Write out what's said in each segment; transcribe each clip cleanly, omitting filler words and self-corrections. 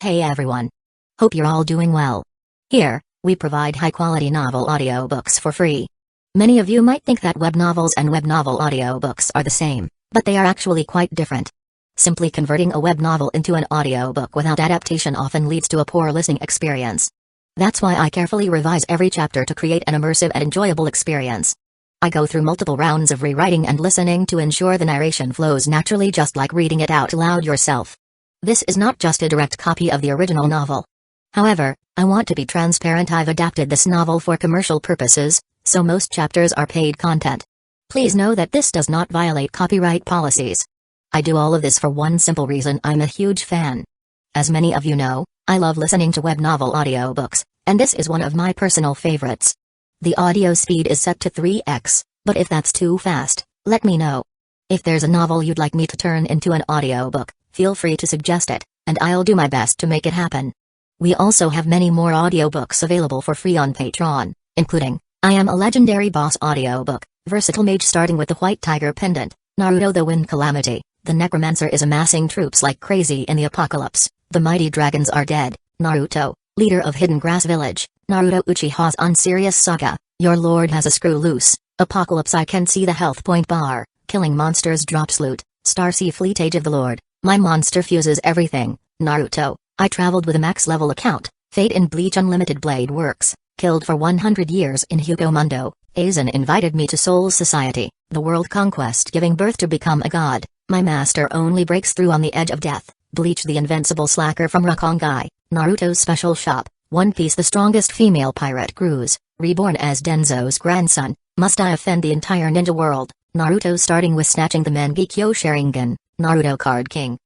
Hey everyone. Hope you're all doing well. Here, we provide high-quality novel audiobooks for free. Many of you might think that web novels and web novel audiobooks are the same, but they are actually quite different. Simply converting a web novel into an audiobook without adaptation often leads to a poor listening experience. That's why I carefully revise every chapter to create an immersive and enjoyable experience. I go through multiple rounds of rewriting and listening to ensure the narration flows naturally, just like reading it out loud yourself. This is not just a direct copy of the original novel. However, I want to be transparent. I've adapted this novel for commercial purposes, so most chapters are paid content. Please know that this does not violate copyright policies. I do all of this for one simple reason: I'm a huge fan. As many of you know, I love listening to web novel audiobooks, and this is one of my personal favorites. The audio speed is set to 3x, but if that's too fast, let me know. If there's a novel you'd like me to turn into an audiobook, feel free to suggest it, and I'll do my best to make it happen. We also have many more audiobooks available for free on Patreon, including I Am a Legendary Boss audiobook, Versatile Mage starting with the White Tiger Pendant, Naruto the Wind Calamity, the Necromancer is amassing troops like crazy in the apocalypse, the mighty dragons are dead, Naruto, leader of Hidden Grass Village, Naruto Uchiha's Unserious Saga, your lord has a screw loose, Apocalypse I can see the health point bar, killing monsters drops loot, Starsea Fleet Age of the Lord, my monster fuses everything, Naruto, I traveled with a max level account, Fate in Bleach Unlimited Blade Works, killed for 100 years in Hueco Mundo, Aizen invited me to Soul Society, the world Conquest giving birth to become a god, my master only breaks through on the edge of death, Bleach the Invincible Slacker from Rukongai, Naruto's Special Shop, One Piece the strongest female pirate cruise, Reborn as Danzō's grandson, must I offend the entire ninja world, Naruto starting with snatching the Mangekyo Sharingan, Naruto Card King.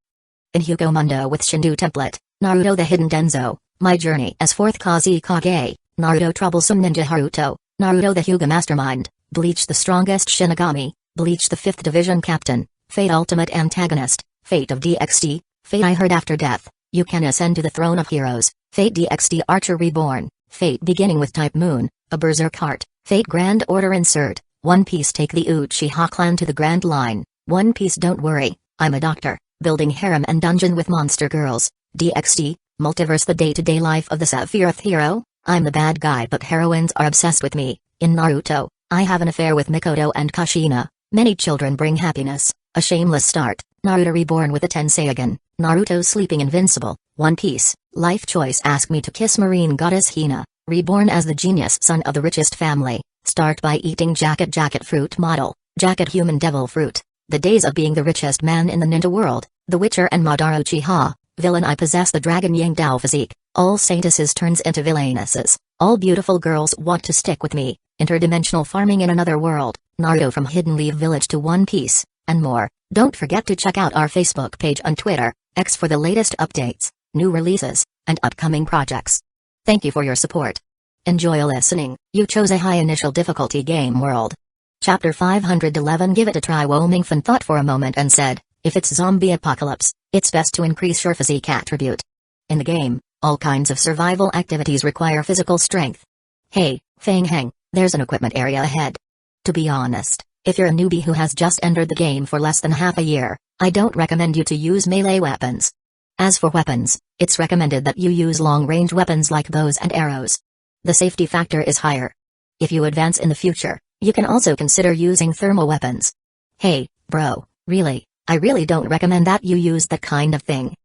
In Hueco Mundo with Shindu Template, Naruto the Hidden Danzō, my journey as 4th Kusagakure, Naruto Troublesome Ninja Haruto, Naruto the Hyuga Mastermind, Bleach the strongest Shinigami, Bleach the 5th Division Captain, Fate Ultimate Antagonist, Fate of DxD, Fate I Heard After Death, you can ascend to the throne of heroes, Fate DxD Archer Reborn, Fate beginning with Type Moon, a Berserk Heart, Fate Grand Order Insert, One Piece take the Uchiha clan to the Grand Line, One Piece don't worry, I'm a doctor, building harem and dungeon with monster girls, DxD, Multiverse the day-to-day life of the Sephiroth hero, I'm the bad guy but heroines are obsessed with me, in Naruto, I have an affair with Mikoto and Kushina, many children bring happiness, a shameless start, Naruto Reborn with a Tenseigan, Naruto sleeping Invincible, One Piece, life choice ask me to kiss marine goddess Hina, reborn as the genius son of the richest family, start by eating jacket fruit model, jacket human devil fruit, the days of being the richest man in the ninja world, the Witcher and Madara Uchiha, villain I possess the dragon Yang Dao physique, all saintesses turns into villainesses, all beautiful girls want to stick with me, interdimensional farming in another world, Naruto from Hidden Leaf Village to One Piece, and more. Don't forget to check out our Facebook page on Twitter, X for the latest updates, new releases, and upcoming projects. Thank you for your support. Enjoy listening. You chose a high initial difficulty game world. Chapter 511. Give it a try. Wo Mingfen thought for a moment and said, if it's zombie apocalypse, it's best to increase your physique attribute. In the game, all kinds of survival activities require physical strength. Hey, Fang Heng, there's an equipment area ahead. To be honest, if you're a newbie who has just entered the game for less than half a year, I don't recommend you to use melee weapons. As for weapons, it's recommended that you use long-range weapons like bows and arrows. The safety factor is higher. If you advance in the future, you can also consider using thermal weapons. Hey, bro, really, I really don't recommend that you use that kind of thing.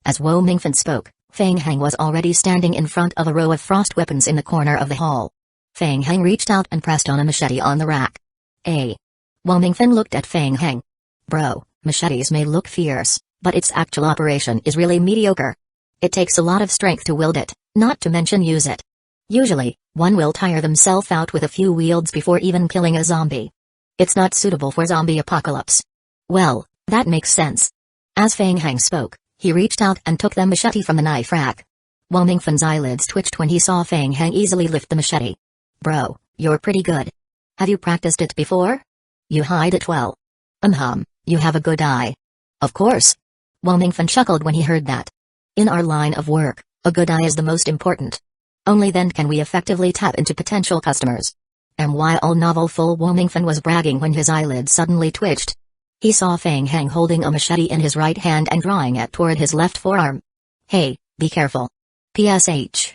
As Wo Mingfen spoke, Fang Heng was already standing in front of a row of frost weapons in the corner of the hall. Fang Heng reached out and pressed on a machete on the rack. Wo Mingfen looked at Fang Heng. Bro, machetes may look fierce, but its actual operation is really mediocre. It takes a lot of strength to wield it, not to mention use it. Usually, one will tire themselves out with a few wields before even killing a zombie. It's not suitable for zombie apocalypse. Well, that makes sense. As Fang Heng spoke, he reached out and took the machete from the knife rack. Wo Mingfen's eyelids twitched when he saw Fang Heng easily lift the machete. Bro, you're pretty good. Have you practiced it before? You hide it well. You have a good eye. Of course. Wo Mingfen chuckled when he heard that. In our line of work, a good eye is the most important. Only then can we effectively tap into potential customers. And while novel-full Wo Mingfen was bragging when his eyelids suddenly twitched. He saw Fang Heng holding a machete in his right hand and drawing it toward his left forearm. Hey, Be careful. PSH.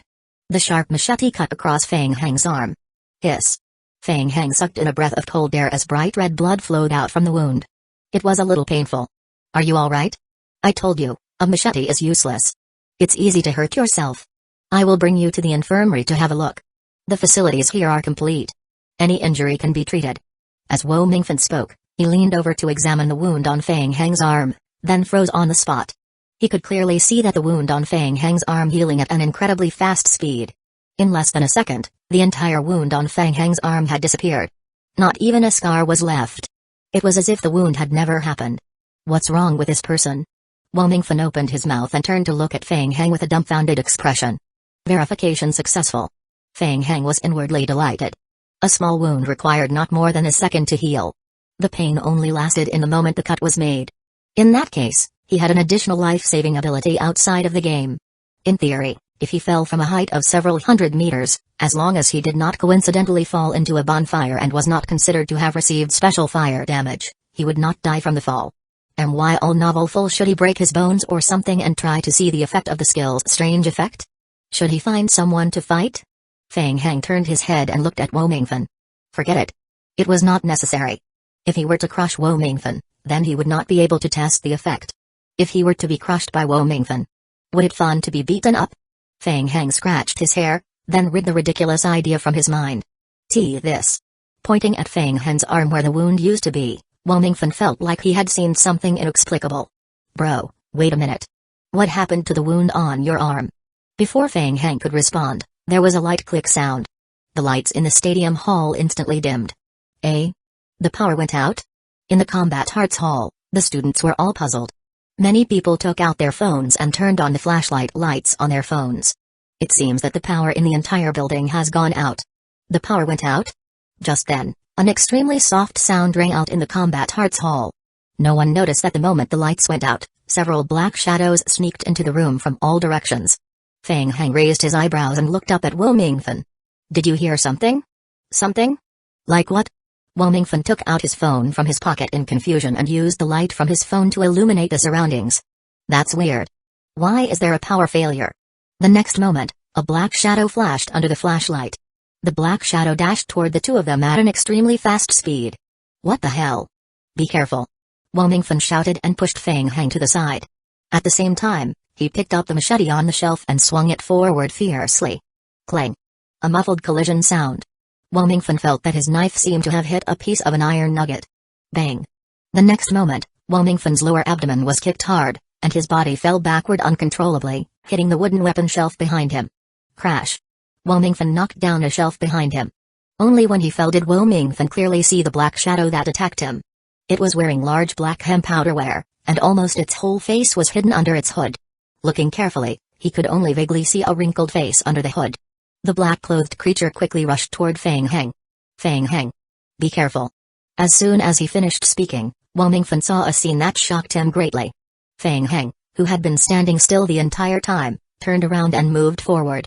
The sharp machete cut across Fang Heng's arm. Hiss. Fang Heng sucked in a breath of cold air as bright red blood flowed out from the wound. It was a little painful. Are you alright? I told you, a machete is useless. It's easy to hurt yourself. I will bring you to the infirmary to have a look. The facilities here are complete. Any injury can be treated. As Wo Mingfen spoke, he leaned over to examine the wound on Fang Heng's arm, then froze on the spot. He could clearly see that the wound on Fang Heng's arm healing at an incredibly fast speed. In less than a second, the entire wound on Fang Heng's arm had disappeared. Not even a scar was left. It was as if the wound had never happened. What's wrong with this person? Wo Mingfen opened his mouth and turned to look at Fang Heng with a dumbfounded expression. Verification successful. Fang Heng was inwardly delighted. A small wound required not more than a second to heal. The pain only lasted in the moment the cut was made. In that case, he had an additional life-saving ability outside of the game. In theory, if he fell from a height of several hundred meters, as long as he did not coincidentally fall into a bonfire and was not considered to have received special fire damage, he would not die from the fall. And why all novelful should he break his bones or something and try to see the effect of the skill's strange effect? Should he find someone to fight? Fang Heng turned his head and looked at Wo Mingfen. Forget it. It was not necessary. If he were to crush Wo Mingfen, then he would not be able to test the effect. If he were to be crushed by Wo Mingfen, would it fun to be beaten up? Fang Heng scratched his hair, then rid the ridiculous idea from his mind. This. Pointing at Fang Heng's arm where the wound used to be, Wo Mingfen felt like he had seen something inexplicable. Bro, wait a minute. What happened to the wound on your arm? Before Fang Heng could respond, there was a light click sound. The lights in the stadium hall instantly dimmed. The power went out? In the combat arts hall, the students were all puzzled. Many people took out their phones and turned on the flashlight lights on their phones. It seems that the power in the entire building has gone out. The power went out? Just then, an extremely soft sound rang out in the combat arts hall. No one noticed that the moment the lights went out, several black shadows sneaked into the room from all directions. Fang Heng raised his eyebrows and looked up at Wo Mingfen. Did you hear something? Something? Like what? Wo Mingfen took out his phone from his pocket in confusion and used the light from his phone to illuminate the surroundings. That's weird. Why is there a power failure? The next moment, a black shadow flashed under the flashlight. The black shadow dashed toward the two of them at an extremely fast speed. What the hell? Be careful. Wo Mingfen shouted and pushed Fang Heng to the side. At the same time, he picked up the machete on the shelf and swung it forward fiercely. Clang. A muffled collision sound. Wo Mingfen felt that his knife seemed to have hit a piece of an iron nugget. Bang. The next moment, Wo Mingfen's lower abdomen was kicked hard, and his body fell backward uncontrollably, hitting the wooden weapon shelf behind him. Crash. Wo Mingfen knocked down a shelf behind him. Only when he fell did Wo Mingfen clearly see the black shadow that attacked him. It was wearing large black hemp outerwear, and almost its whole face was hidden under its hood. Looking carefully, he could only vaguely see a wrinkled face under the hood. The black-clothed creature quickly rushed toward Fang Heng. Fang Heng. Be careful. As soon as he finished speaking, Wo Mingfen saw a scene that shocked him greatly. Fang Heng, who had been standing still the entire time, turned around and moved forward,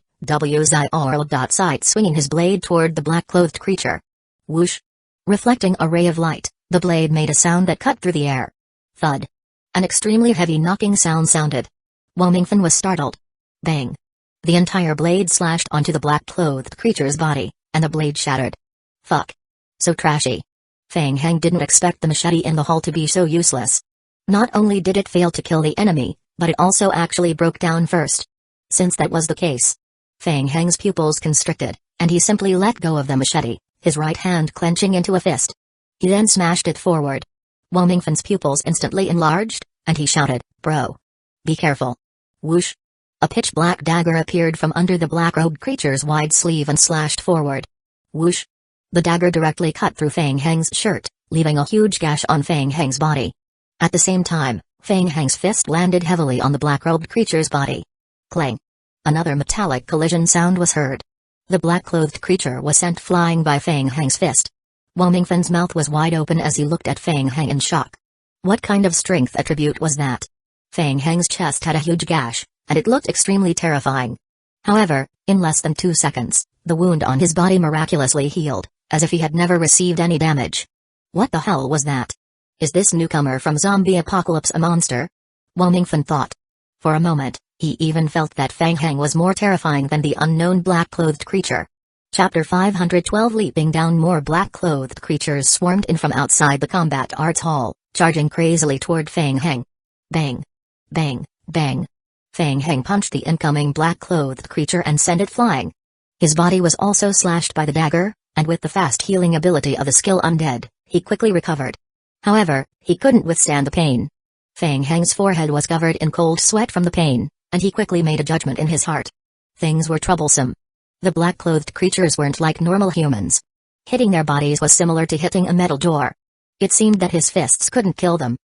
sight swinging his blade toward the black-clothed creature. Whoosh. Reflecting a ray of light, the blade made a sound that cut through the air. Thud. An extremely heavy knocking sound sounded. Wo Mingfen was startled. Bang. The entire blade slashed onto the black-clothed creature's body, and the blade shattered. Fuck. So trashy. Fang Heng didn't expect the machete in the hall to be so useless. Not only did it fail to kill the enemy, but it also actually broke down first. Since that was the case, Fang Heng's pupils constricted, and he simply let go of the machete, his right hand clenching into a fist. He then smashed it forward. Wo Mingfen's pupils instantly enlarged, and he shouted, "Bro. Be careful." Whoosh. A pitch-black dagger appeared from under the black-robed creature's wide sleeve and slashed forward. Whoosh. The dagger directly cut through Fang Heng's shirt, leaving a huge gash on Fang Heng's body. At the same time, Fang Heng's fist landed heavily on the black-robed creature's body. Clang. Another metallic collision sound was heard. The black-clothed creature was sent flying by Fang Heng's fist. Wo Mingfen's mouth was wide open as he looked at Fang Heng in shock. What kind of strength attribute was that? Fang Heng's chest had a huge gash, and it looked extremely terrifying. However, in less than 2 seconds, the wound on his body miraculously healed, as if he had never received any damage. What the hell was that? Is this newcomer from Zombie Apocalypse a monster? Wo Mingfen thought. For a moment, He even felt that Fang Heng was more terrifying than the unknown black-clothed creature. Chapter 512. Leaping down, more black-clothed creatures swarmed in from outside the combat arts hall, charging crazily toward Fang Heng. Bang! Bang! Bang! Fang Heng punched the incoming black-clothed creature and sent it flying. His body was also slashed by the dagger, and with the fast healing ability of a skill undead, he quickly recovered. However, he couldn't withstand the pain. Fang Heng's forehead was covered in cold sweat from the pain, and he quickly made a judgment in his heart. Things were troublesome. The black-clothed creatures weren't like normal humans. Hitting their bodies was similar to hitting a metal door. It seemed that his fists couldn't kill them.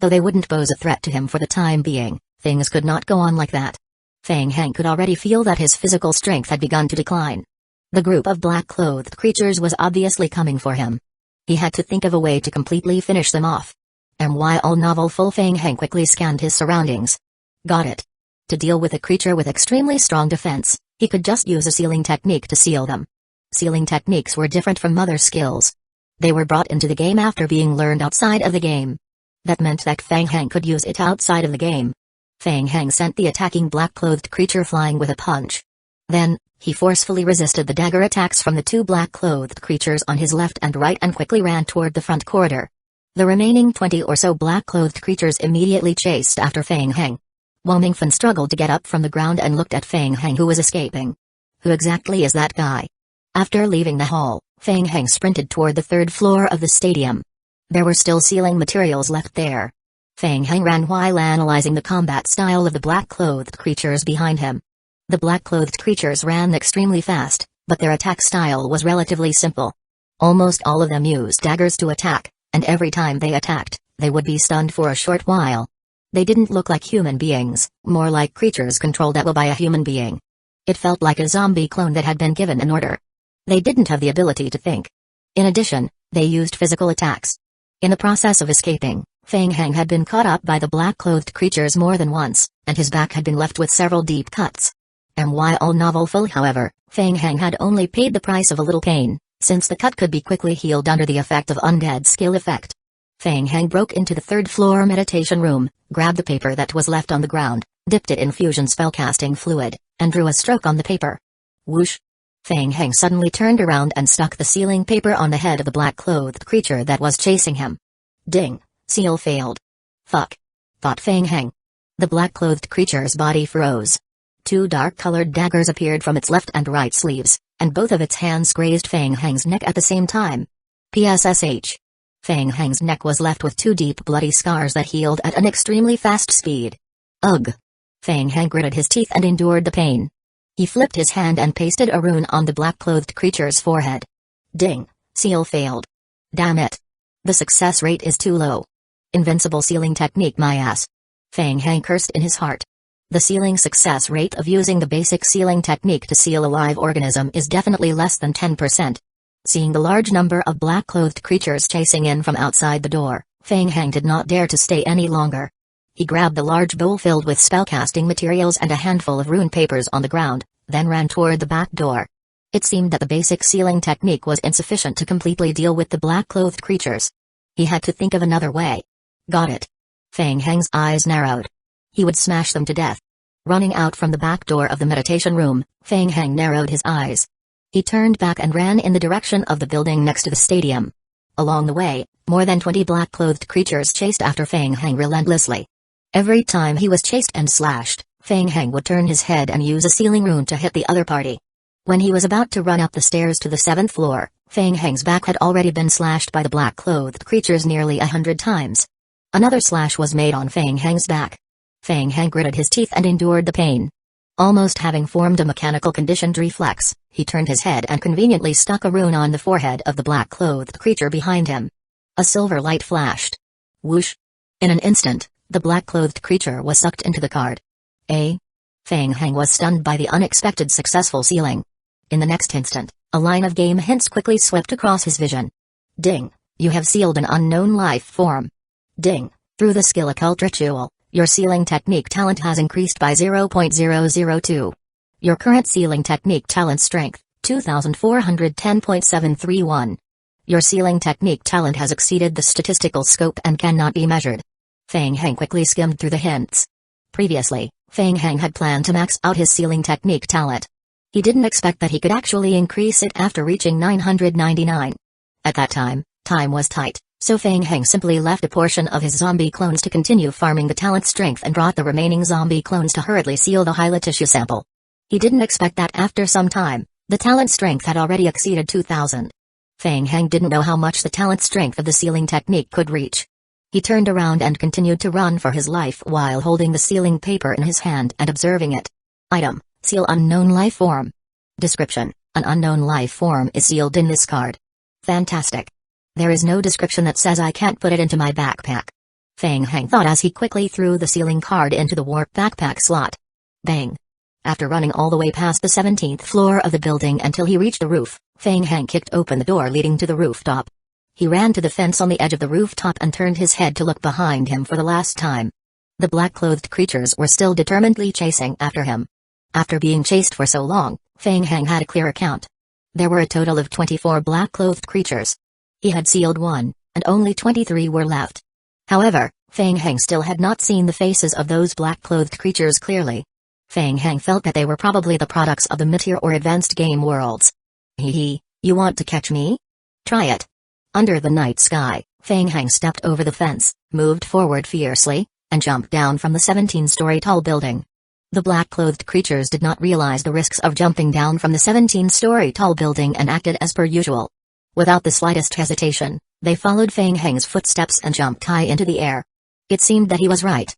Though they wouldn't pose a threat to him for the time being, things could not go on like that. Fang Heng could already feel that his physical strength had begun to decline. The group of black-clothed creatures was obviously coming for him. He had to think of a way to completely finish them off. While novel-full Fang Heng quickly scanned his surroundings. Got it. To deal with a creature with extremely strong defense, he could just use a sealing technique to seal them. Sealing techniques were different from other skills. They were brought into the game after being learned outside of the game. That meant that Fang Heng could use it outside of the game. Fang Heng sent the attacking black-clothed creature flying with a punch. Then, he forcefully resisted the dagger attacks from the two black-clothed creatures on his left and right and quickly ran toward the front corridor. The remaining 20 or so black-clothed creatures immediately chased after Fang Heng. Womingfen struggled to get up from the ground and looked at Fang Heng, who was escaping. Who exactly is that guy? After leaving the hall, Fang Heng sprinted toward the third floor of the stadium. There were still sealing materials left there. Fang Heng ran while analyzing the combat style of the black-clothed creatures behind him. The black-clothed creatures ran extremely fast, but their attack style was relatively simple. Almost all of them used daggers to attack, and every time they attacked, they would be stunned for a short while. They didn't look like human beings, more like creatures controlled at will by a human being. It felt like a zombie clone that had been given an order. They didn't have the ability to think. In addition, they used physical attacks. In the process of escaping, Fang Heng had been caught up by the black-clothed creatures more than once, and his back had been left with several deep cuts. While novel-full, however, Fang Heng had only paid the price of a little pain, since the cut could be quickly healed under the effect of undead skill effect. Fang Heng broke into the third-floor meditation room, grabbed the paper that was left on the ground, dipped it in fusion spellcasting fluid, and drew a stroke on the paper. Whoosh! Fang Heng suddenly turned around and stuck the sealing paper on the head of the black-clothed creature that was chasing him. Ding! Seal failed. Fuck! Thought Fang Heng. The black-clothed creature's body froze. Two dark-colored daggers appeared from its left and right sleeves, and both of its hands grazed Fang Heng's neck at the same time. PSSH. Fang Heng's neck was left with two deep bloody scars that healed at an extremely fast speed. Ugh! Fang Heng gritted his teeth and endured the pain. He flipped his hand and pasted a rune on the black-clothed creature's forehead. Ding! Seal failed. Damn it! The success rate is too low. Invincible sealing technique, my ass. Fang Heng cursed in his heart. The sealing success rate of using the basic sealing technique to seal a live organism is definitely less than 10%. Seeing the large number of black-clothed creatures chasing in from outside the door, Fang Heng did not dare to stay any longer. He grabbed the large bowl filled with spellcasting materials and a handful of rune papers on the ground, then ran toward the back door. It seemed that the basic sealing technique was insufficient to completely deal with the black-clothed creatures. He had to think of another way. Got it. Fang Heng's eyes narrowed. He would smash them to death. Running out from the back door of the meditation room, Fang Heng narrowed his eyes. He turned back and ran in the direction of the building next to the stadium. Along the way, more than 20 black-clothed creatures chased after Fang Heng relentlessly. Every time he was chased and slashed, Fang Heng would turn his head and use a sealing rune to hit the other party. When he was about to run up the stairs to the 7th floor, Fang Heng's back had already been slashed by the black-clothed creatures nearly 100 times. Another slash was made on Fang Heng's back. Fang Heng gritted his teeth and endured the pain. Almost having formed a mechanical conditioned reflex, he turned his head and conveniently stuck a rune on the forehead of the black-clothed creature behind him. A silver light flashed. Whoosh! In an instant, the black-clothed creature was sucked into the card. Fang Heng was stunned by the unexpected successful sealing. In the next instant, a line of game hints quickly swept across his vision. Ding! You have sealed an unknown life form. Ding! Through the skill occult ritual, your sealing technique talent has increased by 0.002. Your current sealing technique talent strength, 2410.731. Your sealing technique talent has exceeded the statistical scope and cannot be measured. Fang Heng quickly skimmed through the hints. Previously, Feng Heng had planned to max out his sealing technique talent. He didn't expect that he could actually increase it after reaching 999. At that time was tight, so Feng Heng simply left a portion of his zombie clones to continue farming the talent strength and brought the remaining zombie clones to hurriedly seal the Hyla tissue sample. He didn't expect that after some time, the talent strength had already exceeded 2000. Feng Heng didn't know how much the talent strength of the sealing technique could reach. He turned around and continued to run for his life while holding the sealing paper in his hand and observing it. Item: Seal Unknown Life Form. Description: An unknown life form is sealed in this card. Fantastic. There is no description that says I can't put it into my backpack. Feng Heng thought as he quickly threw the sealing card into the warp backpack slot. Bang. After running all the way past the 17th floor of the building until he reached the roof, Feng Heng kicked open the door leading to the rooftop. He ran to the fence on the edge of the rooftop and turned his head to look behind him for the last time. The black-clothed creatures were still determinedly chasing after him. After being chased for so long, Feng Heng had a clear count. There were a total of 24 black-clothed creatures. He had sealed one, and only 23 were left. However, Feng Heng still had not seen the faces of those black-clothed creatures clearly. Feng Heng felt that they were probably the products of the Meteor or Advanced Game Worlds. Hee, you want to catch me? Try it. Under the night sky, Feng Heng stepped over the fence, moved forward fiercely, and jumped down from the 17-story tall building. The black-clothed creatures did not realize the risks of jumping down from the 17-story tall building and acted as per usual. Without the slightest hesitation, they followed Feng Heng's footsteps and jumped high into the air. It seemed that he was right.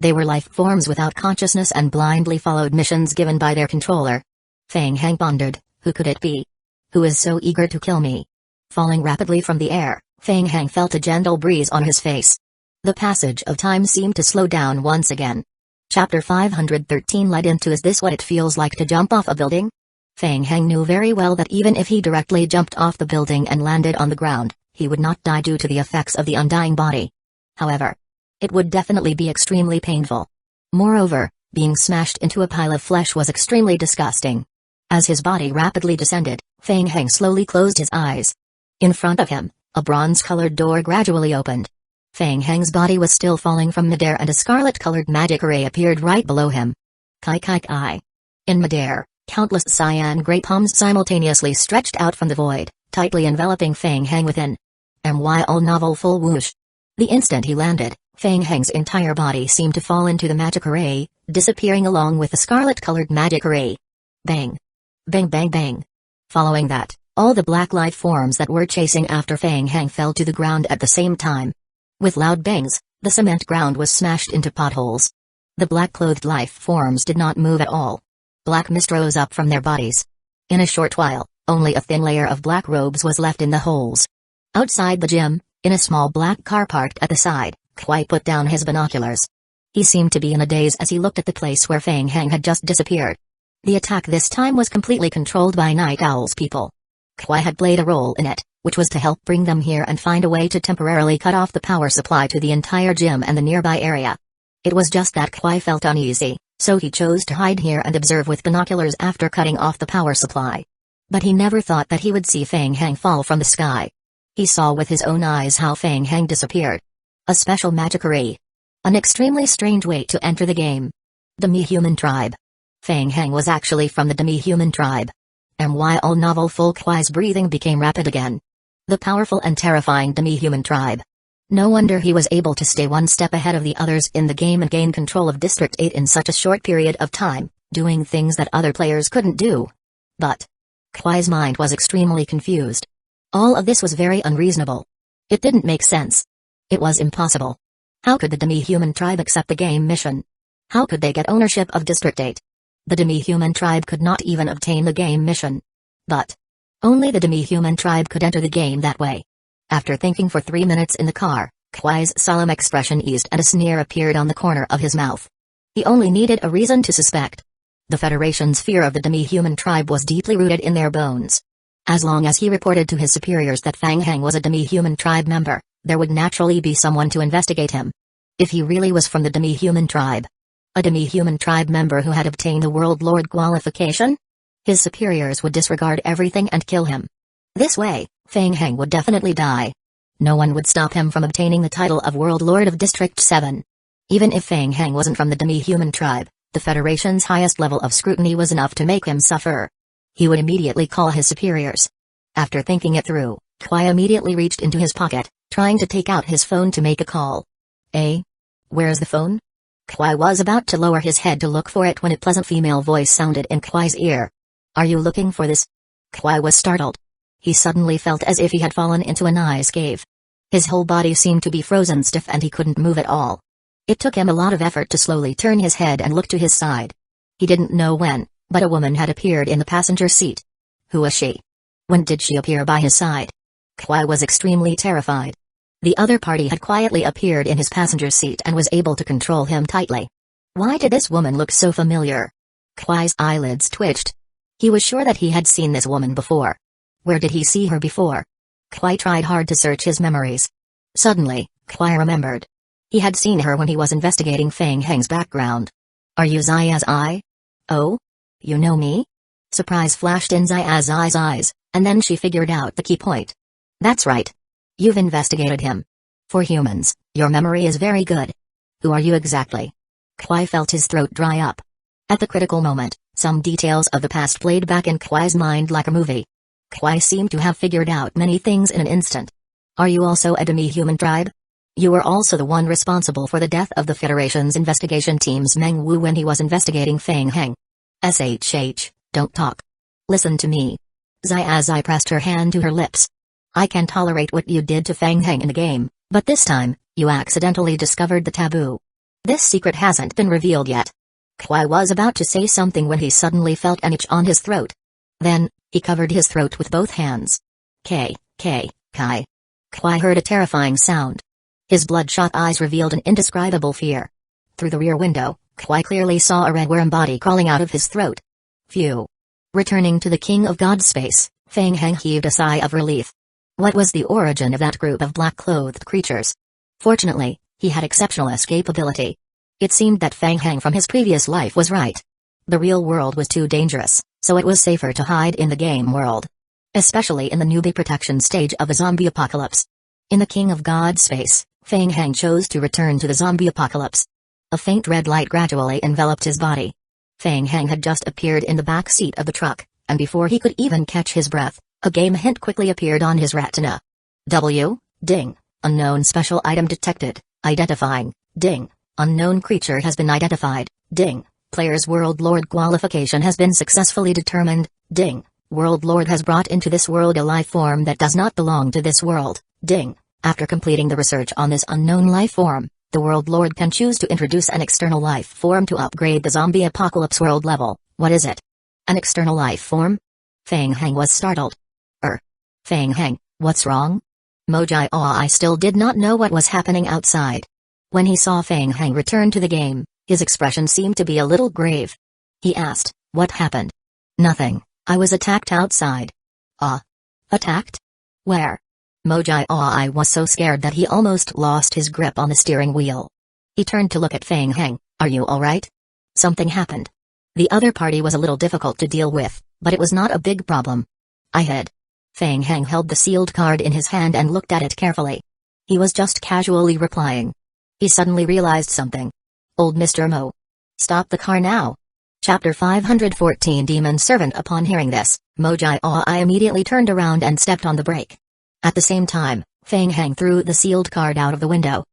They were life forms without consciousness and blindly followed missions given by their controller. Feng Heng pondered, who could it be? Who is so eager to kill me? Falling rapidly from the air, Feng Heng felt a gentle breeze on his face. The passage of time seemed to slow down once again. Chapter 513 led into Is this what it feels like to jump off a building? Feng Heng knew very well that even if he directly jumped off the building and landed on the ground, he would not die due to the effects of the undying body. However, it would definitely be extremely painful. Moreover, being smashed into a pile of flesh was extremely disgusting. As his body rapidly descended, Feng Heng slowly closed his eyes. In front of him, a bronze-colored door gradually opened. Feng Heng's body was still falling from midair and a scarlet-colored magic array appeared right below him. Kai kai kai. In midair, countless cyan gray palms simultaneously stretched out from the void, tightly enveloping Feng Heng within. My all novel full whoosh. The instant he landed, Feng Heng's entire body seemed to fall into the magic array, disappearing along with the scarlet-colored magic array. Bang. Bang bang bang. Following that, all the black life forms that were chasing after Feng Heng fell to the ground at the same time. With loud bangs, the cement ground was smashed into potholes. The black-clothed life forms did not move at all. Black mist rose up from their bodies. In a short while, only a thin layer of black robes was left in the holes. Outside the gym, in a small black car parked at the side, Kwai put down his binoculars. He seemed to be in a daze as he looked at the place where Feng Heng had just disappeared. The attack this time was completely controlled by Night Owl's people. Kwai had played a role in it, which was to help bring them here and find a way to temporarily cut off the power supply to the entire gym and the nearby area. It was just that Kwai felt uneasy, so he chose to hide here and observe with binoculars after cutting off the power supply. But he never thought that he would see Feng Heng fall from the sky. He saw with his own eyes how Feng Heng disappeared. A special magic array. An extremely strange way to enter the game. Demi-human tribe. Feng Heng was actually from the demi-human tribe. All novel full Kwai's breathing became rapid again. The powerful and terrifying demi-human tribe. No wonder he was able to stay one step ahead of the others in the game and gain control of District 8 in such a short period of time, doing things that other players couldn't do. But Kwai's mind was extremely confused. All of this was very unreasonable. It didn't make sense. It was impossible. How could the demi-human tribe accept the game mission? How could they get ownership of District 8? The demi-human tribe could not even obtain the game mission. But only the demi-human tribe could enter the game that way. After thinking for 3 minutes in the car, Kwai's solemn expression eased and a sneer appeared on the corner of his mouth. He only needed a reason to suspect. The Federation's fear of the demi-human tribe was deeply rooted in their bones. As long as he reported to his superiors that Feng Heng was a demi-human tribe member, there would naturally be someone to investigate him. If he really was from the demi-human tribe. A demi-human tribe member who had obtained the World Lord qualification? His superiors would disregard everything and kill him. This way, Feng Heng would definitely die. No one would stop him from obtaining the title of World Lord of District 7. Even if Feng Heng wasn't from the demi-human tribe, The Federation's highest level of scrutiny was enough to make him suffer. He would immediately call his superiors. After thinking it through, Kwai immediately reached into his pocket, trying to take out his phone to make a call. Where's the phone? Kwai was about to lower his head to look for it when a pleasant female voice sounded in Kwai's ear. Are you looking for this? Kwai was startled. He suddenly felt as if he had fallen into an ice cave. His whole body seemed to be frozen stiff and he couldn't move at all. It took him a lot of effort to slowly turn his head and look to his side. He didn't know when, but a woman had appeared in the passenger seat. Who was she? When did she appear by his side? Kwai was extremely terrified. The other party had quietly appeared in his passenger seat and was able to control him tightly. Why did this woman look so familiar? Kwai's eyelids twitched. He was sure that he had seen this woman before. Where did he see her before? Kwai tried hard to search his memories. Suddenly, Kwai remembered. He had seen her when he was investigating Feng Heng's background. Are you Zaya's eye? Oh? You know me? Surprise flashed in Zaya's eyes, and then she figured out the key point. That's right. You've investigated him. For humans, your memory is very good. Who are you exactly? Kwai felt his throat dry up. At the critical moment, some details of the past played back in Kwai's mind like a movie. Kwai seemed to have figured out many things in an instant. Are you also a demi-human tribe? You were also the one responsible for the death of the Federation's investigation team's Meng Wu when he was investigating Feng Heng. Don't talk. Listen to me. Zai pressed her hand to her lips. I can tolerate what you did to Feng Heng in the game, but this time, you accidentally discovered the taboo. This secret hasn't been revealed yet. Kwai was about to say something when he suddenly felt an itch on his throat. Then, he covered his throat with both hands. Kai. Kwai heard a terrifying sound. His bloodshot eyes revealed an indescribable fear. Through the rear window, Kwai clearly saw a red worm body crawling out of his throat. Phew. Returning to the King of God space, Feng Heng heaved a sigh of relief. What was the origin of that group of black-clothed creatures? Fortunately, he had exceptional escapability. It seemed that Feng Heng from his previous life was right. The real world was too dangerous, so it was safer to hide in the game world. Especially in the newbie protection stage of the zombie apocalypse. In the King of God space, Feng Heng chose to return to the zombie apocalypse. A faint red light gradually enveloped his body. Feng Heng had just appeared in the back seat of the truck, and before he could even catch his breath, a game hint quickly appeared on his retina. Ding. Unknown special item detected, identifying, ding. Unknown creature has been identified, ding. Player's World Lord qualification has been successfully determined, ding. World Lord has brought into this world a life form that does not belong to this world, ding. After completing the research on this unknown life form, the World Lord can choose to introduce an external life form to upgrade the zombie apocalypse world level. What is it? An external life form? Feng Heng was startled. Feng Heng, what's wrong? I still did not know what was happening outside. When he saw Feng Heng return to the game, his expression seemed to be a little grave. He asked, what happened? Nothing, I was attacked outside. Attacked? Where? I was so scared that he almost lost his grip on the steering wheel. He turned to look at Feng Heng. Are you alright? Something happened. The other party was a little difficult to deal with, but it was not a big problem. I hid. Feng Heng held the sealed card in his hand and looked at it carefully. He was just casually replying. He suddenly realized something. Old Mr. Mo. Stop the car now. Chapter 514 Demon Servant. Upon hearing this, I immediately turned around and stepped on the brake. At the same time, Feng Heng threw the sealed card out of the window.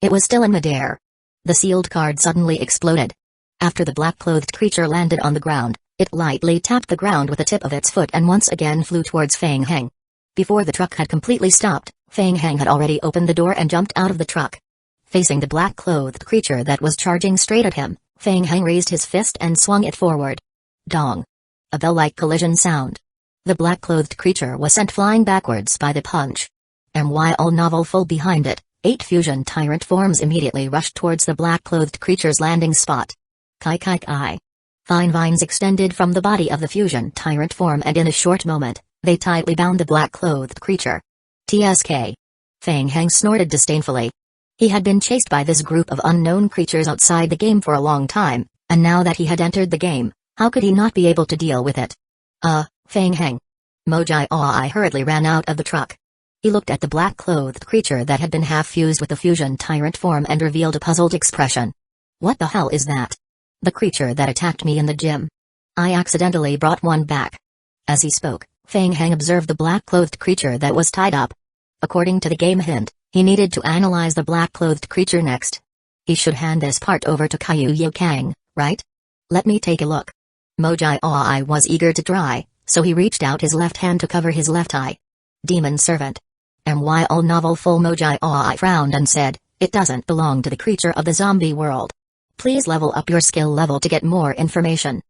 It was still in midair. The sealed card suddenly exploded. After the black-clothed creature landed on the ground, it lightly tapped the ground with the tip of its foot and once again flew towards Feng Heng. Before the truck had completely stopped, Feng Heng had already opened the door and jumped out of the truck. Facing the black-clothed creature that was charging straight at him, Feng Heng raised his fist and swung it forward. Dong. A bell-like collision sound. The black-clothed creature was sent flying backwards by the punch. While novel full behind it, 8 fusion tyrant forms immediately rushed towards the black-clothed creature's landing spot. Kai. Fine vines extended from the body of the fusion tyrant form and in a short moment, they tightly bound the black-clothed creature. TSK. Feng Heng snorted disdainfully. He had been chased by this group of unknown creatures outside the game for a long time, and now that he had entered the game, how could he not be able to deal with it? Feng Heng. I hurriedly ran out of the truck. He looked at the black-clothed creature that had been half-fused with the fusion tyrant form and revealed a puzzled expression. What the hell is that? The creature that attacked me in the gym. I accidentally brought one back. As he spoke, Feng Heng observed the black-clothed creature that was tied up. According to the game hint, he needed to analyze the black-clothed creature next. He should hand this part over to Kyu Kang, right? Let me take a look. Mojai Ai was eager to try, so he reached out his left hand to cover his left eye. Demon Servant. While novel full Mojai Ai frowned and said, "It doesn't belong to the creature of the zombie world. Please level up your skill level to get more information."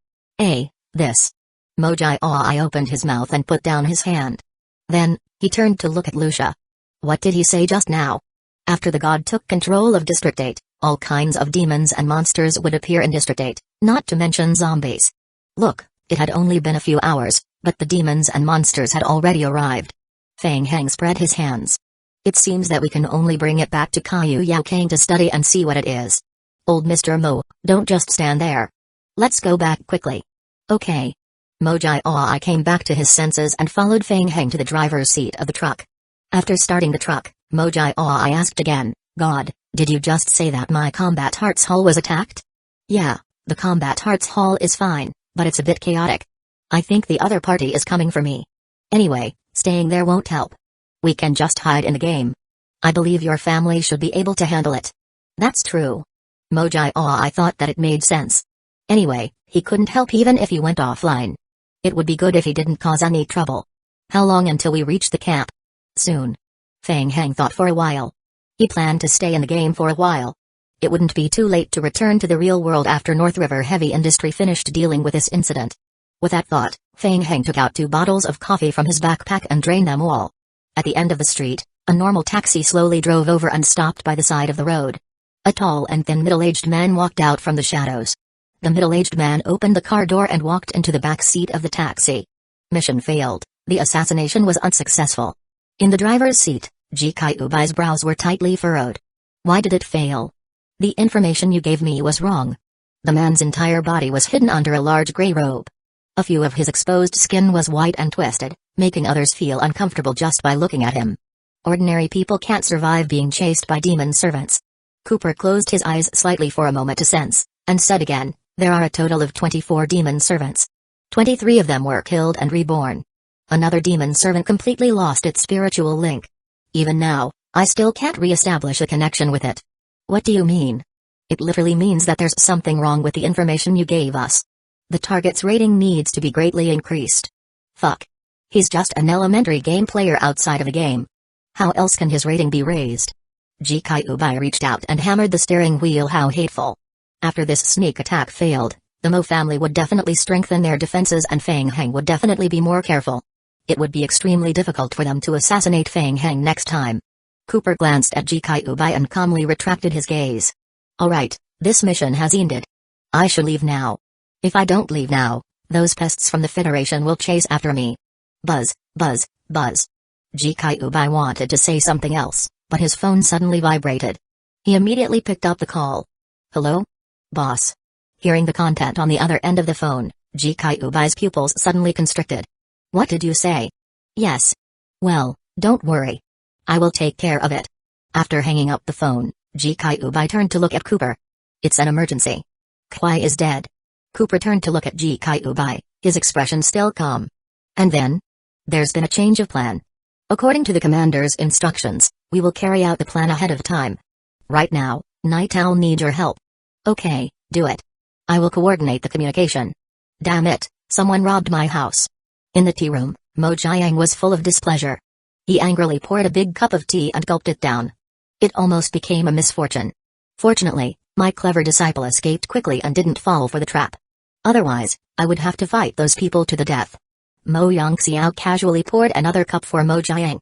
This. Mojai Ai opened his mouth and put down his hand. Then, he turned to look at Lucia. What did he say just now? After the god took control of District 8, all kinds of demons and monsters would appear in District 8, not to mention zombies. Look, it had only been a few hours, but the demons and monsters had already arrived. Feng Heng spread his hands. It seems that we can only bring it back to Kyu Kang to study and see what it is. Old Mr. Mo, don't just stand there. Let's go back quickly. Okay. Mojai Ai came back to his senses and followed Feng Heng to the driver's seat of the truck. After starting the truck, Mojai Ai asked again, "God, did you just say that my combat hearts hall was attacked?" "Yeah, the combat hearts hall is fine, but it's a bit chaotic. I think the other party is coming for me. Anyway, staying there won't help. We can just hide in the game. I believe your family should be able to handle it." "That's true." Mojai Ai thought that it made sense. Anyway, he couldn't help even if he went offline. It would be good if he didn't cause any trouble. How long until we reach the camp? Soon. Feng Heng thought for a while. He planned to stay in the game for a while. It wouldn't be too late to return to the real world after North River Heavy Industry finished dealing with this incident. With that thought, Feng Heng took out 2 bottles of coffee from his backpack and drained them all. At the end of the street, a normal taxi slowly drove over and stopped by the side of the road. A tall and thin middle-aged man walked out from the shadows. The middle-aged man opened the car door and walked into the back seat of the taxi. Mission failed. The assassination was unsuccessful. In the driver's seat, Kyubai's brows were tightly furrowed. Why did it fail? The information you gave me was wrong. The man's entire body was hidden under a large gray robe. A few of his exposed skin was white and twisted, making others feel uncomfortable just by looking at him. Ordinary people can't survive being chased by demon servants. Cooper closed his eyes slightly for a moment to sense, and said again, "There are a total of 24 demon servants. 23 of them were killed and reborn. Another demon servant completely lost its spiritual link. Even now, I still can't re-establish a connection with it." "What do you mean?" "It literally means that there's something wrong with the information you gave us. The target's rating needs to be greatly increased." "Fuck. He's just an elementary game player outside of a game. How else can his rating be raised?" Kyubai reached out and hammered the steering wheel. How hateful. After this sneak attack failed, the Mo family would definitely strengthen their defenses and Feng Heng would definitely be more careful. It would be extremely difficult for them to assassinate Feng Heng next time. Cooper glanced at Kyubai and calmly retracted his gaze. "Alright, this mission has ended. I should leave now. If I don't leave now, those pests from the Federation will chase after me. Buzz, buzz, buzz." Kyubai wanted to say something else, but his phone suddenly vibrated. He immediately picked up the call. "Hello? Boss." Hearing the content on the other end of the phone, Kyubai's pupils suddenly constricted. "What did you say?" "Yes. Well, don't worry. I will take care of it." After hanging up the phone, Kyubai turned to look at Cooper. "It's an emergency. Kwai is dead." Cooper turned to look at Kyubai, his expression still calm. "And then? There's been a change of plan. According to the commander's instructions, we will carry out the plan ahead of time. Right now, Night Owl needs your help." "Okay, do it. I will coordinate the communication." "Damn it, someone robbed my house." In the tea room, Mo Jiang was full of displeasure. He angrily poured a big cup of tea and gulped it down. "It almost became a misfortune. Fortunately, my clever disciple escaped quickly and didn't fall for the trap. Otherwise, I would have to fight those people to the death." Mo Yangxiao casually poured another cup for Mo Jiang.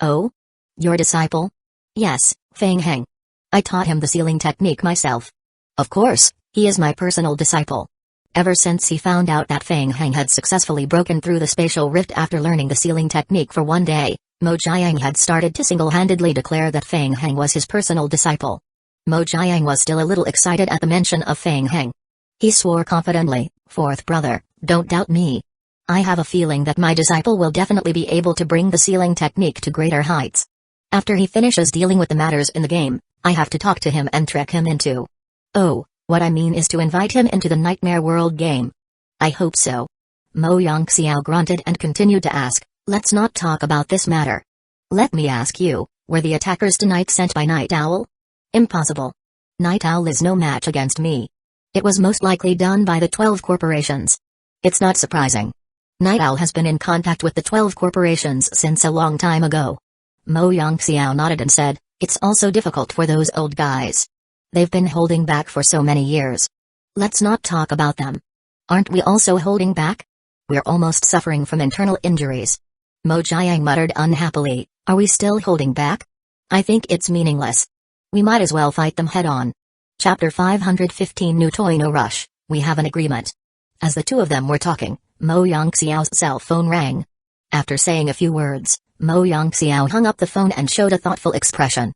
"Oh? Your disciple?" "Yes, Feng Heng. I taught him the sealing technique myself." "Of course, he is my personal disciple." Ever since he found out that Feng Heng had successfully broken through the spatial rift after learning the sealing technique for one day, Mo Jiang had started to single-handedly declare that Feng Heng was his personal disciple. Mo Jiang was still a little excited at the mention of Feng Heng. He swore confidently, "Fourth brother, don't doubt me. I have a feeling that my disciple will definitely be able to bring the sealing technique to greater heights. After he finishes dealing with the matters in the game, I have to talk to him and trick him into." "Oh, What I mean is to invite him into the Nightmare World game. I hope so. Mo Yongxiao grunted and continued to ask, let's not talk about this matter. Let me ask you, were the attackers tonight sent by Night Owl? Impossible. Night Owl is no match against me. It was most likely done by the 12 corporations. It's not surprising. Night Owl has been in contact with the 12 corporations since a long time ago. Mo Yongxiao nodded and said, it's also difficult for those old guys. They've been holding back for so many years. Let's not talk about them. Aren't we also holding back? We're almost suffering from internal injuries. Mo Jiang muttered unhappily, are we still holding back? I think it's meaningless. We might as well fight them head-on. Chapter 515 New Toy No Rush, we have an agreement. As the two of them were talking, Mo Yongxiao's cell phone rang. After saying a few words, Mo Yongxiao hung up the phone and showed a thoughtful expression.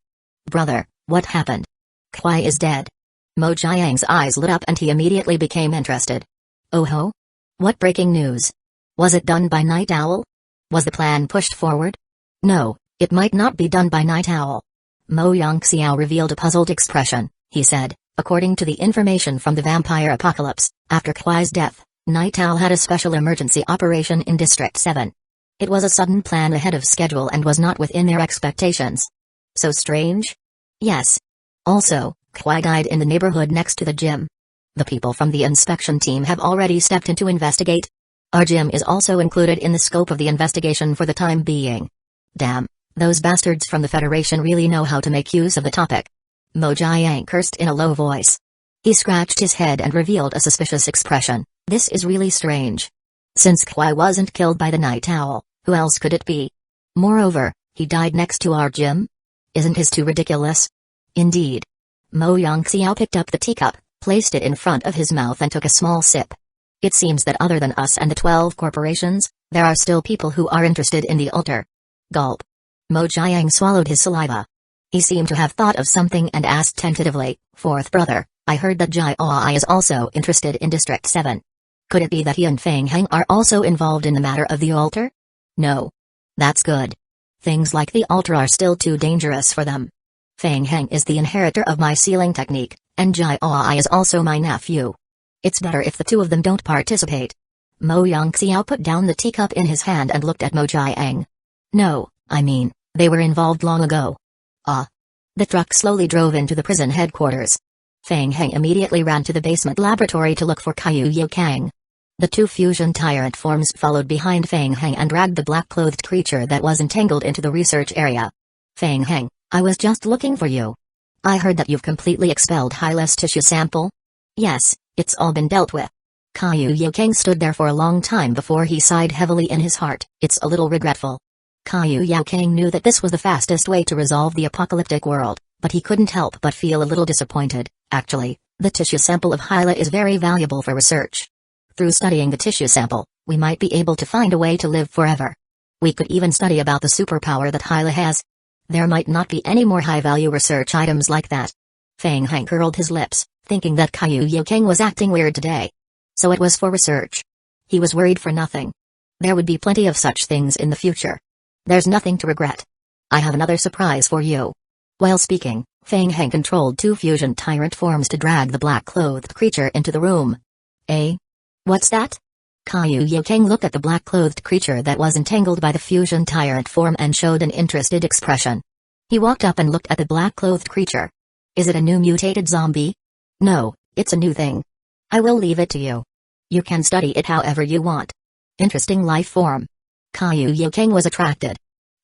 Brother, what happened? Kuai is dead. Mo Jiang's eyes lit up and he immediately became interested. Oh ho? What breaking news? Was it done by Night Owl? Was the plan pushed forward? No, it might not be done by Night Owl. Mo Yongxiao revealed a puzzled expression. He said, according to the information from the vampire apocalypse, after Kuai's death, Night Owl had a special emergency operation in District 7. It was a sudden plan ahead of schedule and was not within their expectations. So strange? Yes. Also, Kuai died in the neighborhood next to the gym. The people from the inspection team have already stepped in to investigate. Our gym is also included in the scope of the investigation for the time being. Damn, those bastards from the Federation really know how to make use of the topic. Mo Jiang cursed in a low voice. He scratched his head and revealed a suspicious expression. This is really strange. Since Kuai wasn't killed by the Night Owl, who else could it be? Moreover, he died next to our gym? Isn't this too ridiculous? Indeed. Mo Yongxiao picked up the teacup, placed it in front of his mouth and took a small sip. It seems that other than us and the 12 corporations, there are still people who are interested in the altar. Gulp. Mo Jiang swallowed his saliva. He seemed to have thought of something and asked tentatively, Fourth brother, I heard that Jai Ai is also interested in District 7. Could it be that he and Feng Heng are also involved in the matter of the altar? No. That's good. Things like the altar are still too dangerous for them. Feng Heng is the inheritor of my sealing technique, and Jai Ai is also my nephew. It's better if the two of them don't participate. Mo Yongxiao put down the teacup in his hand and looked at Mo Jiang. No, I mean, they were involved long ago. Ah. The truck slowly drove into the prison headquarters. Feng Heng immediately ran to the basement laboratory to look for Kaiyu Yokang. The two fusion tyrant forms followed behind Feng Heng and dragged the black-clothed creature that was entangled into the research area. Feng Heng, I was just looking for you. I heard that you've completely expelled Hyla's tissue sample? Yes, it's all been dealt with. Kaiyu Yokang stood there for a long time before he sighed heavily in his heart. It's a little regretful. Kaiyu Yokang knew that this was the fastest way to resolve the apocalyptic world, but he couldn't help but feel a little disappointed. Actually, the tissue sample of Hyla is very valuable for research. Through studying the tissue sample, we might be able to find a way to live forever. We could even study about the superpower that Hyla has. There might not be any more high-value research items like that. Feng Heng curled his lips, thinking that Kaiyu Yokang was acting weird today. So it was for research. He was worried for nothing. There would be plenty of such things in the future. There's nothing to regret. I have another surprise for you. While speaking, Feng Heng controlled two fusion tyrant forms to drag the black-clothed creature into the room. Eh? What's that? Kaiyu Yokang looked at the black-clothed creature that was entangled by the fusion tyrant form and showed an interested expression. He walked up and looked at the black-clothed creature. Is it a new mutated zombie? No, it's a new thing. I will leave it to you. You can study it however you want. Interesting life form. Kaiyu Yokang was attracted.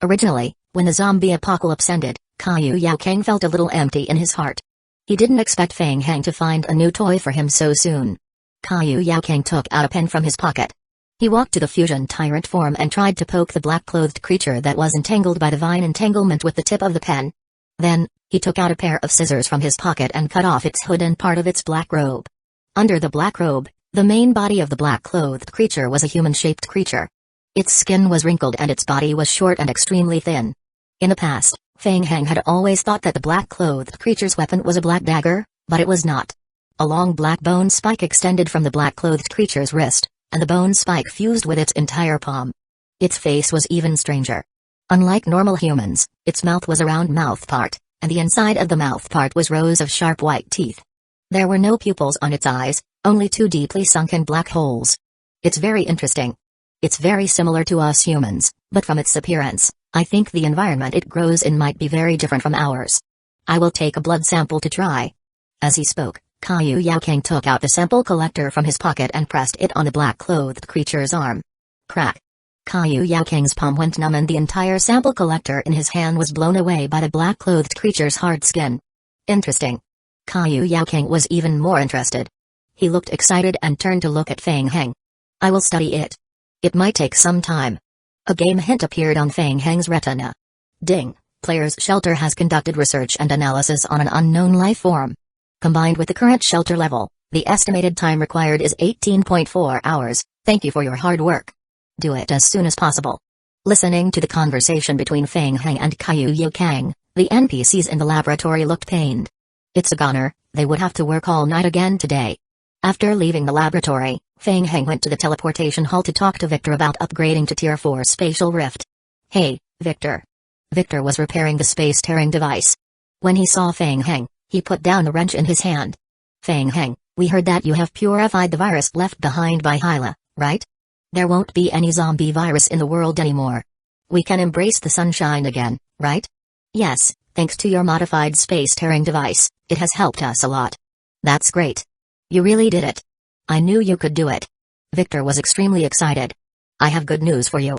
Originally, when the zombie apocalypse ended, Kaiyu Yokang felt a little empty in his heart. He didn't expect Feng Heng to find a new toy for him so soon. Kaiyu Yokang took out a pen from his pocket. He walked to the fusion tyrant form and tried to poke the black-clothed creature that was entangled by the vine entanglement with the tip of the pen. Then, he took out a pair of scissors from his pocket and cut off its hood and part of its black robe. Under the black robe, the main body of the black-clothed creature was a human-shaped creature. Its skin was wrinkled and its body was short and extremely thin. In the past, Feng Heng had always thought that the black-clothed creature's weapon was a black dagger, but it was not. A long black bone spike extended from the black-clothed creature's wrist, and the bone spike fused with its entire palm. Its face was even stranger. Unlike normal humans, its mouth was a round mouth part, and the inside of the mouth part was rows of sharp white teeth. There were no pupils on its eyes, only two deeply sunken black holes. It's very interesting. It's very similar to us humans, but from its appearance, I think the environment it grows in might be very different from ours. I will take a blood sample to try. As he spoke, Caillou Yaokang took out the sample collector from his pocket and pressed it on the black-clothed creature's arm. Crack. Caillou Yaokang's palm went numb and the entire sample collector in his hand was blown away by the black-clothed creature's hard skin. Interesting. Caillou Yaokang was even more interested. He looked excited and turned to look at Feng Heng. I will study it. It might take some time. A game hint appeared on Feng Heng's retina. Ding. Player's shelter has conducted research and analysis on an unknown life form. Combined with the current shelter level, the estimated time required is 18.4 hours. Thank you for your hard work. Do it as soon as possible. Listening to the conversation between Feng Heng and Caillou Yaokang, the NPCs in the laboratory looked pained. It's a goner, they would have to work all night again today. After leaving the laboratory, Feng Heng went to the teleportation hall to talk to Victor about upgrading to Tier 4 Spatial Rift. Hey, Victor. Victor was repairing the space-tearing device. When he saw Feng Heng, he put down the wrench in his hand. Feng Heng, we heard that you have purified the virus left behind by Hyla, right? There won't be any zombie virus in the world anymore. We can embrace the sunshine again, right? Yes, thanks to your modified space-tearing device, it has helped us a lot. That's great. You really did it. I knew you could do it. Victor was extremely excited. I have good news for you.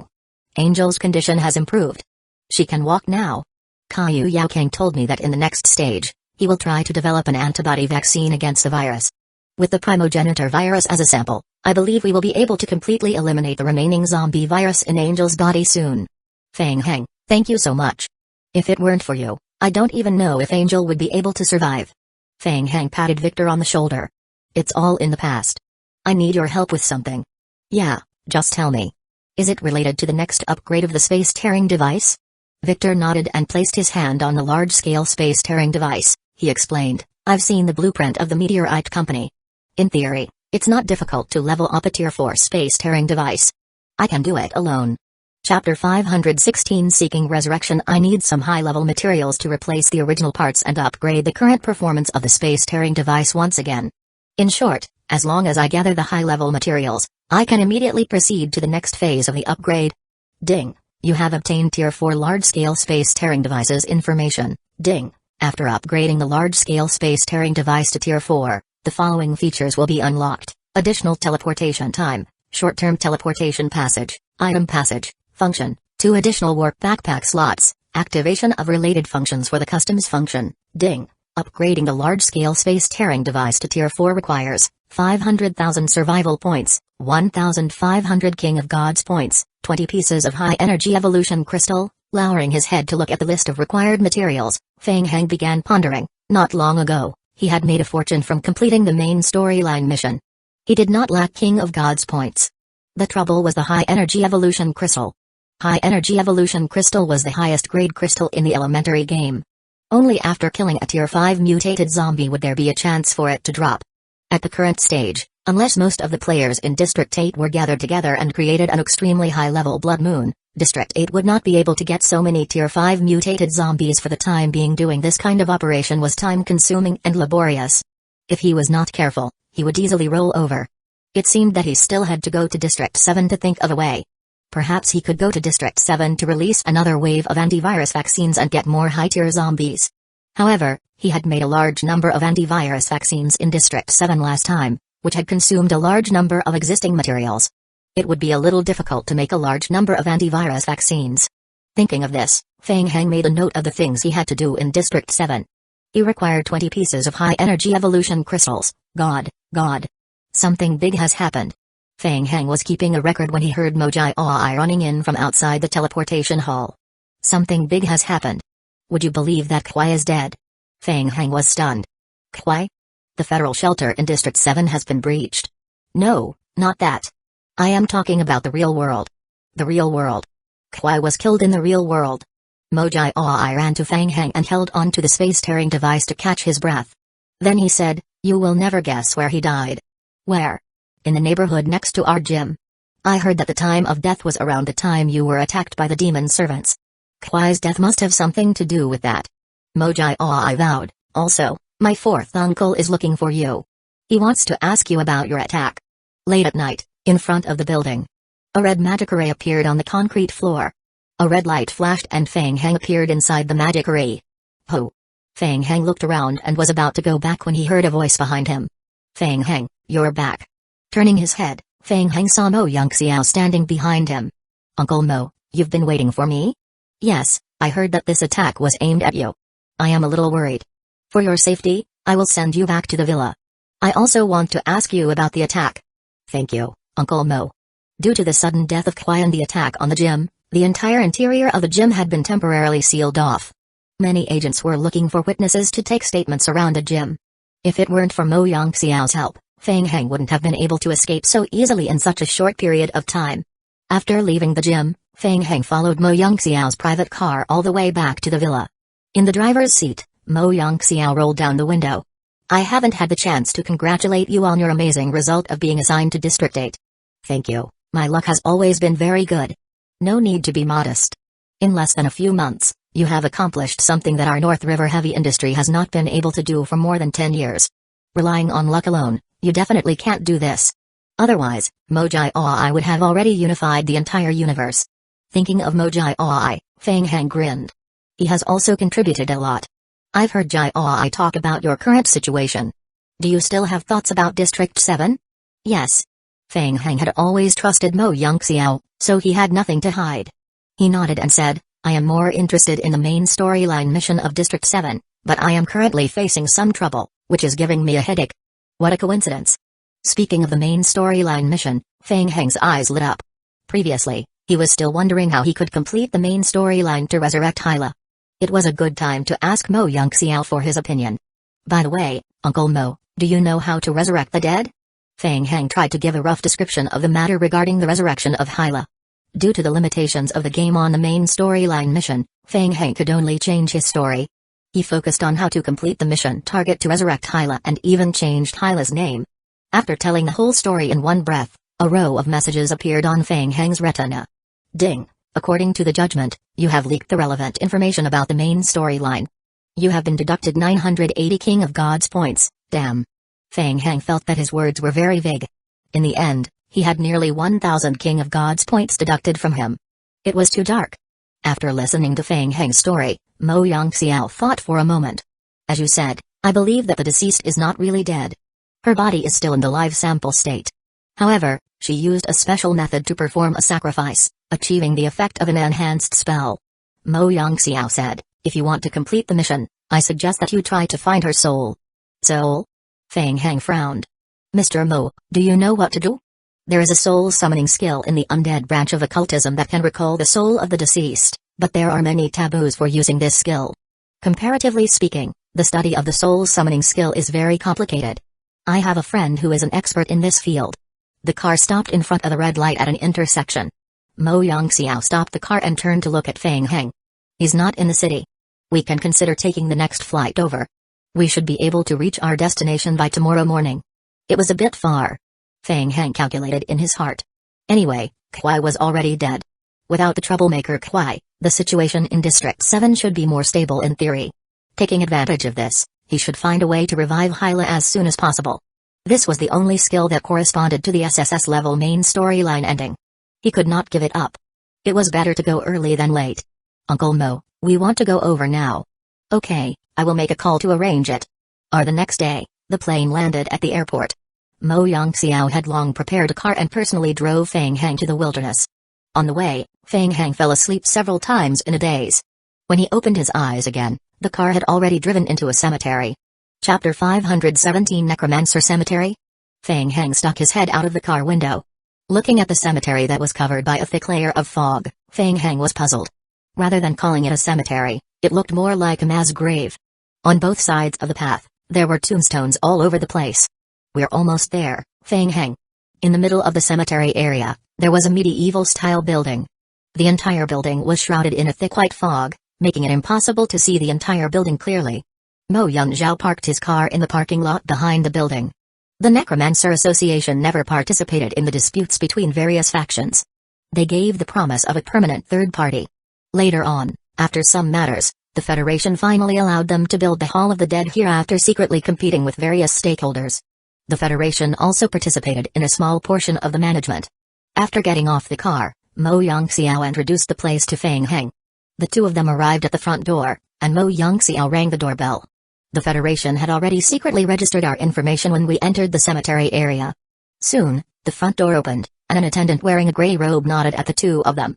Angel's condition has improved. She can walk now. Caillou Yaokang told me that in the next stage, he will try to develop an antibody vaccine against the virus. With the primogenitor virus as a sample, I believe we will be able to completely eliminate the remaining zombie virus in Angel's body soon. Feng Heng, thank you so much. If it weren't for you, I don't even know if Angel would be able to survive. Feng Heng patted Victor on the shoulder. It's all in the past. I need your help with something. Yeah, just tell me. Is it related to the next upgrade of the space-tearing device? Victor nodded and placed his hand on the large-scale space-tearing device. He explained, I've seen the blueprint of the meteorite company. In theory, it's not difficult to level up a Tier 4 space-tearing device. I can do it alone. Chapter 516 Seeking Resurrection. I need some high-level materials to replace the original parts and upgrade the current performance of the space-tearing device once again. In short, as long as I gather the high-level materials, I can immediately proceed to the next phase of the upgrade. Ding. You have obtained Tier 4 large-scale space-tearing devices information. Ding. After upgrading the large-scale space-tearing device to Tier 4, the following features will be unlocked. Additional teleportation time, short-term teleportation passage, item passage, function, 2 additional warp backpack slots, activation of related functions for the customs function. Ding. Upgrading the large-scale space-tearing device to Tier 4 requires 500,000 survival points, 1,500 King of Gods points, 20 pieces of high-energy evolution crystal. Lowering his head to look at the list of required materials, Feng Heng began pondering. Not long ago, he had made a fortune from completing the main storyline mission. He did not lack King of Gods points. The trouble was the high-energy evolution crystal. High-energy evolution crystal was the highest-grade crystal in the elementary game. Only after killing a Tier 5 mutated zombie would there be a chance for it to drop. At the current stage, unless most of the players in District 8 were gathered together and created an extremely high-level Blood Moon, District 8 would not be able to get so many Tier 5 mutated zombies for the time being. Doing this kind of operation was time-consuming and laborious. If he was not careful, he would easily roll over. It seemed that he still had to go to District 7 to think of a way. Perhaps he could go to District 7 to release another wave of antivirus vaccines and get more high-tier zombies. However, he had made a large number of antivirus vaccines in District 7 last time, which had consumed a large number of existing materials. It would be a little difficult to make a large number of antivirus vaccines. Thinking of this, Feng Heng made a note of the things he had to do in District 7. He required 20 pieces of high-energy evolution crystals. God. Something big has happened. Feng Heng was keeping a record when he heard Mojai Aoi running in from outside the teleportation hall. Something big has happened. Would you believe that Kwai is dead? Feng Heng was stunned. Kwai? The federal shelter in District 7 has been breached. No, not that. I am talking about the real world. The real world. Kwai was killed in the real world. Mojai Aoi ran to Feng Heng and held on to the space-tearing device to catch his breath. Then he said, you will never guess where he died. Where? In the neighborhood next to our gym. I heard that the time of death was around the time you were attacked by the demon servants. Kwai's death must have something to do with that. Mojai Aoi vowed. Also, My fourth uncle is looking for you. He wants to ask you about your attack. Late at night, in front of the building. A red magic array appeared on the concrete floor. A red light flashed and Fang Heng appeared inside the magic array. Ho! Fang Heng looked around and was about to go back when he heard a voice behind him. Fang Heng, you're back. Turning his head, Fang Heng saw Mo Yongxiao standing behind him. Uncle Mo, you've been waiting for me? Yes, I heard that this attack was aimed at you. I am a little worried. For your safety, I will send you back to the villa. I also want to ask you about the attack. Thank you, Uncle Mo. Due to the sudden death of Kwai and the attack on the gym, the entire interior of the gym had been temporarily sealed off. Many agents were looking for witnesses to take statements around the gym. If it weren't for Mo Yongxiao's help, Fang Heng wouldn't have been able to escape so easily in such a short period of time. After leaving the gym, Fang Heng followed Mo Yongxiao's private car all the way back to the villa. In the driver's seat, Mo Yongxiao rolled down the window. I haven't had the chance to congratulate you on your amazing result of being assigned to District 8. Thank you, my luck has always been very good. No need to be modest. In less than a few months, you have accomplished something that our North River heavy industry has not been able to do for more than 10 years. Relying on luck alone, you definitely can't do this. Otherwise, Mojai Oi would have already unified the entire universe. Thinking of Mojai Oi, Fang Heng grinned. He has also contributed a lot. I've heard Jai Oi talk about your current situation. Do you still have thoughts about District 7? Yes. Fang Heng had always trusted Mo Yongxiao, so he had nothing to hide. He nodded and said, I am more interested in the main storyline mission of District 7, but I am currently facing some trouble, which is giving me a headache. What a coincidence. Speaking of the main storyline mission, Fang Heng's eyes lit up. Previously, he was still wondering how he could complete the main storyline to resurrect Hyla. It was a good time to ask Mo Yongxiao for his opinion. By the way, Uncle Mo, do you know how to resurrect the dead? Fang Heng tried to give a rough description of the matter regarding the resurrection of Hyla. Due to the limitations of the game on the main storyline mission, Fang Heng could only change his story. He focused on how to complete the mission target to resurrect Hyla and even changed Hyla's name. After telling the whole story in one breath, a row of messages appeared on Fang Heng's retina. Ding! According to the judgment, you have leaked the relevant information about the main storyline. You have been deducted 980 King of Gods points, damn. Fang Heng felt that his words were very vague. In the end, he had nearly 1,000 King of Gods points deducted from him. It was too dark. After listening to Fang Heng's story, Mo Yongxiao thought for a moment. As you said, I believe that the deceased is not really dead. Her body is still in the live sample state. However, she used a special method to perform a sacrifice, achieving the effect of an enhanced spell. Mo Yongxiao said, if you want to complete the mission, I suggest that you try to find her soul. Soul? Fang Heng frowned. Mr. Mo, do you know what to do? There is a soul summoning skill in the undead branch of occultism that can recall the soul of the deceased, but there are many taboos for using this skill. Comparatively speaking, the study of the soul summoning skill is very complicated. I have a friend who is an expert in this field. The car stopped in front of the red light at an intersection. Mo Yongxiao stopped the car and turned to look at Fang Heng. He's not in the city. We can consider taking the next flight over. We should be able to reach our destination by tomorrow morning. It was a bit far. Fang Heng calculated in his heart. Anyway, Kwai was already dead. Without the troublemaker Kwai, the situation in District 7 should be more stable in theory. Taking advantage of this, he should find a way to revive Hyla as soon as possible. This was the only skill that corresponded to the SSS level main storyline ending. He could not give it up. It was better to go early than late. Uncle Mo, we want to go over now. Okay, I will make a call to arrange it. The next day, the plane landed at the airport. Mo Yongxiao had long prepared a car and personally drove Fang Heng to the wilderness. On the way, Fang Heng fell asleep several times in a daze. When he opened his eyes again, the car had already driven into a cemetery. Chapter 517 Necromancer Cemetery? Fang Heng stuck his head out of the car window. Looking at the cemetery that was covered by a thick layer of fog, Fang Heng was puzzled. Rather than calling it a cemetery, it looked more like a mass grave. On both sides of the path, there were tombstones all over the place. We're almost there, Fang Heng. In the middle of the cemetery area, there was a medieval-style building. The entire building was shrouded in a thick white fog, making it impossible to see the entire building clearly. Mo Yongxiao parked his car in the parking lot behind the building. The Necromancer Association never participated in the disputes between various factions. They gave the promise of a permanent third party. Later on, after some matters, The Federation finally allowed them to build the Hall of the Dead here after secretly competing with various stakeholders. The Federation also participated in a small portion of the management. After getting off the car, Mo Yongxiao introduced the place to Feng Heng. The two of them arrived at the front door, and Mo Yongxiao rang the doorbell. The Federation had already secretly registered our information when we entered the cemetery area. Soon, the front door opened, and an attendant wearing a gray robe nodded at the two of them.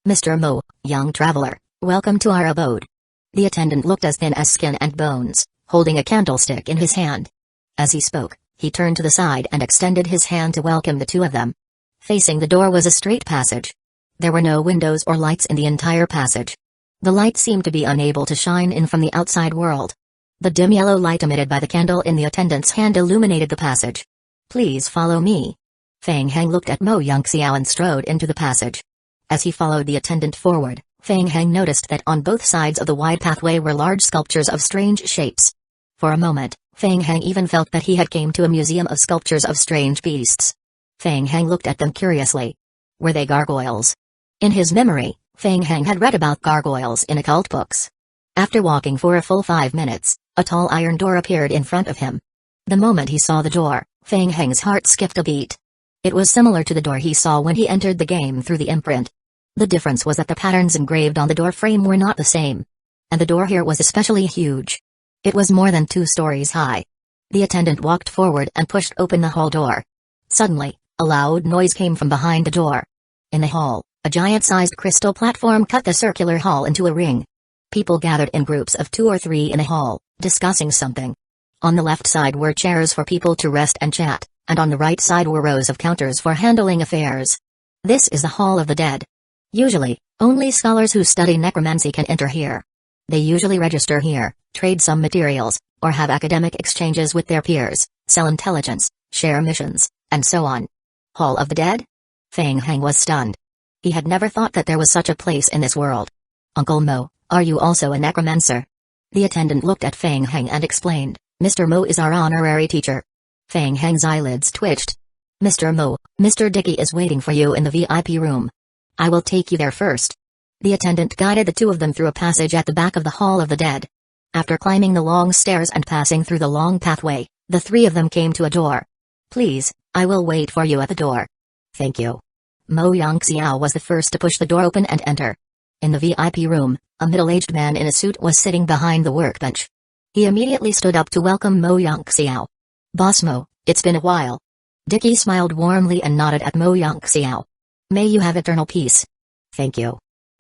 "Mr. Mo, young traveler, welcome to our abode." The attendant looked as thin as skin and bones, holding a candlestick in his hand. As he spoke, he turned to the side and extended his hand to welcome the two of them. Facing the door was a straight passage. There were no windows or lights in the entire passage. The light seemed to be unable to shine in from the outside world. The dim yellow light emitted by the candle in the attendant's hand illuminated the passage. "Please follow me." Feng Heng looked at Mo Yongxiao and strode into the passage. As he followed the attendant forward, Feng Heng noticed that on both sides of the wide pathway were large sculptures of strange shapes. For a moment, Feng Heng even felt that he had came to a museum of sculptures of strange beasts. Feng Heng looked at them curiously. Were they gargoyles? In his memory, Feng Heng had read about gargoyles in occult books. After walking for a full 5 minutes, a tall iron door appeared in front of him. The moment he saw the door, Feng Heng's heart skipped a beat. It was similar to the door he saw when he entered the game through the imprint. The difference was that the patterns engraved on the door frame were not the same. And the door here was especially huge. It was more than 2 stories high. The attendant walked forward and pushed open the hall door. Suddenly, a loud noise came from behind the door. In the hall, a giant-sized crystal platform cut the circular hall into a ring. People gathered in groups of 2 or 3 in the hall, discussing something. On the left side were chairs for people to rest and chat, and on the right side were rows of counters for handling affairs. This is the Hall of the Dead. Usually, only scholars who study necromancy can enter here. They usually register here, trade some materials, or have academic exchanges with their peers, sell intelligence, share missions, and so on. Hall of the Dead? Feng Heng was stunned. He had never thought that there was such a place in this world. "Uncle Mo, are you also a necromancer?" The attendant looked at Feng Heng and explained, "Mr. Mo is our honorary teacher." Feng Heng's eyelids twitched. "Mr. Mo, Mr. Dicky is waiting for you in the VIP room. I will take you there first." The attendant guided the two of them through a passage at the back of the Hall of the Dead. After climbing the long stairs and passing through the long pathway, the three of them came to a door. "Please, I will wait for you at the door." "Thank you." Mo Yongxiao was the first to push the door open and enter. In the VIP room, a middle-aged man in a suit was sitting behind the workbench. He immediately stood up to welcome Mo Yongxiao. "Boss Mo, it's been a while." Dicky smiled warmly and nodded at Mo Yongxiao. "May you have eternal peace." "Thank you."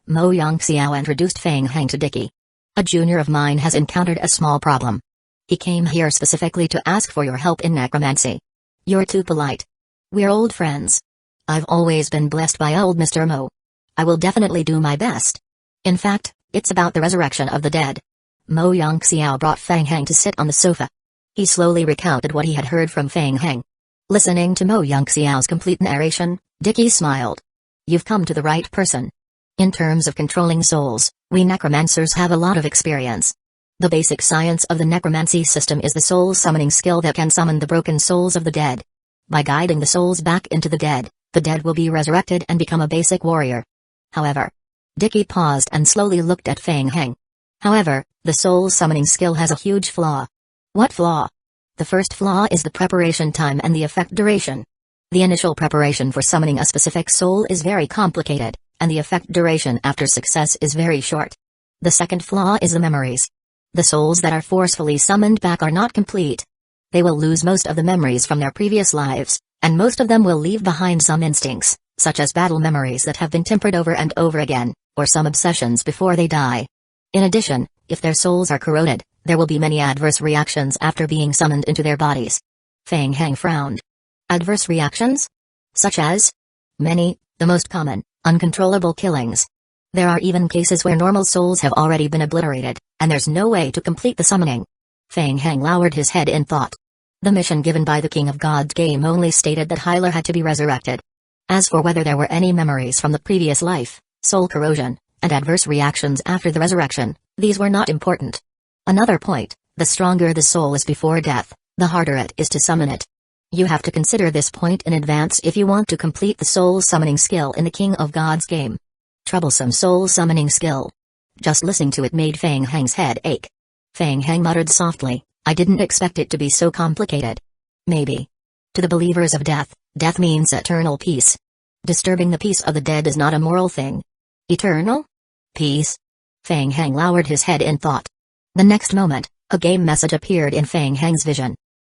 Mo Yongxiao introduced Feng Heng to Dicky. "A junior of mine has encountered a small problem. He came here specifically to ask for your help in necromancy." "You're too polite. We're old friends. I've always been blessed by old Mr. Mo. I will definitely do my best. In fact, it's about the resurrection of the dead." Mo Yongxiao brought Feng Heng to sit on the sofa. He slowly recounted what he had heard from Feng Heng. Listening to Mo Yongxiao's complete narration, Dicky smiled. "You've come to the right person. In terms of controlling souls, we necromancers have a lot of experience. The basic science of the necromancy system is the soul summoning skill that can summon the broken souls of the dead. By guiding the souls back into the dead will be resurrected and become a basic warrior. However..." Dicky paused and slowly looked at Feng Heng. "However, the soul summoning skill has a huge flaw." "What flaw?" "The first flaw is the preparation time and the effect duration. The initial preparation for summoning a specific soul is very complicated, and the effect duration after success is very short. The second flaw is the memories. The souls that are forcefully summoned back are not complete. They will lose most of the memories from their previous lives, and most of them will leave behind some instincts, such as battle memories that have been tempered over and over again, or some obsessions before they die. In addition, if their souls are corroded, there will be many adverse reactions after being summoned into their bodies." Feng Heng frowned. "Adverse reactions? Such as?" "Many, the most common, uncontrollable killings. There are even cases where normal souls have already been obliterated, and there's no way to complete the summoning." Feng Heng lowered his head in thought. The mission given by the King of God's game only stated that Hyler had to be resurrected. As for whether there were any memories from the previous life, soul corrosion, and adverse reactions after the resurrection, these were not important. Another point, the stronger the soul is before death, the harder it is to summon it. You have to consider this point in advance if you want to complete the soul summoning skill in the King of God's game. Troublesome soul summoning skill. Just listening to it made Fang Heng's head ache. Fang Heng muttered softly, I didn't expect it to be so complicated. Maybe. To the believers of death, death means eternal peace. Disturbing the peace of the dead is not a moral thing. Eternal? Peace? Fang Heng lowered his head in thought. The next moment, a game message appeared in Fang Heng's vision.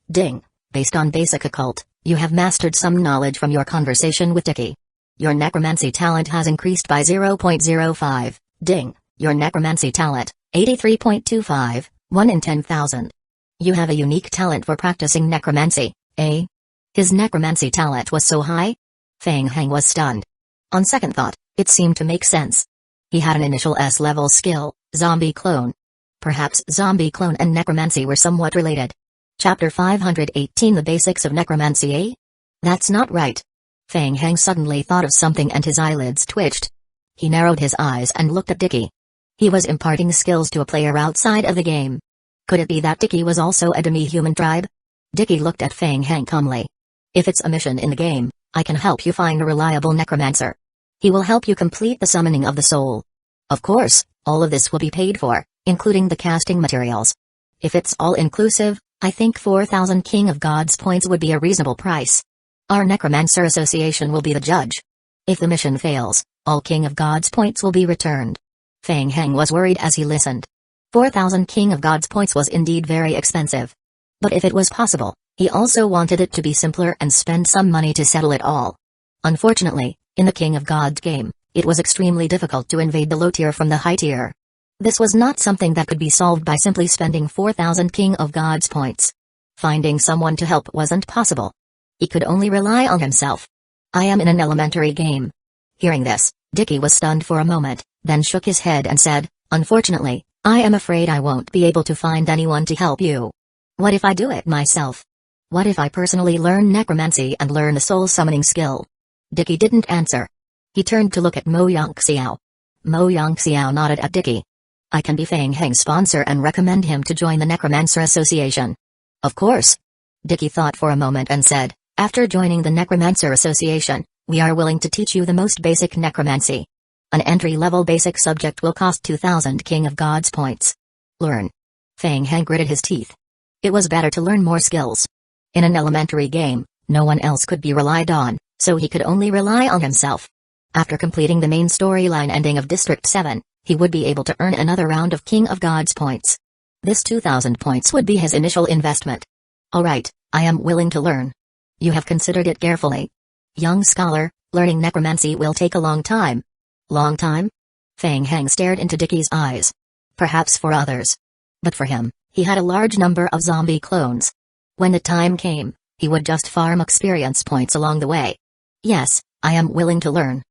Ding. Based on basic occult, you have mastered some knowledge from your conversation with Dicky. Your necromancy talent has increased by 0.05. Ding. Your necromancy talent, 83.25, 1 in 10,000. You have a unique talent for practicing necromancy, eh? His necromancy talent was so high? Fang Heng was stunned. On second thought, it seemed to make sense. He had an initial S-level skill, Zombie Clone. Perhaps Zombie Clone and necromancy were somewhat related. Chapter 518 The Basics of Necromancy, eh? That's not right. Fang Heng suddenly thought of something and his eyelids twitched. He narrowed his eyes and looked at Dicky. He was imparting skills to a player outside of the game. Could it be that Dicky was also a demi-human tribe? Dicky looked at Fang Heng calmly. If it's a mission in the game, I can help you find a reliable necromancer. He will help you complete the summoning of the soul. Of course, all of this will be paid for, including the casting materials. If it's all inclusive, I think 4,000 King of Gods points would be a reasonable price. Our Necromancer Association will be the judge. If the mission fails, all King of Gods points will be returned. Fang Heng was worried as he listened. 4,000 King of Gods points was indeed very expensive. But if it was possible, he also wanted it to be simpler and spend some money to settle it all. Unfortunately, in the King of Gods game, it was extremely difficult to invade the low tier from the high tier. This was not something that could be solved by simply spending 4,000 King of Gods points. Finding someone to help wasn't possible. He could only rely on himself. I am in an elementary game. Hearing this, Dicky was stunned for a moment, then shook his head and said, Unfortunately, I am afraid I won't be able to find anyone to help you. What if I do it myself? What if I personally learn necromancy and learn the soul summoning skill? Dicky didn't answer. He turned to look at Mo Yongxiao. Mo Yongxiao nodded at Dicky. I can be Fang Heng's sponsor and recommend him to join the Necromancer Association. Of course. Dicky thought for a moment and said, After joining the Necromancer Association, we are willing to teach you the most basic necromancy. An entry-level basic subject will cost 2,000 King of Gods points. Learn. Fang Heng gritted his teeth. It was better to learn more skills. In an elementary game, no one else could be relied on, so he could only rely on himself. After completing the main storyline ending of District 7, he would be able to earn another round of King of Gods points. This 2,000 points would be his initial investment. Alright, I am willing to learn. You have considered it carefully. Young scholar, learning necromancy will take a long time. Long time? Fang Heng stared into Dicky's eyes. Perhaps for others. But for him, he had a large number of zombie clones. When the time came, he would just farm experience points along the way. Yes, I am willing to learn.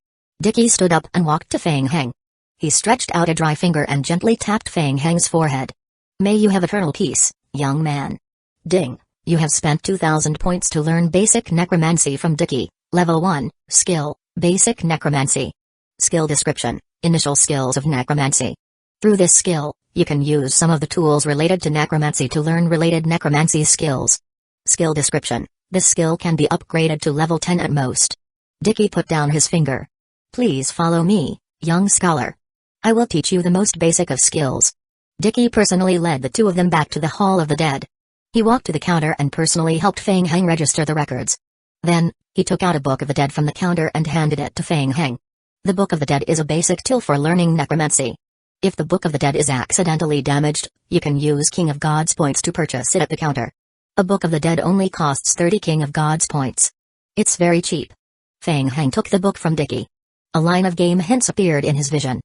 Dicky stood up and walked to Fang Heng. He stretched out a dry finger and gently tapped Fang Heng's forehead. May you have eternal peace, young man. Ding, you have spent 2,000 points to learn basic necromancy from Dicky, level 1, skill, basic necromancy. Skill description, initial skills of necromancy. Through this skill, you can use some of the tools related to necromancy to learn related necromancy skills. Skill description, this skill can be upgraded to level 10 at most. Dicky put down his finger. Please follow me, young scholar. I will teach you the most basic of skills. Dicky personally led the two of them back to the Hall of the Dead. He walked to the counter and personally helped Fang Heng register the records. Then, he took out a Book of the Dead from the counter and handed it to Fang Heng. The Book of the Dead is a basic tool for learning necromancy. If the Book of the Dead is accidentally damaged, you can use King of Gods points to purchase it at the counter. A Book of the Dead only costs 30 King of Gods points. It's very cheap. Fang Heng took the book from Dicky. A line of game hints appeared in his vision.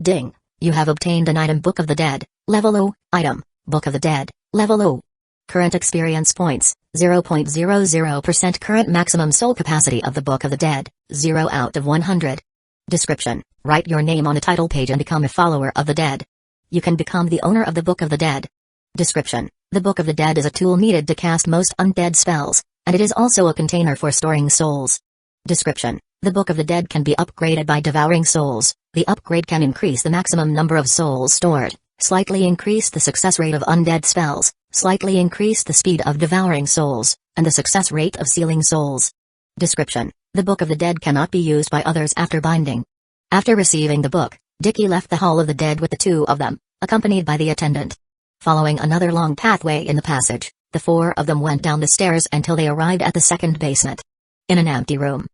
Ding, you have obtained an item Book of the Dead, level O, item, Book of the Dead, level O. Current experience points, 0.00%. Current maximum soul capacity of the Book of the Dead, 0 out of 100. Description, write your name on a title page and become a follower of the dead. You can become the owner of the Book of the Dead. Description, the Book of the Dead is a tool needed to cast most undead spells, and it is also a container for storing souls. Description, the Book of the Dead can be upgraded by devouring souls. The upgrade can increase the maximum number of souls stored, slightly increase the success rate of undead spells, slightly increase the speed of devouring souls, and the success rate of sealing souls. Description, the Book of the Dead cannot be used by others after binding. After receiving the book, Dicky left the Hall of the Dead with the two of them, accompanied by the attendant. Following another long pathway in the passage, the four of them went down the stairs until they arrived at the second basement. In an empty room.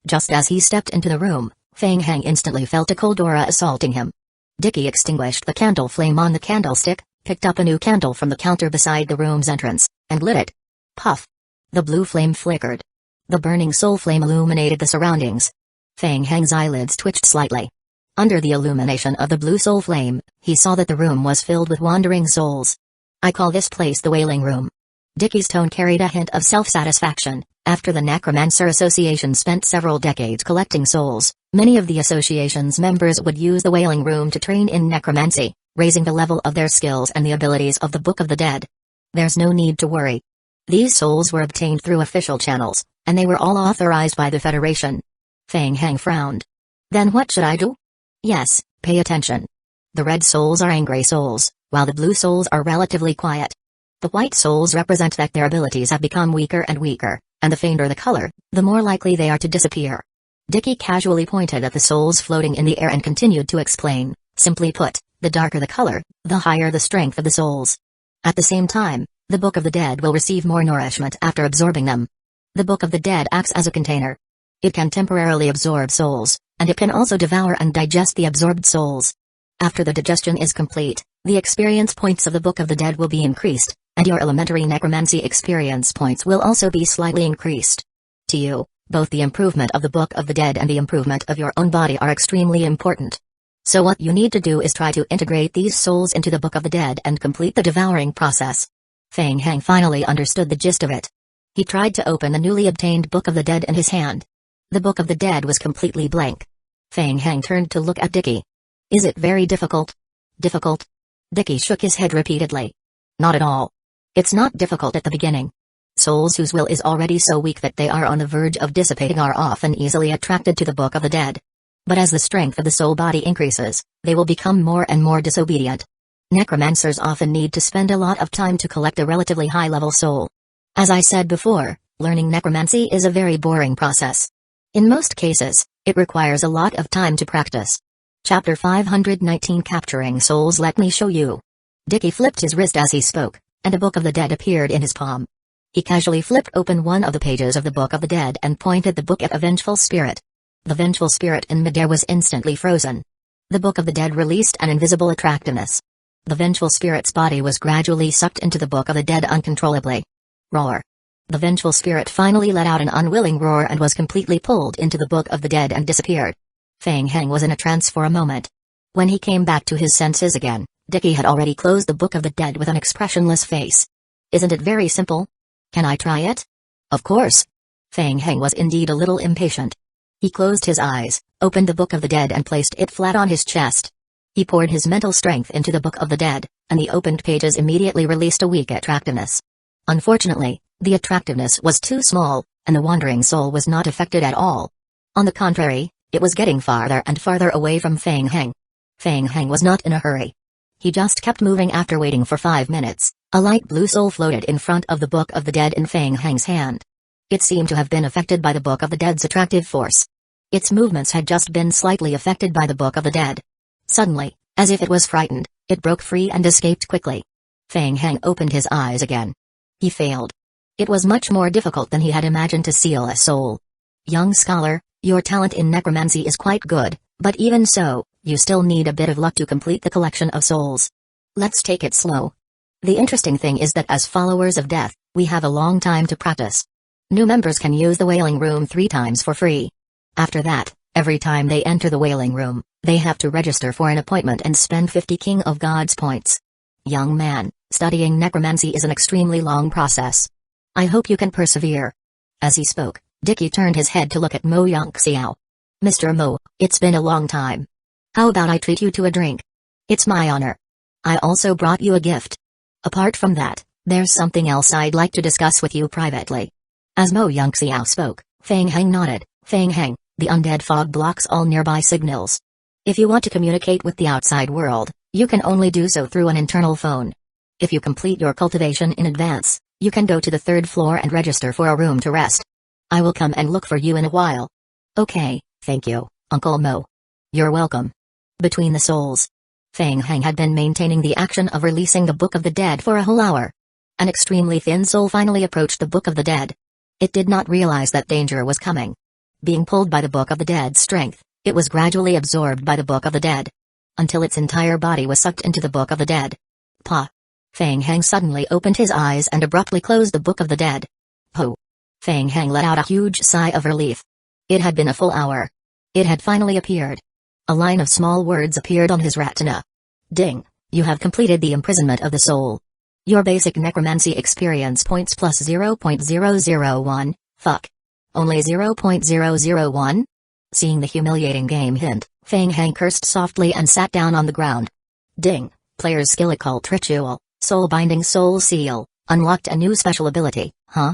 Just as he stepped into the room, Feng Heng instantly felt a cold aura assaulting him. Dicky extinguished the candle flame on the candlestick, picked up a new candle from the counter beside the room's entrance, and lit it. Puff! The blue flame flickered. The burning soul flame illuminated the surroundings. Feng Heng's eyelids twitched slightly. Under the illumination of the blue soul flame, he saw that the room was filled with wandering souls. I call this place the Wailing Room. Dicky's tone carried a hint of self-satisfaction. After the Necromancer Association spent several decades collecting souls, many of the association's members would use the Wailing Room to train in necromancy, raising the level of their skills and the abilities of the Book of the Dead. There's no need to worry. These souls were obtained through official channels, and they were all authorized by the Federation. Feng Heng frowned. Then what should I do? Yes, pay attention. The red souls are angry souls, while the blue souls are relatively quiet. The white souls represent that their abilities have become weaker and weaker, and the fainter the color, the more likely they are to disappear. Dicky casually pointed at the souls floating in the air and continued to explain, simply put, the darker the color, the higher the strength of the souls. At the same time, the Book of the Dead will receive more nourishment after absorbing them. The Book of the Dead acts as a container. It can temporarily absorb souls, and it can also devour and digest the absorbed souls. After the digestion is complete, the experience points of the Book of the Dead will be increased, and your elementary necromancy experience points will also be slightly increased. To you, both the improvement of the Book of the Dead and the improvement of your own body are extremely important. So what you need to do is try to integrate these souls into the Book of the Dead and complete the devouring process. Feng Heng finally understood the gist of it. He tried to open the newly obtained Book of the Dead in his hand. The Book of the Dead was completely blank. Feng Heng turned to look at Dicky. Is it very difficult? Difficult? Dicky shook his head repeatedly. Not at all. It's not difficult at the beginning. Souls whose will is already so weak that they are on the verge of dissipating are often easily attracted to the Book of the Dead. But as the strength of the soul body increases, they will become more and more disobedient. Necromancers often need to spend a lot of time to collect a relatively high-level soul. As I said before, learning necromancy is a very boring process. In most cases, it requires a lot of time to practice. Chapter 519 Capturing Souls. Let me show you. Dicky flipped his wrist as he spoke, and a Book of the Dead appeared in his palm. He casually flipped open one of the pages of the Book of the Dead and pointed the book at a vengeful spirit. The vengeful spirit in midair was instantly frozen. The Book of the Dead released an invisible attractiveness. The vengeful spirit's body was gradually sucked into the Book of the Dead uncontrollably. Roar. The vengeful spirit finally let out an unwilling roar and was completely pulled into the Book of the Dead and disappeared. Feng Heng was in a trance for a moment. When he came back to his senses again, Dicky had already closed the Book of the Dead with an expressionless face. Isn't it very simple? Can I try it? Of course. Feng Heng was indeed a little impatient. He closed his eyes, opened the Book of the Dead and placed it flat on his chest. He poured his mental strength into the Book of the Dead, and the opened pages immediately released a weak attractiveness. Unfortunately, the attractiveness was too small, and the wandering soul was not affected at all. On the contrary, it was getting farther and farther away from Feng Heng. Feng Heng was not in a hurry. He just kept moving. After waiting for 5 minutes, a light blue soul floated in front of the Book of the Dead in Feng Heng's hand. It seemed to have been affected by the Book of the Dead's attractive force. Its movements had just been slightly affected by the Book of the Dead. Suddenly, as if it was frightened, it broke free and escaped quickly. Feng Heng opened his eyes again. He failed. It was much more difficult than he had imagined to seal a soul. Young scholar, your talent in necromancy is quite good, but even so, you still need a bit of luck to complete the collection of souls. Let's take it slow. The interesting thing is that as followers of death, we have a long time to practice. New members can use the Wailing Room 3 times for free. After that, every time they enter the Wailing Room, they have to register for an appointment and spend 50 King of Gods points. Young man, studying necromancy is an extremely long process. I hope you can persevere. As he spoke, Dicky turned his head to look at Mo Yongxiao. Mr. Mo, it's been a long time. How about I treat you to a drink? It's my honor. I also brought you a gift. Apart from that, there's something else I'd like to discuss with you privately. As Mo Yongxiao spoke, Feng Heng nodded. Feng Heng, the undead fog blocks all nearby signals. If you want to communicate with the outside world, you can only do so through an internal phone. If you complete your cultivation in advance, you can go to the 3rd floor and register for a room to rest. I will come and look for you in a while. Okay, thank you, Uncle Mo. You're welcome. Between the souls. Feng Heng had been maintaining the action of releasing the Book of the Dead for a whole hour. An extremely thin soul finally approached the Book of the Dead. It did not realize that danger was coming. Being pulled by the Book of the Dead's strength, it was gradually absorbed by the Book of the Dead, until its entire body was sucked into the Book of the Dead. Pa! Feng Heng suddenly opened his eyes and abruptly closed the Book of the Dead. Po! Feng Heng let out a huge sigh of relief. It had been a full hour. It had finally appeared. A line of small words appeared on his retina. Ding! You have completed the imprisonment of the soul. Your basic necromancy experience points plus 0.001, fuck. Only 0.001? Seeing the humiliating game hint, Feng Heng cursed softly and sat down on the ground. Ding! Player's skill occult ritual, soul binding soul seal, unlocked a new special ability, huh?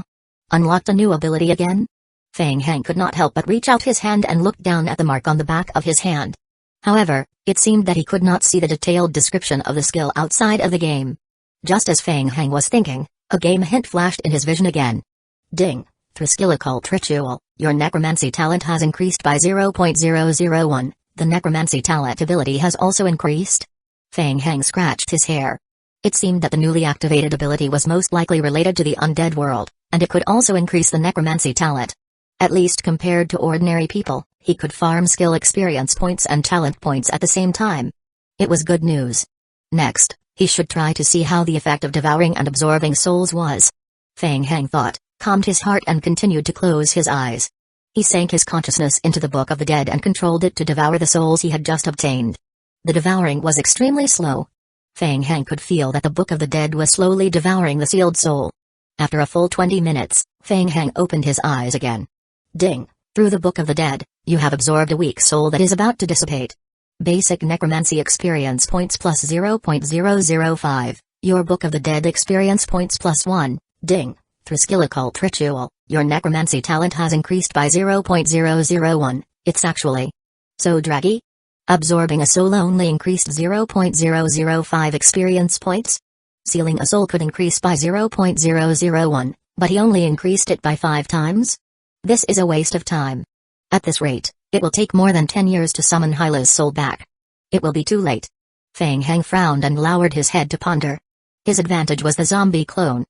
Unlocked a new ability again? Feng Heng could not help but reach out his hand and look down at the mark on the back of his hand. However, it seemed that he could not see the detailed description of the skill outside of the game. Just as Feng Heng was thinking, a game hint flashed in his vision again. Ding! Through skill occult ritual, your necromancy talent has increased by 0.001. The necromancy talent ability has also increased? Feng Heng scratched his hair. It seemed that the newly activated ability was most likely related to the undead world, and it could also increase the necromancy talent. At least compared to ordinary people, he could farm skill experience points and talent points at the same time. It was good news. Next, he should try to see how the effect of devouring and absorbing souls was. Feng Heng thought, calmed his heart and continued to close his eyes. He sank his consciousness into the Book of the Dead and controlled it to devour the souls he had just obtained. The devouring was extremely slow. Feng Heng could feel that the Book of the Dead was slowly devouring the sealed soul. After a full 20 minutes, Feng Heng opened his eyes again. Ding! Through the Book of the Dead, you have absorbed a weak soul that is about to dissipate. Basic necromancy experience points plus 0.005. Your Book of the Dead experience points plus 1. Ding! Through skill occult ritual, your necromancy talent has increased by 0.001. It's actually so draggy? Absorbing a soul only increased 0.005 experience points? Sealing a soul could increase by 0.001, but he only increased it by 5 times? This is a waste of time. At this rate, it will take more than 10 years to summon Hyla's soul back. It will be too late. Feng Heng frowned and lowered his head to ponder. His advantage was the zombie clone.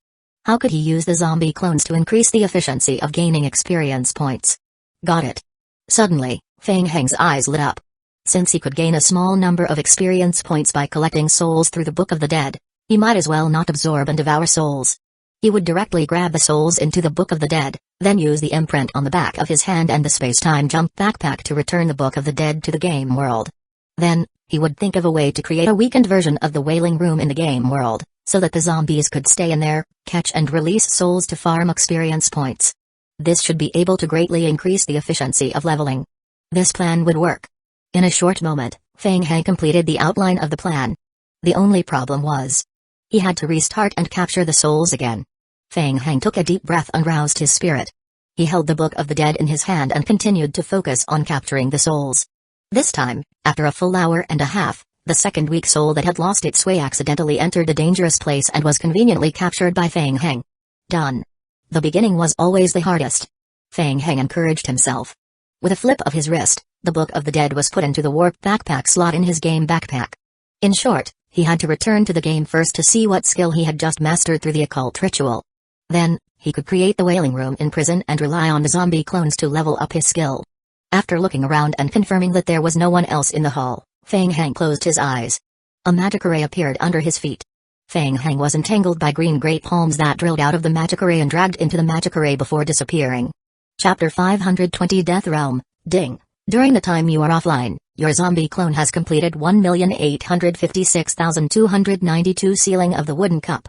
How could he use the zombie clones to increase the efficiency of gaining experience points? Got it. Suddenly, Feng Heng's eyes lit up. Since he could gain a small number of experience points by collecting souls through the Book of the Dead, he might as well not absorb and devour souls. He would directly grab the souls into the Book of the Dead, then use the imprint on the back of his hand and the space-time jump backpack to return the Book of the Dead to the game world. Then, he would think of a way to create a weakened version of the Wailing Room in the game world, so that the zombies could stay in there, catch and release souls to farm experience points. This should be able to greatly increase the efficiency of leveling. This plan would work. In a short moment, Feng Heng completed the outline of the plan. The only problem was, he had to restart and capture the souls again. Feng Heng took a deep breath and roused his spirit. He held the Book of the Dead in his hand and continued to focus on capturing the souls. This time, after a full hour and a half, the second weak soul that had lost its way accidentally entered a dangerous place and was conveniently captured by Feng Heng. Done. The beginning was always the hardest. Feng Heng encouraged himself. With a flip of his wrist, the Book of the Dead was put into the warp backpack slot in his game backpack. In short, he had to return to the game first to see what skill he had just mastered through the occult ritual. Then, he could create the Wailing Room in prison and rely on the zombie clones to level up his skill. After looking around and confirming that there was no one else in the hall, Feng Heng closed his eyes. A magic array appeared under his feet. Feng Heng was entangled by green great palms that drilled out of the magic array and dragged into the magic array before disappearing. Chapter 520 Death Realm. Ding. During the time you are offline, your zombie clone has completed 1,856,292 sealing of the wooden cup.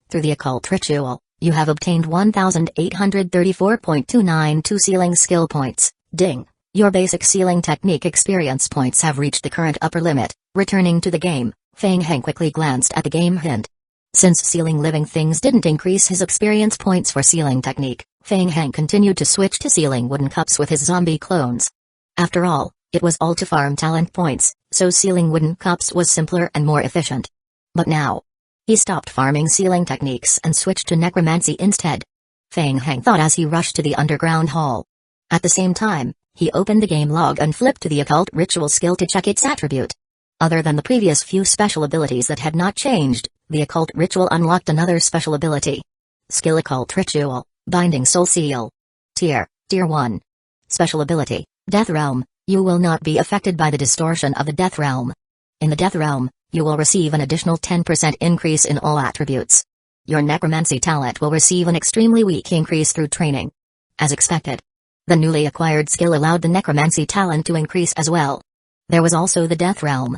Through the occult ritual, you have obtained 1,834.292 sealing skill points. Ding. Your basic sealing technique experience points have reached the current upper limit. Returning to the game, Feng Heng quickly glanced at the game hint. Since sealing living things didn't increase his experience points for sealing technique, Feng Heng continued to switch to sealing wooden cups with his zombie clones. After all, it was all to farm talent points, so sealing wooden cups was simpler and more efficient. But now, he stopped farming sealing techniques and switched to necromancy instead. Feng Heng thought as he rushed to the underground hall. At the same time, he opened the game log and flipped to the occult ritual skill to check its attribute. Other than the previous few special abilities that had not changed, the occult ritual unlocked another special ability. Skill Occult Ritual, Binding Soul Seal. Tier 1. Special ability, Death Realm. You will not be affected by the distortion of the Death Realm. In the Death Realm, you will receive an additional 10% increase in all attributes. Your necromancy talent will receive an extremely weak increase through training. As expected, the newly acquired skill allowed the necromancy talent to increase as well. There was also the Death Realm.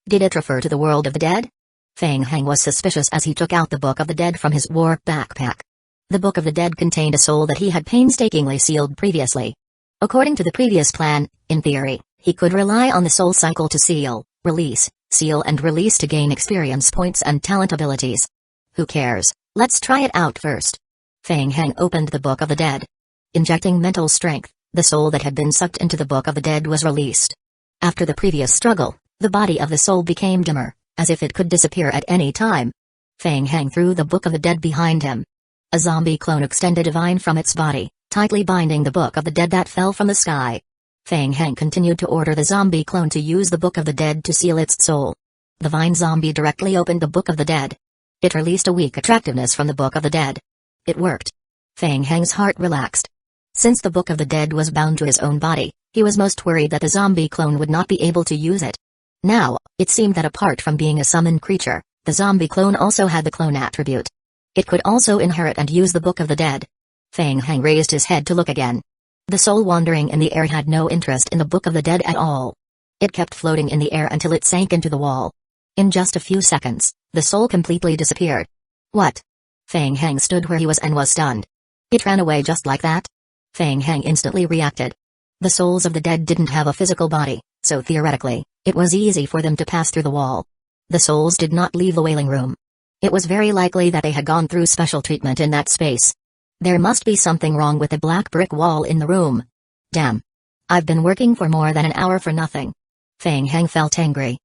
Did it refer to the world of the dead? Feng Heng was suspicious as he took out the Book of the Dead from his warp backpack. The Book of the Dead contained a soul that he had painstakingly sealed previously. According to the previous plan, in theory, he could rely on the soul cycle to seal, release, seal and release to gain experience points and talent abilities. Who cares? Let's try it out first. Feng Heng opened the Book of the Dead. Injecting mental strength, the soul that had been sucked into the Book of the Dead was released. After the previous struggle, the body of the soul became dimmer, as if it could disappear at any time. Feng Heng threw the Book of the Dead behind him. A zombie clone extended a vine from its body, tightly binding the Book of the Dead that fell from the sky. Feng Heng continued to order the zombie clone to use the Book of the Dead to seal its soul. The vine zombie directly opened the Book of the Dead. It released a weak attractiveness from the Book of the Dead. It worked. Feng Heng's heart relaxed. Since the Book of the Dead was bound to his own body, he was most worried that the zombie clone would not be able to use it. Now, it seemed that apart from being a summoned creature, the zombie clone also had the clone attribute. It could also inherit and use the Book of the Dead. Feng Heng raised his head to look again. The soul wandering in the air had no interest in the Book of the Dead at all. It kept floating in the air until it sank into the wall. In just a few seconds, the soul completely disappeared. What? Feng Heng stood where he was and was stunned. It ran away just like that? Feng Heng instantly reacted. The souls of the dead didn't have a physical body, so theoretically, it was easy for them to pass through the wall. The souls did not leave the wailing room. It was very likely that they had gone through special treatment in that space. There must be something wrong with the black brick wall in the room. Damn. I've been working for more than an hour for nothing. Feng Heng felt angry.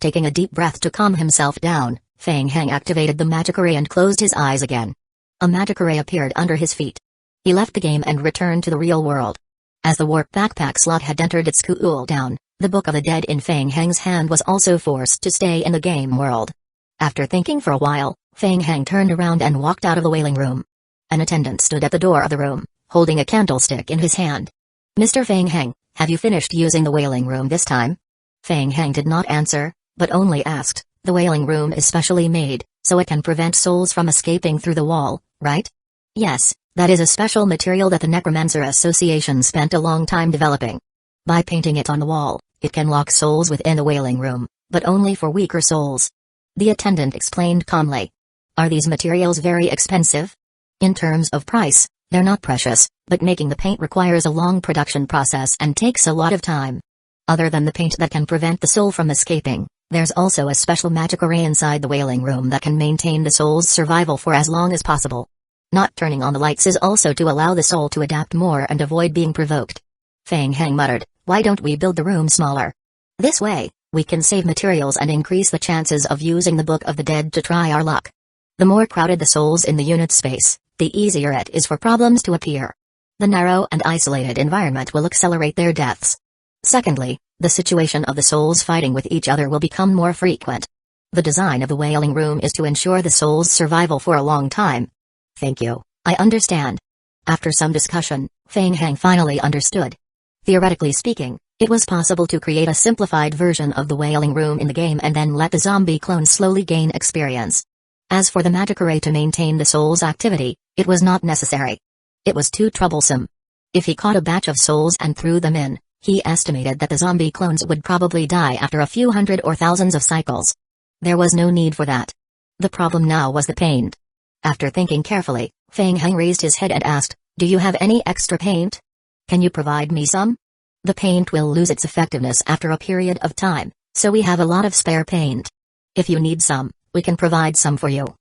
Taking a deep breath to calm himself down, Feng Heng activated the magic array and closed his eyes again. A magic array appeared under his feet. He left the game and returned to the real world. As the warp backpack slot had entered its cooldown, the Book of the Dead in Feng Heng's hand was also forced to stay in the game world. After thinking for a while, Feng Heng turned around and walked out of the wailing room. An attendant stood at the door of the room, holding a candlestick in his hand. Mr. Feng Heng, have you finished using the wailing room this time? Feng Heng did not answer, but only asked, the wailing room is specially made, so it can prevent souls from escaping through the wall, right? Yes, that is a special material that the Necromancer Association spent a long time developing. By painting it on the wall, it can lock souls within the wailing room, but only for weaker souls. The attendant explained calmly. Are these materials very expensive? In terms of price, they're not precious, but making the paint requires a long production process and takes a lot of time. Other than the paint that can prevent the soul from escaping, there's also a special magic array inside the wailing room that can maintain the soul's survival for as long as possible. Not turning on the lights is also to allow the soul to adapt more and avoid being provoked. Feng Heng muttered, why don't we build the room smaller? This way, we can save materials and increase the chances of using the Book of the Dead to try our luck. The more crowded the souls in the unit space, the easier it is for problems to appear. The narrow and isolated environment will accelerate their deaths. Secondly, the situation of the souls fighting with each other will become more frequent. The design of the wailing room is to ensure the soul's survival for a long time. Thank you, I understand. After some discussion, Feng Heng finally understood. Theoretically speaking, it was possible to create a simplified version of the wailing room in the game and then let the zombie clones slowly gain experience. As for the magic array to maintain the soul's activity, it was not necessary. It was too troublesome. If he caught a batch of souls and threw them in, he estimated that the zombie clones would probably die after a few hundred or thousands of cycles. There was no need for that. The problem now was the paint. After thinking carefully, Feng Heng raised his head and asked, do you have any extra paint? Can you provide me some? The paint will lose its effectiveness after a period of time, so we have a lot of spare paint. If you need some, we can provide some for you.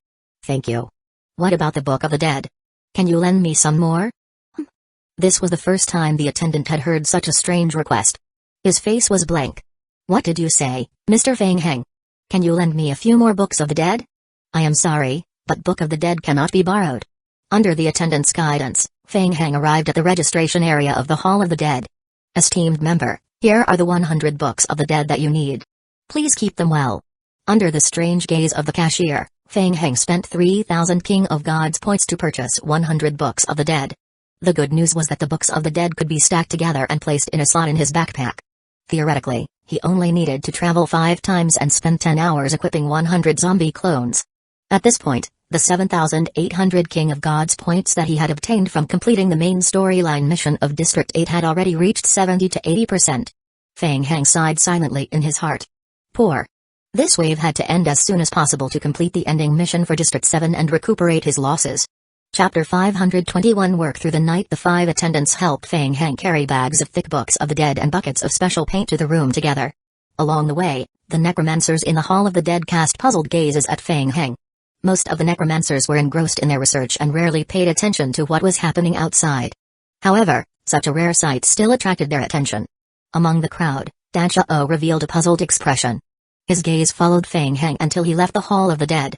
Thank you. What about the Book of the Dead? Can you lend me some more? This was the first time the attendant had heard such a strange request. His face was blank. What did you say, Mr. Feng Heng? Can you lend me a few more Books of the Dead? I am sorry, but Book of the Dead cannot be borrowed. Under the attendant's guidance, Feng Heng arrived at the registration area of the Hall of the Dead. Esteemed member, here are the 100 Books of the Dead that you need. Please keep them well. Under the strange gaze of the cashier, Feng Heng spent 3,000 King of Gods points to purchase 100 books of the dead. The good news was that the books of the dead could be stacked together and placed in a slot in his backpack. Theoretically, he only needed to travel 5 times and spend 10 hours equipping 100 zombie clones. At this point, the 7,800 King of Gods points that he had obtained from completing the main storyline mission of District 8 had already reached 70 to 80%. Feng Heng sighed silently in his heart. Poor. This wave had to end as soon as possible to complete the ending mission for District 7 and recuperate his losses. Chapter 521 Work through the night. The 5 attendants helped Feng Heng carry bags of thick books of the dead and buckets of special paint to the room together. Along the way, the necromancers in the Hall of the Dead cast puzzled gazes at Feng Heng. Most of the necromancers were engrossed in their research and rarely paid attention to what was happening outside. However, such a rare sight still attracted their attention. Among the crowd, Danzō revealed a puzzled expression. His gaze followed Feng Heng until he left the Hall of the Dead.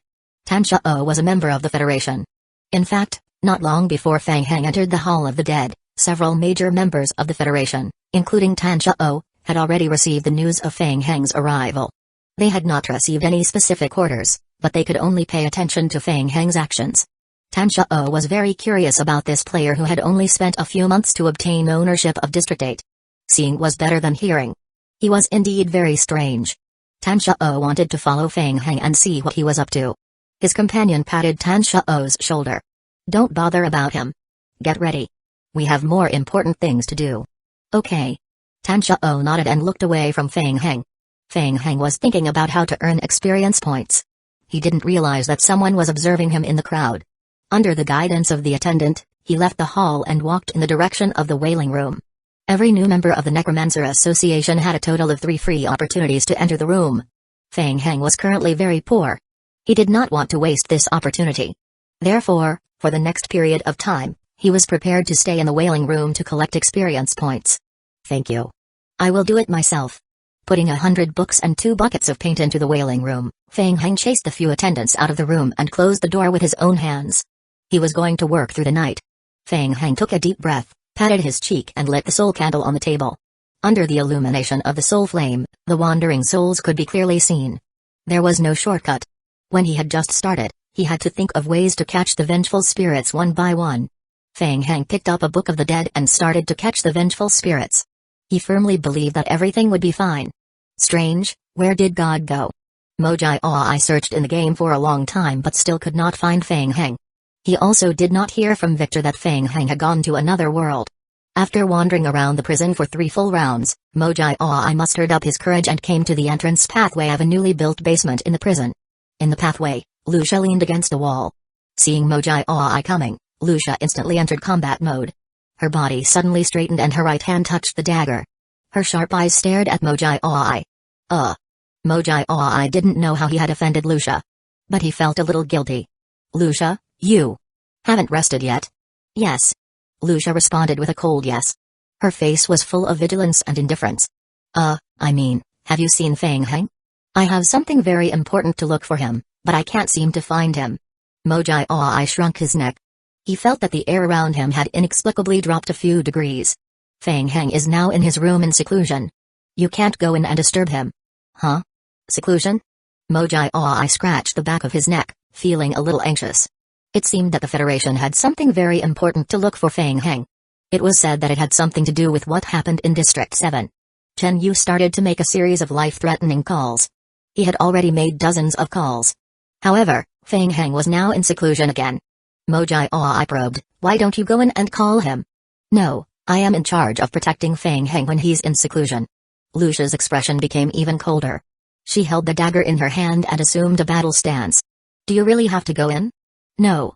Danzō was a member of the Federation. In fact, not long before Feng Heng entered the Hall of the Dead, several major members of the Federation, including Danzō, had already received the news of Feng Heng's arrival. They had not received any specific orders, but they could only pay attention to Feng Heng's actions. Danzō was very curious about this player who had only spent a few months to obtain ownership of District 8. Seeing was better than hearing. He was indeed very strange. Danzō wanted to follow Feng Heng and see what he was up to. His companion patted Danzō's shoulder. Don't bother about him. Get ready. We have more important things to do. Okay. Danzō nodded and looked away from Feng Heng. Feng Heng was thinking about how to earn experience points. He didn't realize that someone was observing him in the crowd. Under the guidance of the attendant, he left the hall and walked in the direction of the wailing room. Every new member of the Necromancer Association had a total of 3 free opportunities to enter the room. Feng Heng was currently very poor. He did not want to waste this opportunity. Therefore, for the next period of time, he was prepared to stay in the wailing room to collect experience points. Thank you. I will do it myself. Putting 100 books and 2 buckets of paint into the wailing room, Feng Heng chased the few attendants out of the room and closed the door with his own hands. He was going to work through the night. Feng Heng took a deep breath, patted his cheek and lit the soul candle on the table. Under the illumination of the soul flame, the wandering souls could be clearly seen. There was no shortcut. When he had just started, he had to think of ways to catch the vengeful spirits one by one. Feng Heng picked up a book of the dead and started to catch the vengeful spirits. He firmly believed that everything would be fine. Strange, where did God go? I searched in the game for a long time but still could not find Feng Heng. He also did not hear from Victor that Feng Heng had gone to another world. After wandering around the prison for 3 full rounds, I mustered up his courage and came to the entrance pathway of a newly built basement in the prison. In the pathway, Lucia leaned against a wall. Seeing coming, Lucia instantly entered combat mode. Her body suddenly straightened and her right hand touched the dagger. Her sharp eyes stared at Mojai. Mojai didn't know how he had offended Lucia. But he felt a little guilty. Lucia, you haven't rested yet? Yes. Lucia responded with a cold yes. Her face was full of vigilance and indifference. Have you seen Feng Heng? I have something very important to look for him, but I can't seem to find him. Mojai shrunk his neck. He felt that the air around him had inexplicably dropped a few degrees. Feng Heng is now in his room in seclusion. You can't go in and disturb him. Huh? Seclusion? Mojai scratched the back of his neck, feeling a little anxious. It seemed that the Federation had something very important to look for Feng Heng. It was said that it had something to do with what happened in District 7. Chen Yu started to make a series of life-threatening calls. He had already made dozens of calls. However, Feng Heng was now in seclusion again. Mojai probed, why don't you go in and call him? No, I am in charge of protecting Feng Heng when he's in seclusion. Lucia's expression became even colder. She held the dagger in her hand and assumed a battle stance. Do you really have to go in? No,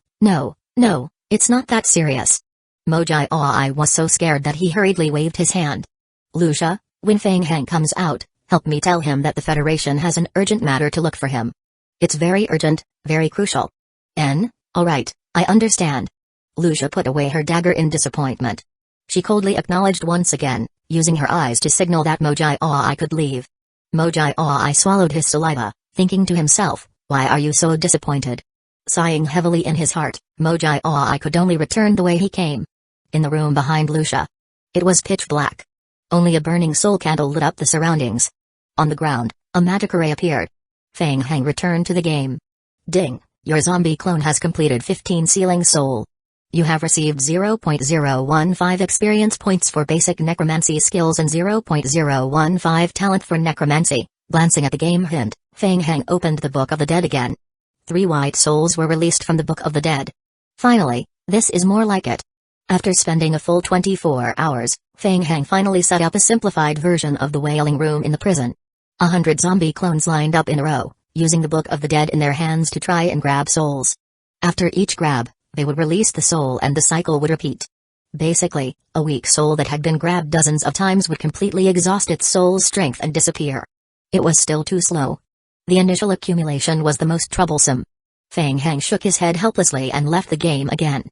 it's not that serious. Mojai was so scared that he hurriedly waved his hand. Lucia, when Feng Heng comes out, help me tell him that the Federation has an urgent matter to look for him. It's very urgent, very crucial. Alright, I understand. Lucia put away her dagger in disappointment. She coldly acknowledged once again, using her eyes to signal that Mojai could leave. Mojai swallowed his saliva, thinking to himself, why are you so disappointed? Sighing heavily in his heart, Mojai could only return the way he came. In the room behind Lucia. It was pitch black. Only a burning soul candle lit up the surroundings. On the ground, A magic array appeared. Feng Heng returned to the game. Ding, your zombie clone has completed 15 sealing soul. You have received 0.015 experience points for basic necromancy skills and 0.015 talent for necromancy. Glancing at the game hint, Feng Heng opened the Book of the Dead again. 3 white souls were released from the Book of the Dead. Finally, this is more like it. After spending a full 24 hours, Feng Heng finally set up a simplified version of the wailing room in the prison. 100 zombie clones lined up in a row, using the Book of the Dead in their hands to try and grab souls. After each grab, they would release the soul and the cycle would repeat. Basically, a weak soul that had been grabbed dozens of times would completely exhaust its soul's strength and disappear. It was still too slow. The initial accumulation was the most troublesome. Feng Heng shook his head helplessly and left the game again.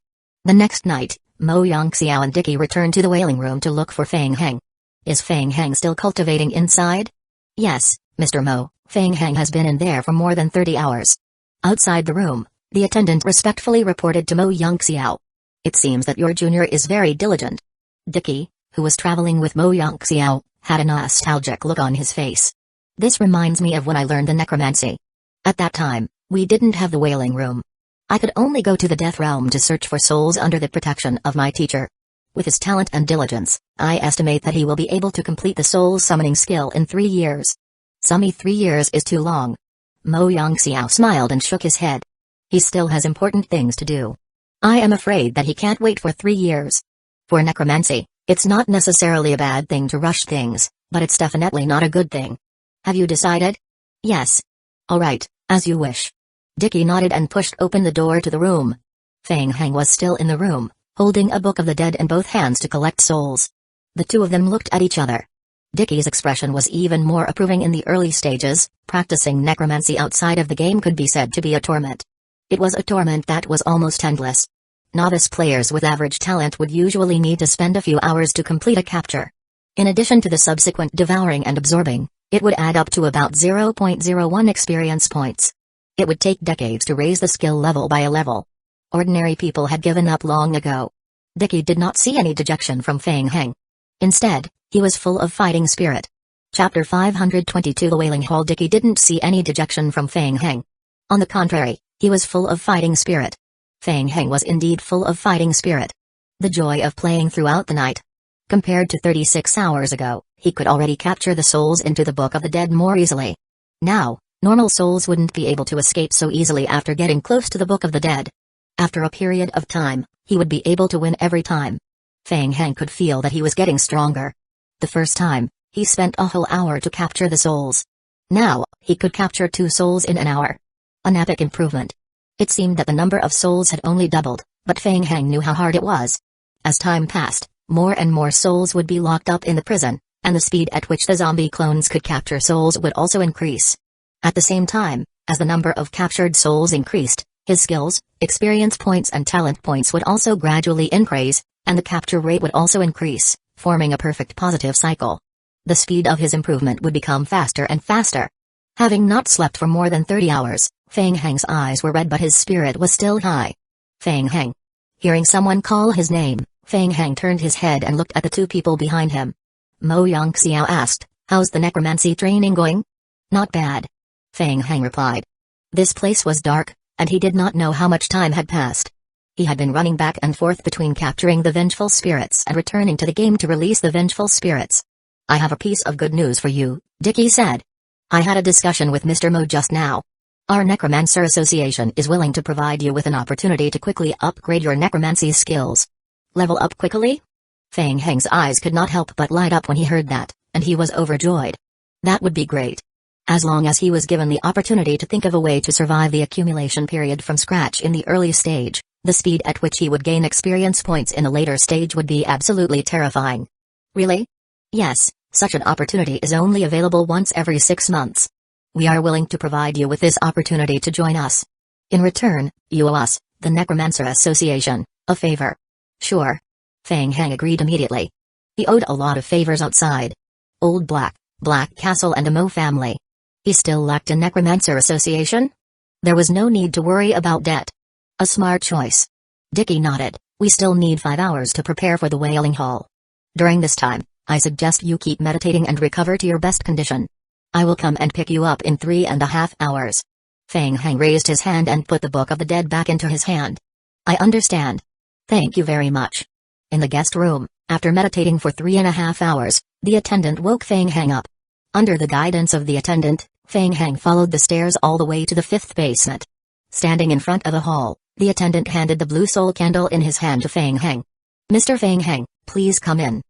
The next night, Mo Yongxiao and Dicky returned to the wailing room to look for Feng Heng. Is Feng Heng still cultivating inside? Yes, Mr. Mo, Feng Heng has been in there for more than 30 hours. Outside the room, the attendant respectfully reported to Mo Yongxiao. It seems that your junior is very diligent. Dicky, who was traveling with Mo Yongxiao, had a nostalgic look on his face. This reminds me of when I learned the necromancy. At that time, we didn't have the wailing room. I could only go to the death realm to search for souls under the protection of my teacher. With his talent and diligence, I estimate that he will be able to complete the soul summoning skill in 3 years. Some 3 years is too long. Mo Yongxiao smiled and shook his head. He still has important things to do. I am afraid that he can't wait for 3 years. For necromancy, it's not necessarily a bad thing to rush things, but it's definitely not a good thing. Have you decided? Yes. All right, as you wish. Dicky nodded and pushed open the door to the room. Feng Heng was still in the room, holding a Book of the Dead in both hands to collect souls. The two of them looked at each other. Dicky's expression was even more approving in the early stages. Practicing necromancy outside of the game could be said to be a torment. It was a torment that was almost endless. Novice players with average talent would usually need to spend a few hours to complete a capture. In addition to the subsequent devouring and absorbing, it would add up to about 0.01 experience points. It would take decades to raise the skill level by a level. Ordinary people had given up long ago. Dicky did not see any dejection from Feng Heng. Instead, he was full of fighting spirit. Chapter 522 The Wailing Hall. Dicky didn't see any dejection from Feng Heng. On the contrary, he was full of fighting spirit. Feng Heng was indeed full of fighting spirit. The joy of playing throughout the night. Compared to 36 hours ago, he could already capture the souls into the Book of the Dead more easily. Now, normal souls wouldn't be able to escape so easily after getting close to the Book of the Dead. After a period of time, he would be able to win every time. Feng Heng could feel that he was getting stronger. The first time, he spent a whole hour to capture the souls. Now, he could capture 2 souls in an hour. An epic improvement. It seemed that the number of souls had only doubled, but Feng Heng knew how hard it was. As time passed, more and more souls would be locked up in the prison, and the speed at which the zombie clones could capture souls would also increase. At the same time, as the number of captured souls increased, his skills, experience points and talent points would also gradually increase, and the capture rate would also increase, forming a perfect positive cycle. The speed of his improvement would become faster and faster. Having not slept for more than 30 hours, Feng Heng's eyes were red but his spirit was still high. Feng Heng. Hearing someone call his name, Feng Heng turned his head and looked at the 2 people behind him. Mo Yongxiao asked, "How's the necromancy training going?" "Not bad," Feng Heng replied. This place was dark, and he did not know how much time had passed. He had been running back and forth between capturing the vengeful spirits and returning to the game to release the vengeful spirits. "I have a piece of good news for you," Dicky said. "I had a discussion with Mr. Mo just now. Our Necromancer Association is willing to provide you with an opportunity to quickly upgrade your necromancy skills." "Level up quickly?" Feng Heng's eyes could not help but light up when he heard that, and he was overjoyed. That would be great. As long as he was given the opportunity to think of a way to survive the accumulation period from scratch in the early stage, the speed at which he would gain experience points in a later stage would be absolutely terrifying. "Really?" "Yes, such an opportunity is only available once every 6 months. We are willing to provide you with this opportunity to join us. In return, you owe us, the Necromancer Association, a favor." "Sure." Feng Heng agreed immediately. He owed a lot of favors outside. Old Black Castle and a Mo family. He still lacked a Necromancer Association? There was no need to worry about debt. A smart choice. Dicky nodded. "We still need 5 hours to prepare for the Wailing Hall. During this time, I suggest you keep meditating and recover to your best condition." I will come and pick you up in 3.5 hours. Feng Heng raised his hand and put the Book of the Dead back into his hand. I understand. Thank you very much. In the guest room, after meditating for 3.5 hours, the attendant woke Feng Heng up. Under the guidance of the attendant, Feng Heng followed the stairs all the way to the 5th basement. Standing in front of the hall, the attendant handed the blue soul candle in his hand to Feng Heng. Mr. Feng Heng, please come in.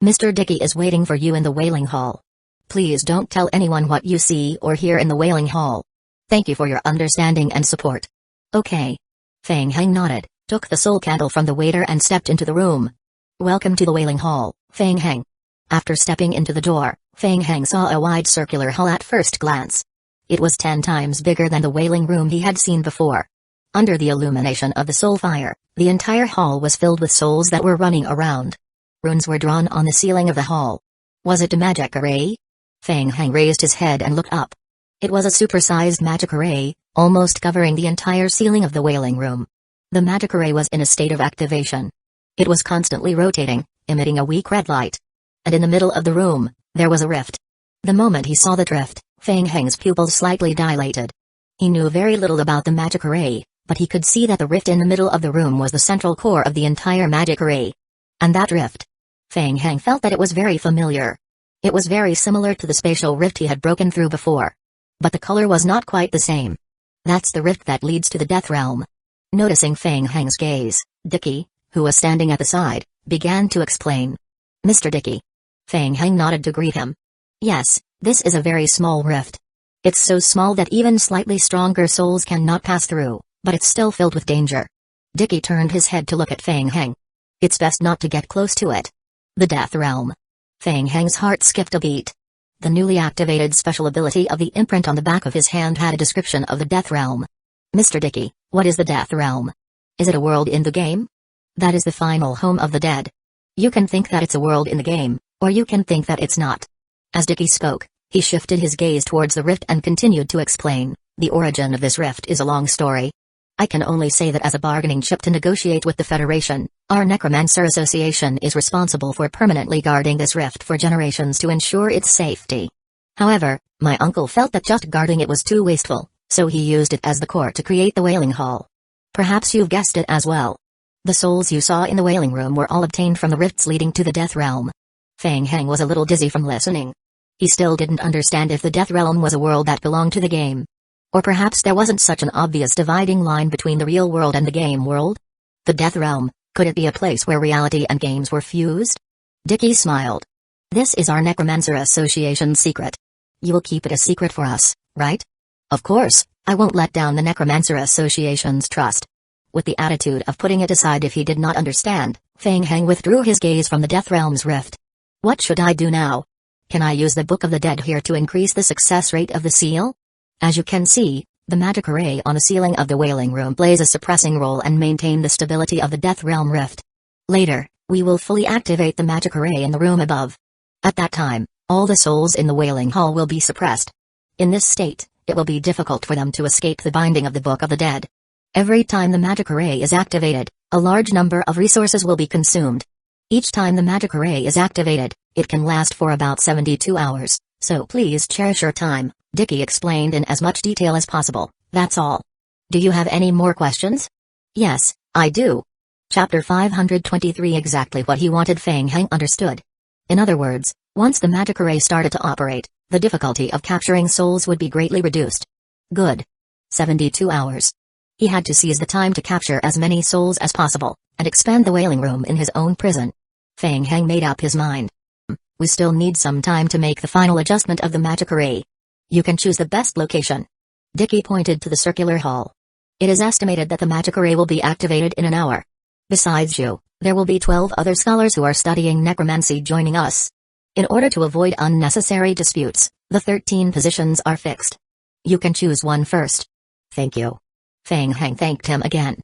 Mr. Dickey is waiting for you in the Wailing Hall. Please don't tell anyone what you see or hear in the Wailing Hall. Thank you for your understanding and support. Okay. Feng Heng nodded, took the soul candle from the waiter and stepped into the room. Welcome to the Wailing Hall, Feng Heng. After stepping into the door, Feng Heng saw a wide circular hall at first glance. It was 10 times bigger than the wailing room he had seen before. Under the illumination of the soul fire, the entire hall was filled with souls that were running around. Runes were drawn on the ceiling of the hall. Was it a magic array? Feng Heng raised his head and looked up. It was a supersized magic array, almost covering the entire ceiling of the wailing room. The magic array was in a state of activation. It was constantly rotating, emitting a weak red light. And in the middle of the room, there was a rift. The moment he saw the rift, Feng Heng's pupils slightly dilated. He knew very little about the magic array, but he could see that the rift in the middle of the room was the central core of the entire magic array. And that rift. Feng Heng felt that it was very familiar. It was very similar to the spatial rift he had broken through before. But the color was not quite the same. That's the rift that leads to the Death Realm. Noticing Feng Heng's gaze, Dickey, who was standing at the side, began to explain. Mr. Dickey. Feng Heng nodded to greet him. Yes, this is a very small rift. It's so small that even slightly stronger souls cannot pass through, but it's still filled with danger. Dickey turned his head to look at Feng Heng. It's best not to get close to it. The Death Realm. Feng Heng's heart skipped a beat. The newly activated special ability of the imprint on the back of his hand had a description of the Death Realm. Mr. Dickey, what is the Death Realm? Is it a world in the game? That is the final home of the dead. You can think that it's a world in the game, or you can think that it's not. As Dickey spoke, he shifted his gaze towards the rift and continued to explain. The origin of this rift is a long story. I can only say that as a bargaining chip to negotiate with the Federation, our Necromancer Association is responsible for permanently guarding this rift for generations to ensure its safety. However, my uncle felt that just guarding it was too wasteful, so he used it as the core to create the Wailing Hall. Perhaps you've guessed it as well. The souls you saw in the Wailing Room were all obtained from the rifts leading to the Death Realm. Feng Heng was a little dizzy from listening. He still didn't understand if the Death Realm was a world that belonged to the game. Or perhaps there wasn't such an obvious dividing line between the real world and the game world? The Death Realm, could it be a place where reality and games were fused? Dickey smiled. This is our Necromancer Association's secret. You will keep it a secret for us, right? Of course, I won't let down the Necromancer Association's trust. With the attitude of putting it aside if he did not understand, Feng Heng withdrew his gaze from the Death Realm's rift. What should I do now? Can I use the Book of the Dead here to increase the success rate of the seal? As you can see, the magic array on the ceiling of the Wailing Room plays a suppressing role and maintain the stability of the Death Realm rift. Later, we will fully activate the magic array in the room above. At that time, all the souls in the Wailing Hall will be suppressed. In this state, it will be difficult for them to escape the binding of the Book of the Dead. Every time the magic array is activated, a large number of resources will be consumed. Each time the magic array is activated, it can last for about 72 hours, so please cherish your time, Dickey explained in as much detail as possible. That's all. Do you have any more questions? Yes, I do. Chapter 523. Exactly what he wanted. Feng Heng understood. In other words, once the magic array started to operate, the difficulty of capturing souls would be greatly reduced. Good. 72 hours. He had to seize the time to capture as many souls as possible, and expand the Wailing Room in his own prison. Feng Heng made up his mind. We still need some time to make the final adjustment of the magic array. You can choose the best location. Dickey pointed to the circular hall. It is estimated that the magic array will be activated in an hour. Besides you, there will be 12 other scholars who are studying necromancy joining us. In order to avoid unnecessary disputes, the 13 positions are fixed. You can choose one first. Thank you. Feng Heng thanked him again.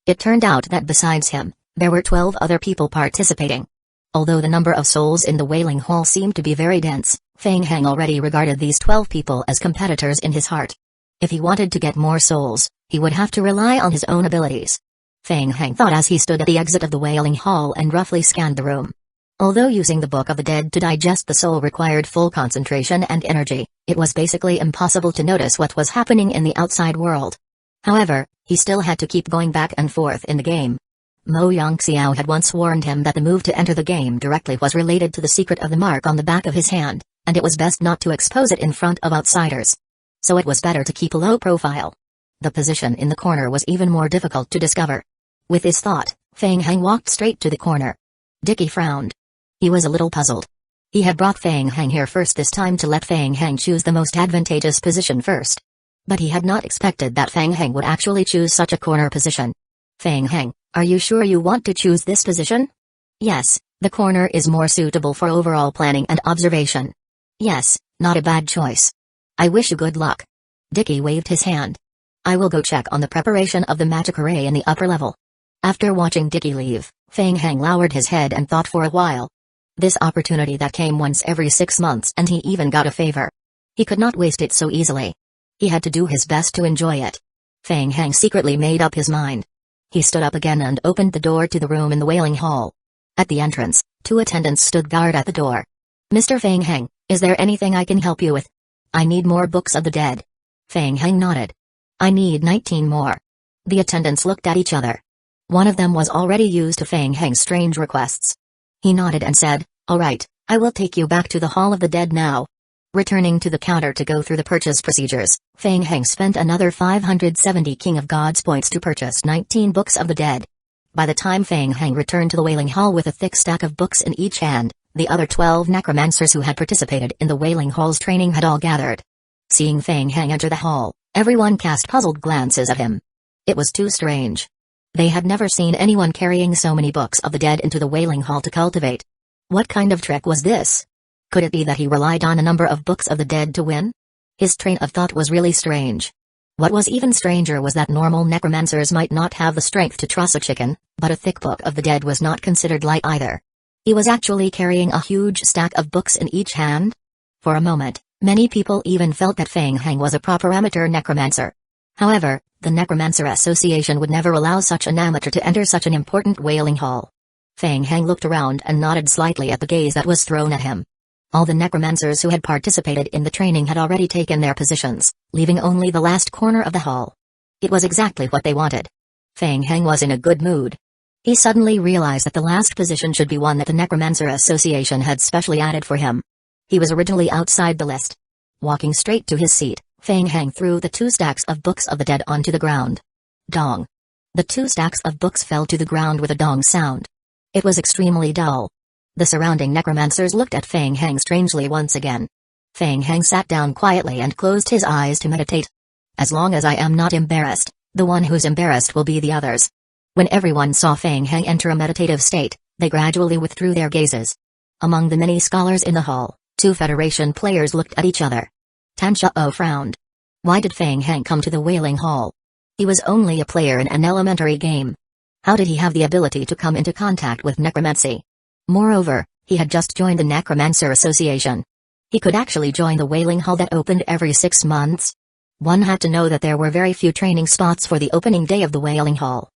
It turned out that besides him, there were 12 other people participating. Although the number of souls in the Wailing Hall seemed to be very dense, Feng Heng already regarded these 12 people as competitors in his heart. If he wanted to get more souls, he would have to rely on his own abilities. Feng Heng thought as he stood at the exit of the Wailing Hall and roughly scanned the room. Although using the Book of the Dead to digest the soul required full concentration and energy, it was basically impossible to notice what was happening in the outside world. However, he still had to keep going back and forth in the game. Mo Yongxiao had once warned him that the move to enter the game directly was related to the secret of the mark on the back of his hand, and it was best not to expose it in front of outsiders. So it was better to keep a low profile. The position in the corner was even more difficult to discover. With this thought, Feng Heng walked straight to the corner. Dicky frowned. He was a little puzzled. He had brought Feng Heng here first this time to let Feng Heng choose the most advantageous position first. But he had not expected that Feng Heng would actually choose such a corner position. Feng Heng, are you sure you want to choose this position? Yes, the corner is more suitable for overall planning and observation. Yes, not a bad choice. I wish you good luck. Dicky waved his hand. I will go check on the preparation of the magic array in the upper level. After watching Dicky leave, Feng Heng lowered his head and thought for a while. This opportunity that came once every 6 months, and he even got a favor. He could not waste it so easily. He had to do his best to enjoy it. Feng Heng secretly made up his mind. He stood up again and opened the door to the room in the Wailing Hall. At the entrance, 2 attendants stood guard at the door. Mr. Feng Heng, is there anything I can help you with? I need more books of the dead. Feng Heng nodded. I need 19 more. The attendants looked at each other. One of them was already used to Feng Heng's strange requests. He nodded and said, all right, I will take you back to the Hall of the Dead now. Returning to the counter to go through the purchase procedures, Feng Heng spent another 570 King of Gods points to purchase 19 books of the dead. By the time Feng Heng returned to the Wailing Hall with a thick stack of books in each hand, the other 12 necromancers who had participated in the Wailing Hall's training had all gathered. Seeing Feng Heng enter the hall, everyone cast puzzled glances at him. It was too strange. They had never seen anyone carrying so many books of the dead into the Wailing Hall to cultivate. What kind of trick was this? Could it be that he relied on a number of books of the dead to win? His train of thought was really strange. What was even stranger was that normal necromancers might not have the strength to truss a chicken, but a thick book of the dead was not considered light either. He was actually carrying a huge stack of books in each hand? For a moment, many people even felt that Feng Heng was a proper amateur necromancer. However, the Necromancer Association would never allow such an amateur to enter such an important Wailing Hall. Feng Heng looked around and nodded slightly at the gaze that was thrown at him. All the necromancers who had participated in the training had already taken their positions, leaving only the last corner of the hall. It was exactly what they wanted. Feng Heng was in a good mood. He suddenly realized that the last position should be one that the Necromancer Association had specially added for him. He was originally outside the list. Walking straight to his seat, Feng Heng threw the 2 stacks of books of the dead onto the ground. Dong. The 2 stacks of books fell to the ground with a dong sound. It was extremely dull. The surrounding necromancers looked at Feng Heng strangely once again. Feng Heng sat down quietly and closed his eyes to meditate. As long as I am not embarrassed, the one who's embarrassed will be the others. When everyone saw Feng Heng enter a meditative state, they gradually withdrew their gazes. Among the many scholars in the hall, 2 Federation players looked at each other. Danzō frowned. Why did Feng Heng come to the Wailing Hall? He was only a player in an elementary game. How did he have the ability to come into contact with necromancy? Moreover, he had just joined the Necromancer Association. He could actually join the Wailing Hall that opened every 6 months. One had to know that there were very few training spots for the opening day of the Wailing Hall.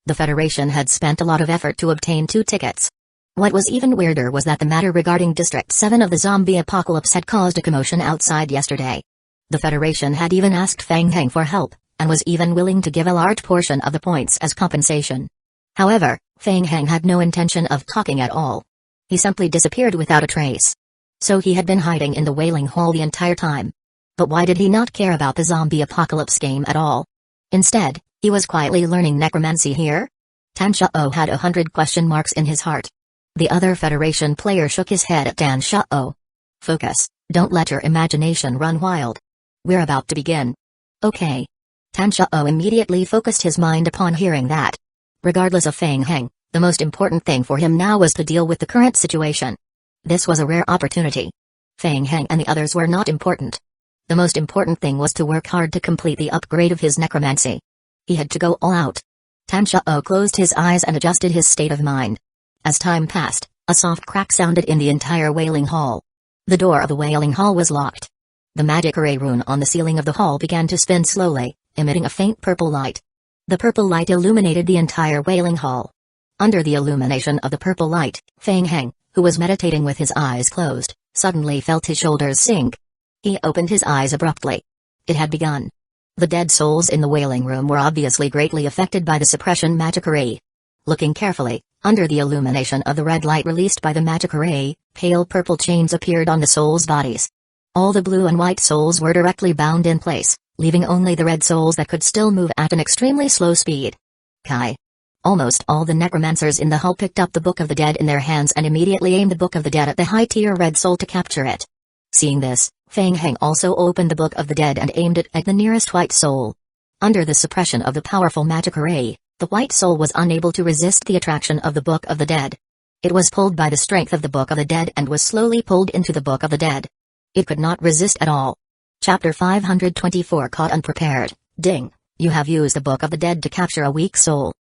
The Federation had spent a lot of effort to obtain 2 tickets. What was even weirder was that the matter regarding District 7 of the zombie apocalypse had caused a commotion outside yesterday. The Federation had even asked Feng Heng for help, and was even willing to give a large portion of the points as compensation. However, Feng Heng had no intention of talking at all. He simply disappeared without a trace. So he had been hiding in the Wailing Hall the entire time. But why did he not care about the zombie apocalypse game at all? Instead, he was quietly learning necromancy here? Danzō had 100 question marks in his heart. The other Federation player shook his head at Danzō. Focus, don't let your imagination run wild. We're about to begin. Okay. Danzō immediately focused his mind upon hearing that. Regardless of Feng Heng, the most important thing for him now was to deal with the current situation. This was a rare opportunity. Feng Heng and the others were not important. The most important thing was to work hard to complete the upgrade of his necromancy. He had to go all out. Danzō closed his eyes and adjusted his state of mind. As time passed, a soft crack sounded in the entire Wailing Hall. The door of the Wailing Hall was locked. The magic array rune on the ceiling of the hall began to spin slowly, emitting a faint purple light. The purple light illuminated the entire Wailing Hall. Under the illumination of the purple light, Feng Heng, who was meditating with his eyes closed, suddenly felt his shoulders sink. He opened his eyes abruptly. It had begun. The dead souls in the wailing room were obviously greatly affected by the suppression magic array. Looking carefully, under the illumination of the red light released by the magic array, pale purple chains appeared on the souls' bodies. All the blue and white souls were directly bound in place, leaving only the red souls that could still move at an extremely slow speed. Kai. Almost all the necromancers in the hall picked up the Book of the Dead in their hands and immediately aimed the Book of the Dead at the high-tier red soul to capture it. Seeing this, Feng Heng also opened the Book of the Dead and aimed it at the nearest white soul. Under the suppression of the powerful magic array, the white soul was unable to resist the attraction of the Book of the Dead. It was pulled by the strength of the Book of the Dead and was slowly pulled into the Book of the Dead. It could not resist at all. Chapter 524 Caught Unprepared. Ding. You have used the Book of the Dead to capture a weak soul.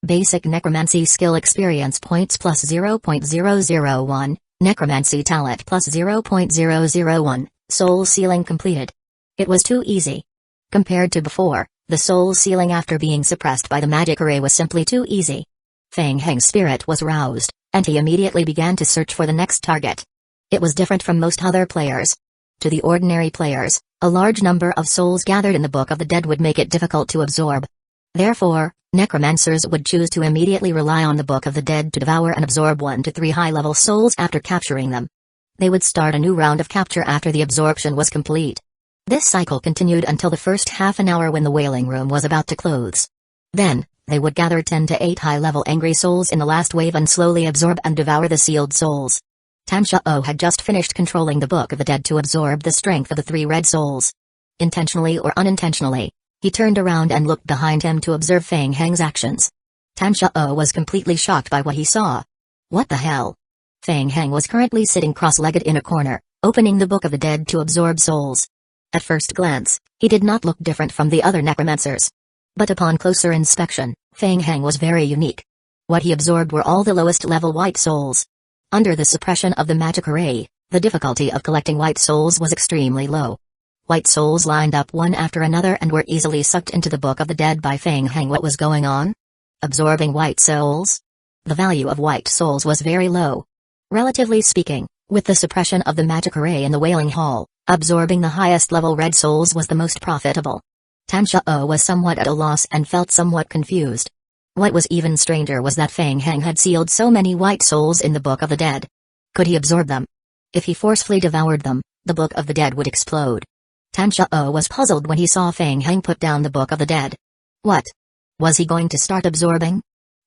Basic Necromancy Skill Experience Points plus 0.001, Necromancy Talent plus 0.001, Soul Sealing completed. It was too easy. Compared to before, the soul sealing after being suppressed by the magic array was simply too easy. Feng Heng's spirit was roused, and he immediately began to search for the next target. It was different from most other players. To the ordinary players, a large number of souls gathered in the Book of the Dead would make it difficult to absorb. Therefore, necromancers would choose to immediately rely on the Book of the Dead to devour and absorb 1 to 3 high-level souls after capturing them. They would start a new round of capture after the absorption was complete. This cycle continued until the first half an hour when the wailing room was about to close. Then, they would gather 10 to 8 high-level angry souls in the last wave and slowly absorb and devour the sealed souls. Danzō had just finished controlling the Book of the Dead to absorb the strength of the 3 red souls. Intentionally or unintentionally, he turned around and looked behind him to observe Feng Heng's actions. Danzō was completely shocked by what he saw. What the hell? Feng Heng was currently sitting cross-legged in a corner, opening the Book of the Dead to absorb souls. At first glance, he did not look different from the other necromancers. But upon closer inspection, Feng Heng was very unique. What he absorbed were all the lowest-level white souls. Under the suppression of the magic array, the difficulty of collecting white souls was extremely low. White souls lined up one after another and were easily sucked into the Book of the Dead by Feng Heng. What was going on? Absorbing white souls? The value of white souls was very low. Relatively speaking, with the suppression of the magic array in the Wailing Hall, absorbing the highest-level red souls was the most profitable. Danzō was somewhat at a loss and felt somewhat confused. What was even stranger was that Feng Heng had sealed so many white souls in the Book of the Dead. Could he absorb them? If he forcefully devoured them, the Book of the Dead would explode. Danzō was puzzled when he saw Feng Heng put down the Book of the Dead. What? Was he going to start absorbing?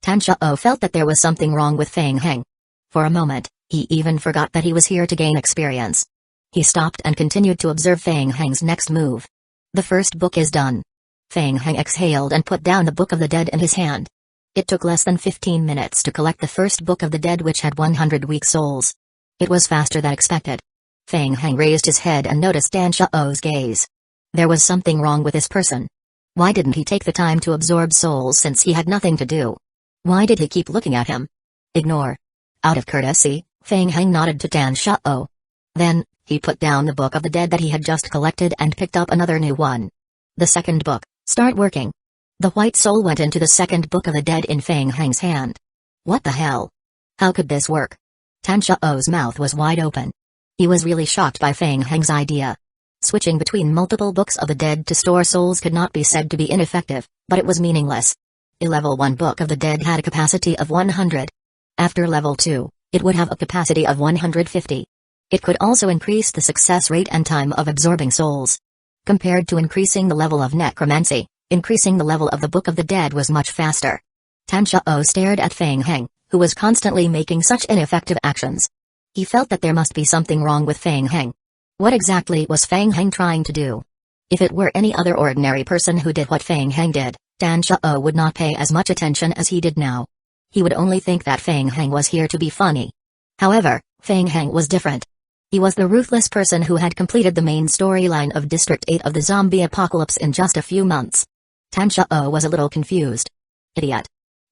Danzō felt that there was something wrong with Feng Heng. For a moment, he even forgot that he was here to gain experience. He stopped and continued to observe Feng Heng's next move. The first book is done. Feng Heng exhaled and put down the Book of the Dead in his hand. It took less than 15 minutes to collect the first Book of the Dead, which had 100 weak souls. It was faster than expected. Feng Heng raised his head and noticed Danzō's gaze. There was something wrong with this person. Why didn't he take the time to absorb souls since he had nothing to do? Why did he keep looking at him? Ignore. Out of courtesy, Feng Heng nodded to Danzō. Then, he put down the Book of the Dead that he had just collected and picked up another new one. The second book, start working. The white soul went into the second Book of the Dead in Feng Heng's hand. What the hell? How could this work? Danzō's mouth was wide open. He was really shocked by Feng Heng's idea. Switching between multiple Books of the Dead to store souls could not be said to be ineffective, but it was meaningless. A level 1 Book of the Dead had a capacity of 100. After level 2, it would have a capacity of 150. It could also increase the success rate and time of absorbing souls. Compared to increasing the level of necromancy, increasing the level of the Book of the Dead was much faster. Danzō stared at Feng Heng, who was constantly making such ineffective actions. He felt that there must be something wrong with Feng Heng. What exactly was Feng Heng trying to do? If it were any other ordinary person who did what Feng Heng did, Danzō would not pay as much attention as he did now. He would only think that Feng Heng was here to be funny. However, Feng Heng was different. He was the ruthless person who had completed the main storyline of District 8 of the zombie apocalypse in just a few months. Danzō was a little confused. Idiot.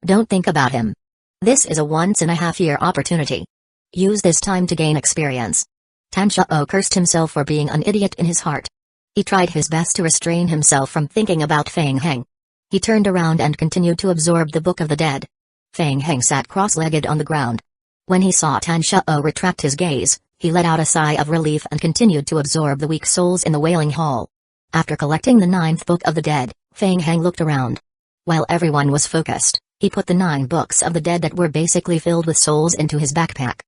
Don't think about him. This is a once-in-a-half-year opportunity. Use this time to gain experience. Danzō cursed himself for being an idiot in his heart. He tried his best to restrain himself from thinking about Feng Heng. He turned around and continued to absorb the Book of the Dead. Feng Heng sat cross-legged on the ground. When he saw Danzō retract his gaze, he let out a sigh of relief and continued to absorb the weak souls in the Wailing Hall. After collecting the 9th Book of the Dead, Feng Heng looked around. While everyone was focused, he put the 9 books of the dead that were basically filled with souls into his backpack.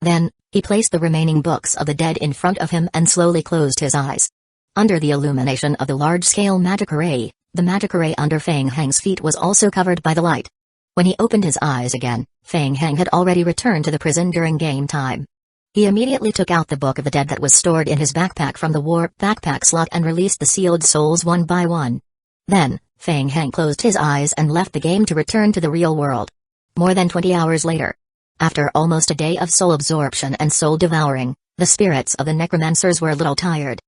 Then, he placed the remaining books of the dead in front of him and slowly closed his eyes. Under the illumination of the large-scale magic array, the magic array under Feng Heng's feet was also covered by the light. When he opened his eyes again, Feng Heng had already returned to the prison during game time. He immediately took out the Book of the Dead that was stored in his backpack from the warp backpack slot and released the sealed souls one by one. Then, Feng Heng closed his eyes and left the game to return to the real world. More than 20 hours later, after almost a day of soul absorption and soul devouring, the spirits of the necromancers were a little tired.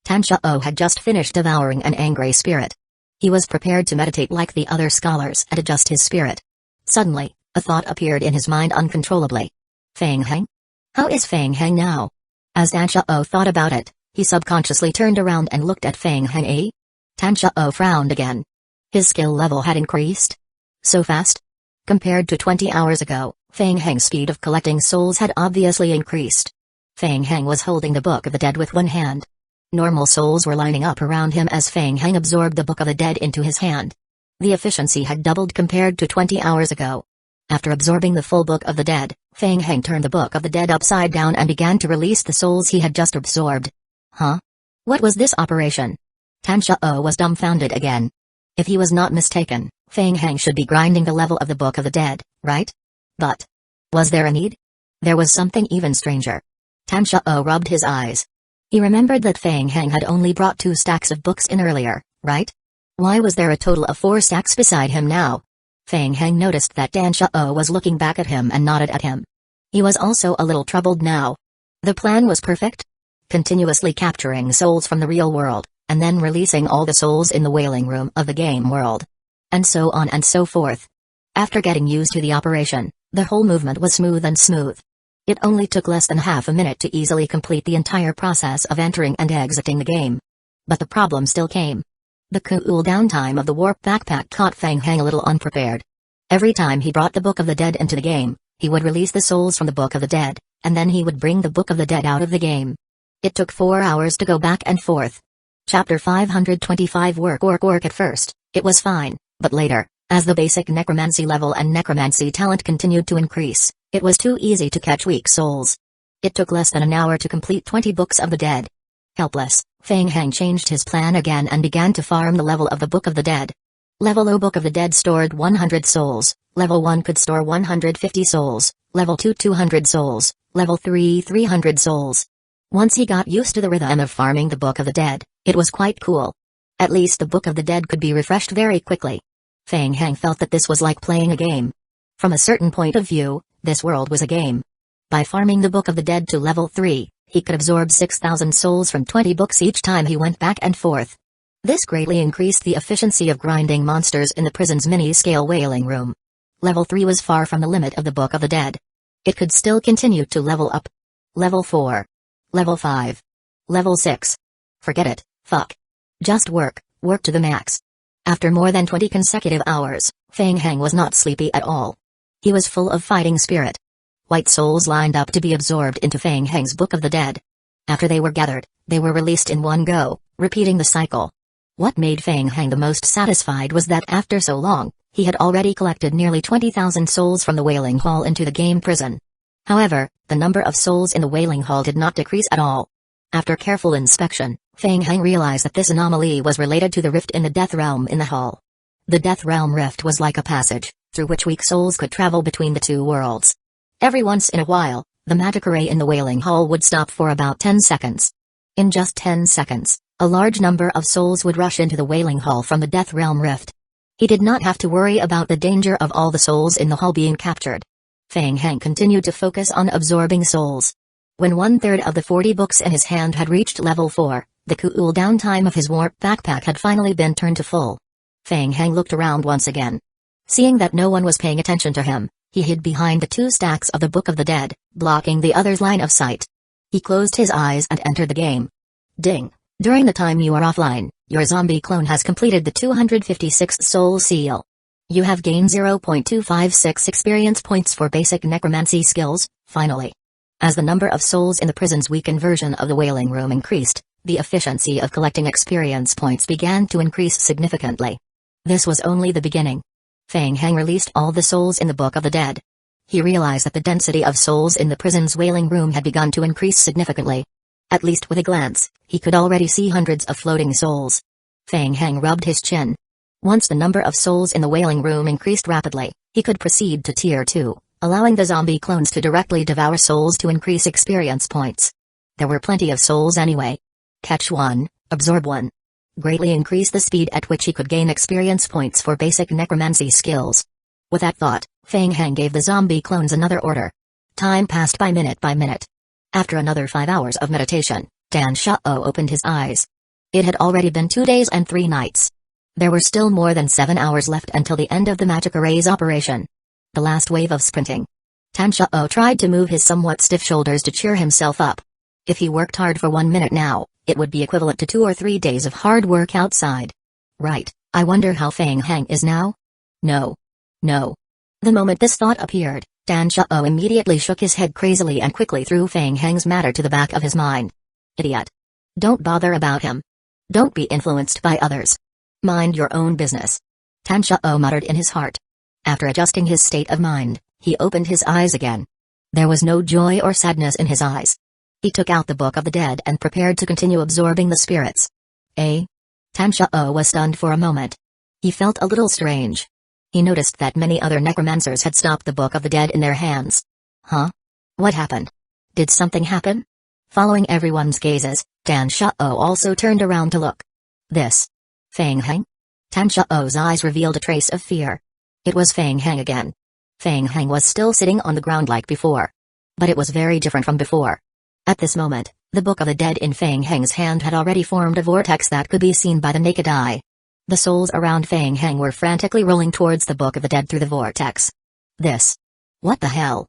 Danzō had just finished devouring an angry spirit. He was prepared to meditate like the other scholars and adjust his spirit. Suddenly, a thought appeared in his mind uncontrollably. Feng Heng? How is Feng Heng now? As Danzō thought about it, he subconsciously turned around and looked at Feng Heng. Danzō frowned again. His skill level had increased. So fast? Compared to 20 hours ago, Feng Heng's speed of collecting souls had obviously increased. Feng Heng was holding the Book of the Dead with one hand. Normal souls were lining up around him as Feng Heng absorbed the Book of the Dead into his hand. The efficiency had doubled compared to 20 hours ago. After absorbing the full Book of the Dead, Feng Heng turned the Book of the Dead upside down and began to release the souls he had just absorbed. Huh? What was this operation? Danzō was dumbfounded again. If he was not mistaken, Feng Heng should be grinding the level of the Book of the Dead, right? But was there a need? There was something even stranger. Danzō rubbed his eyes. He remembered that Feng Heng had only brought 2 stacks of books in earlier, right? Why was there a total of 4 stacks beside him now? Feng Heng noticed that Danzō was looking back at him and nodded at him. He was also a little troubled now. The plan was perfect. Continuously capturing souls from the real world, and then releasing all the souls in the wailing room of the game world. And so on and so forth. After getting used to the operation, the whole movement was smooth and smooth. It only took less than half a minute to easily complete the entire process of entering and exiting the game. But the problem still came. The cool-down time of the warp backpack caught Feng Heng a little unprepared. Every time he brought the Book of the Dead into the game, he would release the souls from the Book of the Dead, and then he would bring the Book of the Dead out of the game. It took 4 hours to go back and forth. Chapter 525 Work at first, it was fine, but later, as the basic necromancy level and necromancy talent continued to increase, it was too easy to catch weak souls. It took less than an hour to complete 20 Books of the Dead. Helpless, Feng Heng changed his plan again and began to farm the level of the Book of the Dead. Level 0 Book of the Dead stored 100 souls, Level 1 could store 150 souls, Level 2 200 souls, Level 3 300 souls. Once he got used to the rhythm of farming the Book of the Dead, it was quite cool. At least the Book of the Dead could be refreshed very quickly. Feng Heng felt that this was like playing a game. From a certain point of view, this world was a game. By farming the Book of the Dead to Level 3, he could absorb 6,000 souls from 20 books each time he went back and forth. This greatly increased the efficiency of grinding monsters in the prison's mini-scale wailing room. Level 3 was far from the limit of the Book of the Dead. It could still continue to level up. Level 4. Level 5. Level 6. Forget it, fuck. Just work to the max. After more than 20 consecutive hours, Feng Heng was not sleepy at all. He was full of fighting spirit. White souls lined up to be absorbed into Feng Heng's Book of the Dead. After they were gathered, they were released in one go, repeating the cycle. What made Feng Heng the most satisfied was that after so long, he had already collected nearly 20,000 souls from the Wailing Hall into the game prison. However, the number of souls in the Wailing Hall did not decrease at all. After careful inspection, Feng Heng realized that this anomaly was related to the rift in the Death Realm in the hall. The Death Realm rift was like a passage, through which weak souls could travel between the two worlds. Every once in a while, the magic array in the Wailing Hall would stop for about 10 seconds. In just 10 seconds, a large number of souls would rush into the Wailing Hall from the Death Realm rift. He did not have to worry about the danger of all the souls in the hall being captured. Feng Heng continued to focus on absorbing souls. When 1/3 of the 40 books in his hand had reached level 4, the cool-down time of his warp backpack had finally been turned to full. Feng Heng looked around once again. Seeing that no one was paying attention to him, he hid behind the 2 stacks of the Book of the Dead, blocking the other's line of sight. He closed his eyes and entered the game. Ding! During the time you are offline, your zombie clone has completed the 256th soul seal. You have gained 0.256 experience points for basic necromancy skills, finally. As the number of souls in the prison's weakened version of the Wailing Room increased, the efficiency of collecting experience points began to increase significantly. This was only the beginning. Feng Heng released all the souls in the Book of the Dead. He realized that the density of souls in the prison's Wailing Room had begun to increase significantly. At least with a glance, he could already see hundreds of floating souls. Feng Heng rubbed his chin. Once the number of souls in the Wailing Room increased rapidly, he could proceed to Tier 2, allowing the zombie clones to directly devour souls to increase experience points. There were plenty of souls anyway. Catch one, absorb one. Greatly increase the speed at which he could gain experience points for basic necromancy skills. With that thought, Feng Heng gave the zombie clones another order. Time passed by minute by minute. After another 5 hours of meditation, Danzō opened his eyes. It had already been 2 days and 3 nights. There were still more than 7 hours left until the end of the magic array's operation. The last wave of sprinting. Danzō tried to move his somewhat stiff shoulders to cheer himself up. If he worked hard for 1 minute now, it would be equivalent to 2 or 3 days of hard work outside. Right, I wonder how Feng Heng is now? No. The moment this thought appeared, Danzō immediately shook his head crazily and quickly threw Feng Heng's matter to the back of his mind. Idiot. Don't bother about him. Don't be influenced by others. Mind your own business. Danzō muttered in his heart. After adjusting his state of mind, he opened his eyes again. There was no joy or sadness in his eyes. He took out the Book of the Dead and prepared to continue absorbing the spirits. Danzō was stunned for a moment. He felt a little strange. He noticed that many other necromancers had stopped the Book of the Dead in their hands. Huh? What happened? Did something happen? Following everyone's gazes, Danzō also turned around to look. This. Feng Heng? Danzō's eyes revealed a trace of fear. It was Feng Heng again. Feng Heng was still sitting on the ground like before. But it was very different from before. At this moment, the Book of the Dead in Feng Heng's hand had already formed a vortex that could be seen by the naked eye. The souls around Feng Heng were frantically rolling towards the Book of the Dead through the vortex. This. What the hell?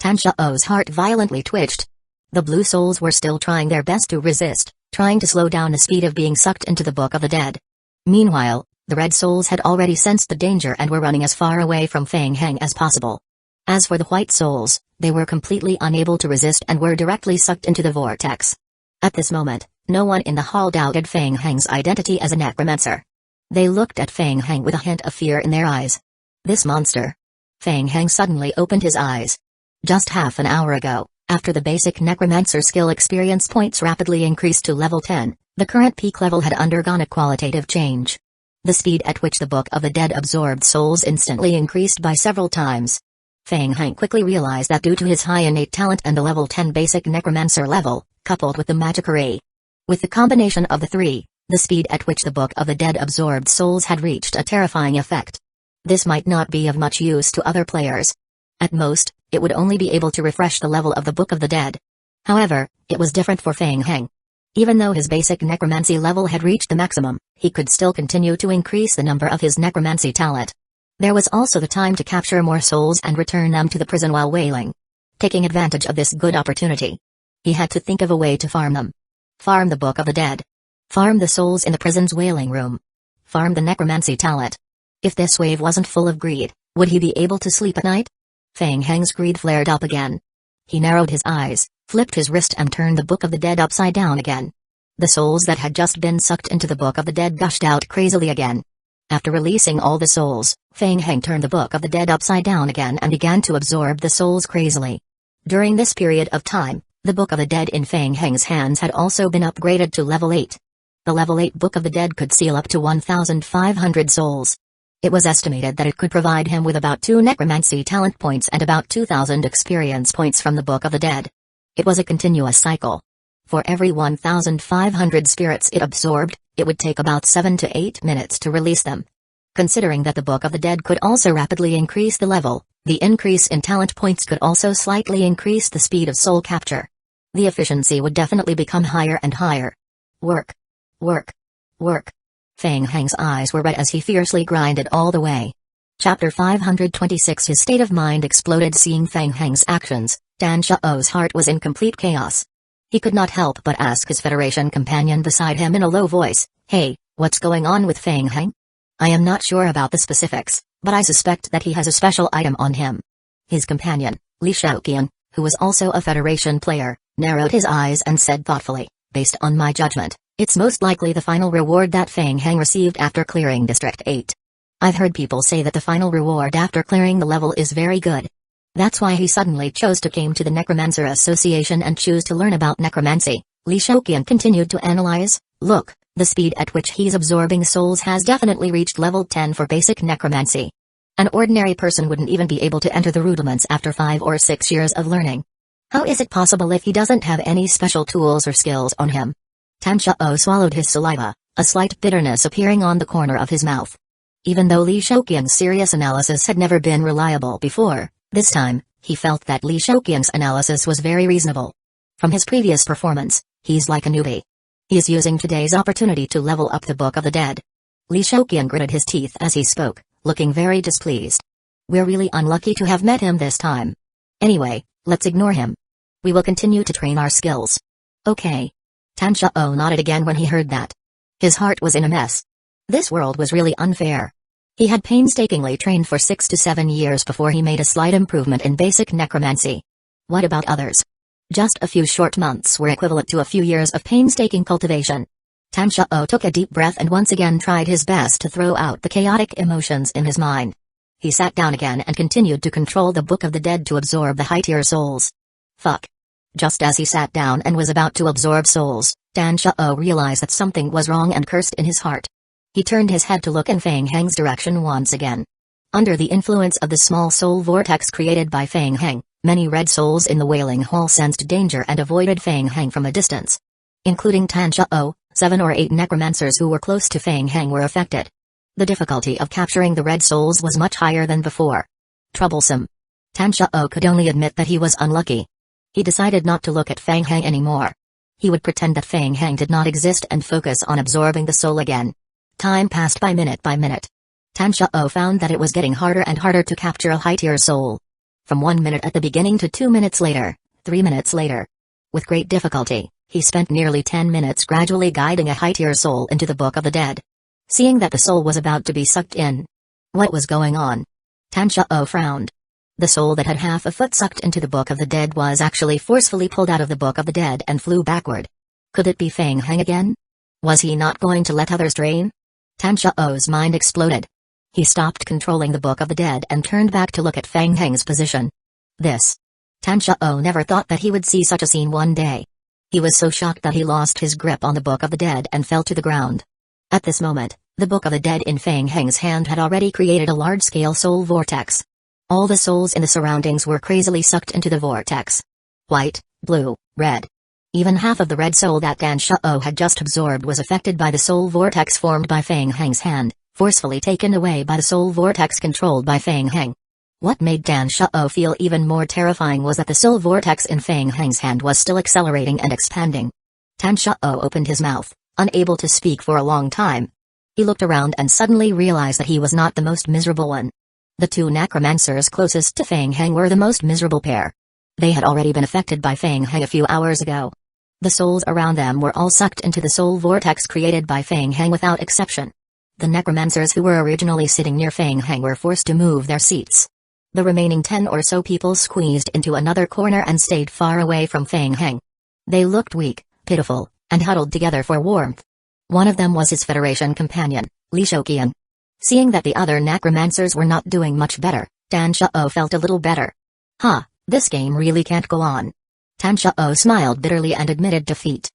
Danzō's heart violently twitched. The blue souls were still trying their best to resist, trying to slow down the speed of being sucked into the Book of the Dead. Meanwhile, the red souls had already sensed the danger and were running as far away from Feng Heng as possible. As for the white souls, they were completely unable to resist and were directly sucked into the vortex. At this moment, no one in the hall doubted Feng Heng's identity as a necromancer. They looked at Feng Heng with a hint of fear in their eyes. This monster. Feng Heng suddenly opened his eyes. Just half an hour ago, after the basic necromancer skill experience points rapidly increased to level 10, the current peak level had undergone a qualitative change. The speed at which the Book of the Dead absorbed souls instantly increased by several times. Feng Heng quickly realized that due to his high innate talent and the level 10 basic necromancer level, coupled with the magic array. With the combination of the three, the speed at which the Book of the Dead absorbed souls had reached a terrifying effect. This might not be of much use to other players. At most, it would only be able to refresh the level of the Book of the Dead. However, it was different for Feng Heng. Even though his basic necromancy level had reached the maximum, he could still continue to increase the number of his necromancy talent. There was also the time to capture more souls and return them to the prison while wailing. Taking advantage of this good opportunity, he had to think of a way to farm them. Farm the Book of the Dead. Farm the souls in the prison's wailing room. Farm the necromancy talent. If this wave wasn't full of greed, would he be able to sleep at night? Feng Heng's greed flared up again. He narrowed his eyes, flipped his wrist and turned the Book of the Dead upside down again. The souls that had just been sucked into the Book of the Dead gushed out crazily again. After releasing all the souls, Feng Heng turned the Book of the Dead upside down again and began to absorb the souls crazily. During this period of time, the Book of the Dead in Feng Heng's hands had also been upgraded to level 8. The level 8 Book of the Dead could seal up to 1,500 souls. It was estimated that it could provide him with about 2 necromancy talent points and about 2,000 experience points from the Book of the Dead. It was a continuous cycle. For every 1,500 spirits it absorbed, it would take about 7 to 8 minutes to release them. Considering that the Book of the Dead could also rapidly increase the level, the increase in talent points could also slightly increase the speed of soul capture. The efficiency would definitely become higher and higher. Work. Work. Work. Feng Heng's eyes were red as he fiercely grinded all the way. Chapter 526. His state of mind exploded seeing Feng Heng's actions. Danzō's heart was in complete chaos. He could not help but ask his Federation companion beside him in a low voice, "Hey, what's going on with Feng Heng? I am not sure about the specifics, but I suspect that he has a special item on him. His companion, Li Shaoqian, who was also a Federation player, narrowed his eyes and said thoughtfully, based on my judgment, it's most likely the final reward that Fang Heng received after clearing District 8. I've heard people say that the final reward after clearing the level is very good. That's why he suddenly chose to come to the Necromancer Association and choose to learn about necromancy. Li Shaoqian continued to analyze. Look, the speed at which he's absorbing souls has definitely reached level 10 for basic necromancy. An ordinary person wouldn't even be able to enter the rudiments after 5 or 6 years of learning. How is it possible if he doesn't have any special tools or skills on him? Tan Shao swallowed his saliva, a slight bitterness appearing on the corner of his mouth. Even though Li Shaoqian's serious analysis had never been reliable before, this time, he felt that Li Shaoqian's analysis was very reasonable. From his previous performance, he's like a newbie. He is using today's opportunity to level up the Book of the Dead. Li Shaoqian gritted his teeth as he spoke, looking very displeased. We're really unlucky to have met him this time. Anyway, let's ignore him. We will continue to train our skills. Okay. Tan Shao nodded again when he heard that. His heart was in a mess. This world was really unfair. He had painstakingly trained for 6 to 7 years before he made a slight improvement in basic necromancy. What about others? Just a few short months were equivalent to a few years of painstaking cultivation. Tan Shao took a deep breath and once again tried his best to throw out the chaotic emotions in his mind. He sat down again and continued to control the Book of the Dead to absorb the high-tier souls. Fuck. Just as he sat down and was about to absorb souls, Tan Shao realized that something was wrong and cursed in his heart. He turned his head to look in Fang Heng's direction once again. Under the influence of the small soul vortex created by Fang Heng, many red souls in the Wailing Hall sensed danger and avoided Fang Heng from a distance. Including Tan Shao, 7 or 8 necromancers who were close to Fang Heng were affected. The difficulty of capturing the red souls was much higher than before. Troublesome. Tan Shao could only admit that he was unlucky. He decided not to look at Fang Heng anymore. He would pretend that Fang Heng did not exist and focus on absorbing the soul again. Time passed by minute. Tan Shao found that it was getting harder and harder to capture a high-tier soul. From 1 minute at the beginning to 2 minutes later, 3 minutes later. With great difficulty, he spent nearly 10 minutes gradually guiding a high-tier soul into the Book of the Dead. Seeing that the soul was about to be sucked in. What was going on? Tan Shao frowned. The soul that had half a foot sucked into the Book of the Dead was actually forcefully pulled out of the Book of the Dead and flew backward. Could it be Fang Heng again? Was he not going to let others drain? Tan Shao's mind exploded. He stopped controlling the Book of the Dead and turned back to look at Fang Heng's position. Tan Shao never thought that he would see such a scene one day. He was so shocked that he lost his grip on the Book of the Dead and fell to the ground. At this moment, the Book of the Dead in Fang Heng's hand had already created a large-scale soul vortex. All the souls in the surroundings were crazily sucked into the vortex. White, blue, red. Even half of the red soul that Tan Shao had just absorbed was affected by the soul vortex formed by Fang Heng's hand, forcefully taken away by the soul vortex controlled by Fang Heng. What made Tan Shao feel even more terrifying was that the soul vortex in Fang Heng's hand was still accelerating and expanding. Tan Shao opened his mouth, unable to speak for a long time. He looked around and suddenly realized that he was not the most miserable one. The 2 necromancers closest to Fang Heng were the most miserable pair. They had already been affected by Fang Heng a few hours ago. The souls around them were all sucked into the soul vortex created by Fang Heng without exception. The necromancers who were originally sitting near Fang Heng were forced to move their seats. The remaining 10 or so people squeezed into another corner and stayed far away from Fang Heng. They looked weak, pitiful, and huddled together for warmth. One of them was his Federation companion, Li Shaoqian. Seeing that the other necromancers were not doing much better, Tan Shao felt a little better. This game really can't go on. Tan Shao smiled bitterly and admitted defeat.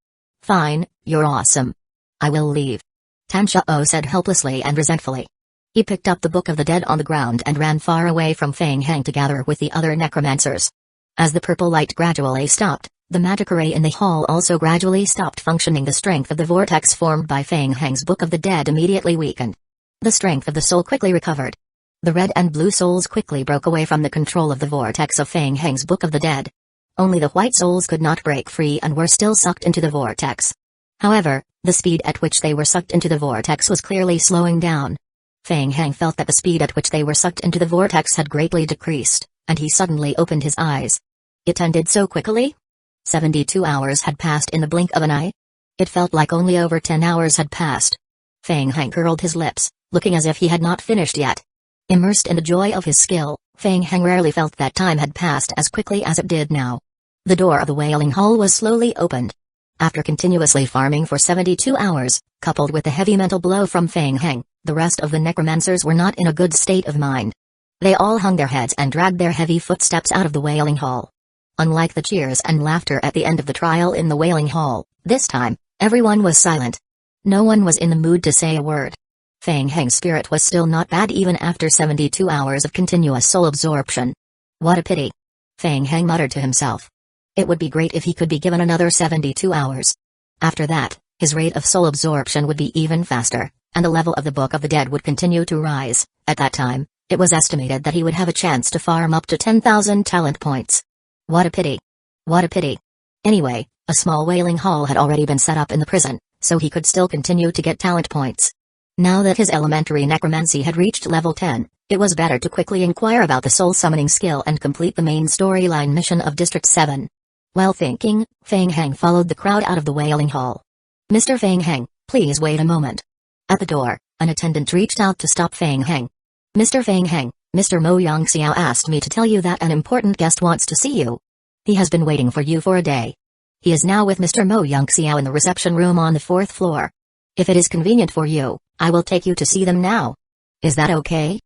Fine, you're awesome. I will leave. Tan Shao said helplessly and resentfully. He picked up the Book of the Dead on the ground and ran far away from Fang Heng to gather with the other necromancers. As the purple light gradually stopped, the magic array in the hall also gradually stopped functioning. The strength of the vortex formed by Fang Heng's Book of the Dead immediately weakened. The strength of the soul quickly recovered. The red and blue souls quickly broke away from the control of the vortex of Fang Heng's Book of the Dead. Only the white souls could not break free and were still sucked into the vortex. However, the speed at which they were sucked into the vortex was clearly slowing down. Fang Heng felt that the speed at which they were sucked into the vortex had greatly decreased, and he suddenly opened his eyes. It ended so quickly? 72 hours had passed in the blink of an eye? It felt like only over 10 hours had passed. Fang Heng curled his lips, looking as if he had not finished yet. Immersed in the joy of his skill, Feng Heng rarely felt that time had passed as quickly as it did now. The door of the Wailing Hall was slowly opened. After continuously farming for 72 hours, coupled with the heavy mental blow from Feng Heng, the rest of the necromancers were not in a good state of mind. They all hung their heads and dragged their heavy footsteps out of the Wailing Hall. Unlike the cheers and laughter at the end of the trial in the Wailing Hall, this time, everyone was silent. No one was in the mood to say a word. Feng Heng's spirit was still not bad even after 72 hours of continuous soul absorption. What a pity. Feng Heng muttered to himself. It would be great if he could be given another 72 hours. After that, his rate of soul absorption would be even faster, and the level of the Book of the Dead would continue to rise. At that time, it was estimated that he would have a chance to farm up to 10,000 talent points. What a pity. What a pity. Anyway, a small wailing hall had already been set up in the prison, so he could still continue to get talent points. Now that his elementary necromancy had reached level 10, it was better to quickly inquire about the soul summoning skill and complete the main storyline mission of District 7. While thinking, Feng Heng followed the crowd out of the Wailing Hall. Mr. Feng Heng, please wait a moment. At the door, an attendant reached out to stop Feng Heng. Mr. Feng Heng, Mr. Mo Yongxiao asked me to tell you that an important guest wants to see you. He has been waiting for you for a day. He is now with Mr. Mo Yongxiao in the reception room on the 4th floor. If it is convenient for you, I will take you to see them now. Is that okay?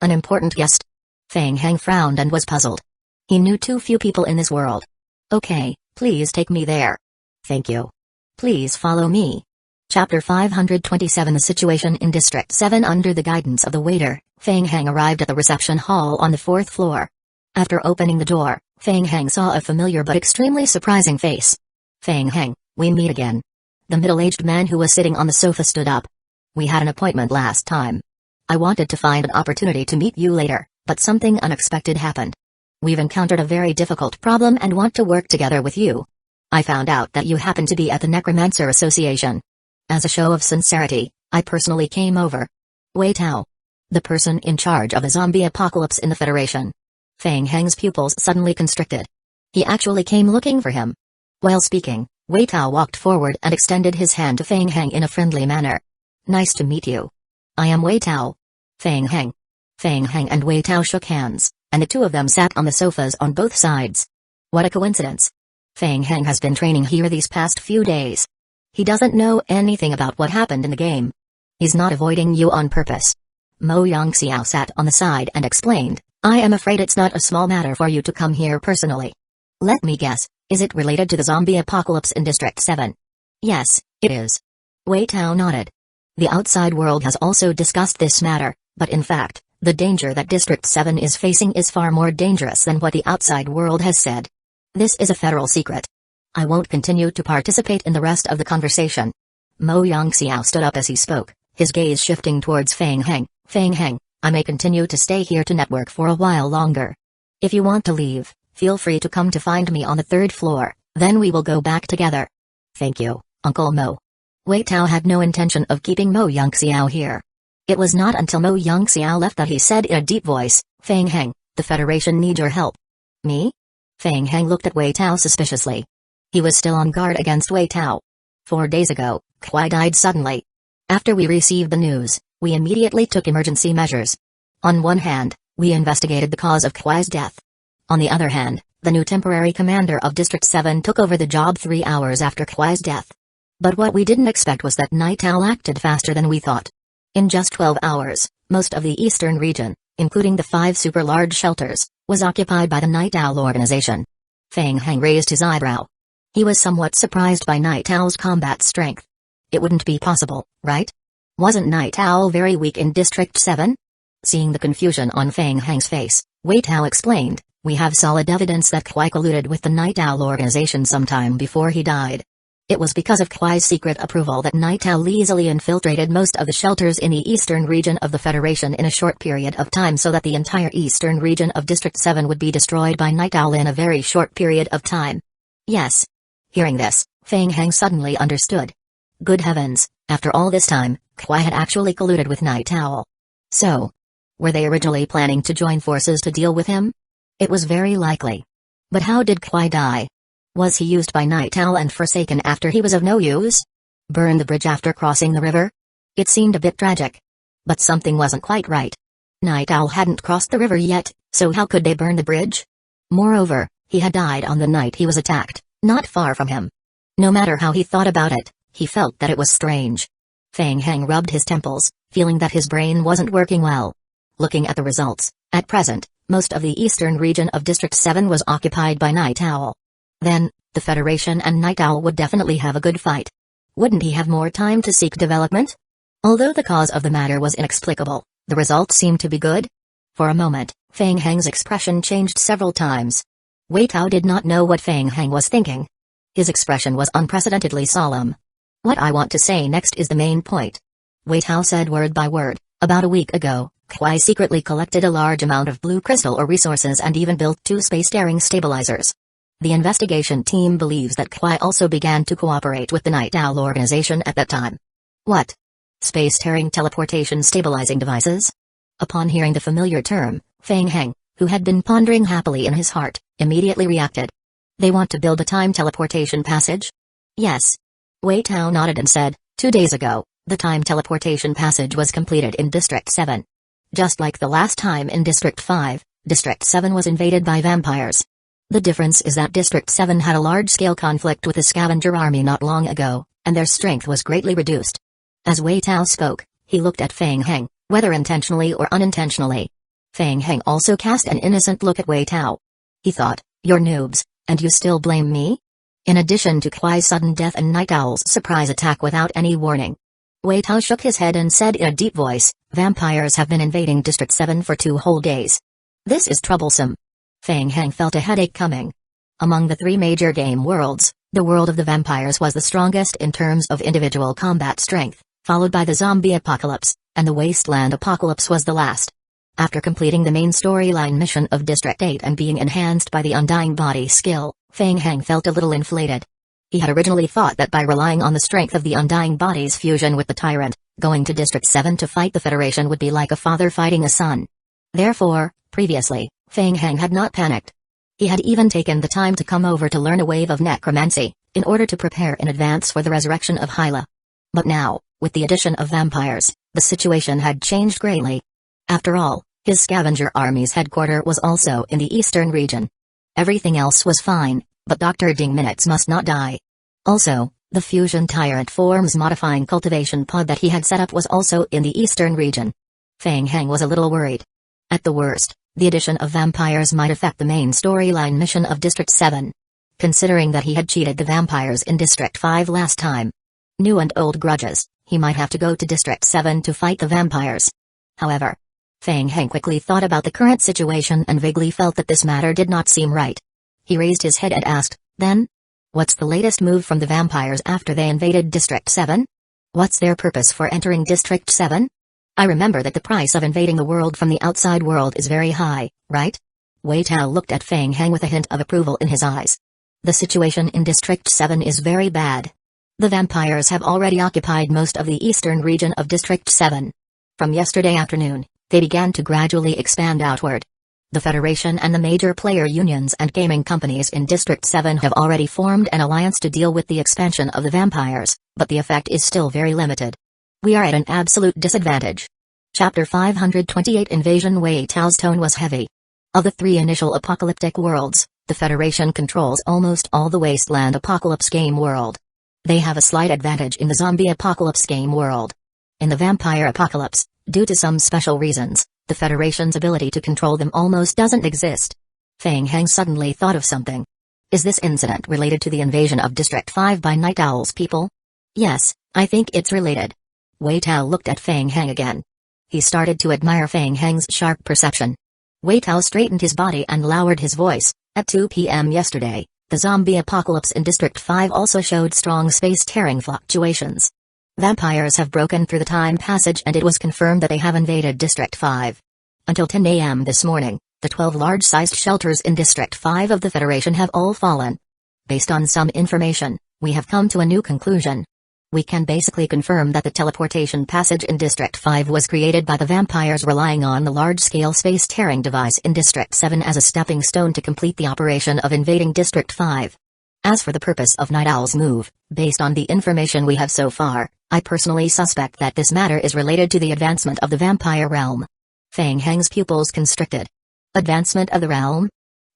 An important guest? Feng Heng frowned and was puzzled. He knew too few people in this world. Okay, please take me there. Thank you. Please follow me. Chapter 527 The Situation in District 7 Under the guidance of the waiter, Feng Heng arrived at the reception hall on the 4th floor. After opening the door, Feng Heng saw a familiar but extremely surprising face. Feng Heng, we meet again. The middle-aged man who was sitting on the sofa stood up. We had an appointment last time. I wanted to find an opportunity to meet you later, but something unexpected happened. We've encountered a very difficult problem and want to work together with you. I found out that you happen to be at the Necromancer Association. As a show of sincerity, I personally came over. Wei Tao. The person in charge of a zombie apocalypse in the Federation. Feng Heng's pupils suddenly constricted. He actually came looking for him. While speaking, Wei Tao walked forward and extended his hand to Feng Heng in a friendly manner. Nice to meet you. I am Wei Tao. Feng Heng. Feng Heng and Wei Tao shook hands, and the two of them sat on the sofas on both sides. What a coincidence. Feng Heng has been training here these past few days. He doesn't know anything about what happened in the game. He's not avoiding you on purpose. Mo Yongxiao sat on the side and explained, I am afraid it's not a small matter for you to come here personally. Let me guess, is it related to the zombie apocalypse in District 7? Yes, it is. Wei Tao nodded. The outside world has also discussed this matter, but in fact, the danger that District 7 is facing is far more dangerous than what the outside world has said. This is a federal secret. I won't continue to participate in the rest of the conversation. Mo Yongxiao stood up as he spoke, his gaze shifting towards Feng Heng. Feng Heng, I may continue to stay here to network for a while longer. If you want to leave, feel free to come to find me on the 3rd floor, then we will go back together. Thank you, Uncle Mo. Wei Tao had no intention of keeping Mo Yongxiao here. It was not until Mo Yongxiao left that he said in a deep voice, Feng Heng, the Federation needs your help. Me? Feng Heng looked at Wei Tao suspiciously. He was still on guard against Wei Tao. 4 days ago, Kuai died suddenly. After we received the news, we immediately took emergency measures. On one hand, we investigated the cause of Kuai's death. On the other hand, the new temporary commander of District 7 took over the job 3 hours after Kuai's death. But what we didn't expect was that Night Owl acted faster than we thought. In just 12 hours, most of the eastern region, including the 5 super-large shelters, was occupied by the Night Owl organization. Feng Heng raised his eyebrow. He was somewhat surprised by Night Owl's combat strength. It wouldn't be possible, right? Wasn't Night Owl very weak in District 7? Seeing the confusion on Feng Heng's face, Wei Tao explained, we have solid evidence that Kuai colluded with the Night Owl organization sometime before he died. It was because of Kuai's secret approval that Night Owl easily infiltrated most of the shelters in the eastern region of the Federation in a short period of time so that the entire eastern region of District 7 would be destroyed by Night Owl in a very short period of time. Yes. Hearing this, Feng Heng suddenly understood. Good heavens, after all this time, Kuai had actually colluded with Night Owl. So, were they originally planning to join forces to deal with him? It was very likely. But how did Kuai die? Was he used by Night Owl and forsaken after he was of no use? Burned the bridge after crossing the river? It seemed a bit tragic. But something wasn't quite right. Night Owl hadn't crossed the river yet, so how could they burn the bridge? Moreover, he had died on the night he was attacked, not far from him. No matter how he thought about it, he felt that it was strange. Feng Heng rubbed his temples, feeling that his brain wasn't working well. Looking at the results, at present, most of the eastern region of District 7 was occupied by Night Owl. Then, the Federation and Night Owl would definitely have a good fight. Wouldn't he have more time to seek development? Although the cause of the matter was inexplicable, the results seemed to be good. For a moment, Feng Heng's expression changed several times. Wei Tao did not know what Feng Heng was thinking. His expression was unprecedentedly solemn. What I want to say next is the main point. Wei Tao said word by word. About a week ago, Kwai secretly collected a large amount of blue crystal or resources and even built 2 space-tearing stabilizers. The investigation team believes that Kwai also began to cooperate with the Night Owl organization at that time. What? Space-tearing teleportation stabilizing devices? Upon hearing the familiar term, Feng Heng, who had been pondering happily in his heart, immediately reacted. They want to build a time teleportation passage? Yes. Wei Tao nodded and said, 2 days ago, the time teleportation passage was completed in District 7. Just like the last time in District 5, District 7 was invaded by vampires. The difference is that District 7 had a large-scale conflict with the scavenger army not long ago, and their strength was greatly reduced. As Wei Tao spoke, he looked at Feng Heng, whether intentionally or unintentionally. Feng Heng also cast an innocent look at Wei Tao. He thought, you're noobs, and you still blame me? In addition to Kwai's sudden death and Night Owl's surprise attack without any warning. Wei Tao shook his head and said in a deep voice, vampires have been invading District 7 for 2 whole days. This is troublesome. Feng Heng felt a headache coming. Among the 3 major game worlds, the world of the vampires was the strongest in terms of individual combat strength, followed by the zombie apocalypse, and the wasteland apocalypse was the last. After completing the main storyline mission of District 8 and being enhanced by the Undying Body skill, Feng Heng felt a little inflated. He had originally thought that by relying on the strength of the Undying Body's fusion with the Tyrant, going to District 7 to fight the Federation would be like a father fighting a son. Therefore, previously, Feng Heng had not panicked. He had even taken the time to come over to learn a wave of necromancy, in order to prepare in advance for the resurrection of Hyla. But now, with the addition of vampires, the situation had changed greatly. After all, his scavenger army's headquarters was also in the eastern region. Everything else was fine, but Dr. Ding Minutes must not die. Also, the fusion tyrant forms modifying cultivation pod that he had set up was also in the eastern region. Feng Heng was a little worried. At the worst, the addition of vampires might affect the main storyline mission of District 7. Considering that he had cheated the vampires in District 5 last time. New and old grudges, he might have to go to District 7 to fight the vampires. However, Feng Heng quickly thought about the current situation and vaguely felt that this matter did not seem right. He raised his head and asked, then? What's the latest move from the vampires after they invaded District 7? What's their purpose for entering District 7? I remember that the price of invading the world from the outside world is very high, right? Wei Tao looked at Feng Heng with a hint of approval in his eyes. The situation in District 7 is very bad. The vampires have already occupied most of the eastern region of District 7. From yesterday afternoon, they began to gradually expand outward. The Federation and the major player unions and gaming companies in District 7 have already formed an alliance to deal with the expansion of the vampires, but the effect is still very limited. We are at an absolute disadvantage. Chapter 528 Invasion. Wei Tao's tone was heavy. Of the 3 initial apocalyptic worlds, the Federation controls almost all the Wasteland Apocalypse game world. They have a slight advantage in the Zombie Apocalypse game world. In the Vampire Apocalypse, due to some special reasons, the Federation's ability to control them almost doesn't exist. Feng Heng suddenly thought of something. Is this incident related to the invasion of District 5 by Night Owl's people? Yes, I think it's related. Wei Tao looked at Feng Heng again. He started to admire Feng Heng's sharp perception. Wei Tao straightened his body and lowered his voice. At 2 p.m. yesterday, the zombie apocalypse in District 5 also showed strong space-tearing fluctuations. Vampires have broken through the time passage and it was confirmed that they have invaded District 5. Until 10 a.m. this morning, the 12 large-sized shelters in District 5 of the Federation have all fallen. Based on some information, we have come to a new conclusion. We can basically confirm that the teleportation passage in District 5 was created by the vampires relying on the large-scale space-tearing device in District 7 as a stepping stone to complete the operation of invading District 5. As for the purpose of Night Owl's move, based on the information we have so far, I personally suspect that this matter is related to the advancement of the vampire realm. Fang Heng's pupils constricted. Advancement of the realm?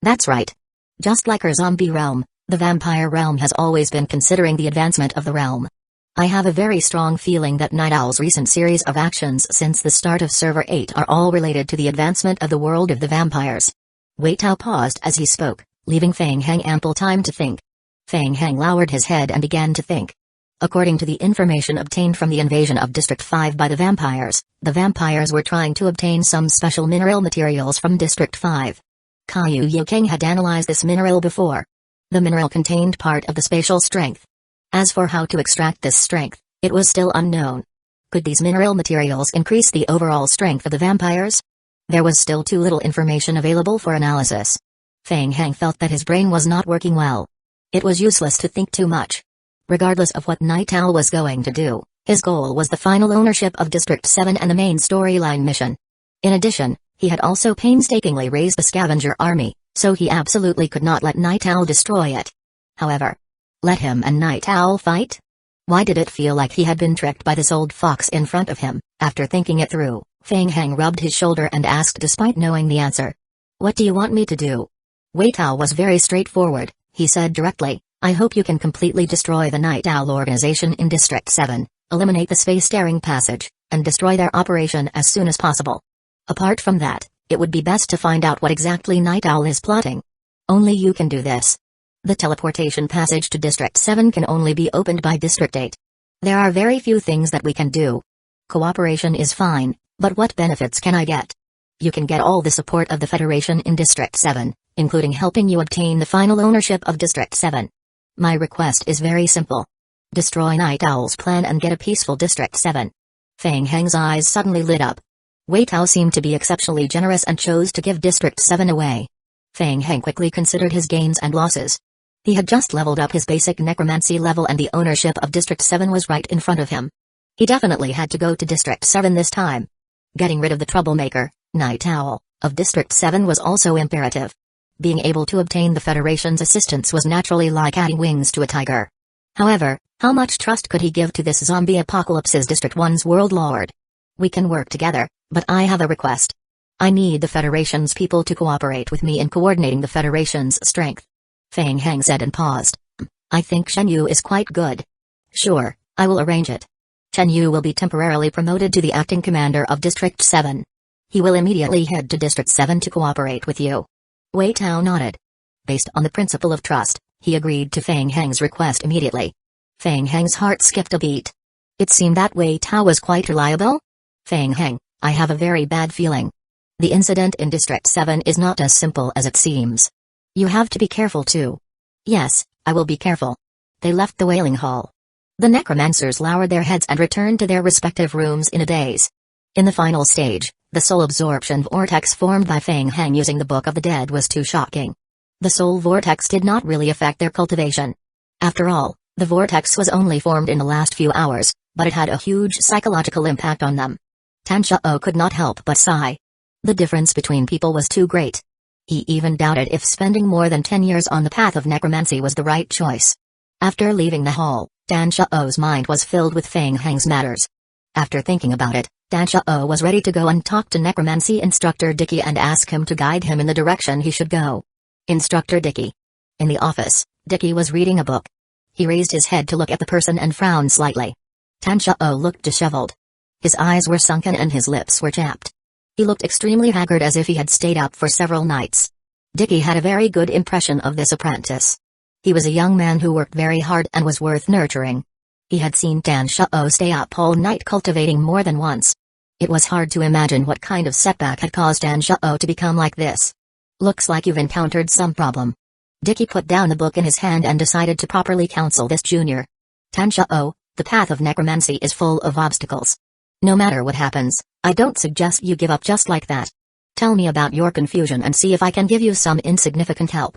That's right. Just like our zombie realm, the vampire realm has always been considering the advancement of the realm. I have a very strong feeling that Night Owl's recent series of actions since the start of Server 8 are all related to the advancement of the world of the vampires. Wei Tao paused as he spoke, leaving Fang Heng ample time to think. Fang Heng lowered his head and began to think. According to the information obtained from the invasion of District 5 by the vampires were trying to obtain some special mineral materials from District 5. Kaiyu Yokeng had analyzed this mineral before. The mineral contained part of the spatial strength. As for how to extract this strength, it was still unknown. Could these mineral materials increase the overall strength of the vampires? There was still too little information available for analysis. Fang Heng felt that his brain was not working well. It was useless to think too much. Regardless of what Night Owl was going to do, his goal was the final ownership of District 7 and the main storyline mission. In addition, he had also painstakingly raised the scavenger army, so he absolutely could not let Night Owl destroy it. However, let him and Night Owl fight? Why did it feel like he had been tricked by this old fox in front of him? After thinking it through, Fang Heng rubbed his shoulder and asked despite knowing the answer. What do you want me to do? Wei Tao was very straightforward, he said directly. I hope you can completely destroy the Night Owl organization in District 7, eliminate the space-staring passage, and destroy their operation as soon as possible. Apart from that, it would be best to find out what exactly Night Owl is plotting. Only you can do this. The teleportation passage to District 7 can only be opened by District 8. There are very few things that we can do. Cooperation is fine, but what benefits can I get? You can get all the support of the Federation in District 7, including helping you obtain the final ownership of District 7. My request is very simple. Destroy Night Owl's plan and get a peaceful District 7. Fang Heng's eyes suddenly lit up. Wei Tao seemed to be exceptionally generous and chose to give District 7 away. Fang Heng quickly considered his gains and losses. He had just leveled up his basic necromancy level and the ownership of District 7 was right in front of him. He definitely had to go to District 7 this time. Getting rid of the troublemaker, Night Owl, of District 7 was also imperative. Being able to obtain the Federation's assistance was naturally like adding wings to a tiger. However, how much trust could he give to this zombie apocalypse's District 1's world lord? We can work together, but I have a request. I need the Federation's people to cooperate with me in coordinating the Federation's strength. Fang Heng said and paused. I think Shen Yu is quite good. Sure, I will arrange it. Shen Yu will be temporarily promoted to the acting commander of District 7. He will immediately head to District 7 to cooperate with you. Wei Tao nodded. Based on the principle of trust, he agreed to Fang Heng's request immediately. Fang Heng's heart skipped a beat. It seemed that Wei Tao was quite reliable? Fang Heng, I have a very bad feeling. The incident in District 7 is not as simple as it seems. You have to be careful too. Yes, I will be careful. They left the wailing hall. The necromancers lowered their heads and returned to their respective rooms in a daze. In the final stage, the soul absorption vortex formed by Fang Heng using the Book of the Dead was too shocking. The soul vortex did not really affect their cultivation. After all, the vortex was only formed in the last few hours, but it had a huge psychological impact on them. Tan Shao could not help but sigh. The difference between people was too great. He even doubted if spending more than 10 years on the path of necromancy was the right choice. After leaving the hall, Dan Shao's mind was filled with Fang Heng's matters. After thinking about it, Dan Shao was ready to go and talk to necromancy instructor Dicky and ask him to guide him in the direction he should go. Instructor Dicky. In the office, Dicky was reading a book. He raised his head to look at the person and frowned slightly. Tan Shao looked disheveled. His eyes were sunken and his lips were chapped. He looked extremely haggard as if he had stayed up for several nights. Dicky had a very good impression of this apprentice. He was a young man who worked very hard and was worth nurturing. He had seen Tan Shao stay up all night cultivating more than once. It was hard to imagine what kind of setback had caused Tan Shao to become like this. Looks like you've encountered some problem. Dicky put down the book in his hand and decided to properly counsel this junior. Tan Shao, the path of necromancy is full of obstacles. No matter what happens, I don't suggest you give up just like that. Tell me about your confusion and see if I can give you some insignificant help.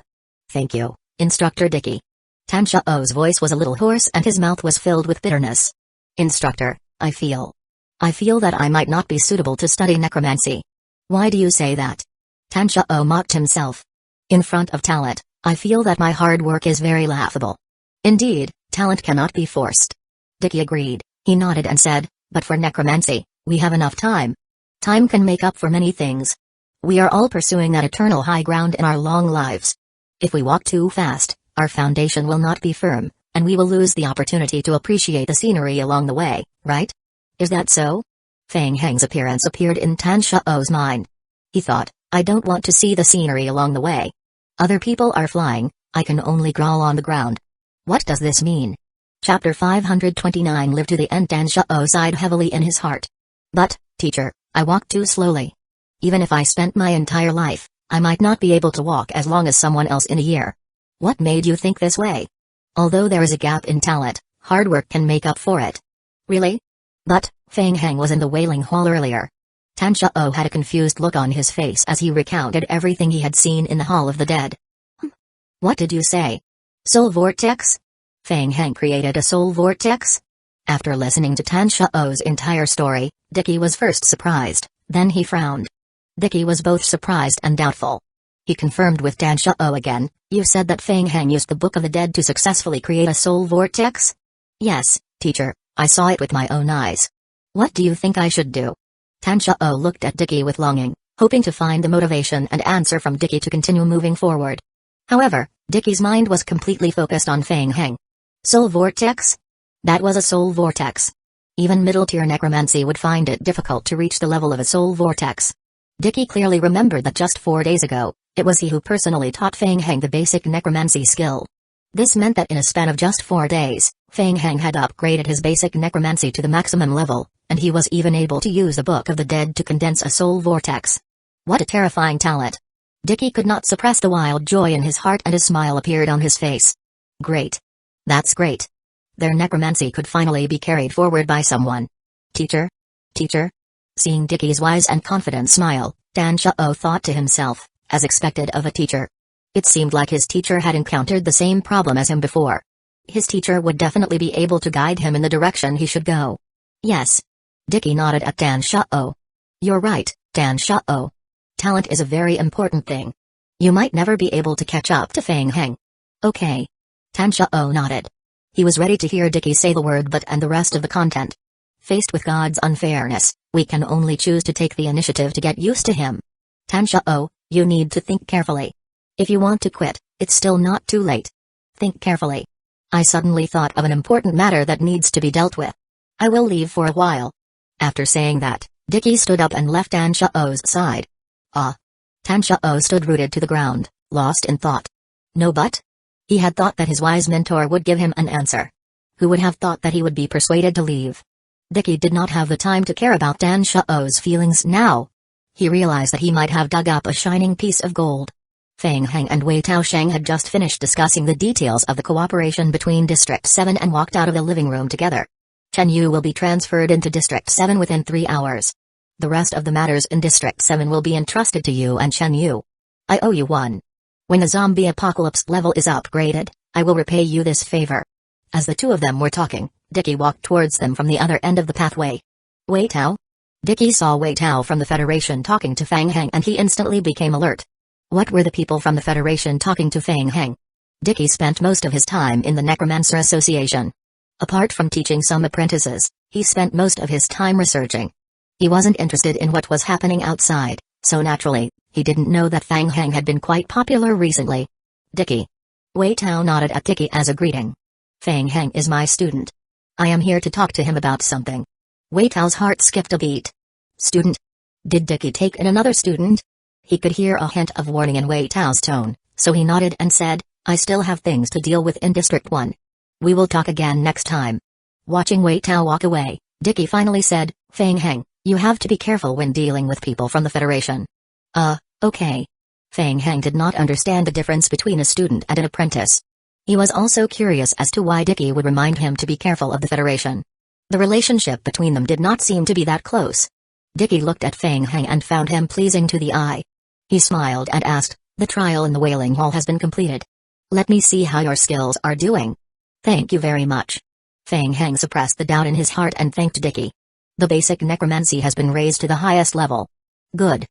Thank you, Instructor Dicky. Tan Shao's voice was a little hoarse and his mouth was filled with bitterness. Instructor, I feel that I might not be suitable to study necromancy. Why do you say that? Tan Shao mocked himself. In front of talent, I feel that my hard work is very laughable. Indeed, talent cannot be forced. Dicky agreed. He nodded and said, but for necromancy, we have enough time. Time can make up for many things. We are all pursuing that eternal high ground in our long lives. If we walk too fast, our foundation will not be firm, and we will lose the opportunity to appreciate the scenery along the way, right? Is that so? Fang Heng's appearance appeared in Tan Shao's mind. He thought, I don't want to see the scenery along the way. Other people are flying, I can only crawl on the ground. What does this mean? Chapter 529 Live to the end. Tan Shao sighed heavily in his heart. But, teacher, I walk too slowly. Even if I spent my entire life, I might not be able to walk as long as someone else in a year. What made you think this way? Although there is a gap in talent, hard work can make up for it. Really? But, Fang Heng was in the Wailing Hall earlier. Tan Shao had a confused look on his face as he recounted everything he had seen in the Hall of the Dead. What did you say? Soul Vortex? Fang Heng created a soul vortex? After listening to Tan Shao's entire story, Dicky was first surprised, then he frowned. Dicky was both surprised and doubtful. He confirmed with Tan Shao again, you said that Fang Heng used the Book of the Dead to successfully create a soul vortex? Yes, teacher, I saw it with my own eyes. What do you think I should do? Tan Shao looked at Dicky with longing, hoping to find the motivation and answer from Dicky to continue moving forward. However, Dicky's mind was completely focused on Fang Heng. Soul vortex? That was a soul vortex. Even middle-tier necromancy would find it difficult to reach the level of a soul vortex. Dicky clearly remembered that just 4 days ago, it was he who personally taught Fang Heng the basic necromancy skill. This meant that in a span of just 4 days, Fang Heng had upgraded his basic necromancy to the maximum level, and he was even able to use the Book of the Dead to condense a soul vortex. What a terrifying talent! Dicky could not suppress the wild joy in his heart and a smile appeared on his face. Great. That's great. Their necromancy could finally be carried forward by someone. Teacher? Teacher? Seeing Dicky's wise and confident smile, Tan Shao thought to himself, as expected of a teacher. It seemed like his teacher had encountered the same problem as him before. His teacher would definitely be able to guide him in the direction he should go. Yes. Dicky nodded at Tan Shao. You're right, Tan Shao. Talent is a very important thing. You might never be able to catch up to Fang Heng. Okay. Tan Shao nodded. He was ready to hear Dicky say the word but and the rest of the content. Faced with God's unfairness, we can only choose to take the initiative to get used to him. Tan Shao, you need to think carefully. If you want to quit, it's still not too late. Think carefully. I suddenly thought of an important matter that needs to be dealt with. I will leave for a while. After saying that, Dicky stood up and left Tan Shao's side. Tan Shao stood rooted to the ground, lost in thought. No but? He had thought that his wise mentor would give him an answer. Who would have thought that he would be persuaded to leave? Dicky did not have the time to care about Tan Shao's feelings now. He realized that he might have dug up a shining piece of gold. Fang Heng and Wei Taosheng had just finished discussing the details of the cooperation between District 7 and walked out of the living room together. Chen Yu will be transferred into District 7 within 3 hours. The rest of the matters in District 7 will be entrusted to you and Chen Yu. I owe you one. When the zombie apocalypse level is upgraded, I will repay you this favor. As the two of them were talking, Dicky walked towards them from the other end of the pathway. Wei Tao? Dicky saw Wei Tao from the Federation talking to Fang Heng and he instantly became alert. What were the people from the Federation talking to Fang Heng? Dicky spent most of his time in the Necromancer Association. Apart from teaching some apprentices, he spent most of his time researching. He wasn't interested in what was happening outside, so naturally, he didn't know that Fang Heng had been quite popular recently. Dicky. Wei Tao nodded at Dicky as a greeting. Fang Heng is my student. I am here to talk to him about something. Wei Tao's heart skipped a beat. Student? Did Dicky take in another student? He could hear a hint of warning in Wei Tao's tone, so he nodded and said, I still have things to deal with in District 1. We will talk again next time. Watching Wei Tao walk away, Dicky finally said, Fang Heng, you have to be careful when dealing with people from the Federation. Okay. Fang Heng did not understand the difference between a student and an apprentice. He was also curious as to why Dicky would remind him to be careful of the Federation. The relationship between them did not seem to be that close. Dicky looked at Fang Heng and found him pleasing to the eye. He smiled and asked, the trial in the Wailing Hall has been completed. Let me see how your skills are doing. Thank you very much. Fang Heng suppressed the doubt in his heart and thanked Dicky. The basic necromancy has been raised to the highest level. Good.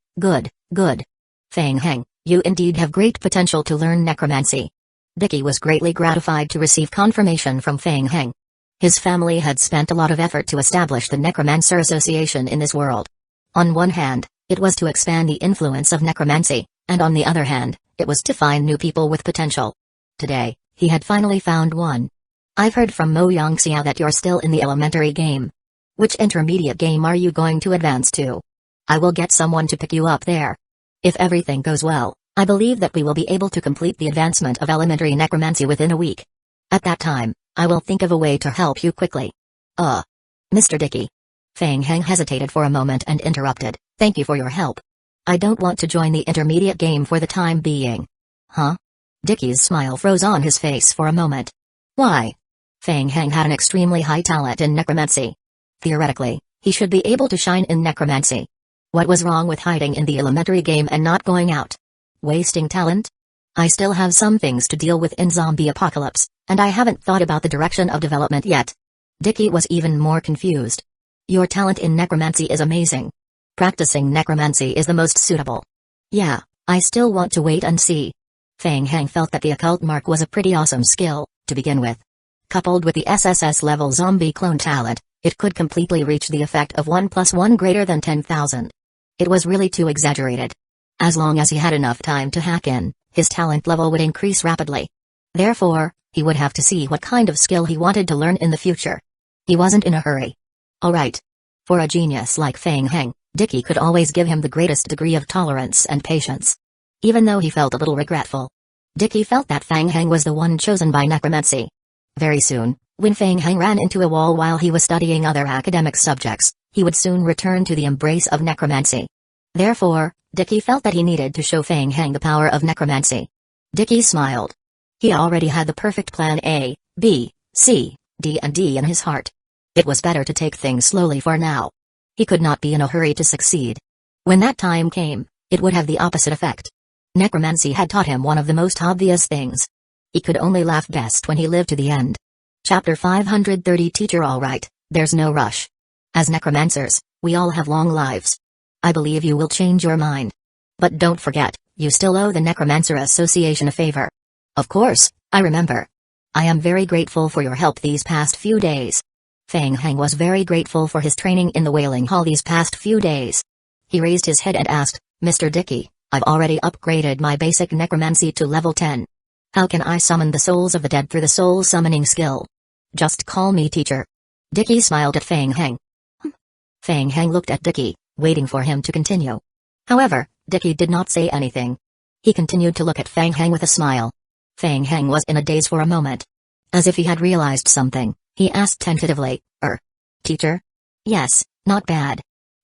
Fang Heng, you indeed have great potential to learn necromancy. Dicky was greatly gratified to receive confirmation from Fang Heng. His family had spent a lot of effort to establish the Necromancer Association in this world. On one hand, it was to expand the influence of necromancy, and on the other hand, it was to find new people with potential. Today, he had finally found one. I've heard from Mo Yongxia that you're still in the elementary game. Which intermediate game are you going to advance to? I will get someone to pick you up there. If everything goes well, I believe that we will be able to complete the advancement of elementary necromancy within a week. At that time, I will think of a way to help you quickly. Mr. Dickey. Fang Heng hesitated for a moment and interrupted, thank you for your help. I don't want to join the intermediate game for the time being. Huh? Dickey's smile froze on his face for a moment. Why? Fang Heng had an extremely high talent in necromancy. Theoretically, he should be able to shine in necromancy. What was wrong with hiding in the elementary game and not going out? Wasting talent? I still have some things to deal with in zombie apocalypse, and I haven't thought about the direction of development yet. Dickey was even more confused. Your talent in necromancy is amazing. Practicing necromancy is the most suitable. Yeah, I still want to wait and see. Fang Heng felt that the occult mark was a pretty awesome skill, to begin with. Coupled with the SSS level zombie clone talent, it could completely reach the effect of 1 + 1 greater than 10,000. It was really too exaggerated. As long as he had enough time to hack in, his talent level would increase rapidly. Therefore, he would have to see what kind of skill he wanted to learn in the future. He wasn't in a hurry. Alright. For a genius like Fang Heng, Dickey could always give him the greatest degree of tolerance and patience. Even though he felt a little regretful. Dickey felt that Fang Heng was the one chosen by necromancy. Very soon, when Fang Heng ran into a wall while he was studying other academic subjects, he would soon return to the embrace of necromancy. Therefore, Dickey felt that he needed to show Fang Heng the power of necromancy. Dickey smiled. He already had the perfect plan A, B, C, D and D in his heart. It was better to take things slowly for now. He could not be in a hurry to succeed. When that time came, it would have the opposite effect. Necromancy had taught him one of the most obvious things. He could only laugh best when he lived to the end. Chapter 530 Teacher Alright, there's no rush. As necromancers, we all have long lives. I believe you will change your mind. But don't forget, you still owe the Necromancer Association a favor. Of course, I remember. I am very grateful for your help these past few days. Fang Heng was very grateful for his training in the Wailing Hall these past few days. He raised his head and asked, Mr. Dickey, I've already upgraded my basic necromancy to level 10. How can I summon the souls of the dead through the soul summoning skill? Just call me teacher. Dickey smiled at Fang Heng. Fang Heng looked at Dickey, waiting for him to continue. However, Dickey did not say anything. He continued to look at Fang Heng with a smile. Fang Heng was in a daze for a moment. As if he had realized something, he asked tentatively, Teacher? Yes, not bad.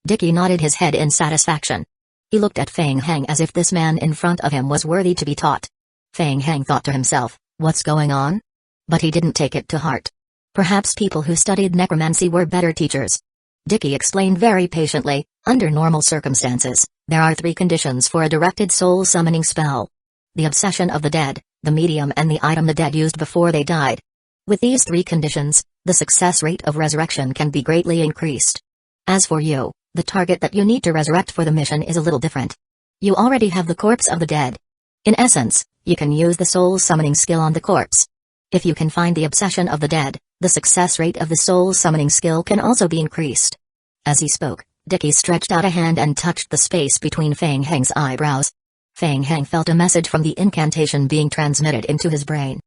Dickey nodded his head in satisfaction. He looked at Fang Heng as if this man in front of him was worthy to be taught. Fang Heng thought to himself, what's going on? But he didn't take it to heart. Perhaps people who studied necromancy were better teachers. Dickey explained very patiently, under normal circumstances, there are 3 conditions for a directed soul summoning spell. The obsession of the dead, the medium and the item the dead used before they died. With these 3 conditions, the success rate of resurrection can be greatly increased. As for you, the target that you need to resurrect for the mission is a little different. You already have the corpse of the dead. In essence, you can use the soul summoning skill on the corpse. If you can find the obsession of the dead, the success rate of the soul summoning skill can also be increased. As he spoke, Dickey stretched out a hand and touched the space between Fang Heng's eyebrows. Fang Heng felt a message from the incantation being transmitted into his brain.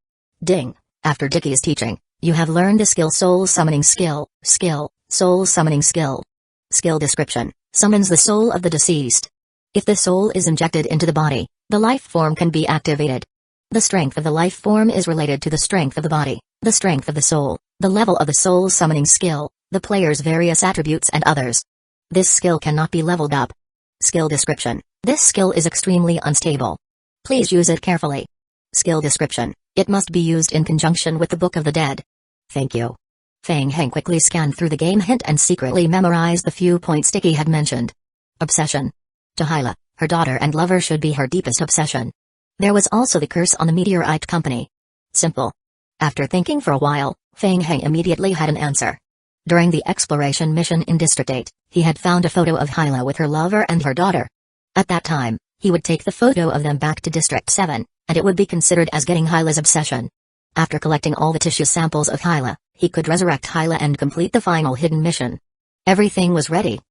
Ding! After Dickey's teaching, you have learned the skill soul summoning skill, soul summoning skill. Skill description, summons the soul of the deceased. If the soul is injected into the body, the life form can be activated. The strength of the life form is related to the strength of the body, the strength of the soul, the level of the soul summoning skill, the player's various attributes and others. This skill cannot be leveled up. Skill description, this skill is extremely unstable. Please use it carefully. Skill description, it must be used in conjunction with the Book of the Dead. Thank you. Fang Heng quickly scanned through the game hint and secretly memorized the few points Dickey had mentioned. Obsession. To Hyla, her daughter and lover should be her deepest obsession. There was also the curse on the meteorite company. Simple. After thinking for a while, Fang Heng immediately had an answer. During the exploration mission in District 8, he had found a photo of Hyla with her lover and her daughter. At that time, he would take the photo of them back to District 7, and it would be considered as getting Hyla's obsession. After collecting all the tissue samples of Hyla, he could resurrect Hyla and complete the final hidden mission. Everything was ready.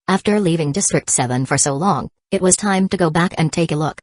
After leaving District 7 for so long, it was time to go back and take a look.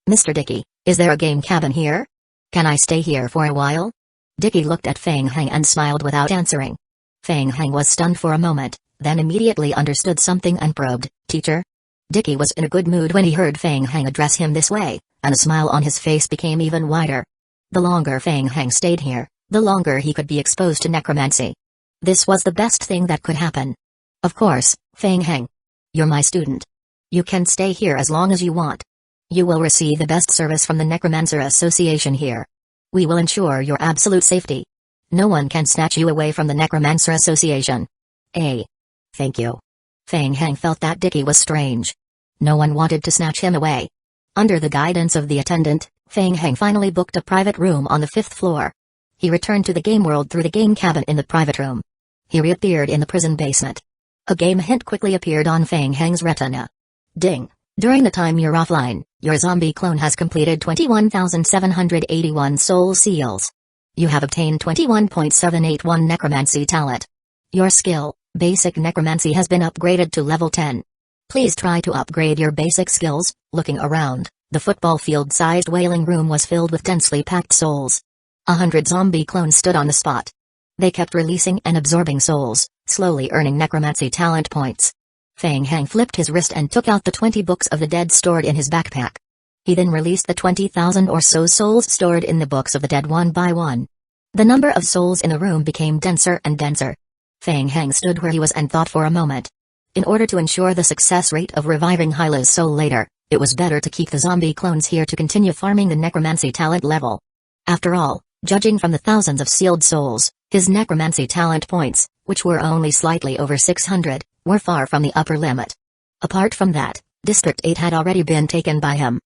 Mr. Dicky, is there a game cabin here? Can I stay here for a while? Dicky looked at Feng Heng and smiled without answering. Feng Heng was stunned for a moment, then immediately understood something and probed, "Teacher?" Dicky was in a good mood when he heard Feng Heng address him this way, and a smile on his face became even wider. The longer Feng Heng stayed here, the longer he could be exposed to necromancy. This was the best thing that could happen. Of course, Feng Heng. You're my student. You can stay here as long as you want. You will receive the best service from the Necromancer Association here. We will ensure your absolute safety. No one can snatch you away from the Necromancer Association. Thank you. Feng Heng felt that Dicky was strange. No one wanted to snatch him away. Under the guidance of the attendant, Feng Heng finally booked a private room on the 5th floor. He returned to the game world through the game cabin in the private room. He reappeared in the prison basement. A game hint quickly appeared on Feng Heng's retina. Ding! During the time you're offline, your zombie clone has completed 21,781 soul seals. You have obtained 21.781 necromancy talent. Your skill, basic necromancy, has been upgraded to level 10. Please try to upgrade your basic skills. Looking around, the football field-sized wailing room was filled with densely packed souls. 100 zombie clones stood on the spot. They kept releasing and absorbing souls, slowly earning necromancy talent points. Feng Heng flipped his wrist and took out the 20 books of the dead stored in his backpack. He then released the 20,000 or so souls stored in the books of the dead one by one. The number of souls in the room became denser and denser. Feng Heng stood where he was and thought for a moment. In order to ensure the success rate of reviving Hyla's soul later, it was better to keep the zombie clones here to continue farming the necromancy talent level. After all, judging from the thousands of sealed souls, his necromancy talent points, which were only slightly over 600, were far from the upper limit. Apart from that, District 8 had already been taken by him.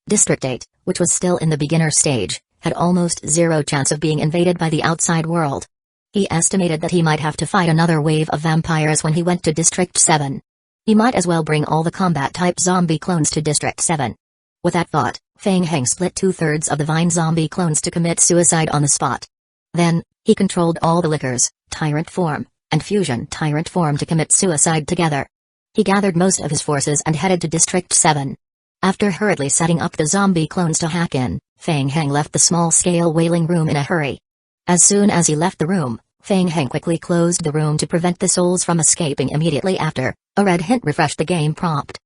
District 8, which was still in the beginner stage, had almost zero chance of being invaded by the outside world. He estimated that he might have to fight another wave of vampires when he went to District 7. He might as well bring all the combat-type zombie clones to District 7. With that thought, Feng Heng split 2/3 of the vine zombie clones to commit suicide on the spot. Then, he controlled all the lickers, tyrant form, and fusion tyrant form to commit suicide together. He gathered most of his forces and headed to District 7. After hurriedly setting up the zombie clones to hack in, Feng Heng left the small-scale wailing room in a hurry. As soon as he left the room, Feng Heng quickly closed the room to prevent the souls from escaping immediately after. A red hint refreshed the game prompt.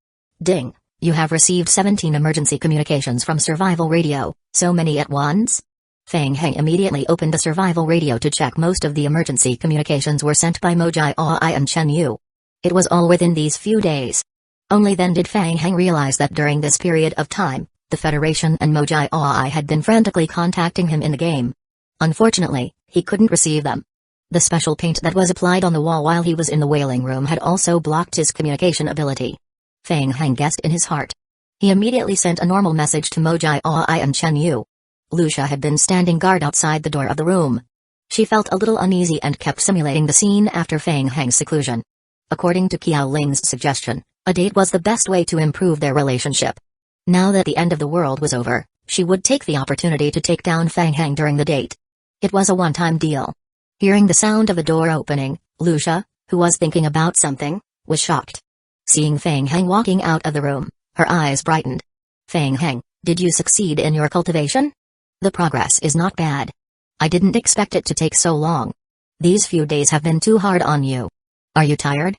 Ding! You have received 17 emergency communications from Survival Radio, so many at once? Feng Heng immediately opened the Survival Radio to check. Most of the emergency communications were sent by Mojai Ai and Chen Yu. It was all within these few days. Only then did Feng Heng realize that during this period of time, the Federation and Mojai Ai had been frantically contacting him in the game. Unfortunately, he couldn't receive them. The special paint that was applied on the wall while he was in the wailing room had also blocked his communication ability. Feng Heng guessed in his heart. He immediately sent a normal message to Mojai Ai and Chen Yu. Lucia had been standing guard outside the door of the room. She felt a little uneasy and kept simulating the scene after Feng Heng's seclusion. According to Qiao Ling's suggestion, a date was the best way to improve their relationship. Now that the end of the world was over, she would take the opportunity to take down Feng Heng during the date. It was a one-time deal. Hearing the sound of the door opening, Lucia, who was thinking about something, was shocked. Seeing Feng Heng walking out of the room, her eyes brightened. Feng Heng, did you succeed in your cultivation? The progress is not bad. I didn't expect it to take so long. These few days have been too hard on you. Are you tired?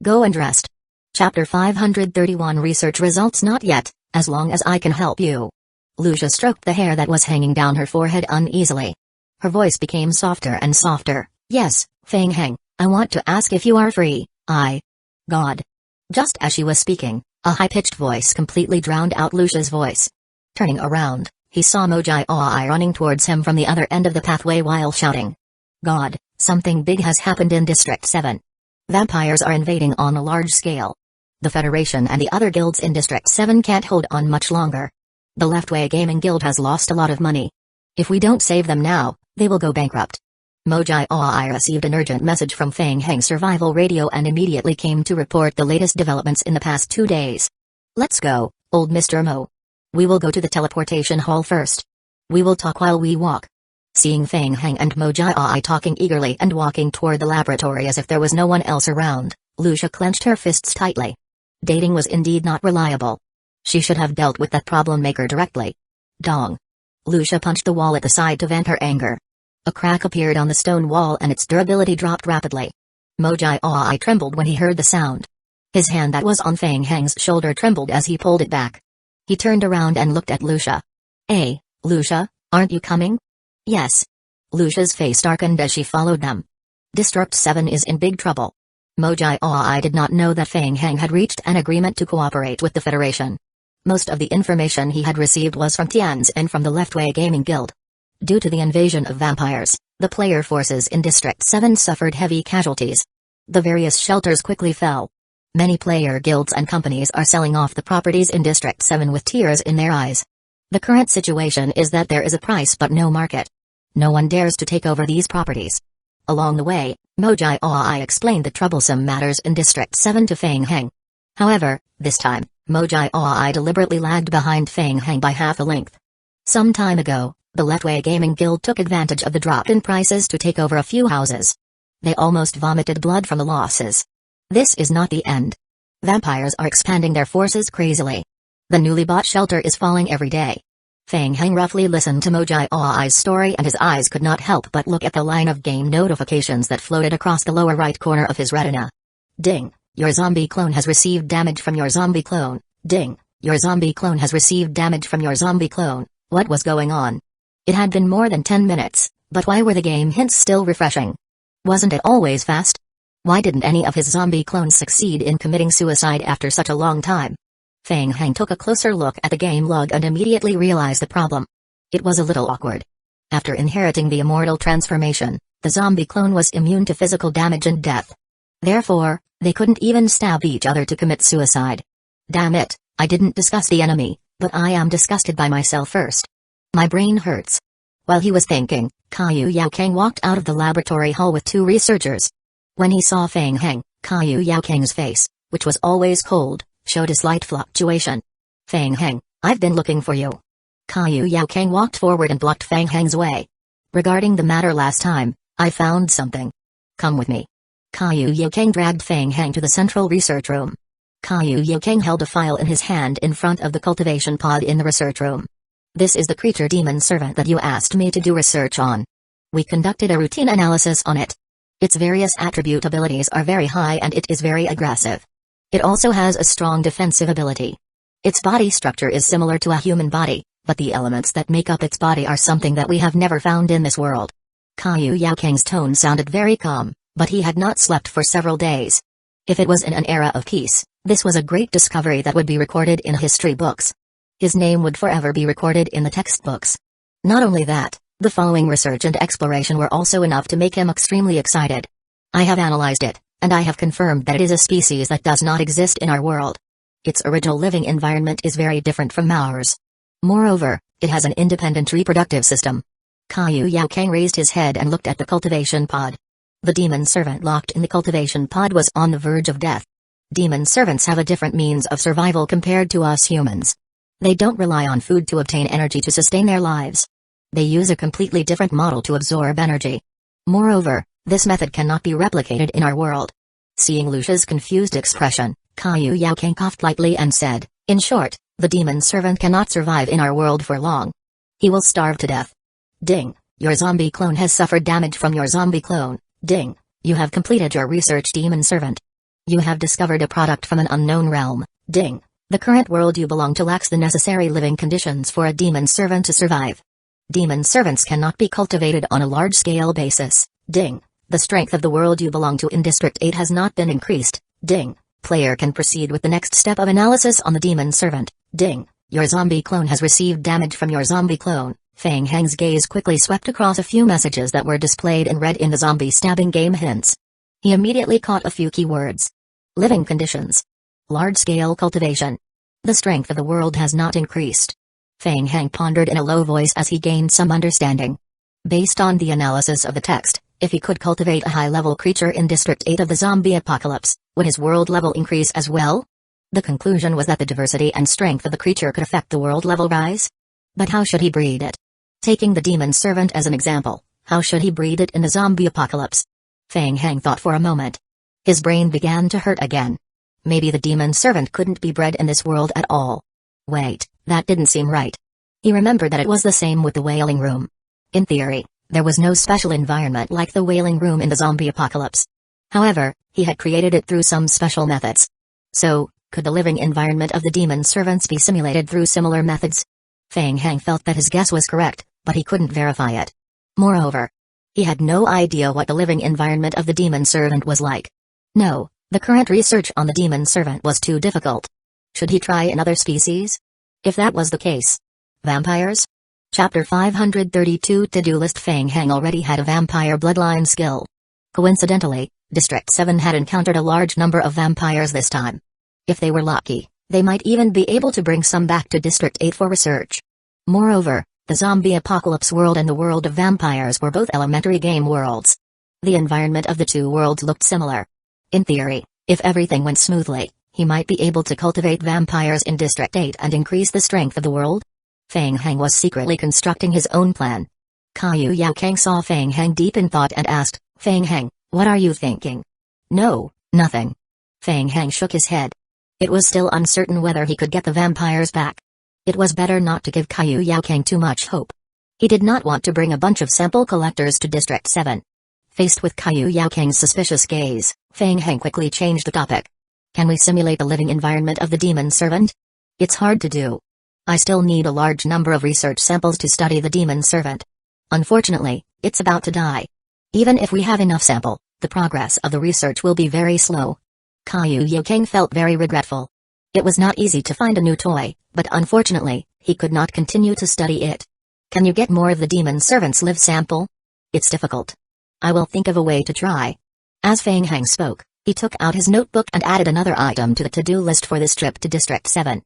Go and rest. Chapter 531 Research results not yet, as long as I can help you. Lucia stroked the hair that was hanging down her forehead uneasily. Her voice became softer and softer. Yes, Feng Heng, I want to ask if you are free. God. Just as she was speaking, a high-pitched voice completely drowned out Lucia's voice. Turning around, he saw Mojai Ai running towards him from the other end of the pathway while shouting. God, something big has happened in District 7. Vampires are invading on a large scale. The Federation and the other guilds in District 7 can't hold on much longer. The Leftway Gaming Guild has lost a lot of money. If we don't save them now, they will go bankrupt. Mojai Ai received an urgent message from Feng Heng's survival radio and immediately came to report the latest developments in the past 2 days. Let's go, old Mr. Mo. We will go to the teleportation hall first. We will talk while we walk. Seeing Feng Heng and Mojai Ai talking eagerly and walking toward the laboratory as if there was no one else around, Lucia clenched her fists tightly. Dating was indeed not reliable. She should have dealt with that problem maker directly. Dong. Lucia punched the wall at the side to vent her anger. A crack appeared on the stone wall and its durability dropped rapidly. Mojai Aoi trembled when he heard the sound. His hand that was on Fang Heng's shoulder trembled as he pulled it back. He turned around and looked at Lucia. "Hey, Lucia, aren't you coming?" "Yes." Lucia's face darkened as she followed them. District 7 is in big trouble. Mojai Aoi did not know that Fang Heng had reached an agreement to cooperate with the Federation. Most of the information he had received was from Tian's and from the Leftway Gaming Guild. Due to the invasion of vampires, the player forces in District 7 suffered heavy casualties. The various shelters quickly fell. Many player guilds and companies are selling off the properties in District 7 with tears in their eyes. The current situation is that there is a price but no market. No one dares to take over these properties. Along the way, Mojai Aoi explained the troublesome matters in District 7 to Fang Heng. However, this time, Mojai Aoi deliberately lagged behind Fang Heng by half a length. Some time ago, the Leftway Gaming Guild took advantage of the drop in prices to take over a few houses. They almost vomited blood from the losses. This is not the end. Vampires are expanding their forces crazily. The newly bought shelter is falling every day. Fang Heng roughly listened to Mojai Aoi's story and his eyes could not help but look at the line of game notifications that floated across the lower right corner of his retina. Ding, your zombie clone has received damage from your zombie clone. Ding, your zombie clone has received damage from your zombie clone. What was going on? It had been more than 10 minutes, but why were the game hints still refreshing? Wasn't it always fast? Why didn't any of his zombie clones succeed in committing suicide after such a long time? Fang Heng took a closer look at the game log and immediately realized the problem. It was a little awkward. After inheriting the immortal transformation, the zombie clone was immune to physical damage and death. Therefore, they couldn't even stab each other to commit suicide. Damn it, I didn't discuss the enemy, but I am disgusted by myself first. My brain hurts. While he was thinking, Caillou Yaokang walked out of the laboratory hall with two researchers. When he saw Fang Heng, Caillou Yaokang's face, which was always cold, showed a slight fluctuation. "Fang Heng, I've been looking for you." Caillou Yaokang walked forward and blocked Fang Heng's way. "Regarding the matter last time, I found something. Come with me." Caillou Yaokang dragged Fang Heng to the central research room. Caillou Yaokang held a file in his hand in front of the cultivation pod in the research room. "This is the creature demon servant that you asked me to do research on. We conducted a routine analysis on it. Its various attribute abilities are very high and it is very aggressive. It also has a strong defensive ability. Its body structure is similar to a human body, but the elements that make up its body are something that we have never found in this world." Caillou Yaokang's tone sounded very calm, but he had not slept for several days. If it was in an era of peace, this was a great discovery that would be recorded in history books. His name would forever be recorded in the textbooks. Not only that, the following research and exploration were also enough to make him extremely excited. "I have analyzed it, and I have confirmed that it is a species that does not exist in our world. Its original living environment is very different from ours. Moreover, it has an independent reproductive system." Caillou Yaokang raised his head and looked at the cultivation pod. The demon servant locked in the cultivation pod was on the verge of death. Demon servants have a different means of survival compared to us humans. They don't rely on food to obtain energy to sustain their lives. They use a completely different model to absorb energy. Moreover, this method cannot be replicated in our world. Seeing Lucia's confused expression, Caillou Yaokang coughed lightly and said, "In short, the demon servant cannot survive in our world for long. He will starve to death." Ding, your zombie clone has suffered damage from your zombie clone. Ding, you have completed your research, demon servant. You have discovered a product from an unknown realm. Ding, the current world you belong to lacks the necessary living conditions for a demon servant to survive. Demon servants cannot be cultivated on a large-scale basis. Ding, the strength of the world you belong to in District 8 has not been increased. Ding, player can proceed with the next step of analysis on the demon servant. Ding, your zombie clone has received damage from your zombie clone. Fang Heng's gaze quickly swept across a few messages that were displayed and read in the zombie stabbing game hints. He immediately caught a few keywords. Living conditions. Large-scale cultivation. The strength of the world has not increased. Fang Heng pondered in a low voice as he gained some understanding. Based on the analysis of the text, if he could cultivate a high-level creature in District 8 of the zombie apocalypse, would his world level increase as well? The conclusion was that the diversity and strength of the creature could affect the world level rise. But how should he breed it? Taking the demon servant as an example, how should he breed it in the zombie apocalypse? Fang Heng thought for a moment. His brain began to hurt again. Maybe the demon servant couldn't be bred in this world at all. Wait, that didn't seem right. He remembered that it was the same with the wailing room. In theory, there was no special environment like the wailing room in the zombie apocalypse. However, he had created it through some special methods. So, could the living environment of the demon servants be simulated through similar methods? Feng Hang felt that his guess was correct, but he couldn't verify it. Moreover, he had no idea what the living environment of the demon servant was like. No, the current research on the demon servant was too difficult. Should he try another species? If that was the case. Vampires? Chapter 532 To-do list. Feng Hang already had a vampire bloodline skill. Coincidentally, District 7 had encountered a large number of vampires this time. If they were lucky, they might even be able to bring some back to District 8 for research. Moreover, the zombie apocalypse world and the world of vampires were both elementary game worlds. The environment of the two worlds looked similar. In theory, if everything went smoothly, he might be able to cultivate vampires in District 8 and increase the strength of the world. Feng Hang was secretly constructing his own plan. Caillou Yao Kang saw Feng Hang deep in thought and asked, "Feng Hang, what are you thinking?" "No, nothing." Feng Hang shook his head. It was still uncertain whether he could get the vampires back. It was better not to give Caillou Yao Kang too much hope. He did not want to bring a bunch of sample collectors to District 7. Faced with Caillou Yao Kang's suspicious gaze, Feng Hang quickly changed the topic. "Can we simulate the living environment of the demon servant?" "It's hard to do. I still need a large number of research samples to study the demon servant. Unfortunately, it's about to die. Even if we have enough sample, the progress of the research will be very slow." Caillou Yao Kang felt very regretful. It was not easy to find a new toy, but unfortunately, he could not continue to study it. "Can you get more of the demon servant's live sample?" "It's difficult. I will think of a way to try." As Feng Hang spoke, he took out his notebook and added another item to the to-do list for this trip to District 7.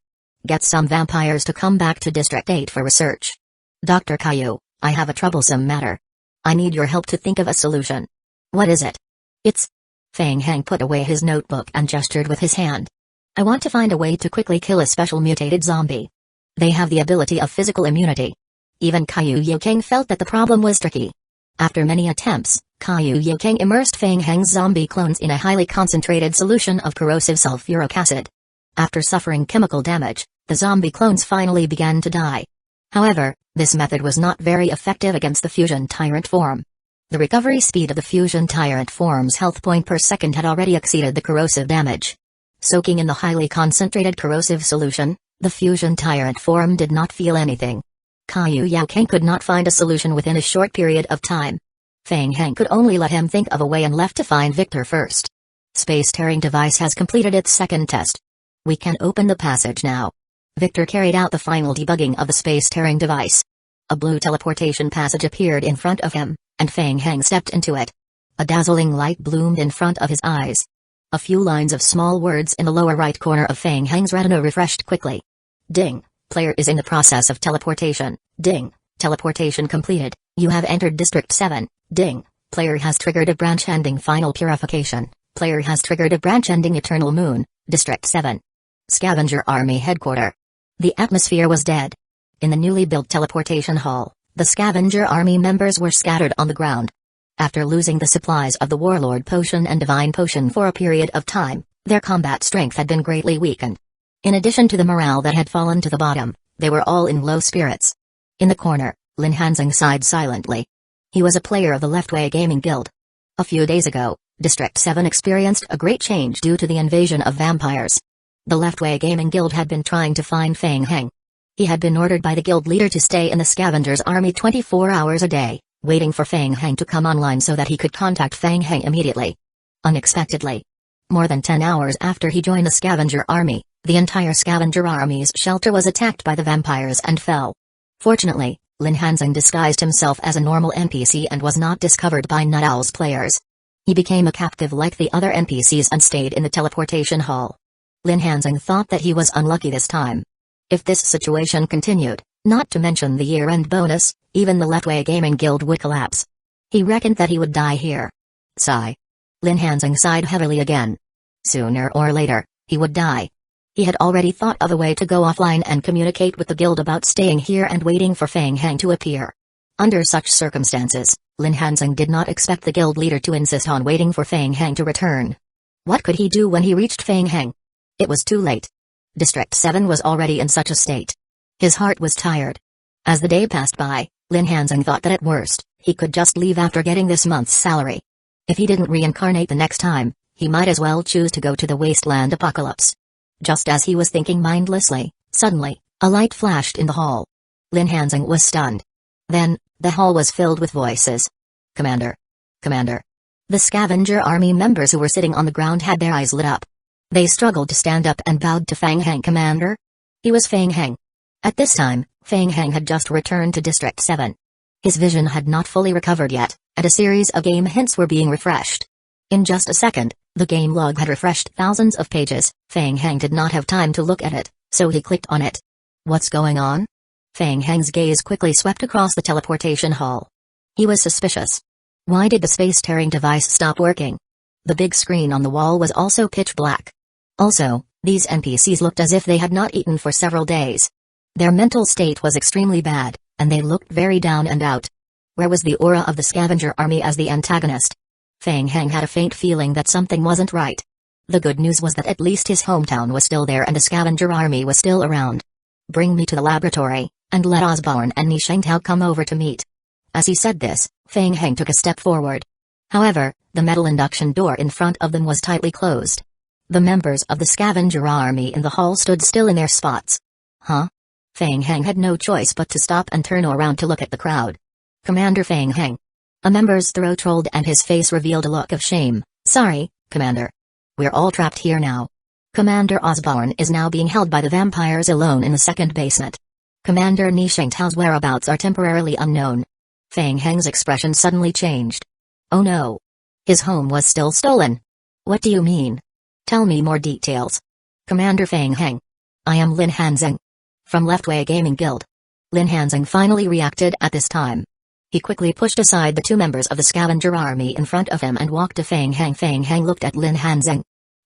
Get some vampires to come back to District 8 for research. "Dr. Caillou, I have a troublesome matter. I need your help to think of a solution." "What is it?" "It's..." Feng Hang put away his notebook and gestured with his hand. "I want to find a way to quickly kill a special mutated zombie. They have the ability of physical immunity." Even Caillou Yao Kang felt that the problem was tricky. After many attempts, Caillou Yao Kang immersed Feng Hang's zombie clones in a highly concentrated solution of corrosive sulfuric acid. After suffering chemical damage, the zombie clones finally began to die. However, this method was not very effective against the fusion tyrant form. The recovery speed of the fusion tyrant form's health point per second had already exceeded the corrosive damage. Soaking in the highly concentrated corrosive solution, the fusion tyrant form did not feel anything. Caillou Yao Kang could not find a solution within a short period of time. Feng Hang could only let him think of a way and left to find Victor first. Space-tearing device has completed its second test. We can open the passage now. Victor carried out the final debugging of the space-tearing device. A blue teleportation passage appeared in front of him, and Feng Hang stepped into it. A dazzling light bloomed in front of his eyes. A few lines of small words in the lower right corner of Feng Hang's retina refreshed quickly. "Ding. Player is in the process of teleportation. Ding. Teleportation completed. You have entered District 7. Ding. Player has triggered a branch-ending final purification. Player has triggered a branch-ending eternal moon. District 7. Scavenger Army Headquarters." The atmosphere was dead. In the newly built teleportation hall, the Scavenger Army members were scattered on the ground. After losing the supplies of the Warlord Potion and Divine Potion for a period of time, their combat strength had been greatly weakened. In addition to the morale that had fallen to the bottom, they were all in low spirits. In the corner, Lin Hanzing sighed silently. He was a player of the Leftway Gaming Guild. A few days ago, District 7 experienced a great change due to the invasion of vampires. The Leftway Gaming Guild had been trying to find Feng Hang. He had been ordered by the guild leader to stay in the Scavenger's army 24 hours a day, waiting for Feng Hang to come online so that he could contact Feng Hang immediately. Unexpectedly, more than 10 hours after he joined the Scavenger army, the entire Scavenger army's shelter was attacked by the vampires and fell. Fortunately, Lin Hanzing disguised himself as a normal NPC and was not discovered by Night Owl's players. He became a captive like the other NPCs and stayed in the teleportation hall. Lin Hanzing thought that he was unlucky this time. If this situation continued, not to mention the year-end bonus, even the Leftway Gaming Guild would collapse. He reckoned that he would die here. Sigh. Lin Hanzing sighed heavily again. Sooner or later, he would die. He had already thought of a way to go offline and communicate with the guild about staying here and waiting for Feng Hang to appear. Under such circumstances, Lin Hanzing did not expect the guild leader to insist on waiting for Feng Hang to return. What could he do when he reached Feng Hang? It was too late. District 7 was already in such a state. His heart was tired. As the day passed by, Lin Hanzeng thought that at worst, he could just leave after getting this month's salary. If he didn't reincarnate the next time, he might as well choose to go to the wasteland apocalypse. Just as he was thinking mindlessly, suddenly, a light flashed in the hall. Lin Hanzeng was stunned. Then, the hall was filled with voices. Commander! Commander! The scavenger army members who were sitting on the ground had their eyes lit up. They struggled to stand up and bowed to Fang Heng. Commander? He was Fang Heng. At this time, Fang Heng had just returned to District 7. His vision had not fully recovered yet, and a series of game hints were being refreshed. In just a second, the game log had refreshed thousands of pages. Fang Heng did not have time to look at it, so he clicked on it. What's going on? Fang Heng's gaze quickly swept across the teleportation hall. He was suspicious. Why did the space-tearing device stop working? The big screen on the wall was also pitch black. Also, these NPCs looked as if they had not eaten for several days. Their mental state was extremely bad, and they looked very down and out. Where was the aura of the scavenger army as the antagonist? Fang Heng had a faint feeling that something wasn't right. The good news was that at least his hometown was still there and the scavenger army was still around. Bring me to the laboratory, and let Osborne and Nishengtao come over to meet. As he said this, Fang Heng took a step forward. However, the metal induction door in front of them was tightly closed. The members of the scavenger army in the hall stood still in their spots. Huh? Fang Heng had no choice but to stop and turn around to look at the crowd. Commander Fang Heng. A member's throat rolled and his face revealed a look of shame. Sorry, Commander. We're all trapped here now. Commander Osborne is now being held by the vampires alone in the second basement. Commander Nishengtao's whereabouts are temporarily unknown. Fang Heng's expression suddenly changed. Oh no. His home was still stolen. What do you mean? Tell me more details. Commander Fang Heng. I am Lin Hanzeng. From Leftway Gaming Guild. Lin Hanzeng finally reacted at this time. He quickly pushed aside the two members of the scavenger army in front of him and walked to Fang Heng. Fang Heng looked at Lin Hanzeng.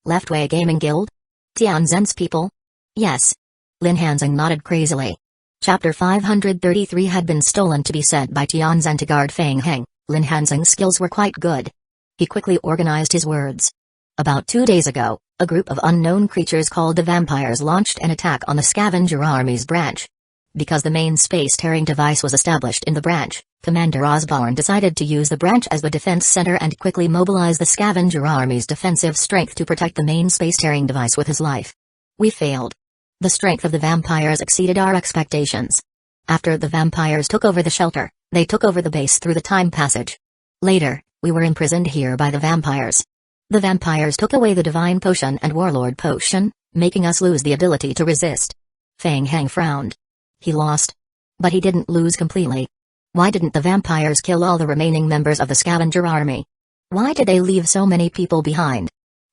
Leftway Gaming Guild? Tianzhen's people? Yes. Lin Hanzeng nodded crazily. Chapter 533 had been stolen to be sent by Tianzhen to guard Fang Heng. Lin Hanzeng's skills were quite good. He quickly organized his words. About 2 days ago, a group of unknown creatures called the vampires launched an attack on the scavenger army's branch. Because the main space-tearing device was established in the branch, Commander Osborne decided to use the branch as the defense center and quickly mobilize the scavenger army's defensive strength to protect the main space-tearing device with his life. We failed. The strength of the vampires exceeded our expectations. After the vampires took over the shelter, they took over the base through the time passage. Later, we were imprisoned here by the vampires. The vampires took away the divine potion and warlord potion, making us lose the ability to resist. Fang Heng frowned. He lost. But he didn't lose completely. Why didn't the vampires kill all the remaining members of the scavenger army? Why did they leave so many people behind?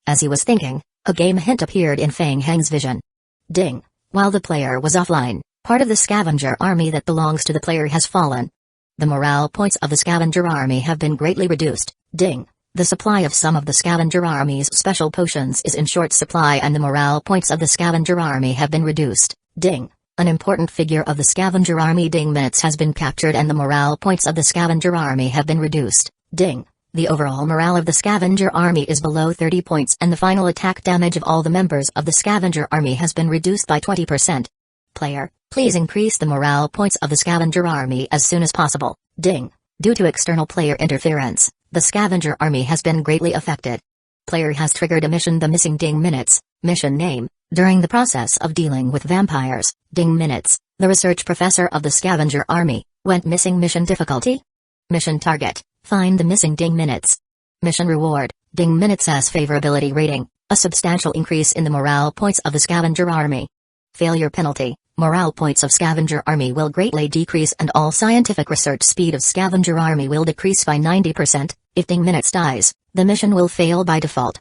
As he was thinking, a game hint appeared in Fang Heng's vision. Ding. While the player was offline, part of the scavenger army that belongs to the player has fallen. The morale points of the scavenger army have been greatly reduced. Ding. The supply of some of the scavenger army's special potions is in short supply and the morale points of the scavenger army have been reduced. Ding. An important figure of the scavenger army Ding minutes has been captured and the morale points of the scavenger army have been reduced. Ding. The overall morale of the scavenger army is below 30 points and the final attack damage of all the members of the scavenger army has been reduced by 20%. Player, please increase the morale points of the scavenger army as soon as possible. Ding. Due to external player interference, the scavenger army has been greatly affected. Player has triggered a mission. The missing Ding minutes. Mission name. During the process of dealing with vampires, Ding minutes, the research professor of the scavenger army, went missing. Mission difficulty? Mission target. Find the missing Ding minutes. Mission reward. Ding minutes as favorability rating, a substantial increase in the morale points of the scavenger army. Failure penalty. Morale points of scavenger army will greatly decrease and all scientific research speed of scavenger army will decrease by 90%. If Ding minutes dies, the mission will fail by default.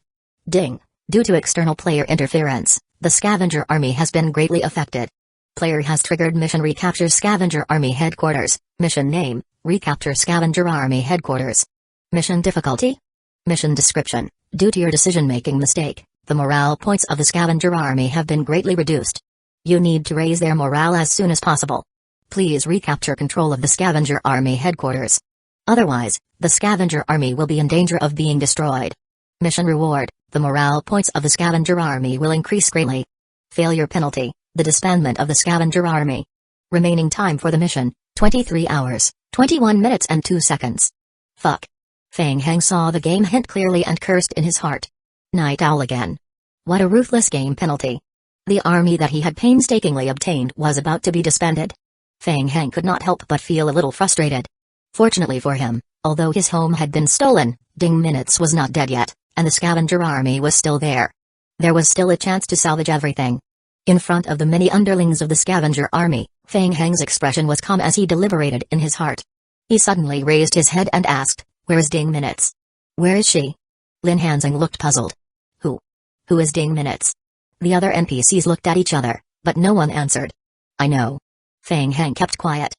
Ding. Due to external player interference, the scavenger army has been greatly affected. Player has triggered mission recapture scavenger army headquarters. Mission name, recapture scavenger army headquarters. Mission difficulty? Mission description. Due to your decision-making mistake, the morale points of the scavenger army have been greatly reduced. You need to raise their morale as soon as possible. Please recapture control of the scavenger army headquarters. Otherwise, the scavenger army will be in danger of being destroyed. Mission reward: the morale points of the scavenger army will increase greatly. Failure penalty: the disbandment of the scavenger army. Remaining time for the mission: 23 hours, 21 minutes and 2 seconds. Fuck. Feng Heng saw the game hint clearly and cursed in his heart. Night owl again. What a ruthless game penalty. The army that he had painstakingly obtained was about to be disbanded. Feng Heng could not help but feel a little frustrated. Fortunately for him, although his home had been stolen, Ding Minutes was not dead yet, and the scavenger army was still there. There was still a chance to salvage everything. In front of the many underlings of the scavenger army, Feng Heng's expression was calm as he deliberated in his heart. He suddenly raised his head and asked, "Where is Ding Minutes? Where is she?" Lin Hanzing looked puzzled. Who is Ding Minutes? The other NPCs looked at each other, but no one answered. I know. Feng Heng kept quiet.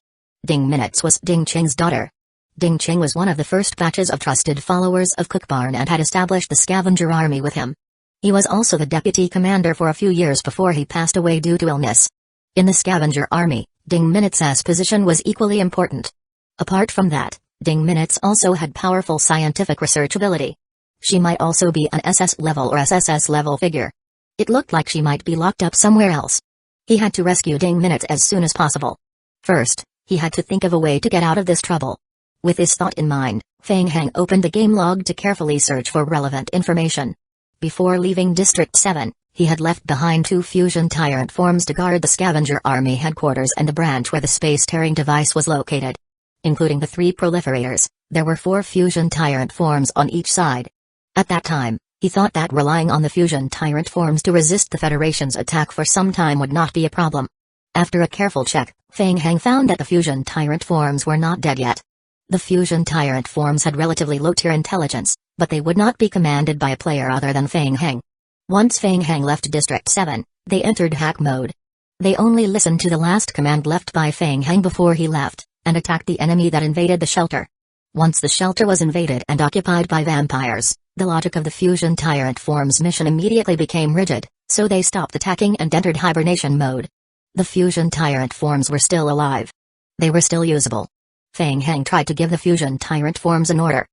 Ding Minutes was Ding Qing's daughter. Ding Qing was one of the first batches of trusted followers of Cookbarn and had established the scavenger army with him. He was also the deputy commander for a few years before he passed away due to illness. In the scavenger army, Ding Minutes' position was equally important. Apart from that, Ding Minutes also had powerful scientific research ability. She might also be an SS level or SSS level figure. It looked like she might be locked up somewhere else. He had to rescue Ding Minutes as soon as possible. First, he had to think of a way to get out of this trouble. With this thought in mind, Feng Heng opened the game log to carefully search for relevant information. Before leaving District 7, he had left behind 2 fusion tyrant forms to guard the scavenger army headquarters and the branch where the space-tearing device was located. Including the 3 proliferators, there were 4 fusion tyrant forms on each side. At that time, he thought that relying on the fusion tyrant forms to resist the Federation's attack for some time would not be a problem. After a careful check, Feng Heng found that the fusion tyrant forms were not dead yet. The fusion tyrant forms had relatively low-tier intelligence, but they would not be commanded by a player other than Feng Heng. Once Feng Heng left District 7, they entered hack mode. They only listened to the last command left by Feng Heng before he left, and attacked the enemy that invaded the shelter. Once the shelter was invaded and occupied by vampires, the logic of the fusion tyrant form's mission immediately became rigid, so they stopped attacking and entered hibernation mode. The fusion tyrant forms were still alive. They were still usable. Feng Heng tried to give the fusion tyrant forms an order.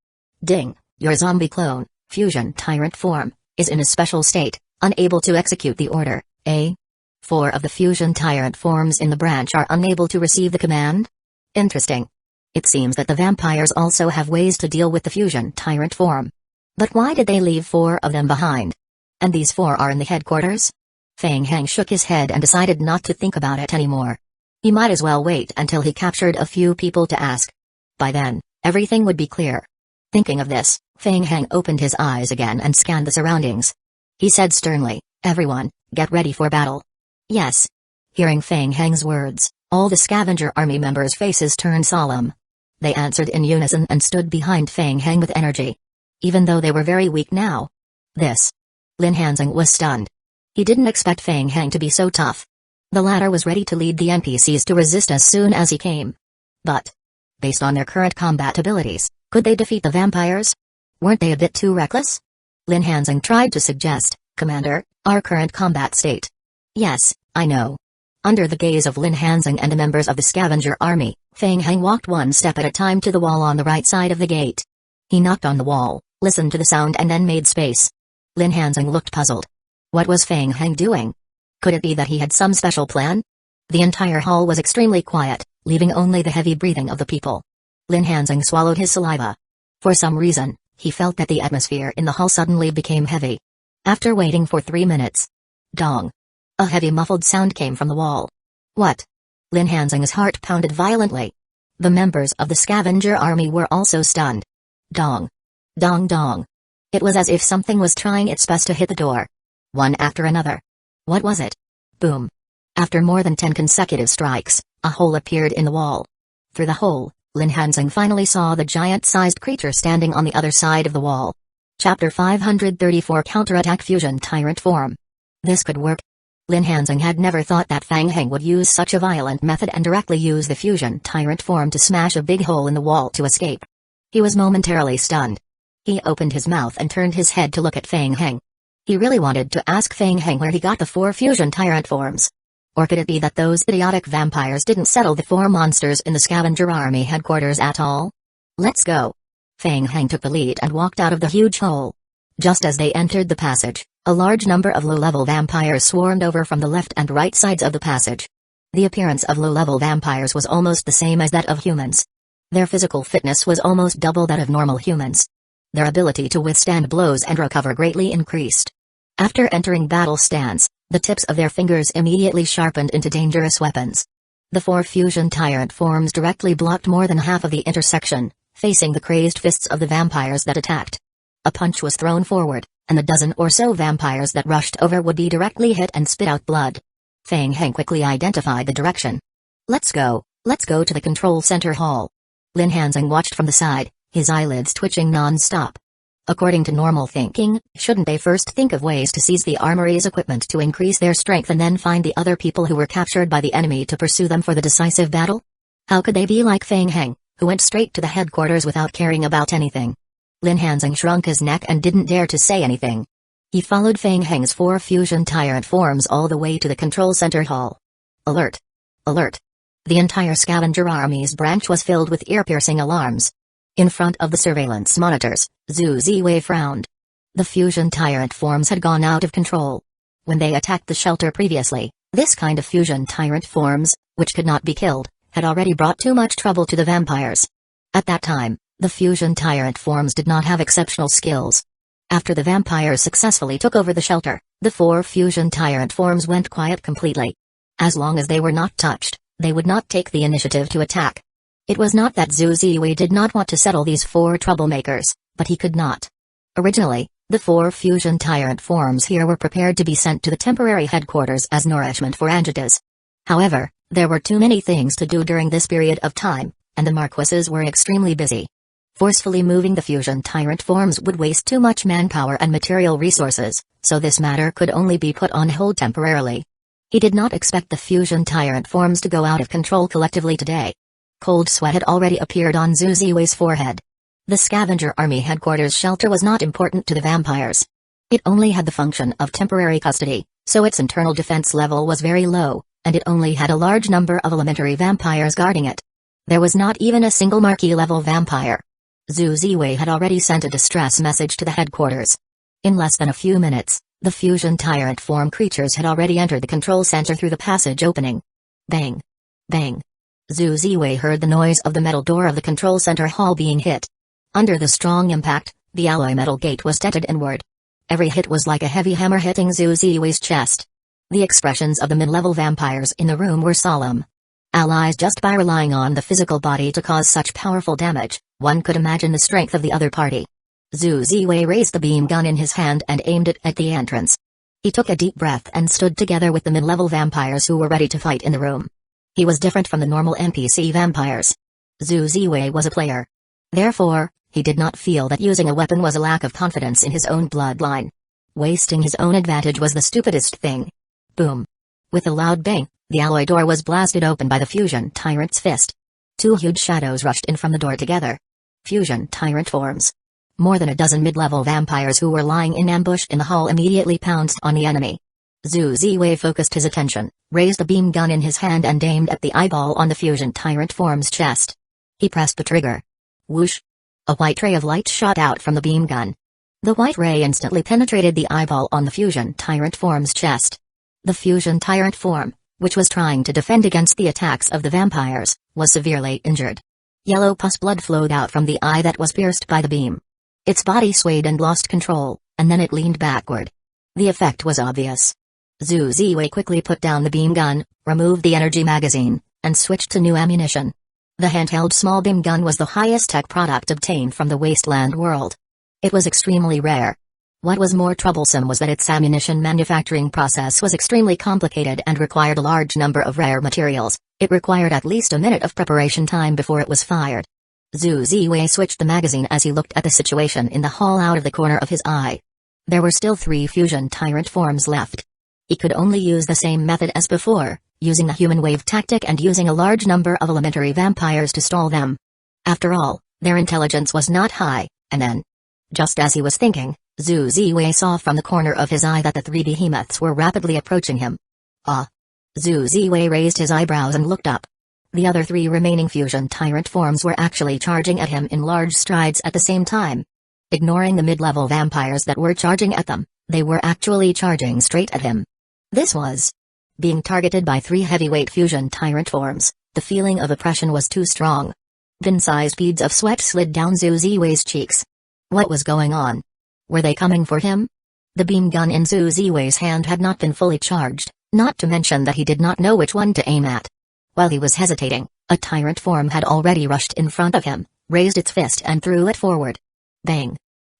Ding, your zombie clone, fusion tyrant form, is in a special state, unable to execute the order. 4 of the fusion tyrant forms in the branch are unable to receive the command? Interesting. It seems that the vampires also have ways to deal with the fusion tyrant form. But why did they leave 4 of them behind? And these 4 are in the headquarters? Feng Heng shook his head and decided not to think about it anymore. He might as well wait until he captured a few people to ask. By then, everything would be clear. Thinking of this, Feng Heng opened his eyes again and scanned the surroundings. He said sternly, "Everyone, get ready for battle." Yes. Hearing Feng Heng's words, all the scavenger army members' faces turned solemn. They answered in unison and stood behind Feng Heng with energy. Even though they were very weak now. Lin Hanzing was stunned. He didn't expect Feng Heng to be so tough. The latter was ready to lead the NPCs to resist as soon as he came. But, based on their current combat abilities, could they defeat the vampires? Weren't they a bit too reckless? Lin Hanzing tried to suggest, "Commander, our current combat state." Yes, I know. Under the gaze of Lin Hanzing and the members of the scavenger army, Feng Heng walked one step at a time to the wall on the right side of the gate. He knocked on the wall, listened to the sound and then made space. Lin Hanzing looked puzzled. What was Feng Heng doing? Could it be that he had some special plan? The entire hall was extremely quiet, leaving only the heavy breathing of the people. Lin Hanzing swallowed his saliva. For some reason, he felt that the atmosphere in the hall suddenly became heavy. After waiting for 3 minutes. Dong. A heavy muffled sound came from the wall. What? Lin Hanzing's heart pounded violently. The members of the scavenger army were also stunned. Dong. Dong dong. It was as if something was trying its best to hit the door. One after another. What was it? Boom. After more than 10 consecutive strikes, a hole appeared in the wall. Through the hole, Lin Hanzing finally saw the giant-sized creature standing on the other side of the wall. Chapter 534 Counterattack Fusion Tyrant Form. This could work. Lin Hanzing had never thought that Feng Heng would use such a violent method and directly use the fusion tyrant form to smash a big hole in the wall to escape. He was momentarily stunned. He opened his mouth and turned his head to look at Feng Heng. He really wanted to ask Feng Heng where he got the 4 fusion tyrant forms. Or could it be that those idiotic vampires didn't settle the 4 monsters in the scavenger army headquarters at all? Let's go. Feng Heng took the lead and walked out of the huge hole. Just as they entered the passage, a large number of low-level vampires swarmed over from the left and right sides of the passage. The appearance of low-level vampires was almost the same as that of humans. Their physical fitness was almost double that of normal humans. Their ability to withstand blows and recover greatly increased. After entering battle stance, the tips of their fingers immediately sharpened into dangerous weapons. The 4 fusion tyrant forms directly blocked more than half of the intersection, facing the crazed fists of the vampires that attacked. A punch was thrown forward, and the dozen or so vampires that rushed over would be directly hit and spit out blood. Fang Heng quickly identified the direction. Let's go to the control center hall. Lin Hanzing watched from the side, his eyelids twitching non-stop. According to normal thinking, shouldn't they first think of ways to seize the armory's equipment to increase their strength and then find the other people who were captured by the enemy to pursue them for the decisive battle? How could they be like Fang Heng, who went straight to the headquarters without caring about anything? Lin Hanzing shrunk his neck and didn't dare to say anything. He followed Fang Heng's 4 fusion tyrant forms all the way to the control center hall. Alert! Alert! The entire scavenger army's branch was filled with ear-piercing alarms. In front of the surveillance monitors, Zhu Ziwei frowned. The fusion tyrant forms had gone out of control. When they attacked the shelter previously, this kind of fusion tyrant forms, which could not be killed, had already brought too much trouble to the vampires. At that time, the fusion tyrant forms did not have exceptional skills. After the vampires successfully took over the shelter, the 4 fusion tyrant forms went quiet completely. As long as they were not touched, they would not take the initiative to attack. It was not that Zhu Ziwei did not want to settle these 4 troublemakers, but he could not. Originally, the 4 fusion tyrant forms here were prepared to be sent to the temporary headquarters as nourishment for Anjitas. However, there were too many things to do during this period of time, and the marquises were extremely busy. Forcefully moving the fusion tyrant forms would waste too much manpower and material resources, so this matter could only be put on hold temporarily. He did not expect the fusion tyrant forms to go out of control collectively today. Cold sweat had already appeared on Zhu Ziwei's forehead. The scavenger army headquarters shelter was not important to the vampires. It only had the function of temporary custody, so its internal defense level was very low, and it only had a large number of elementary vampires guarding it. There was not even a single marquee-level vampire. Zhu Ziwei had already sent a distress message to the headquarters. In less than a few minutes, the fusion tyrant form creatures had already entered the control center through the passage opening. Bang! Bang! Zhu Ziwei heard the noise of the metal door of the control center hall being hit. Under the strong impact, the alloy metal gate was dented inward. Every hit was like a heavy hammer hitting Zhu Ziwei's chest. The expressions of the mid-level vampires in the room were solemn. Allies just by relying on the physical body to cause such powerful damage, one could imagine the strength of the other party. Zhu Ziwei raised the beam gun in his hand and aimed it at the entrance. He took a deep breath and stood together with the mid-level vampires who were ready to fight in the room. He was different from the normal NPC vampires. Zhu Ziwei was a player. Therefore, he did not feel that using a weapon was a lack of confidence in his own bloodline. Wasting his own advantage was the stupidest thing. Boom. With a loud bang, the alloy door was blasted open by the fusion tyrant's fist. 2 huge shadows rushed in from the door together. Fusion tyrant forms. More than a dozen mid-level vampires who were lying in ambush in the hall immediately pounced on the enemy. Zhu Ziwei focused his attention, raised a beam gun in his hand and aimed at the eyeball on the fusion tyrant form's chest. He pressed the trigger. Whoosh! A white ray of light shot out from the beam gun. The white ray instantly penetrated the eyeball on the fusion tyrant form's chest. The fusion tyrant form, which was trying to defend against the attacks of the vampires, was severely injured. Yellow pus blood flowed out from the eye that was pierced by the beam. Its body swayed and lost control, and then it leaned backward. The effect was obvious. Zhu Ziwei quickly put down the beam gun, removed the energy magazine, and switched to new ammunition. The handheld small beam gun was the highest tech product obtained from the wasteland world. It was extremely rare. What was more troublesome was that its ammunition manufacturing process was extremely complicated and required a large number of rare materials. It required at least a minute of preparation time before it was fired. Zhu Ziwei switched the magazine as he looked at the situation in the hall out of the corner of his eye. There were still 3 fusion tyrant forms left. He could only use the same method as before, using the human wave tactic and using a large number of elementary vampires to stall them. After all, their intelligence was not high, and then, just as he was thinking, Zhu Ziwei saw from the corner of his eye that the 3 behemoths were rapidly approaching him. Ah! Zhu Ziwei raised his eyebrows and looked up. The other 3 remaining fusion tyrant forms were actually charging at him in large strides at the same time. Ignoring the mid-level vampires that were charging at them, they were actually charging straight at him. This was being targeted by 3 heavyweight fusion tyrant forms. The feeling of oppression was too strong. Thin-sized beads of sweat slid down Zhu Ziwei's cheeks. What was going on? Were they coming for him? The beam gun in Zhu Ziwei's hand had not been fully charged, not to mention that he did not know which one to aim at. While he was hesitating, a tyrant form had already rushed in front of him, raised its fist and threw it forward. Bang!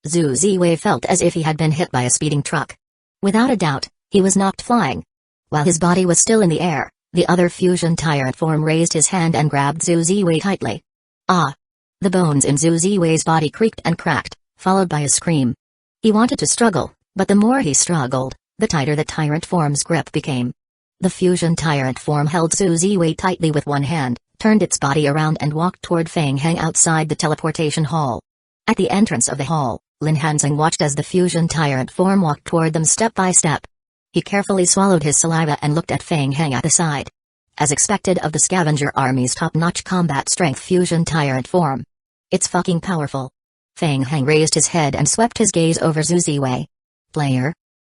Zhu Ziwei felt as if he had been hit by a speeding truck. Without a doubt, he was knocked flying. While his body was still in the air, the other fusion tyrant form raised his hand and grabbed Zhu Ziwei tightly. Ah! The bones in Zhu Ziwei's body creaked and cracked, followed by a scream. He wanted to struggle, but the more he struggled, the tighter the tyrant form's grip became. The fusion tyrant form held Zhu Ziwei tightly with one hand, turned its body around and walked toward Feng Heng outside the teleportation hall. At the entrance of the hall, Lin Hanzing watched as the fusion tyrant form walked toward them step by step. He carefully swallowed his saliva and looked at Feng Heng at the side. As expected of the scavenger army's top-notch combat strength fusion tyrant form. It's fucking powerful. Feng Heng raised his head and swept his gaze over Zhu Ziwei. Player?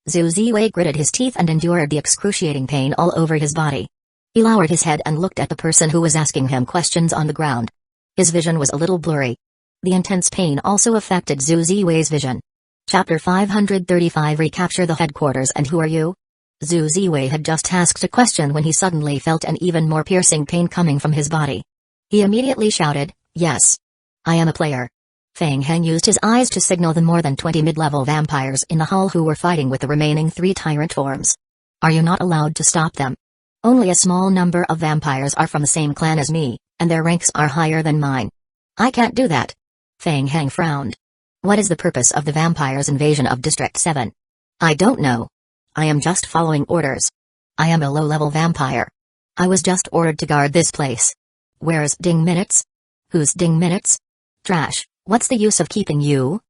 Zhu Ziwei gritted his teeth and endured the excruciating pain all over his body. He lowered his head and looked at the person who was asking him questions on the ground. His vision was a little blurry. The intense pain also affected Zhu Ziwei's vision. Chapter 535 Recapture the headquarters. And who are you? Zhu Ziwei had just asked a question when he suddenly felt an even more piercing pain coming from his body. He immediately shouted, "Yes. I am a player." Feng Heng used his eyes to signal the more than 20 mid-level vampires in the hall who were fighting with the remaining 3 tyrant forms. "Are you not allowed to stop them? Only a small number of vampires are from the same clan as me, and their ranks are higher than mine. I can't do that." Feng Heng frowned. "What is the purpose of the vampires' invasion of District 7? "I don't know. I am just following orders. I am a low-level vampire. I was just ordered to guard this place." "Where's Ding Minutes?" "Who's Ding Minutes?" "Trash, what's the use of keeping you?"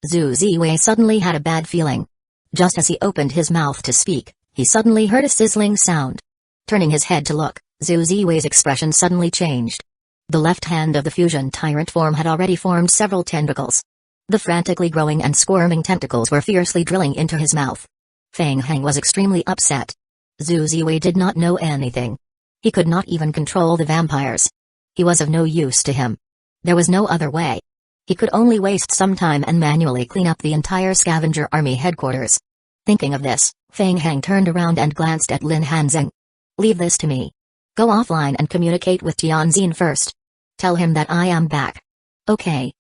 Zhu Ziwei suddenly had a bad feeling. Just as he opened his mouth to speak, he suddenly heard a sizzling sound. Turning his head to look, Zhu Ziwei's expression suddenly changed. The left hand of the fusion tyrant form had already formed several tentacles. The frantically growing and squirming tentacles were fiercely drilling into his mouth. Feng Heng was extremely upset. Zhu Ziwei did not know anything. He could not even control the vampires. He was of no use to him. There was no other way. He could only waste some time and manually clean up the entire scavenger army headquarters. Thinking of this, Feng Heng turned around and glanced at Lin Hanzing. "Leave this to me. Go offline and communicate with Tianjin first. Tell him that I am back." Okay.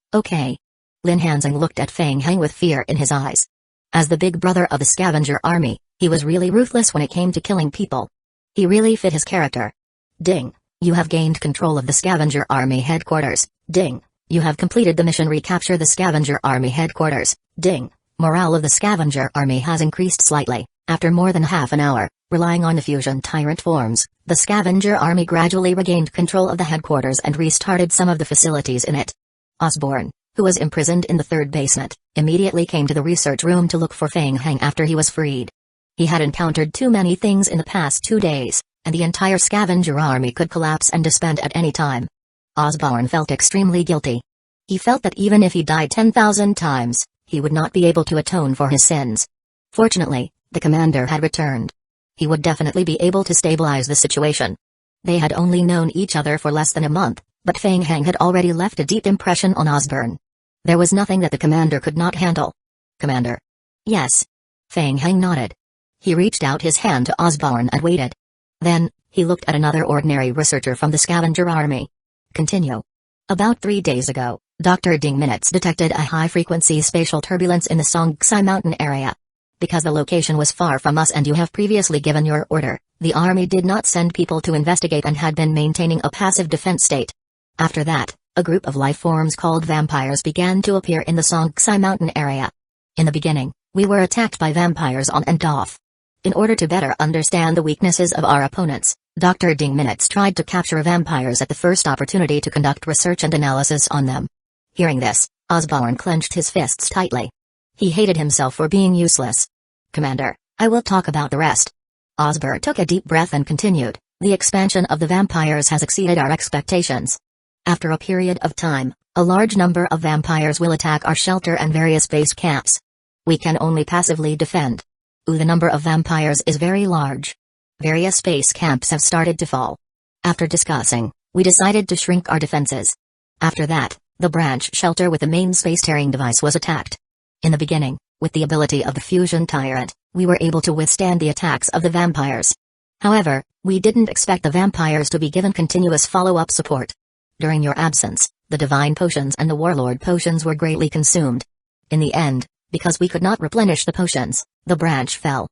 Lin Hanzing looked at Feng Heng with fear in his eyes. As the big brother of the scavenger army, he was really ruthless when it came to killing people. He really fit his character. "Ding, you have gained control of the scavenger army headquarters." "Ding, you have completed the mission recapture the scavenger army headquarters." "Ding, morale of the scavenger army has increased slightly." After more than half an hour, relying on the fusion tyrant forms, the scavenger army gradually regained control of the headquarters and restarted some of the facilities in it. Osborne, who was imprisoned in the 3rd basement, immediately came to the research room to look for Feng Heng after he was freed. He had encountered too many things in the past 2 days, and the entire scavenger army could collapse and disband at any time. Osborne felt extremely guilty. He felt that even if he died 10,000 times, he would not be able to atone for his sins. Fortunately, the commander had returned. He would definitely be able to stabilize the situation. They had only known each other for less than a month, but Feng Heng had already left a deep impression on Osborne. There was nothing that the commander could not handle. "Commander?" "Yes." Feng Heng nodded. He reached out his hand to Osborne and waited. Then, he looked at another ordinary researcher from the scavenger army. "Continue." "About 3 days ago, Dr. Ding Minutes detected a high-frequency spatial turbulence in the Songhai mountain area. Because the location was far from us and you have previously given your order, the army did not send people to investigate and had been maintaining a passive defense state. After that, a group of life forms called vampires began to appear in the Songhai mountain area. In the beginning, we were attacked by vampires on and off. In order to better understand the weaknesses of our opponents, Dr. Ding Minutes tried to capture vampires at the first opportunity to conduct research and analysis on them." Hearing this, Osborne clenched his fists tightly. He hated himself for being useless. "Commander, I will talk about the rest." Osborne took a deep breath and continued, "The expansion of the vampires has exceeded our expectations. After a period of time, a large number of vampires will attack our shelter and various base camps. We can only passively defend. The number of vampires is very large. Various base camps have started to fall. After discussing, we decided to shrink our defenses. After that, the branch shelter with the main space-tearing device was attacked. In the beginning, with the ability of the fusion tyrant, we were able to withstand the attacks of the vampires. However, we didn't expect the vampires to be given continuous follow-up support. During your absence, the divine potions and the warlord potions were greatly consumed. In the end, because we could not replenish the potions, the branch fell.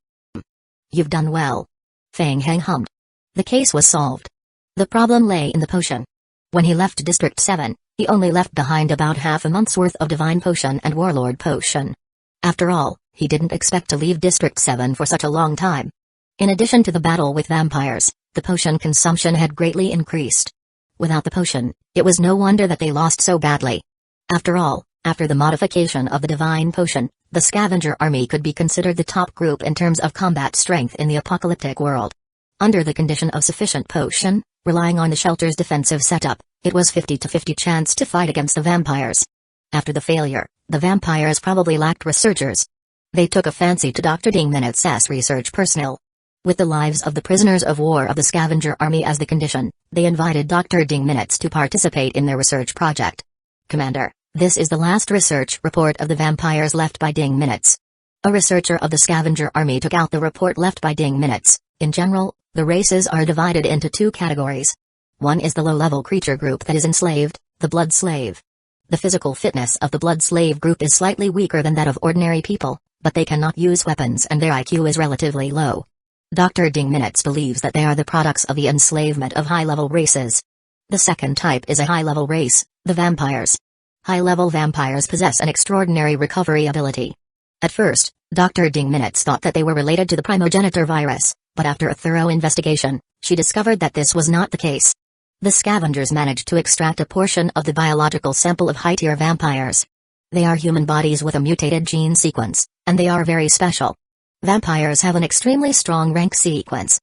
You've done well. Feng Heng hummed. The case was solved. The problem lay in the potion. When he left District 7, he only left behind about half a month's worth of divine potion and warlord potion. After all, he didn't expect to leave District 7 for such a long time. In addition to the battle with vampires, the potion consumption had greatly increased. Without the potion, it was no wonder that they lost so badly. After all, after the modification of the divine potion, the scavenger army could be considered the top group in terms of combat strength in the apocalyptic world. Under the condition of sufficient potion, relying on the shelter's defensive setup, it was 50-50 chance to fight against the vampires. After the failure, the vampires probably lacked researchers. They took a fancy to Dr. Ding Minutes' research personnel. With the lives of the prisoners of war of the scavenger army as the condition, they invited Dr. Ding Minutes to participate in their research project. Commander, this is the last research report of the vampires left by Ding Minutes. A researcher of the scavenger army took out the report left by Ding Minutes. In general, the races are divided into two categories. One is the low-level creature group that is enslaved, the blood slave. The physical fitness of the blood slave group is slightly weaker than that of ordinary people, but they cannot use weapons and their IQ is relatively low. Dr. Ding Minutes believes that they are the products of the enslavement of high-level races. The second type is a high-level race, the vampires. High-level vampires possess an extraordinary recovery ability. At first, Dr. Ding Minutes thought that they were related to the primogenitor virus, but after a thorough investigation, she discovered that this was not the case. The scavengers managed to extract a portion of the biological sample of high-tier vampires. They are human bodies with a mutated gene sequence, and they are very special. Vampires have an extremely strong rank sequence.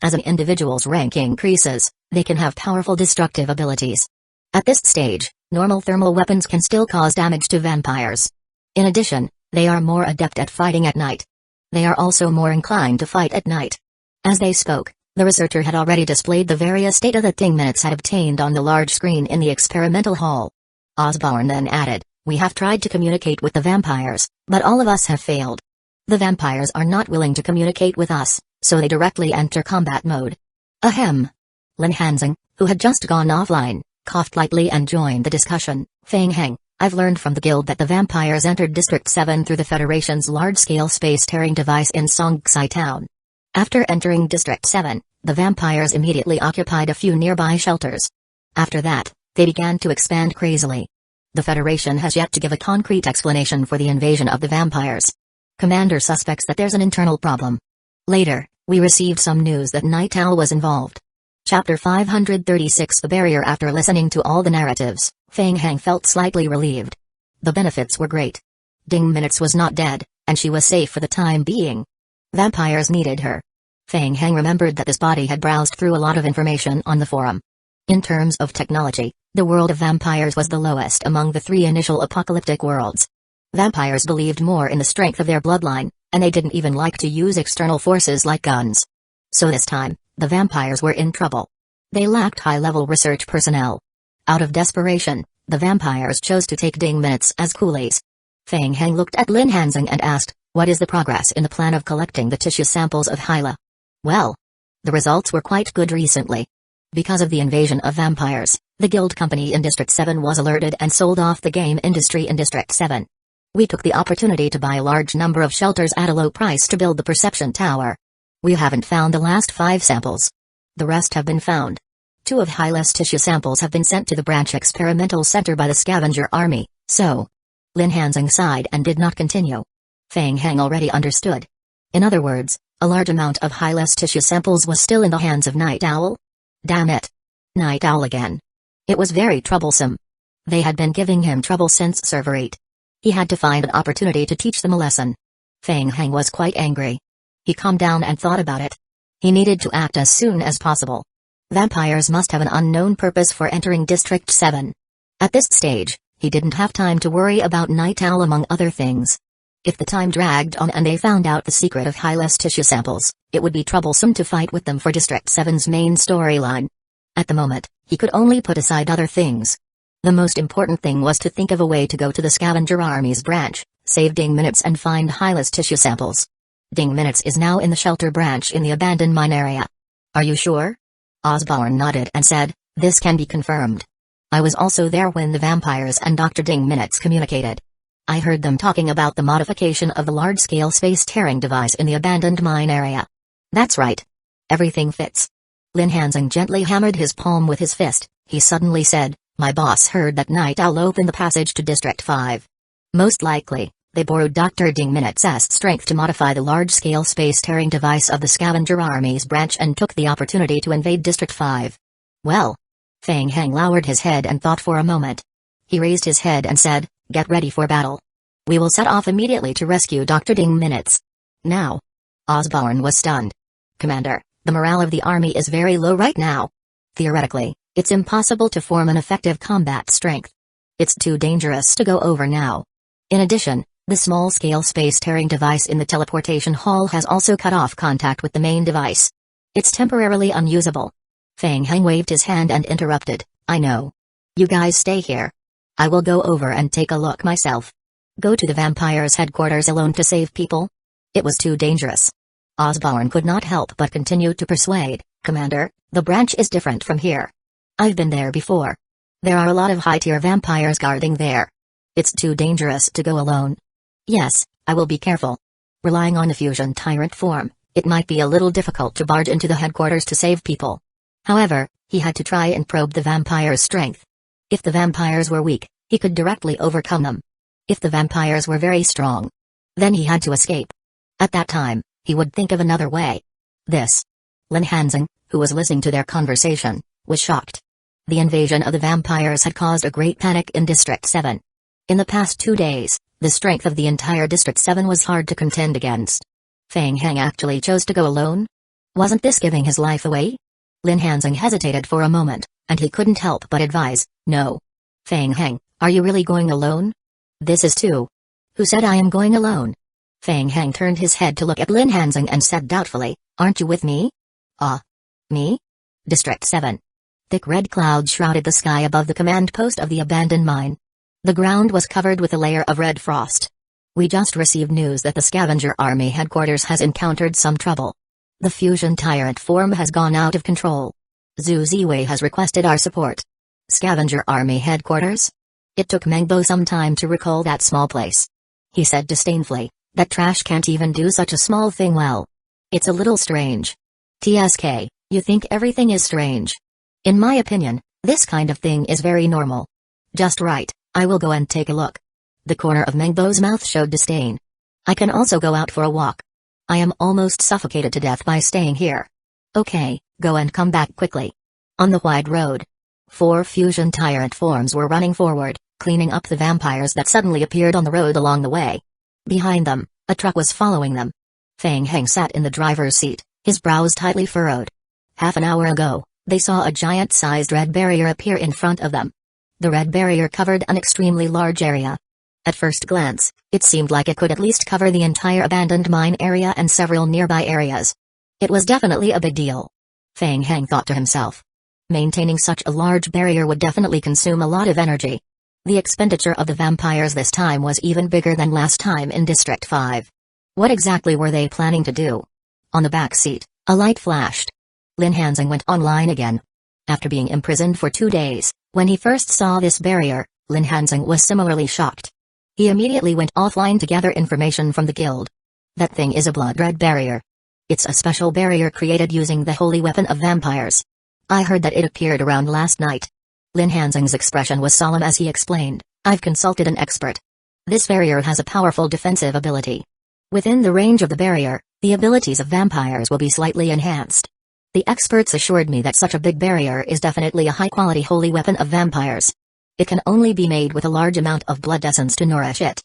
As an individual's rank increases, they can have powerful destructive abilities. At this stage, normal thermal weapons can still cause damage to vampires. In addition, they are more adept at fighting at night. They are also more inclined to fight at night. As they spoke, the researcher had already displayed the various data that Ding Minutes had obtained on the large screen in the experimental hall. Osborne then added, "We have tried to communicate with the vampires, but all of us have failed. The vampires are not willing to communicate with us, so they directly enter combat mode." Ahem. Lin Hanzing, who had just gone offline, coughed lightly and joined the discussion. Feng Heng, I've learned from the guild that the vampires entered District 7 through the Federation's large-scale space-tearing device in Songhai Town. After entering District 7, the vampires immediately occupied a few nearby shelters. After that, they began to expand crazily. The Federation has yet to give a concrete explanation for the invasion of the vampires. Commander suspects that there's an internal problem. Later, we received some news that Night Owl was involved. Chapter 536 The Barrier. After listening to all the narratives, Feng Heng felt slightly relieved. The benefits were great. Ding Minutes was not dead, and she was safe for the time being. Vampires needed her. Feng Heng remembered that this body had browsed through a lot of information on the forum. In terms of technology, the world of vampires was the lowest among the three initial apocalyptic worlds. Vampires believed more in the strength of their bloodline, and they didn't even like to use external forces like guns. So this time, the vampires were in trouble. They lacked high-level research personnel. Out of desperation, the vampires chose to take Ding Minutes as coolies. Feng Heng looked at Lin Hanzing and asked, "What is the progress in the plan of collecting the tissue samples of Hyla?" Well, the results were quite good recently. Because of the invasion of vampires, the guild company in District 7 was alerted and sold off the game industry in District 7. We took the opportunity to buy a large number of shelters at a low price to build the perception tower. We haven't found the last 5 samples. The rest have been found. 2 of Hyla's tissue samples have been sent to the branch experimental center by the scavenger army, so... Lin Hanzing sighed and did not continue. Feng Heng already understood. In other words, a large amount of Hyla's tissue samples was still in the hands of Night Owl? Damn it. Night Owl again. It was very troublesome. They had been giving him trouble since Server 8. He had to find an opportunity to teach them a lesson. Feng Heng was quite angry. He calmed down and thought about it. He needed to act as soon as possible. Vampires must have an unknown purpose for entering District 7. At this stage, he didn't have time to worry about Night Owl among other things. If the time dragged on and they found out the secret of Hylas tissue samples, it would be troublesome to fight with them for District 7's main storyline. At the moment, he could only put aside other things. The most important thing was to think of a way to go to the Scavenger Army's branch, save Ding Minutes and find Hylas tissue samples. Ding Minutes is now in the shelter branch in the abandoned mine area. Are you sure? Osborne nodded and said, this can be confirmed. I was also there when the vampires and Dr. Ding Minutes communicated. I heard them talking about the modification of the large-scale space-tearing device in the abandoned mine area. That's right. Everything fits. Lin Hanzing gently hammered his palm with his fist. He suddenly said, my boss heard that Night Owl opened the passage to District 5. Most likely, they borrowed Dr. Ding Minutes' strength to modify the large-scale space-tearing device of the Scavenger Army's branch and took the opportunity to invade District 5. Well. Fang Heng lowered his head and thought for a moment. He raised his head and said, get ready for battle. We will set off immediately to rescue Dr. Ding Minutes. Now. Osborne was stunned. Commander, the morale of the army is very low right now. Theoretically, it's impossible to form an effective combat strength. It's too dangerous to go over now. In addition, the small-scale space-tearing device in the teleportation hall has also cut off contact with the main device. It's temporarily unusable. Fang Heng waved his hand and interrupted, I know. You guys stay here. I will go over and take a look myself. Go to the vampires' headquarters alone to save people? It was too dangerous. Osborne could not help but continue to persuade, Commander, the branch is different from here. I've been there before. There are a lot of high-tier vampires guarding there. It's too dangerous to go alone. Yes, I will be careful. Relying on the fusion tyrant form, it might be a little difficult to barge into the headquarters to save people. However, he had to try and probe the vampire's strength. If the vampires were weak, he could directly overcome them. If the vampires were very strong, then he had to escape. At that time, he would think of another way. This. Lin Hanzing, who was listening to their conversation, was shocked. The invasion of the vampires had caused a great panic in District 7. In the past 2 days, the strength of the entire District 7 was hard to contend against. Fang Heng actually chose to go alone? Wasn't this giving his life away? Lin Hanzing hesitated for a moment, and he couldn't help but advise, no. Fang Heng, are you really going alone? This is too. Who said I am going alone? Fang Heng turned his head to look at Lin Hanzing and said doubtfully, aren't you with me? Me? District 7. Thick red clouds shrouded the sky above the command post of the abandoned mine. The ground was covered with a layer of red frost. We just received news that the Scavenger Army headquarters has encountered some trouble. The fusion tyrant form has gone out of control. Zhu Ziwei has requested our support. Scavenger Army headquarters? It took Mengbo some time to recall that small place. He said disdainfully, that trash can't even do such a small thing well. It's a little strange. TSK, you think everything is strange? In my opinion, this kind of thing is very normal. Just right, I will go and take a look. The corner of Mengbo's mouth showed disdain. I can also go out for a walk. I am almost suffocated to death by staying here. Okay, go and come back quickly. On the wide road, 4 fusion tyrant forms were running forward, cleaning up the vampires that suddenly appeared on the road along the way. Behind them, a truck was following them. Fang Heng sat in the driver's seat, his brows tightly furrowed. Half an hour ago, they saw a giant-sized red barrier appear in front of them. The red barrier covered an extremely large area. At first glance, it seemed like it could at least cover the entire abandoned mine area and several nearby areas. It was definitely a big deal. Fang Heng thought to himself. Maintaining such a large barrier would definitely consume a lot of energy. The expenditure of the vampires this time was even bigger than last time in District 5. What exactly were they planning to do? On the back seat, a light flashed. Lin Hanzing went online again. After being imprisoned for 2 days, when he first saw this barrier, Lin Hanzing was similarly shocked. He immediately went offline to gather information from the guild. That thing is a blood-red barrier. It's a special barrier created using the holy weapon of vampires. I heard that it appeared around last night. Lin Hanzing's expression was solemn as he explained, I've consulted an expert. This barrier has a powerful defensive ability. Within the range of the barrier, the abilities of vampires will be slightly enhanced. The experts assured me that such a big barrier is definitely a high-quality holy weapon of vampires. It can only be made with a large amount of blood essence to nourish it.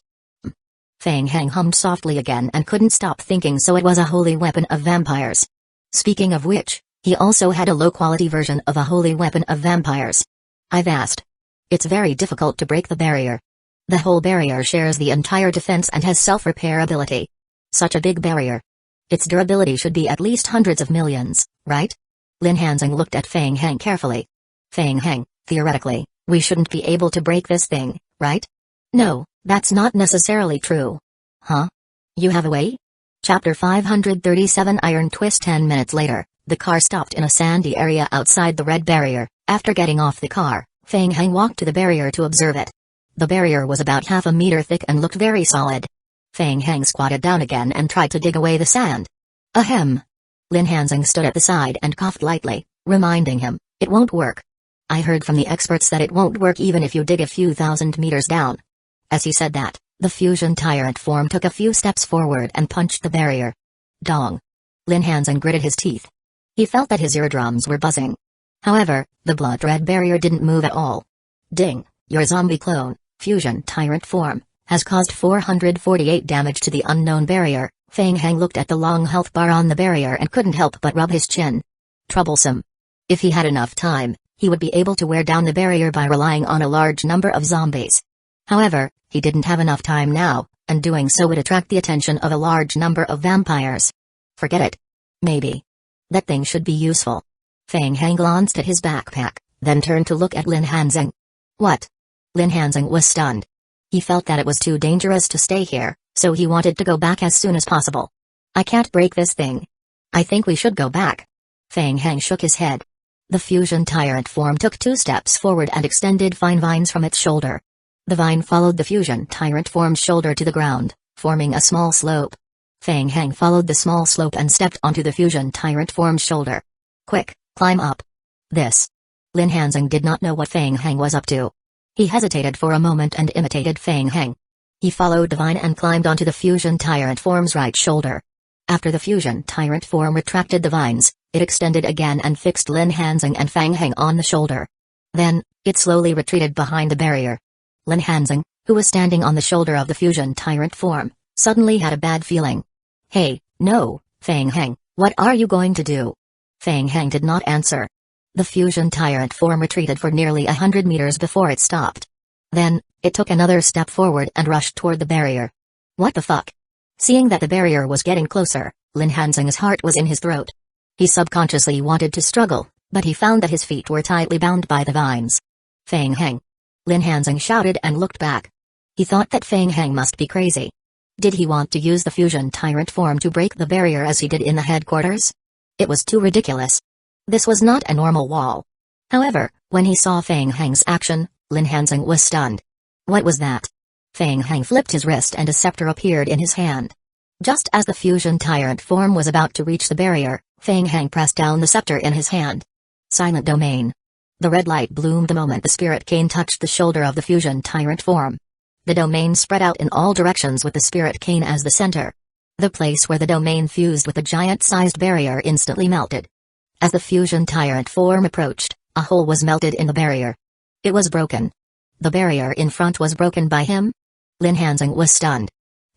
Fang Heng hummed softly again and couldn't stop thinking, so it was a holy weapon of vampires. Speaking of which, He also had a low-quality version of a holy weapon of vampires. I've asked. It's very difficult to break the barrier. The whole barrier shares the entire defense and has self-repair ability. Such a big barrier. Its durability should be at least hundreds of millions, right? Lin Hanzing looked at Feng Heng carefully. Feng Heng, theoretically, we shouldn't be able to break this thing, right? No, that's not necessarily true. Huh? You have a way? Chapter 537 Iron Twist. 10 minutes later, the car stopped in a sandy area outside the red barrier. After getting off the car, Feng Heng walked to the barrier to observe it. The barrier was about half a meter thick and looked very solid. Feng Heng squatted down again and tried to dig away the sand. Ahem. Lin Hanzing stood at the side and coughed lightly, reminding him, it won't work. I heard from the experts that it won't work even if you dig a few thousand meters down. As he said that, the fusion tyrant form took a few steps forward and punched the barrier. Dong. Lin Hanzing gritted his teeth. He felt that his eardrums were buzzing. However, the blood-red barrier didn't move at all. Ding, your zombie clone, fusion tyrant form, has caused 448 damage to the unknown barrier. Feng Heng looked at the long health bar on the barrier and couldn't help but rub his chin. Troublesome. If he had enough time, he would be able to wear down the barrier by relying on a large number of zombies. However, he didn't have enough time now, and doing so would attract the attention of a large number of vampires. Forget it. Maybe. That thing should be useful. Feng Heng glanced at his backpack, then turned to look at Lin Hanzing. What? Lin Hanzing was stunned. He felt that it was too dangerous to stay here, so he wanted to go back as soon as possible. I can't break this thing. I think we should go back. Feng Heng shook his head. The fusion tyrant form took 2 steps forward and extended fine vines from its shoulder. The vine followed the fusion tyrant form's shoulder to the ground, forming a small slope. Feng Heng followed the small slope and stepped onto the fusion tyrant form's shoulder. Quick, climb up. This. Lin Hanzing did not know what Feng Heng was up to. He hesitated for a moment and imitated Feng Heng. He followed the vine and climbed onto the fusion tyrant form's right shoulder. After the fusion tyrant form retracted the vines, it extended again and fixed Lin Hanzing and Feng Heng on the shoulder. Then, it slowly retreated behind the barrier. Lin Hanzing, who was standing on the shoulder of the fusion tyrant form, suddenly had a bad feeling. Hey, no, Feng Heng, what are you going to do? Feng Heng did not answer. The fusion tyrant form retreated for nearly 100 meters before it stopped. Then, it took another step forward and rushed toward the barrier. What the fuck? Seeing that the barrier was getting closer, Lin Hanzing's heart was in his throat. He subconsciously wanted to struggle, but he found that his feet were tightly bound by the vines. Feng Heng. Lin Hanzing shouted and looked back. He thought that Feng Heng must be crazy. Did he want to use the fusion tyrant form to break the barrier as he did in the headquarters? It was too ridiculous. This was not a normal wall. However, when he saw Feng Heng's action, Lin Hanzing was stunned. What was that? Feng Heng flipped his wrist and a scepter appeared in his hand. Just as the fusion tyrant form was about to reach the barrier, Feng Heng pressed down the scepter in his hand. Silent domain. The red light bloomed the moment the spirit cane touched the shoulder of the fusion tyrant form. The domain spread out in all directions with the spirit cane as the center. The place where the domain fused with the giant-sized barrier instantly melted. As the fusion tyrant form approached, a hole was melted in the barrier. It was broken. The barrier in front was broken by him? Lin Hanzing was stunned.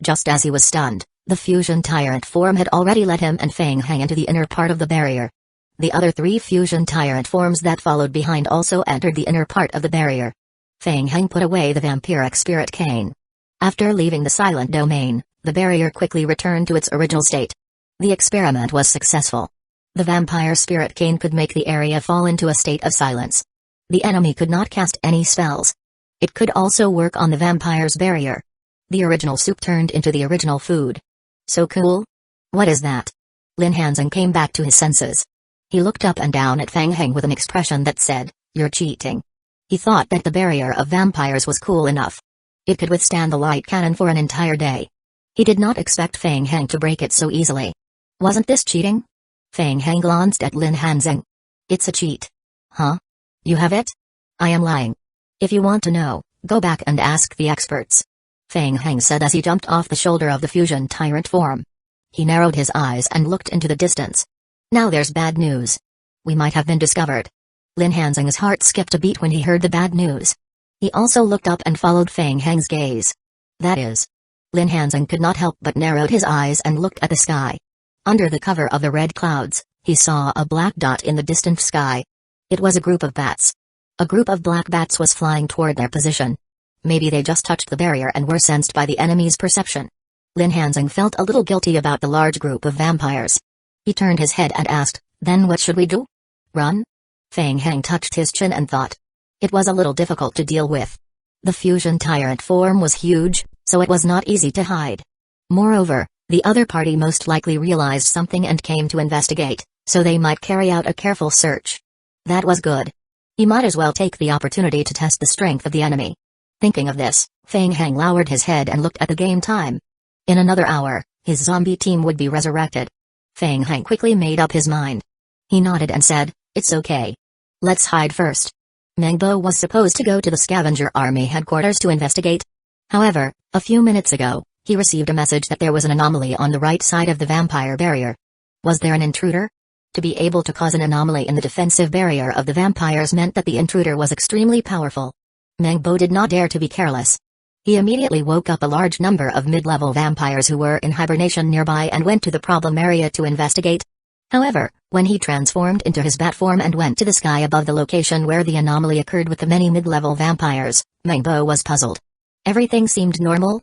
Just as he was stunned, the fusion tyrant form had already led him and Feng Heng into the inner part of the barrier. The other 3 fusion tyrant forms that followed behind also entered the inner part of the barrier. Feng Heng put away the vampiric spirit cane. After leaving the silent domain, the barrier quickly returned to its original state. The experiment was successful. The vampire spirit cane could make the area fall into a state of silence. The enemy could not cast any spells. It could also work on the vampire's barrier. The original soup turned into the original food. So cool? What is that? Lin Hanzing came back to his senses. He looked up and down at Feng Heng with an expression that said, "You're cheating." He thought that the barrier of vampires was cool enough. It could withstand the light cannon for an entire day. He did not expect Feng Heng to break it so easily. Wasn't this cheating? Feng Heng glanced at Lin Hanzing. It's a cheat. Huh? You have it? I am lying. If you want to know, go back and ask the experts. Feng Heng said as he jumped off the shoulder of the fusion tyrant form. He narrowed his eyes and looked into the distance. Now there's bad news. We might have been discovered. Lin Hanzing's heart skipped a beat when he heard the bad news. He also looked up and followed Feng Heng's gaze. That is. Lin Hanzing could not help but narrowed his eyes and looked at the sky. Under the cover of the red clouds, he saw a black dot in the distant sky. It was a group of bats. A group of black bats was flying toward their position. Maybe they just touched the barrier and were sensed by the enemy's perception. Lin Hanzing felt a little guilty about the large group of vampires. He turned his head and asked, "Then what should we do? Run?" Feng Heng touched his chin and thought. It was a little difficult to deal with. The fusion tyrant form was huge, so it was not easy to hide. Moreover, the other party most likely realized something and came to investigate, so they might carry out a careful search. That was good. He might as well take the opportunity to test the strength of the enemy. Thinking of this, Feng Heng lowered his head and looked at the game time. In another hour, his zombie team would be resurrected. Feng Heng quickly made up his mind. He nodded and said, "It's okay. Let's hide first." Mengbo was supposed to go to the scavenger army headquarters to investigate. However, a few minutes ago, he received a message that there was an anomaly on the right side of the vampire barrier. Was there an intruder? To be able to cause an anomaly in the defensive barrier of the vampires meant that the intruder was extremely powerful. Mengbo did not dare to be careless. He immediately woke up a large number of mid-level vampires who were in hibernation nearby and went to the problem area to investigate. However, when he transformed into his bat form and went to the sky above the location where the anomaly occurred with the many mid-level vampires, Mengbo was puzzled. Everything seemed normal.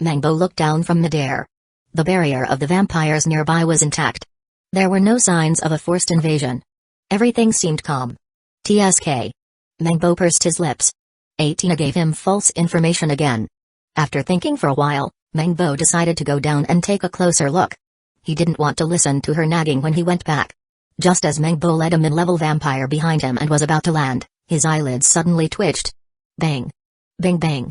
Mengbo looked down from midair. The barrier of the vampires nearby was intact. There were no signs of a forced invasion. Everything seemed calm. TSK. Mengbo pursed his lips. Athena gave him false information again. After thinking for a while, Mengbo decided to go down and take a closer look. He didn't want to listen to her nagging when he went back. Just as Mengbo led a mid-level vampire behind him and was about to land, his eyelids suddenly twitched. Bang! Bang bang!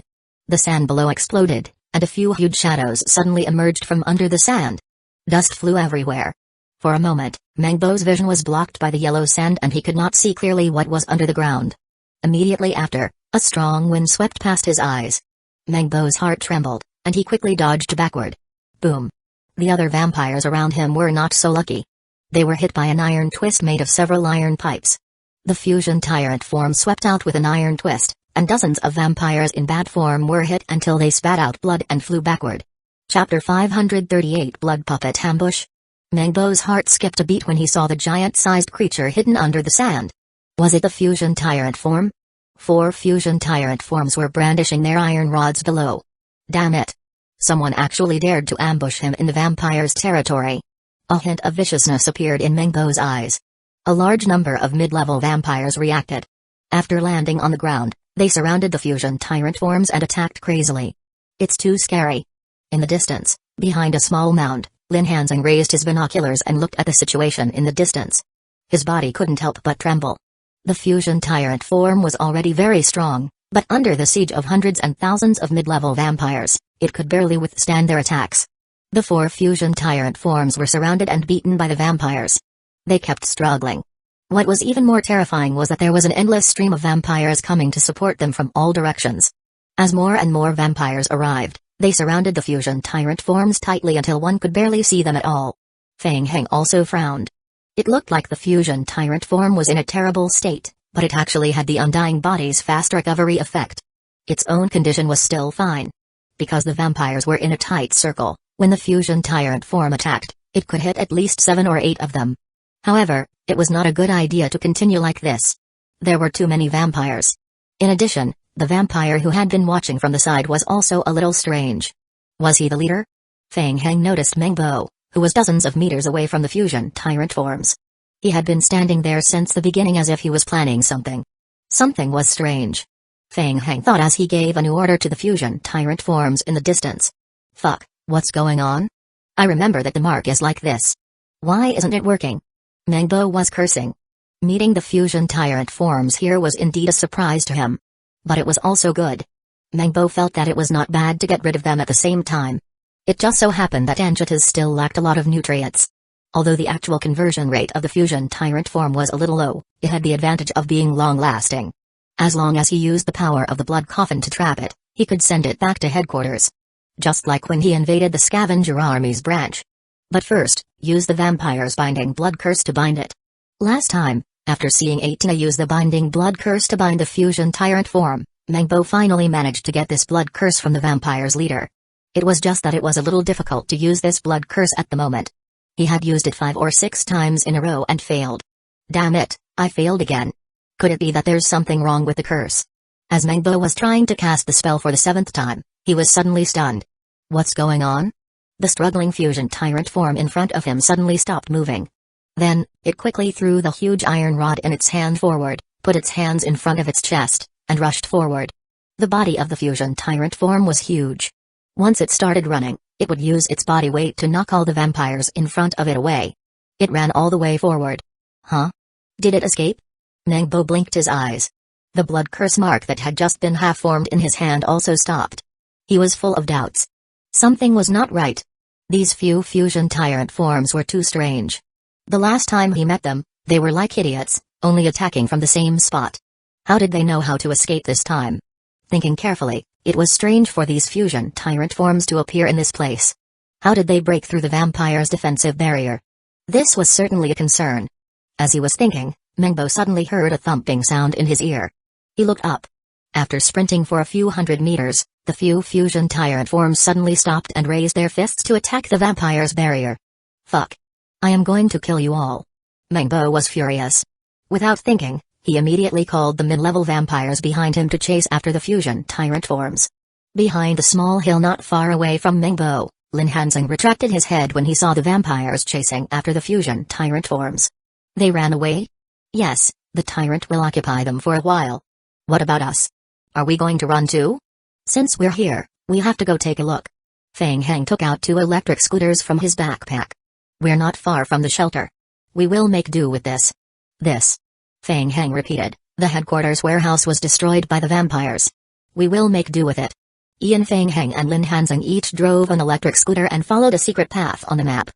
The sand below exploded, and a few huge shadows suddenly emerged from under the sand. Dust flew everywhere. For a moment, Mengbo's vision was blocked by the yellow sand and he could not see clearly what was under the ground. Immediately after, a strong wind swept past his eyes. Mengbo's heart trembled, and he quickly dodged backward. Boom! The other vampires around him were not so lucky. They were hit by an iron twist made of several iron pipes. The fusion tyrant form swept out with an iron twist, and dozens of vampires in bad form were hit until they spat out blood and flew backward. Chapter 538 Blood Puppet Ambush. Mengbo's heart skipped a beat when he saw the giant-sized creature hidden under the sand. Was it the fusion tyrant form? 4 fusion tyrant forms were brandishing their iron rods below. Damn it! Someone actually dared to ambush him in the vampire's territory. A hint of viciousness appeared in Mengbo's eyes. A large number of mid-level vampires reacted. After landing on the ground, they surrounded the fusion tyrant forms and attacked crazily. It's too scary. In the distance, behind a small mound, Lin Hanzing raised his binoculars and looked at the situation in the distance. His body couldn't help but tremble. The fusion tyrant form was already very strong, but under the siege of hundreds and thousands of mid-level vampires, it could barely withstand their attacks. The 4 fusion tyrant forms were surrounded and beaten by the vampires. They kept struggling. What was even more terrifying was that there was an endless stream of vampires coming to support them from all directions. As more and more vampires arrived, they surrounded the fusion tyrant forms tightly until one could barely see them at all. Feng Heng also frowned. It looked like the fusion tyrant form was in a terrible state, but it actually had the undying body's fast recovery effect. Its own condition was still fine. Because the vampires were in a tight circle, when the fusion tyrant form attacked, it could hit at least 7 or 8 of them. However, it was not a good idea to continue like this. There were too many vampires. In addition, the vampire who had been watching from the side was also a little strange. Was he the leader? Feng Heng noticed Mengbo, who was dozens of meters away from the fusion tyrant forms. He had been standing there since the beginning as if he was planning something. Something was strange. Feng Heng thought as he gave a new order to the fusion tyrant forms in the distance. Fuck, what's going on? I remember that the mark is like this. Why isn't it working? Mengbo was cursing. Meeting the fusion tyrant forms here was indeed a surprise to him. But it was also good. Mengbo felt that it was not bad to get rid of them at the same time. It just so happened that Anchitas still lacked a lot of nutrients. Although the actual conversion rate of the fusion tyrant form was a little low, it had the advantage of being long-lasting. As long as he used the power of the blood coffin to trap it, he could send it back to headquarters. Just like when he invaded the scavenger army's branch. But first, use the vampire's binding blood curse to bind it. Last time, after seeing Athena use the binding blood curse to bind the fusion tyrant form, Mengbo finally managed to get this blood curse from the vampire's leader. It was just that it was a little difficult to use this blood curse at the moment. He had used it 5 or 6 times in a row and failed. Damn it, I failed again. Could it be that there's something wrong with the curse? As Mengbo was trying to cast the spell for the 7th time, he was suddenly stunned. What's going on? The struggling fusion tyrant form in front of him suddenly stopped moving. Then, it quickly threw the huge iron rod in its hand forward, put its hands in front of its chest, and rushed forward. The body of the fusion tyrant form was huge. Once it started running, it would use its body weight to knock all the vampires in front of it away. It ran all the way forward. Huh? Did it escape? Mengbo blinked his eyes. The blood curse mark that had just been half-formed in his hand also stopped. He was full of doubts. Something was not right. These few fusion tyrant forms were too strange. The last time he met them, they were like idiots, only attacking from the same spot. How did they know how to escape this time? Thinking carefully, it was strange for these fusion tyrant forms to appear in this place. How did they break through the vampire's defensive barrier? This was certainly a concern. As he was thinking, Mengbo suddenly heard a thumping sound in his ear. He looked up. After sprinting for a few hundred meters, the few fusion tyrant forms suddenly stopped and raised their fists to attack the vampire's barrier. Fuck. I am going to kill you all. Mengbo was furious. Without thinking, he immediately called the mid-level vampires behind him to chase after the fusion tyrant forms. Behind a small hill not far away from Mengbo, Lin Hanzeng retracted his head when he saw the vampires chasing after the fusion tyrant forms. They ran away? Yes, the tyrant will occupy them for a while. What about us? Are we going to run too? Since we're here, we have to go take a look. Feng Heng took out 2 electric scooters from his backpack. We're not far from the shelter. We will make do with this. This. Feng Heng repeated, the headquarters warehouse was destroyed by the vampires. We will make do with it. Ian Feng Heng and Lin Hanzeng each drove an electric scooter and followed a secret path on the map.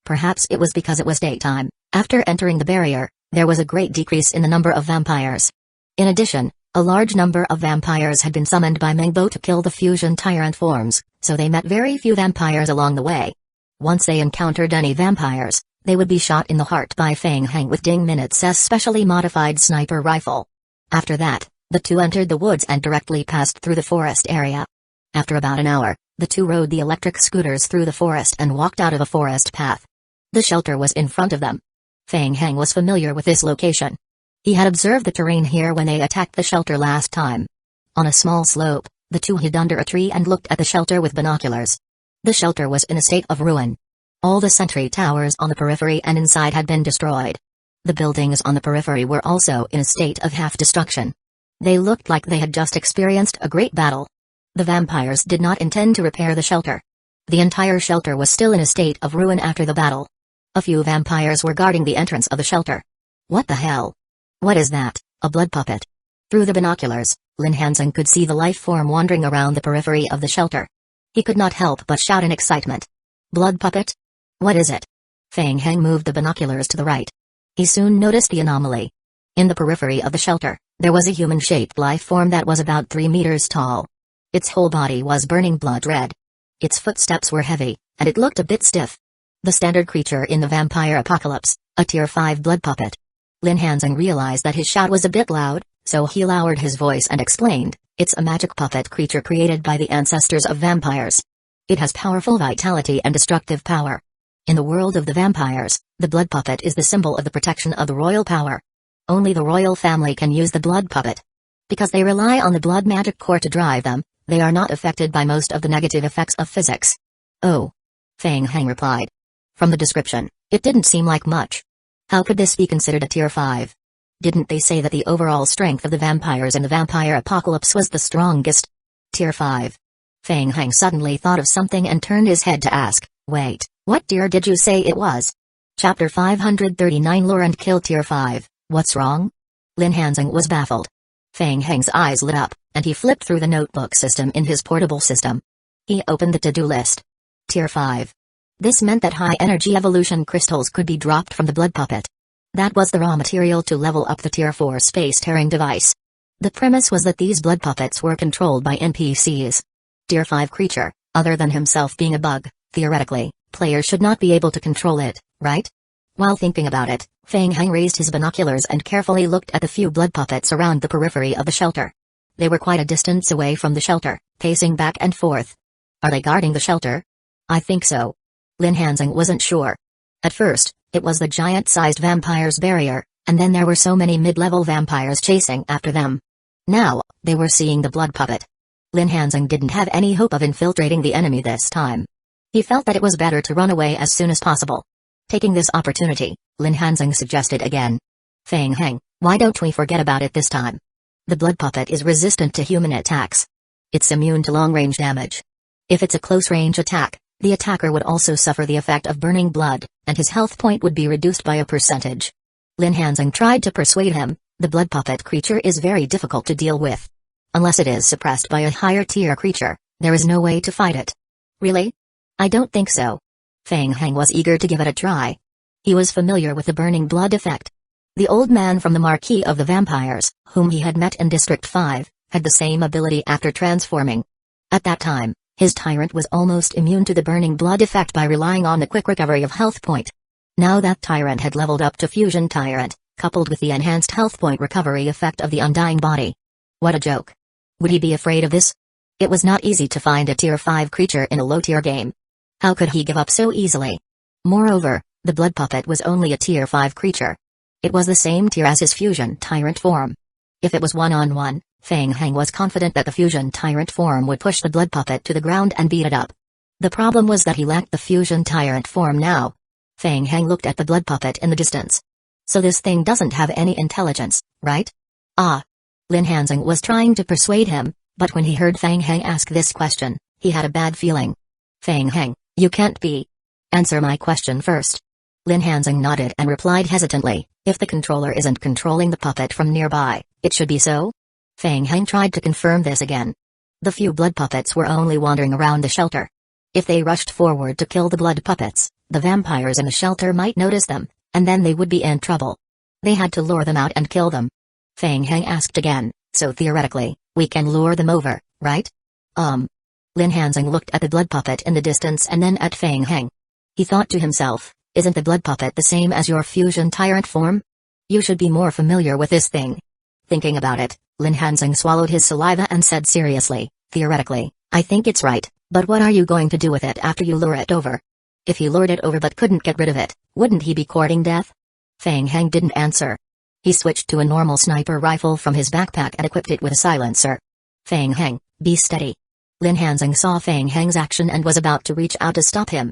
Perhaps it was because it was daytime. After entering the barrier, there was a great decrease in the number of vampires. In addition, a large number of vampires had been summoned by Mengbo to kill the fusion tyrant forms, so they met very few vampires along the way. Once they encountered any vampires, they would be shot in the heart by Feng Heng with Ding Minut's specially modified sniper rifle. After that, the two entered the woods and directly passed through the forest area. After about an hour, the two rode the electric scooters through the forest and walked out of a forest path. The shelter was in front of them. Feng Heng was familiar with this location. He had observed the terrain here when they attacked the shelter last time. On a small slope, the two hid under a tree and looked at the shelter with binoculars. The shelter was in a state of ruin. All the sentry towers on the periphery and inside had been destroyed. The buildings on the periphery were also in a state of half-destruction. They looked like they had just experienced a great battle. The vampires did not intend to repair the shelter. The entire shelter was still in a state of ruin after the battle. A few vampires were guarding the entrance of the shelter. What the hell? What is that, a blood puppet? Through the binoculars, Lin Hanzeng could see the life form wandering around the periphery of the shelter. He could not help but shout in excitement. Blood puppet? What is it? Feng Heng moved the binoculars to the right. He soon noticed the anomaly. In the periphery of the shelter, there was a human-shaped life form that was about 3 meters tall. Its whole body was burning blood red. Its footsteps were heavy, and it looked a bit stiff. The standard creature in the vampire apocalypse, a tier 5 blood puppet. Lin Hanzeng realized that his shout was a bit loud, so he lowered his voice and explained, it's a magic puppet creature created by the ancestors of vampires. It has powerful vitality and destructive power. In the world of the vampires, the blood puppet is the symbol of the protection of the royal power. Only the royal family can use the blood puppet. Because they rely on the blood magic core to drive them, they are not affected by most of the negative effects of physics. Oh. Feng Heng replied. From the description, it didn't seem like much. How could this be considered a tier 5? Didn't they say that the overall strength of the vampires in the vampire apocalypse was the strongest? Tier 5. Feng Heng suddenly thought of something and turned his head to ask, wait, what tier did you say it was? Chapter 539 Lure and Kill Tier 5, what's wrong? Lin Hanzeng was baffled. Feng Heng's eyes lit up, and he flipped through the notebook system in his portable system. He opened the to-do list. Tier 5. This meant that high-energy evolution crystals could be dropped from the blood puppet. That was the raw material to level up the Tier 4 space-tearing device. The premise was that these blood puppets were controlled by NPCs. Tier 5 creature, other than himself being a bug, theoretically, players should not be able to control it, right? While thinking about it, Feng Heng raised his binoculars and carefully looked at the few blood puppets around the periphery of the shelter. They were quite a distance away from the shelter, pacing back and forth. Are they guarding the shelter? I think so. Lin Hanzeng wasn't sure. At first, it was the giant-sized vampire's barrier, and then there were so many mid-level vampires chasing after them. Now, they were seeing the blood puppet. Lin Hanzing didn't have any hope of infiltrating the enemy this time. He felt that it was better to run away as soon as possible. Taking this opportunity, Lin Hanzing suggested again. Feng Heng, why don't we forget about it this time? The blood puppet is resistant to human attacks. It's immune to long-range damage. If it's a close-range attack, the attacker would also suffer the effect of burning blood, and his health point would be reduced by a percentage. Lin Hanzing tried to persuade him, the blood puppet creature is very difficult to deal with. Unless it is suppressed by a higher-tier creature, there is no way to fight it. Really? I don't think so. Feng Heng was eager to give it a try. He was familiar with the burning blood effect. The old man from the Marquis of the Vampires, whom he had met in District 5, had the same ability after transforming. At that time, his tyrant was almost immune to the burning blood effect by relying on the quick recovery of health point. Now that tyrant had leveled up to Fusion Tyrant, coupled with the enhanced health point recovery effect of the Undying Body. What a joke. Would he be afraid of this? It was not easy to find a Tier 5 creature in a low-tier game. How could he give up so easily? Moreover, the blood puppet was only a Tier 5 creature. It was the same tier as his Fusion Tyrant form. If it was one-on-one, Feng Heng was confident that the Fusion Tyrant form would push the blood puppet to the ground and beat it up. The problem was that he lacked the Fusion Tyrant form now. Feng Heng looked at the blood puppet in the distance. So this thing doesn't have any intelligence, right? Ah. Lin Hanzing was trying to persuade him, but when he heard Feng Heng ask this question, he had a bad feeling. Feng Heng, you can't be. Answer my question first. Lin Hanzing nodded and replied hesitantly, if the controller isn't controlling the puppet from nearby, it should be so? Feng Heng tried to confirm this again. The few blood puppets were only wandering around the shelter. If they rushed forward to kill the blood puppets, the vampires in the shelter might notice them, and then they would be in trouble. They had to lure them out and kill them. Feng Heng asked again, so theoretically, we can lure them over, right? Lin Hanzing looked at the blood puppet in the distance and then at Feng Heng. He thought to himself, isn't the blood puppet the same as your Fusion Tyrant form? You should be more familiar with this thing. Thinking about it, Lin Hanzing swallowed his saliva and said seriously, theoretically, I think it's right, but what are you going to do with it after you lure it over? If he lured it over but couldn't get rid of it, wouldn't he be courting death? Feng Heng didn't answer. He switched to a normal sniper rifle from his backpack and equipped it with a silencer. Feng Heng, be steady. Lin Hanzing saw Feng Heng's action and was about to reach out to stop him.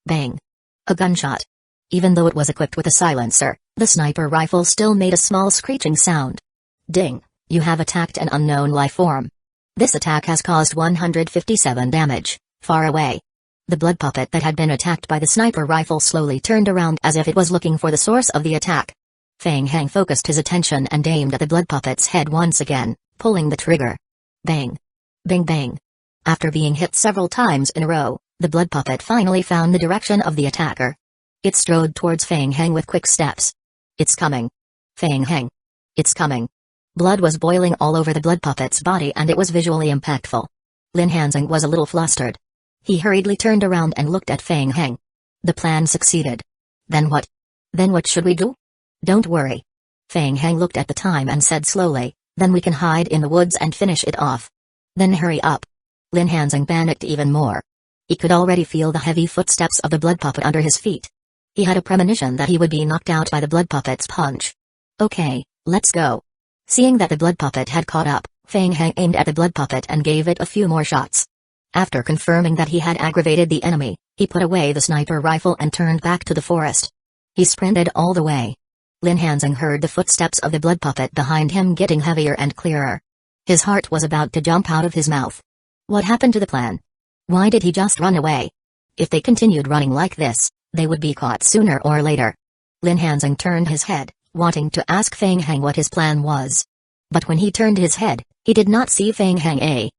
Bang. A gunshot. Even though it was equipped with a silencer, the sniper rifle still made a small screeching sound. Ding, you have attacked an unknown life form. This attack has caused 157 damage, far away. The blood puppet that had been attacked by the sniper rifle slowly turned around as if it was looking for the source of the attack. Feng Heng focused his attention and aimed at the blood puppet's head once again, pulling the trigger. Bang. Bang bang. After being hit several times in a row, the blood puppet finally found the direction of the attacker. It strode towards Feng Heng with quick steps. It's coming. Feng Heng. It's coming. Blood was boiling all over the blood puppet's body and it was visually impactful. Lin Hanzing was a little flustered. He hurriedly turned around and looked at Feng Heng. The plan succeeded. Then what? Then what should we do? Don't worry. Feng Heng looked at the time and said slowly, then we can hide in the woods and finish it off. Then hurry up. Lin Hanzing panicked even more. He could already feel the heavy footsteps of the blood puppet under his feet. He had a premonition that he would be knocked out by the blood puppet's punch. Okay, let's go. Seeing that the blood puppet had caught up, Feng Heng aimed at the blood puppet and gave it a few more shots. After confirming that he had aggravated the enemy, he put away the sniper rifle and turned back to the forest. He sprinted all the way. Lin Hanzing heard the footsteps of the blood puppet behind him getting heavier and clearer. His heart was about to jump out of his mouth. What happened to the plan? Why did he just run away? If they continued running like this, they would be caught sooner or later. Lin Hanzing turned his head, wanting to ask Feng Heng what his plan was. But when he turned his head, he did not see Feng Heng.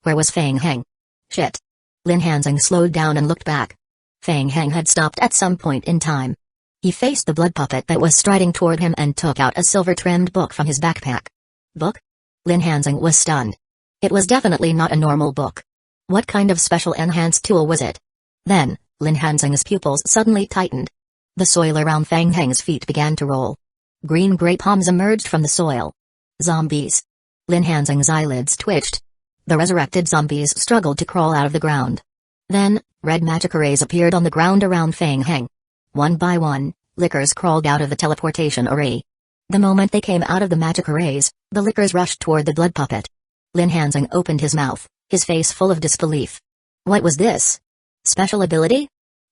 Where was Feng Heng? Shit. Lin Hanzing slowed down and looked back. Feng Heng had stopped at some point in time. He faced the blood puppet that was striding toward him and took out a silver-trimmed book from his backpack. Book? Lin Hanzing was stunned. It was definitely not a normal book. What kind of special enhanced tool was it? Then, Lin Hanzing's pupils suddenly tightened. The soil around Feng Heng's feet began to roll. Green-gray palms emerged from the soil. Zombies. Lin Hanzing's eyelids twitched. The resurrected zombies struggled to crawl out of the ground. Then, red magic rays appeared on the ground around Feng Heng. One by one, lickers crawled out of the teleportation array. The moment they came out of the magic arrays, the lickers rushed toward the blood puppet. Lin Hanzing opened his mouth, his face full of disbelief. What was this? Special ability?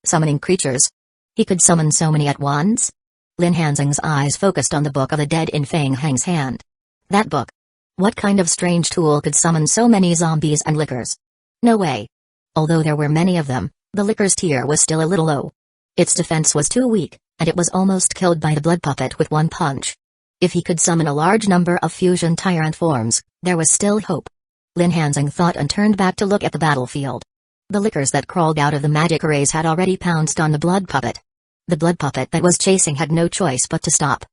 Summoning creatures? He could summon so many at once? Lin Hanzing's eyes focused on the Book of the Dead in Feng Heng's hand. That book. What kind of strange tool could summon so many zombies and lickers? No way. Although there were many of them, the licker's tier was still a little low. Its defense was too weak, and it was almost killed by the blood puppet with one punch. If he could summon a large number of fusion tyrant forms, there was still hope. Lin Hanzing thought and turned back to look at the battlefield. The lickers that crawled out of the magic arrays had already pounced on the blood puppet. The blood puppet that was chasing had no choice but to stop.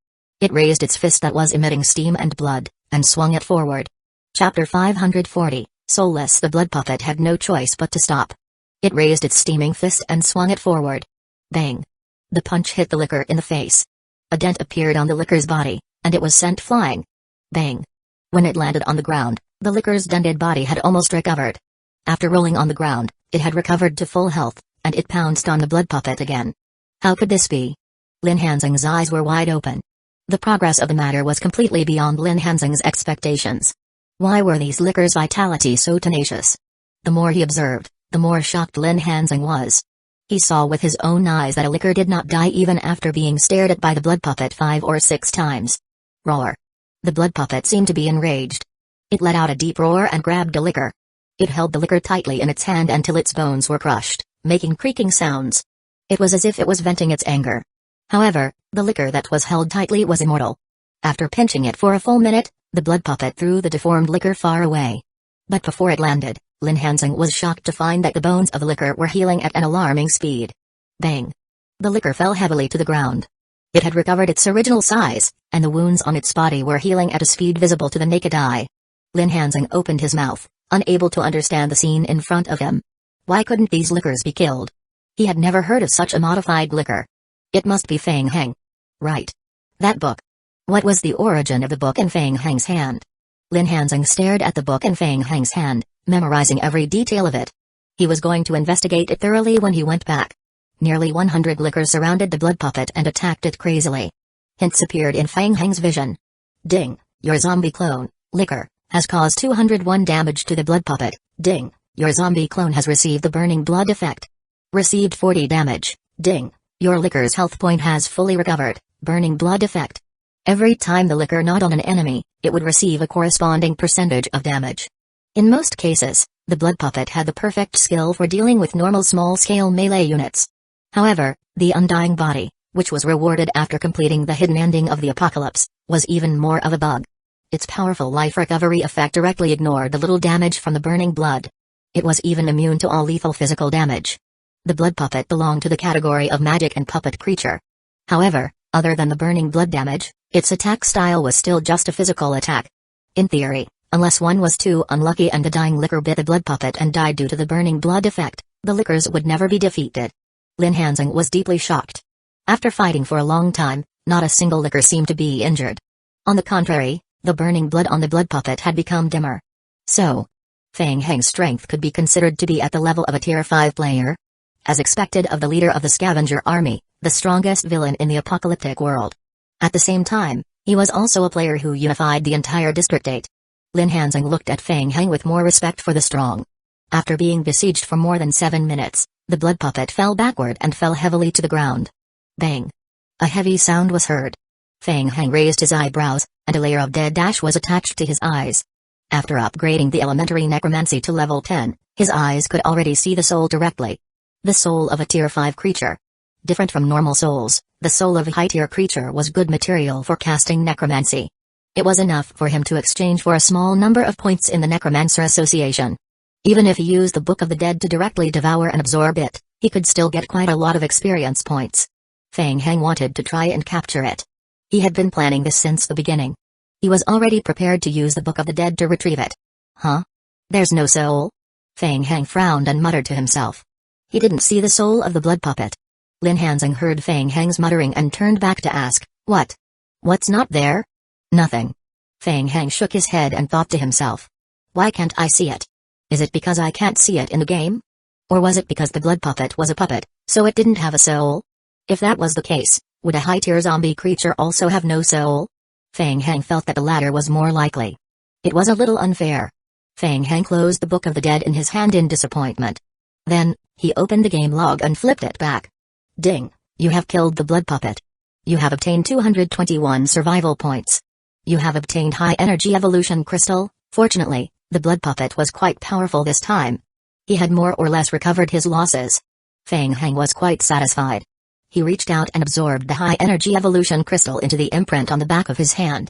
It raised its fist that was emitting steam and blood, and swung it forward. Chapter 540, Soulless. The blood puppet had no choice but to stop. It raised its steaming fist and swung it forward. Bang! The punch hit the licker in the face. A dent appeared on the licker's body, and it was sent flying. Bang! When it landed on the ground, the licker's dented body had almost recovered. After rolling on the ground, it had recovered to full health, and it pounced on the blood puppet again. How could this be? Lin Hanzing's eyes were wide open. The progress of the matter was completely beyond Lin Hanzing's expectations. Why were these lickers' vitality so tenacious? The more he observed, the more shocked Lin Hanzing was. He saw with his own eyes that a licker did not die even after being stared at by the blood puppet 5 or 6 times. Roar! The blood puppet seemed to be enraged. It let out a deep roar and grabbed a licker. It held the licker tightly in its hand until its bones were crushed, making creaking sounds. It was as if it was venting its anger. However, the licker that was held tightly was immortal. After pinching it for a full minute, the blood puppet threw the deformed licker far away. But before it landed, Lin Hanzing was shocked to find that the bones of the licker were healing at an alarming speed. Bang! The licker fell heavily to the ground. It had recovered its original size, and the wounds on its body were healing at a speed visible to the naked eye. Lin Hanzing opened his mouth, unable to understand the scene in front of him. Why couldn't these lickers be killed? He had never heard of such a modified licker. It must be Feng Heng. Right. That book. What was the origin of the book in Feng Heng's hand? Lin Hanzing stared at the book in Feng Heng's hand, memorizing every detail of it. He was going to investigate it thoroughly when he went back. Nearly 100 lickers surrounded the blood puppet and attacked it crazily. Hints appeared in Feng Heng's vision. Ding, your zombie clone, licker, has caused 201 damage to the blood puppet. Ding, your zombie clone has received the burning blood effect. Received 40 damage. Ding, your licker's health point has fully recovered. Burning blood effect. Every time the licker gnawed on an enemy, it would receive a corresponding percentage of damage. In most cases, the blood puppet had the perfect skill for dealing with normal small-scale melee units. However, the undying body, which was rewarded after completing the hidden ending of the apocalypse, was even more of a bug. Its powerful life recovery effect directly ignored the little damage from the burning blood. It was even immune to all lethal physical damage. The blood puppet belonged to the category of magic and puppet creature. However, other than the burning blood damage, its attack style was still just a physical attack. In theory, unless one was too unlucky and the dying licker bit the blood puppet and died due to the burning blood effect, the lickers would never be defeated. Lin Hanzing was deeply shocked. After fighting for a long time, not a single licker seemed to be injured. On the contrary, the burning blood on the blood puppet had become dimmer. So, Feng Heng's strength could be considered to be at the level of a Tier 5 player? As expected of the leader of the scavenger army, the strongest villain in the apocalyptic world. At the same time, he was also a player who unified the entire District 8. Lin Hanzing looked at Feng Heng with more respect for the strong. After being besieged for more than 7 minutes, the blood puppet fell backward and fell heavily to the ground. Bang! A heavy sound was heard. Feng Heng raised his eyebrows, and a layer of dead ash was attached to his eyes. After upgrading the elementary necromancy to level 10, his eyes could already see the soul directly. The soul of a Tier 5 creature. Different from normal souls, the soul of a high-tier creature was good material for casting necromancy. It was enough for him to exchange for a small number of points in the Necromancer Association. Even if he used the Book of the Dead to directly devour and absorb it, he could still get quite a lot of experience points. Feng Heng wanted to try and capture it. He had been planning this since the beginning. He was already prepared to use the Book of the Dead to retrieve it. Huh? There's no soul? Feng Heng frowned and muttered to himself. He didn't see the soul of the blood puppet. Lin Hanzing heard Feng Heng's muttering and turned back to ask, "What? What's not there?" "Nothing." Feng Heng shook his head and thought to himself. "Why can't I see it? Is it because I can't see it in the game? Or was it because the blood puppet was a puppet, so it didn't have a soul?" If that was the case, would a high-tier zombie creature also have no soul? Feng Heng felt that the latter was more likely. It was a little unfair. Feng Heng closed the Book of the Dead in his hand in disappointment. Then, he opened the game log and flipped it back. Ding! You have killed the blood puppet. You have obtained 221 survival points. You have obtained high energy evolution crystal. Fortunately, the blood puppet was quite powerful this time. He had more or less recovered his losses. Feng Heng was quite satisfied. He reached out and absorbed the high energy evolution crystal into the imprint on the back of his hand.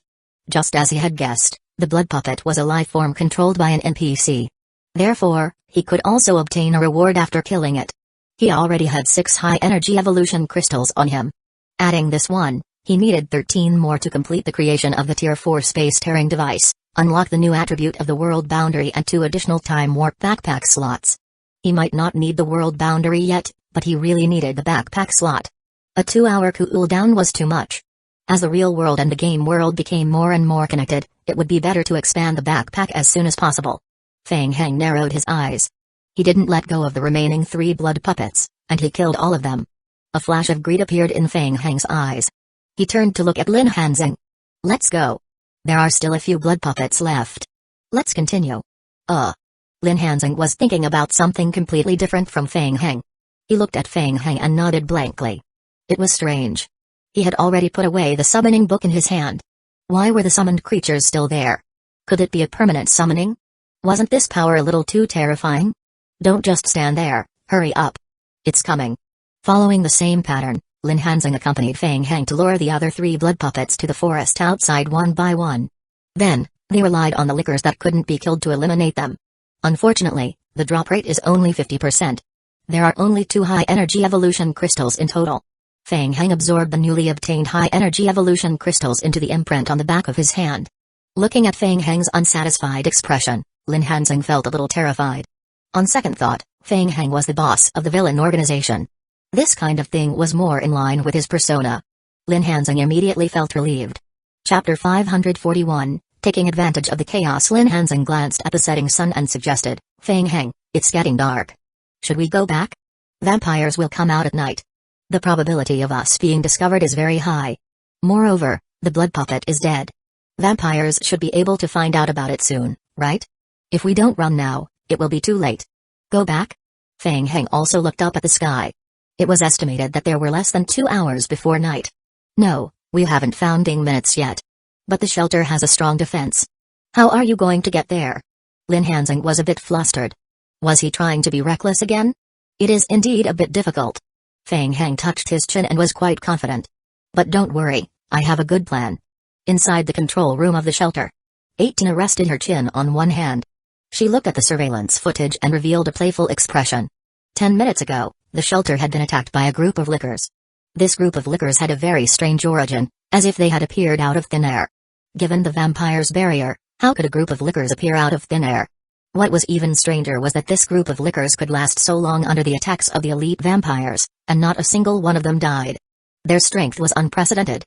Just as he had guessed, the blood puppet was a life form controlled by an NPC. Therefore, he could also obtain a reward after killing it. He already had 6 high energy evolution crystals on him. Adding this one, he needed 13 more to complete the creation of the Tier 4 space-tearing device, unlock the new attribute of the world boundary and 2 additional time warp backpack slots. He might not need the world boundary yet, but he really needed the backpack slot. A 2-hour cooldown was too much. As the real world and the game world became more and more connected, it would be better to expand the backpack as soon as possible. Feng Heng narrowed his eyes. He didn't let go of the remaining 3 blood puppets, and he killed all of them. A flash of greed appeared in Feng Heng's eyes. He turned to look at Lin Hanzing. Let's go. There are still a few blood puppets left. Let's continue. Lin Hanzing was thinking about something completely different from Feng Heng. He looked at Feng Heng and nodded blankly. It was strange. He had already put away the summoning book in his hand. Why were the summoned creatures still there? Could it be a permanent summoning? Wasn't this power a little too terrifying? Don't just stand there, hurry up. It's coming. Following the same pattern, Lin Hanzing accompanied Feng Heng to lure the other 3 blood puppets to the forest outside one by one. Then, they relied on the lickers that couldn't be killed to eliminate them. Unfortunately, the drop rate is only 50%. There are only 2 high energy evolution crystals in total. Feng Heng absorbed the newly obtained high energy evolution crystals into the imprint on the back of his hand. Looking at Feng Heng's unsatisfied expression, Lin Hanzing felt a little terrified. On second thought, Feng Heng was the boss of the villain organization. This kind of thing was more in line with his persona. Lin Hanzing immediately felt relieved. Chapter 541, Taking advantage of the chaos. Lin Hanzing glanced at the setting sun and suggested, Feng Heng, it's getting dark. Should we go back? Vampires will come out at night. The probability of us being discovered is very high. Moreover, the blood puppet is dead. Vampires should be able to find out about it soon, right? If we don't run now, it will be too late. Go back? Feng Heng also looked up at the sky. It was estimated that there were less than 2 hours before night. No, we haven't found minutes yet. But the shelter has a strong defense. How are you going to get there? Lin Hanzing was a bit flustered. Was he trying to be reckless again? It is indeed a bit difficult. Feng Heng touched his chin and was quite confident. But don't worry, I have a good plan. Inside the control room of the shelter, 18 rested her chin on one hand. She looked at the surveillance footage and revealed a playful expression. 10 minutes ago, the shelter had been attacked by a group of lickers. This group of lickers had a very strange origin, as if they had appeared out of thin air. Given the vampire's barrier, how could a group of lickers appear out of thin air? What was even stranger was that this group of lickers could last so long under the attacks of the elite vampires, and not a single one of them died. Their strength was unprecedented.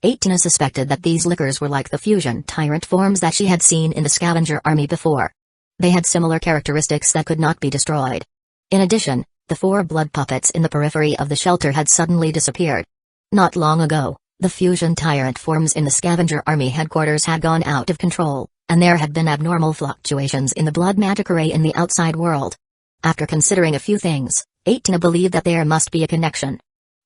18 suspected that these lickers were like the fusion tyrant forms that she had seen in the scavenger army before. They had similar characteristics that could not be destroyed. In addition, the 4 blood puppets in the periphery of the shelter had suddenly disappeared. Not long ago, the fusion tyrant forms in the scavenger army headquarters had gone out of control, and there had been abnormal fluctuations in the blood magic array in the outside world. After considering a few things, 18 believed that there must be a connection.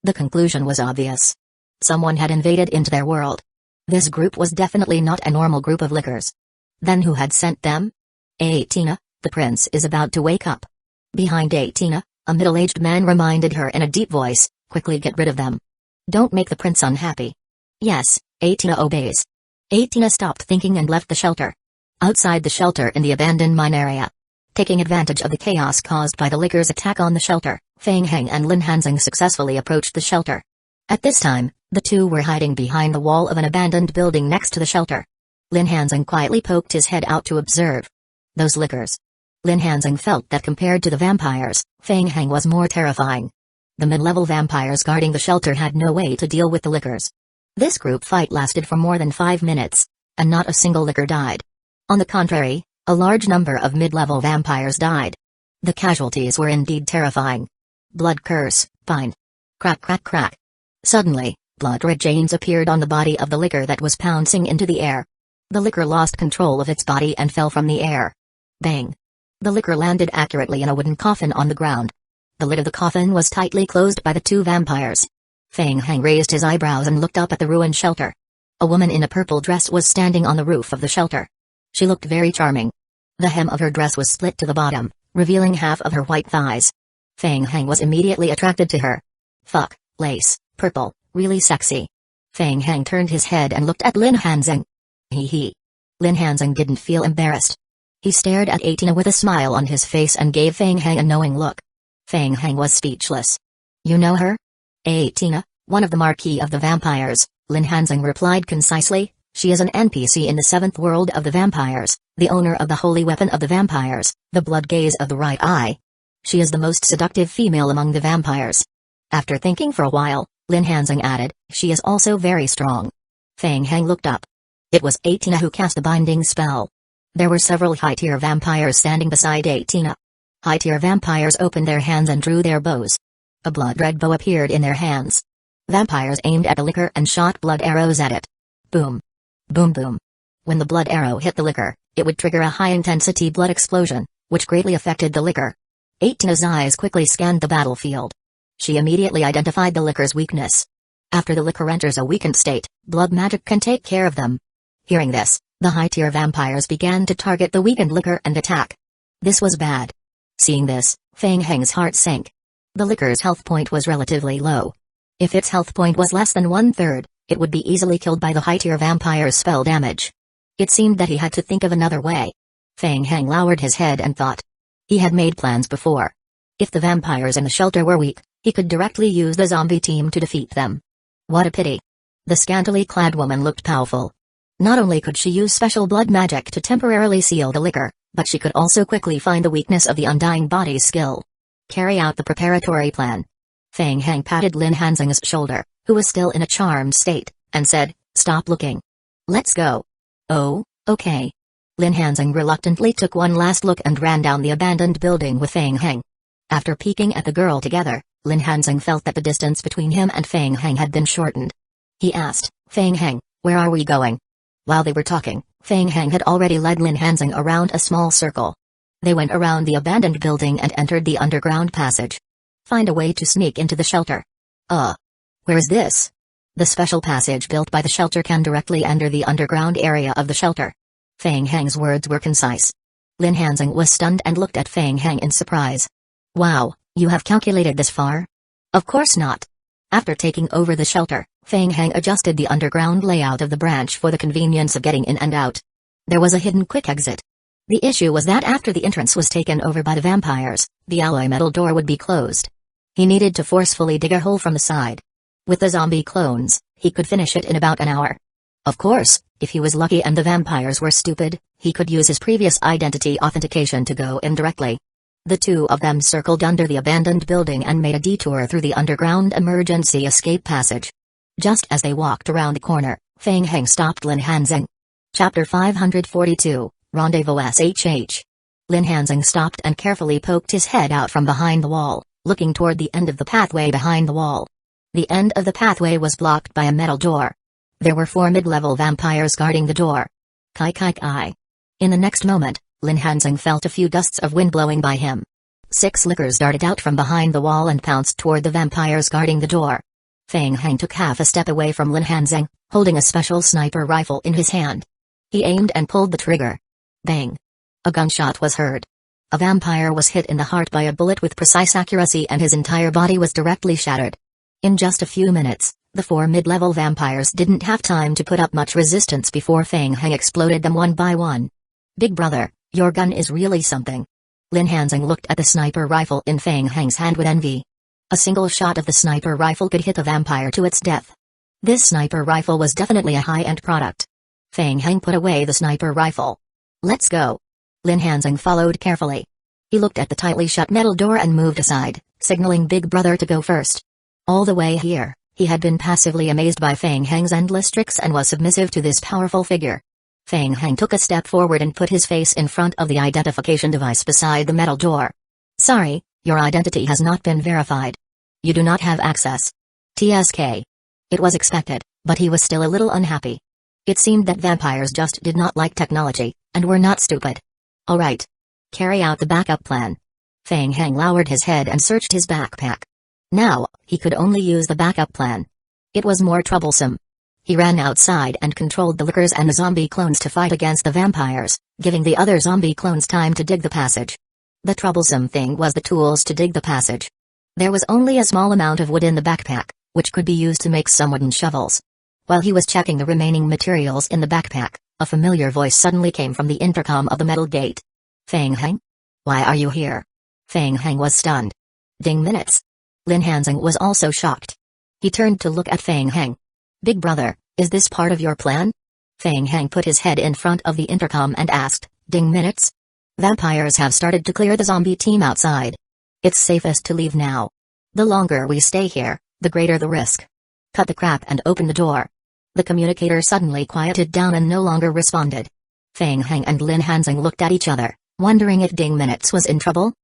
The conclusion was obvious. Someone had invaded into their world. This group was definitely not a normal group of lickers. Then who had sent them? 18, the prince is about to wake up. Behind 18, a middle-aged man reminded her in a deep voice, quickly get rid of them. Don't make the prince unhappy. Yes, 18 obeys. 18 stopped thinking and left the shelter. Outside the shelter in the abandoned mine area. Taking advantage of the chaos caused by the lickers' attack on the shelter, Feng Heng and Lin Hanzing successfully approached the shelter. At this time, the two were hiding behind the wall of an abandoned building next to the shelter. Lin Hanzing quietly poked his head out to observe. Those lickers. Lin Hanzing felt that compared to the vampires, Feng Heng was more terrifying. The mid-level vampires guarding the shelter had no way to deal with the lickers. This group fight lasted for more than 5 minutes, and not a single licker died. On the contrary, a large number of mid-level vampires died. The casualties were indeed terrifying. Blood curse, pine. Crack crack crack. Suddenly, blood-red chains appeared on the body of the liquor that was pouncing into the air. The liquor lost control of its body and fell from the air. Bang! The liquor landed accurately in a wooden coffin on the ground. The lid of the coffin was tightly closed by the two vampires. Feng Heng raised his eyebrows and looked up at the ruined shelter. A woman in a purple dress was standing on the roof of the shelter. She looked very charming. The hem of her dress was split to the bottom, revealing half of her white thighs. Feng Heng was immediately attracted to her. Fuck, lace, purple, really sexy. Feng Heng turned his head and looked at Lin Hanzing. Hee. Lin Hanzing didn't feel embarrassed. He stared at Atina with a smile on his face and gave Feng Heng a knowing look. Feng Heng was speechless. You know her? Atina, one of the Marquis of the Vampires, Lin Hanzing replied concisely. She is an NPC in the 7th world of the vampires, the owner of the holy weapon of the vampires, the blood gaze of the right eye. She is the most seductive female among the vampires. After thinking for a while, Lin Hanzing added, she is also very strong. Feng Heng looked up. It was Atina who cast a binding spell. There were several high-tier vampires standing beside Atina. High-tier vampires opened their hands and drew their bows. A blood-red bow appeared in their hands. Vampires aimed at the liquor and shot blood arrows at it. Boom. Boom boom. When the blood arrow hit the liquor, it would trigger a high-intensity blood explosion, which greatly affected the liquor. Aitina's eyes quickly scanned the battlefield. She immediately identified the liquor's weakness. After the liquor enters a weakened state, blood magic can take care of them. Hearing this, the high-tier vampires began to target the weakened liquor and attack. This was bad. Seeing this, Feng Heng's heart sank. The liquor's health point was relatively low. If its health point was less than 1/3, it would be easily killed by the high-tier vampire's spell damage. It seemed that he had to think of another way. Feng Heng lowered his head and thought. He had made plans before. If the vampires in the shelter were weak, he could directly use the zombie team to defeat them. What a pity. The scantily clad woman looked powerful. Not only could she use special blood magic to temporarily seal the liquor, but she could also quickly find the weakness of the undying body's skill. Carry out the preparatory plan. Feng Heng patted Lin Hanzing's shoulder, who was still in a charmed state, and said, stop looking. Let's go. Oh, okay. Lin Hanzing reluctantly took one last look and ran down the abandoned building with Feng Heng. After peeking at the girl together, Lin Hanzing felt that the distance between him and Feng Heng had been shortened. He asked, Feng Heng, where are we going? While they were talking, Feng Heng had already led Lin Hanzing around a small circle. They went around the abandoned building and entered the underground passage. Find a way to sneak into the shelter. Where is this? The special passage built by the shelter can directly enter the underground area of the shelter. Feng Heng's words were concise. Lin Hanzing was stunned and looked at Feng Heng in surprise. Wow, you have calculated this far? Of course not. After taking over the shelter, Feng Heng adjusted the underground layout of the branch for the convenience of getting in and out. There was a hidden quick exit. The issue was that after the entrance was taken over by the vampires, the alloy metal door would be closed. He needed to forcefully dig a hole from the side. With the zombie clones, he could finish it in about an hour. Of course, if he was lucky and the vampires were stupid, he could use his previous identity authentication to go in directly. The two of them circled under the abandoned building and made a detour through the underground emergency escape passage. Just as they walked around the corner, Feng Heng stopped Lin Hanzing. Chapter 542, Rendezvous SHH. Lin Hanzing stopped and carefully poked his head out from behind the wall, looking toward the end of the pathway behind the wall. The end of the pathway was blocked by a metal door. There were 4 mid-level vampires guarding the door. Kai. In the next moment, Lin Hanzing felt a few gusts of wind blowing by him. 6 lickers darted out from behind the wall and pounced toward the vampires guarding the door. Feng Heng took half a step away from Lin Hanzing, holding a special sniper rifle in his hand. He aimed and pulled the trigger. Bang! A gunshot was heard. A vampire was hit in the heart by a bullet with precise accuracy and his entire body was directly shattered. In just a few minutes, the 4 mid-level vampires didn't have time to put up much resistance before Feng Heng exploded them one by one. Big brother, your gun is really something. Lin Hanzing looked at the sniper rifle in Feng Heng's hand with envy. A single shot of the sniper rifle could hit a vampire to its death. This sniper rifle was definitely a high-end product. Feng Heng put away the sniper rifle. Let's go. Lin Hanzing followed carefully. He looked at the tightly shut metal door and moved aside, signaling Big Brother to go first. All the way here, he had been passively amazed by Feng Heng's endless tricks and was submissive to this powerful figure. Feng Heng took a step forward and put his face in front of the identification device beside the metal door. Sorry, your identity has not been verified. You do not have access. TSK. It was expected, but he was still a little unhappy. It seemed that vampires just did not like technology, and were not stupid. Alright. Carry out the backup plan. Feng Heng lowered his head and searched his backpack. Now, he could only use the backup plan. It was more troublesome. He ran outside and controlled the lickers and the zombie clones to fight against the vampires, giving the other zombie clones time to dig the passage. The troublesome thing was the tools to dig the passage. There was only a small amount of wood in the backpack, which could be used to make some wooden shovels. While he was checking the remaining materials in the backpack, a familiar voice suddenly came from the intercom of the metal gate. Feng Heng? Why are you here? Feng Heng was stunned. Ding minutes. Lin Hanzing was also shocked. He turned to look at Feng Heng. Big brother, is this part of your plan? Feng Heng put his head in front of the intercom and asked, Ding minutes? Vampires have started to clear the zombie team outside. It's safest to leave now. The longer we stay here, the greater the risk. Cut the crap and open the door. The communicator suddenly quieted down and no longer responded. Feng Heng and Lin Hanzing looked at each other, wondering if Ding Minutes was in trouble.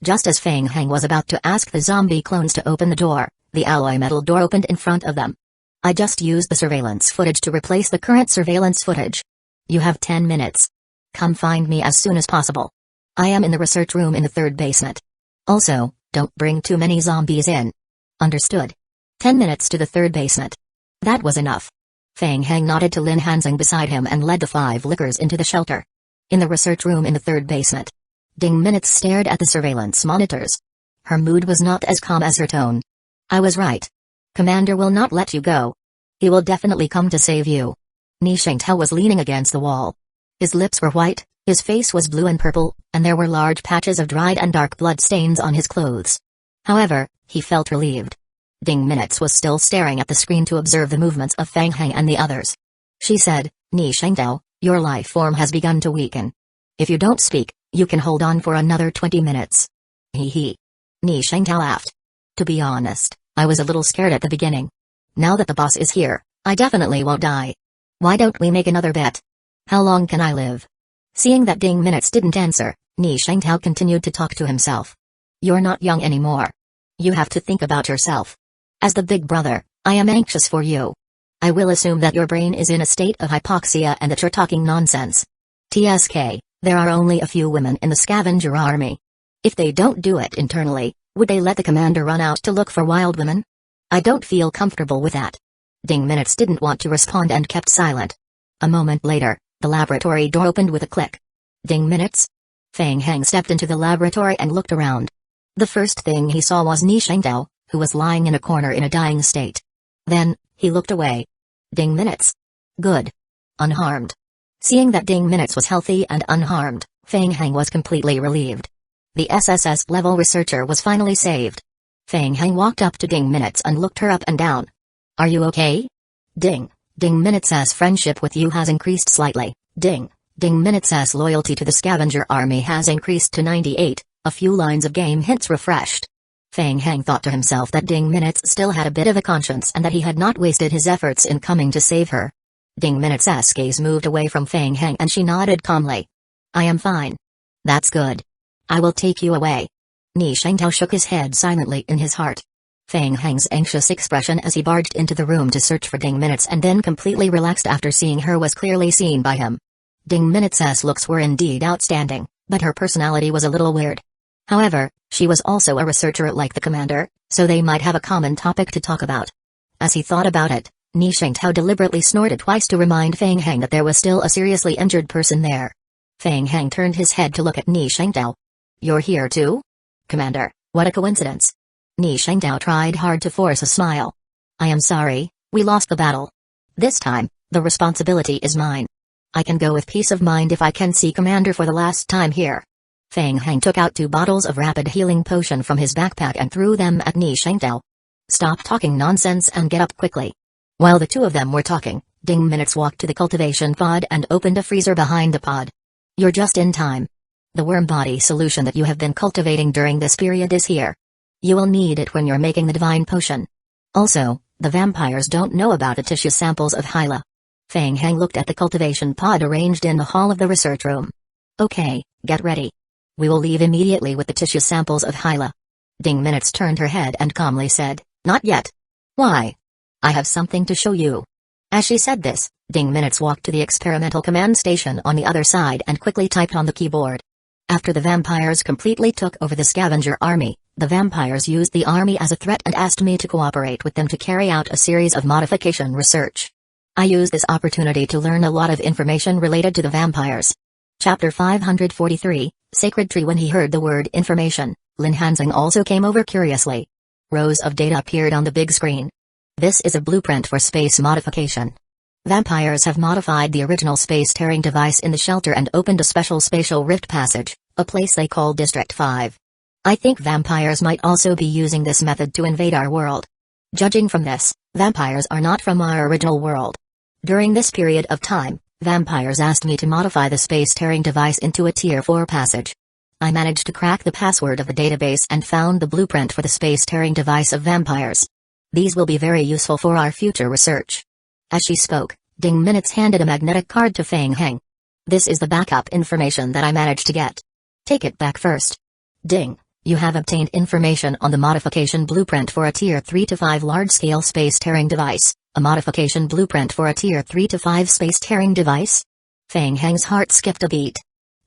Just as Feng Heng was about to ask the zombie clones to open the door, the alloy metal door opened in front of them. I just used the surveillance footage to replace the current surveillance footage. You have 10 minutes. Come find me as soon as possible. I am in the research room in the 3rd basement. Also, don't bring too many zombies in. Understood. 10 minutes to the 3rd basement. That was enough. Feng Heng nodded to Lin Hanzing beside him and led the 5 lickers into the shelter. In the research room in the 3rd basement. Ding Minutes stared at the surveillance monitors. Her mood was not as calm as her tone. I was right. Commander will not let you go. He will definitely come to save you. Ni Shengtao was leaning against the wall. His lips were white, his face was blue and purple, and there were large patches of dried and dark blood stains on his clothes. However, he felt relieved. Ding Minutes was still staring at the screen to observe the movements of Feng Heng and the others. She said, Ni Shengtao, your life form has begun to weaken. If you don't speak, you can hold on for another 20 minutes. Hee hee. Ni Shengtao laughed. To be honest, I was a little scared at the beginning. Now that the boss is here, I definitely won't die. Why don't we make another bet? How long can I live? Seeing that Ding Minutes didn't answer, Ni Shengtao continued to talk to himself. You're not young anymore. You have to think about yourself. As the big brother, I am anxious for you. I will assume that your brain is in a state of hypoxia and that you're talking nonsense. TSK, there are only a few women in the scavenger army. If they don't do it internally, would they let the commander run out to look for wild women? I don't feel comfortable with that. Ding Minutes didn't want to respond and kept silent. A moment later, the laboratory door opened with a click. Ding Minutes? Feng Heng stepped into the laboratory and looked around. The first thing he saw was Ni Shengtao, who was lying in a corner in a dying state. Then, he looked away. Ding Minutes. Good. Unharmed. Seeing that Ding Minutes was healthy and unharmed, Feng Heng was completely relieved. The SSS-level researcher was finally saved. Feng Heng walked up to Ding Minutes and looked her up and down. Are you okay? Ding Minutes' friendship with you has increased slightly. Ding Minutes' loyalty to the scavenger army has increased to 98, a few lines of game hints refreshed. Feng Heng thought to himself that Ding Minutes still had a bit of a conscience and that he had not wasted his efforts in coming to save her. Ding Minutes' gaze moved away from Feng Heng and she nodded calmly. I am fine. That's good. I will take you away. Ni Shengtao shook his head silently in his heart. Feng Heng's anxious expression as he barged into the room to search for Ding Minutes and then completely relaxed after seeing her was clearly seen by him. Ding Minutes' looks were indeed outstanding, but her personality was a little weird. However, she was also a researcher like the commander, so they might have a common topic to talk about. As he thought about it, Ni Shengtao deliberately snorted twice to remind Feng Heng that there was still a seriously injured person there. Feng Heng turned his head to look at Ni Shengtao. You're here too? Commander, what a coincidence. Ni Shengtao tried hard to force a smile. I am sorry, we lost the battle. This time, the responsibility is mine. I can go with peace of mind if I can see Commander for the last time here. Feng Heng took out 2 bottles of rapid healing potion from his backpack and threw them at Ni Shengtao. Stop talking nonsense and get up quickly. While the two of them were talking, Ding Minutes walked to the cultivation pod and opened a freezer behind the pod. You're just in time. The worm body solution that you have been cultivating during this period is here. You will need it when you're making the divine potion. Also, the vampires don't know about the tissue samples of Hyla. Feng Heng looked at the cultivation pod arranged in the hall of the research room. Okay, get ready. We will leave immediately with the tissue samples of Hyla. Ding Minutes turned her head and calmly said, Not yet. Why? I have something to show you. As she said this, Ding Minutes walked to the experimental command station on the other side and quickly typed on the keyboard. After the vampires completely took over the scavenger army, the vampires used the army as a threat and asked me to cooperate with them to carry out a series of modification research. I used this opportunity to learn a lot of information related to the vampires. Chapter 543, Sacred Tree. When he heard the word information, Lin Hanzing also came over curiously. Rows of data appeared on the big screen. This is a blueprint for space modification. Vampires have modified the original space-tearing device in the shelter and opened a special spatial rift passage, a place they call District 5. I think vampires might also be using this method to invade our world. Judging from this, vampires are not from our original world. During this period of time, vampires asked me to modify the space-tearing device into a Tier 4 passage. I managed to crack the password of the database and found the blueprint for the space-tearing device of vampires. These will be very useful for our future research. As she spoke, Ding Minutes handed a magnetic card to Fang Heng. This is the backup information that I managed to get. Take it back first. Ding, you have obtained information on the modification blueprint for a Tier 3 to 5 large-scale space-tearing device. A modification blueprint for a Tier 3 to 5 space-tearing device? Fang Heng's heart skipped a beat.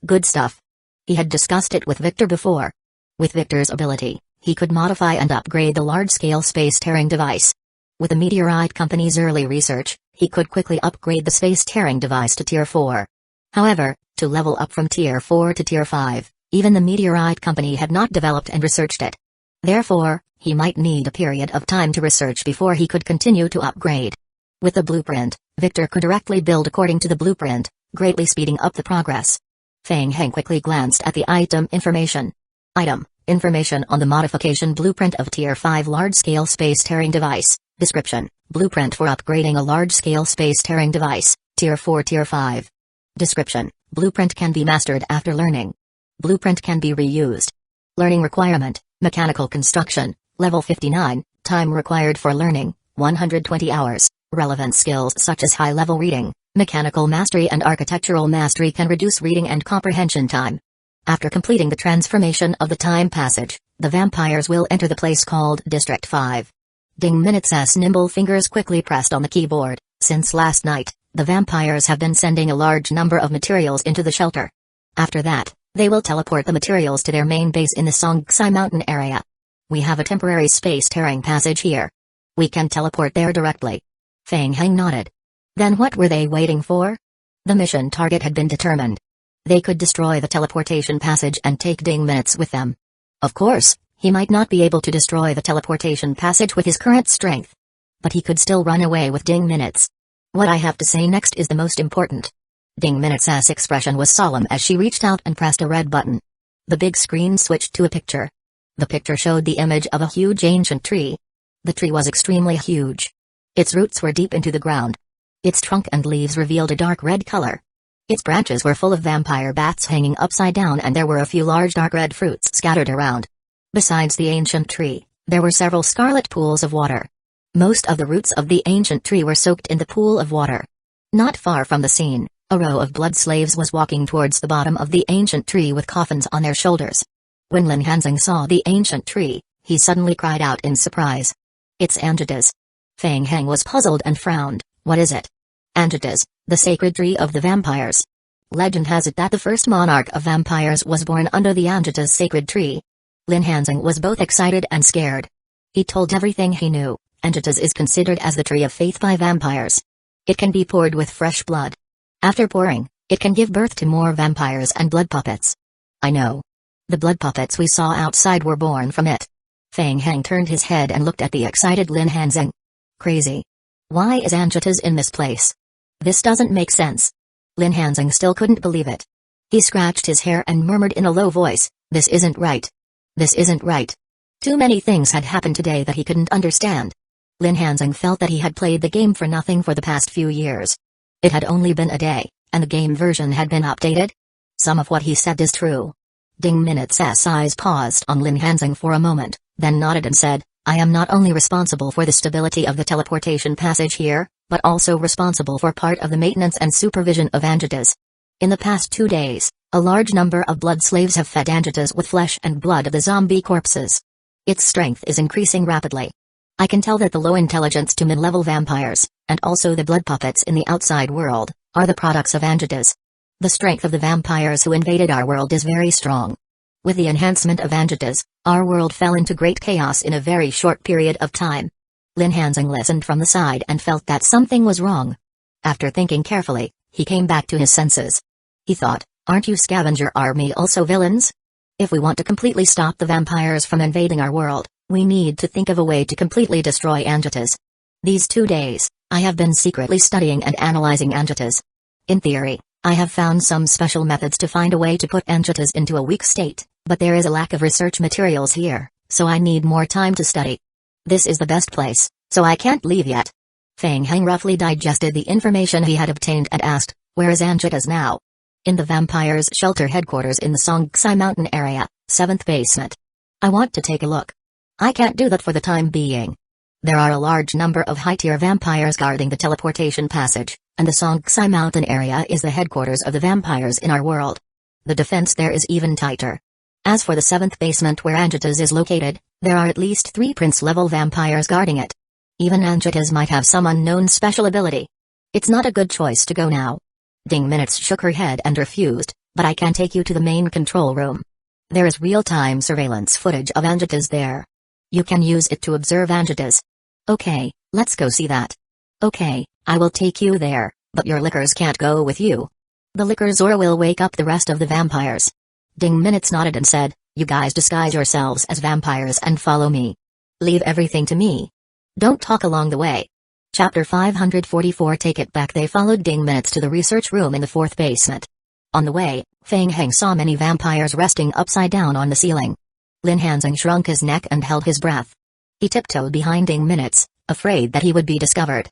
Good stuff. He had discussed it with Victor before. With Victor's ability, he could modify and upgrade the large-scale space-tearing device. With the Meteorite Company's early research, he could quickly upgrade the space-tearing device to Tier 4. However, to level up from Tier 4 to Tier 5, even the Meteorite Company had not developed and researched it. Therefore, he might need a period of time to research before he could continue to upgrade. With the blueprint, Victor could directly build according to the blueprint, greatly speeding up the progress. Fang Heng quickly glanced at the item information. Item, information on the modification blueprint of Tier 5 large-scale space-tearing device. Description, blueprint for upgrading a large-scale space-tearing device, Tier 4 Tier 5. Description, blueprint can be mastered after learning. Blueprint can be reused. Learning requirement, mechanical construction, level 59, time required for learning, 120 hours. Relevant skills such as high-level reading, mechanical mastery and architectural mastery can reduce reading and comprehension time. After completing the transformation of the time passage, the vampires will enter the place called District 5. Ding Minutes' nimble fingers quickly pressed on the keyboard. Since last night, the vampires have been sending a large number of materials into the shelter. After that, they will teleport the materials to their main base in the Songhai mountain area. We have a temporary space-tearing passage here. We can teleport there directly. Fang Heng nodded. Then what were they waiting for? The mission target had been determined. They could destroy the teleportation passage and take Ding Minutes with them. Of course, he might not be able to destroy the teleportation passage with his current strength. But he could still run away with Ding Minutes. What I have to say next is the most important. Ding Minutes' expression was solemn as she reached out and pressed a red button. The big screen switched to a picture. The picture showed the image of a huge ancient tree. The tree was extremely huge. Its roots were deep into the ground. Its trunk and leaves revealed a dark red color. Its branches were full of vampire bats hanging upside down, and there were a few large dark red fruits scattered around. Besides the ancient tree, there were several scarlet pools of water. Most of the roots of the ancient tree were soaked in the pool of water. Not far from the scene, a row of blood slaves was walking towards the bottom of the ancient tree with coffins on their shoulders. When Lin Hanzing saw the ancient tree, he suddenly cried out in surprise. It's Angitas. Fang Heng was puzzled and frowned. What is it? Angitas, the sacred tree of the vampires. Legend has it that the first monarch of vampires was born under the Angitas sacred tree. Lin Hanzing was both excited and scared. He told everything he knew. Angitas is considered as the tree of faith by vampires. It can be poured with fresh blood. After pouring, it can give birth to more vampires and blood puppets. I know. The blood puppets we saw outside were born from it. Fang Heng turned his head and looked at the excited Lin Hanzing. Crazy. Why is Angitas in this place? This doesn't make sense. Lin Hanzing still couldn't believe it. He scratched his hair and murmured in a low voice, this isn't right. This isn't right. Too many things had happened today that he couldn't understand. Lin Hanzing felt that he had played the game for nothing for the past few years. It had only been a day, and the game version had been updated. Some of what he said is true. Ding Minutes' eyes paused on Lin Hanzing for a moment, then nodded and said, I am not only responsible for the stability of the teleportation passage here, but also responsible for part of the maintenance and supervision of Angitas. In the past 2 days, a large number of blood slaves have fed Angitas with flesh and blood of the zombie corpses. Its strength is increasing rapidly. I can tell that the low intelligence to mid-level vampires, and also the blood puppets in the outside world, are the products of Angitas. The strength of the vampires who invaded our world is very strong. With the enhancement of Angitas, our world fell into great chaos in a very short period of time. Lin Hanzing listened from the side and felt that something was wrong. After thinking carefully, he came back to his senses. He thought, aren't you scavenger army also villains? If we want to completely stop the vampires from invading our world, we need to think of a way to completely destroy Angitas. These 2 days, I have been secretly studying and analyzing Angitas. In theory, I have found some special methods to find a way to put Angitas into a weak state, but there is a lack of research materials here, so I need more time to study. This is the best place, so I can't leave yet. Feng Heng roughly digested the information he had obtained and asked, where is Angitas now? In the vampire's shelter headquarters in the Songxi mountain area, 7th basement. I want to take a look. I can't do that for the time being. There are a large number of high-tier vampires guarding the teleportation passage, and the Songxi mountain area is the headquarters of the vampires in our world. The defense there is even tighter. As for the 7th basement where Angitas is located, there are at least 3 prince-level vampires guarding it. Even Angitas might have some unknown special ability. It's not a good choice to go now. Ding Minutes shook her head and refused, but I can take you to the main control room. There is real-time surveillance footage of Angitas there. You can use it to observe Angitas. Okay, let's go see that. Okay, I will take you there, but your lickers can't go with you. The lickers or will wake up the rest of the vampires. Ding Minutes nodded and said, you guys disguise yourselves as vampires and follow me. Leave everything to me. Don't talk along the way. Chapter 544 Take It Back. They followed Ding Minutes to the research room in the 4th basement. On the way, Feng Heng saw many vampires resting upside down on the ceiling. Lin Hanzing shrunk his neck and held his breath. He tiptoed behind Ding Minutes, afraid that he would be discovered.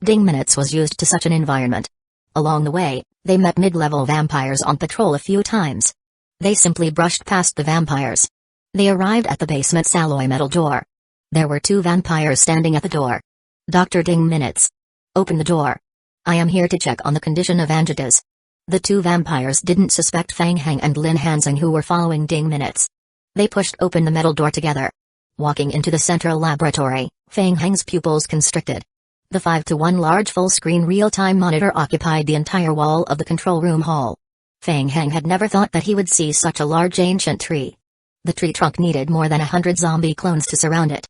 Ding Minutes was used to such an environment. Along the way, they met mid-level vampires on patrol a few times. They simply brushed past the vampires. They arrived at the basement's alloy metal door. There were 2 vampires standing at the door. Dr. Ding Minutes. Open the door. I am here to check on the condition of Angitas. The 2 vampires didn't suspect Feng Heng and Lin Hanzing who were following Ding Minutes. They pushed open the metal door together. Walking into the central laboratory, Feng Heng's pupils constricted. The 5-to-1 large full-screen real-time monitor occupied the entire wall of the control room hall. Feng Heng had never thought that he would see such a large ancient tree. The tree trunk needed more than 100 zombie clones to surround it.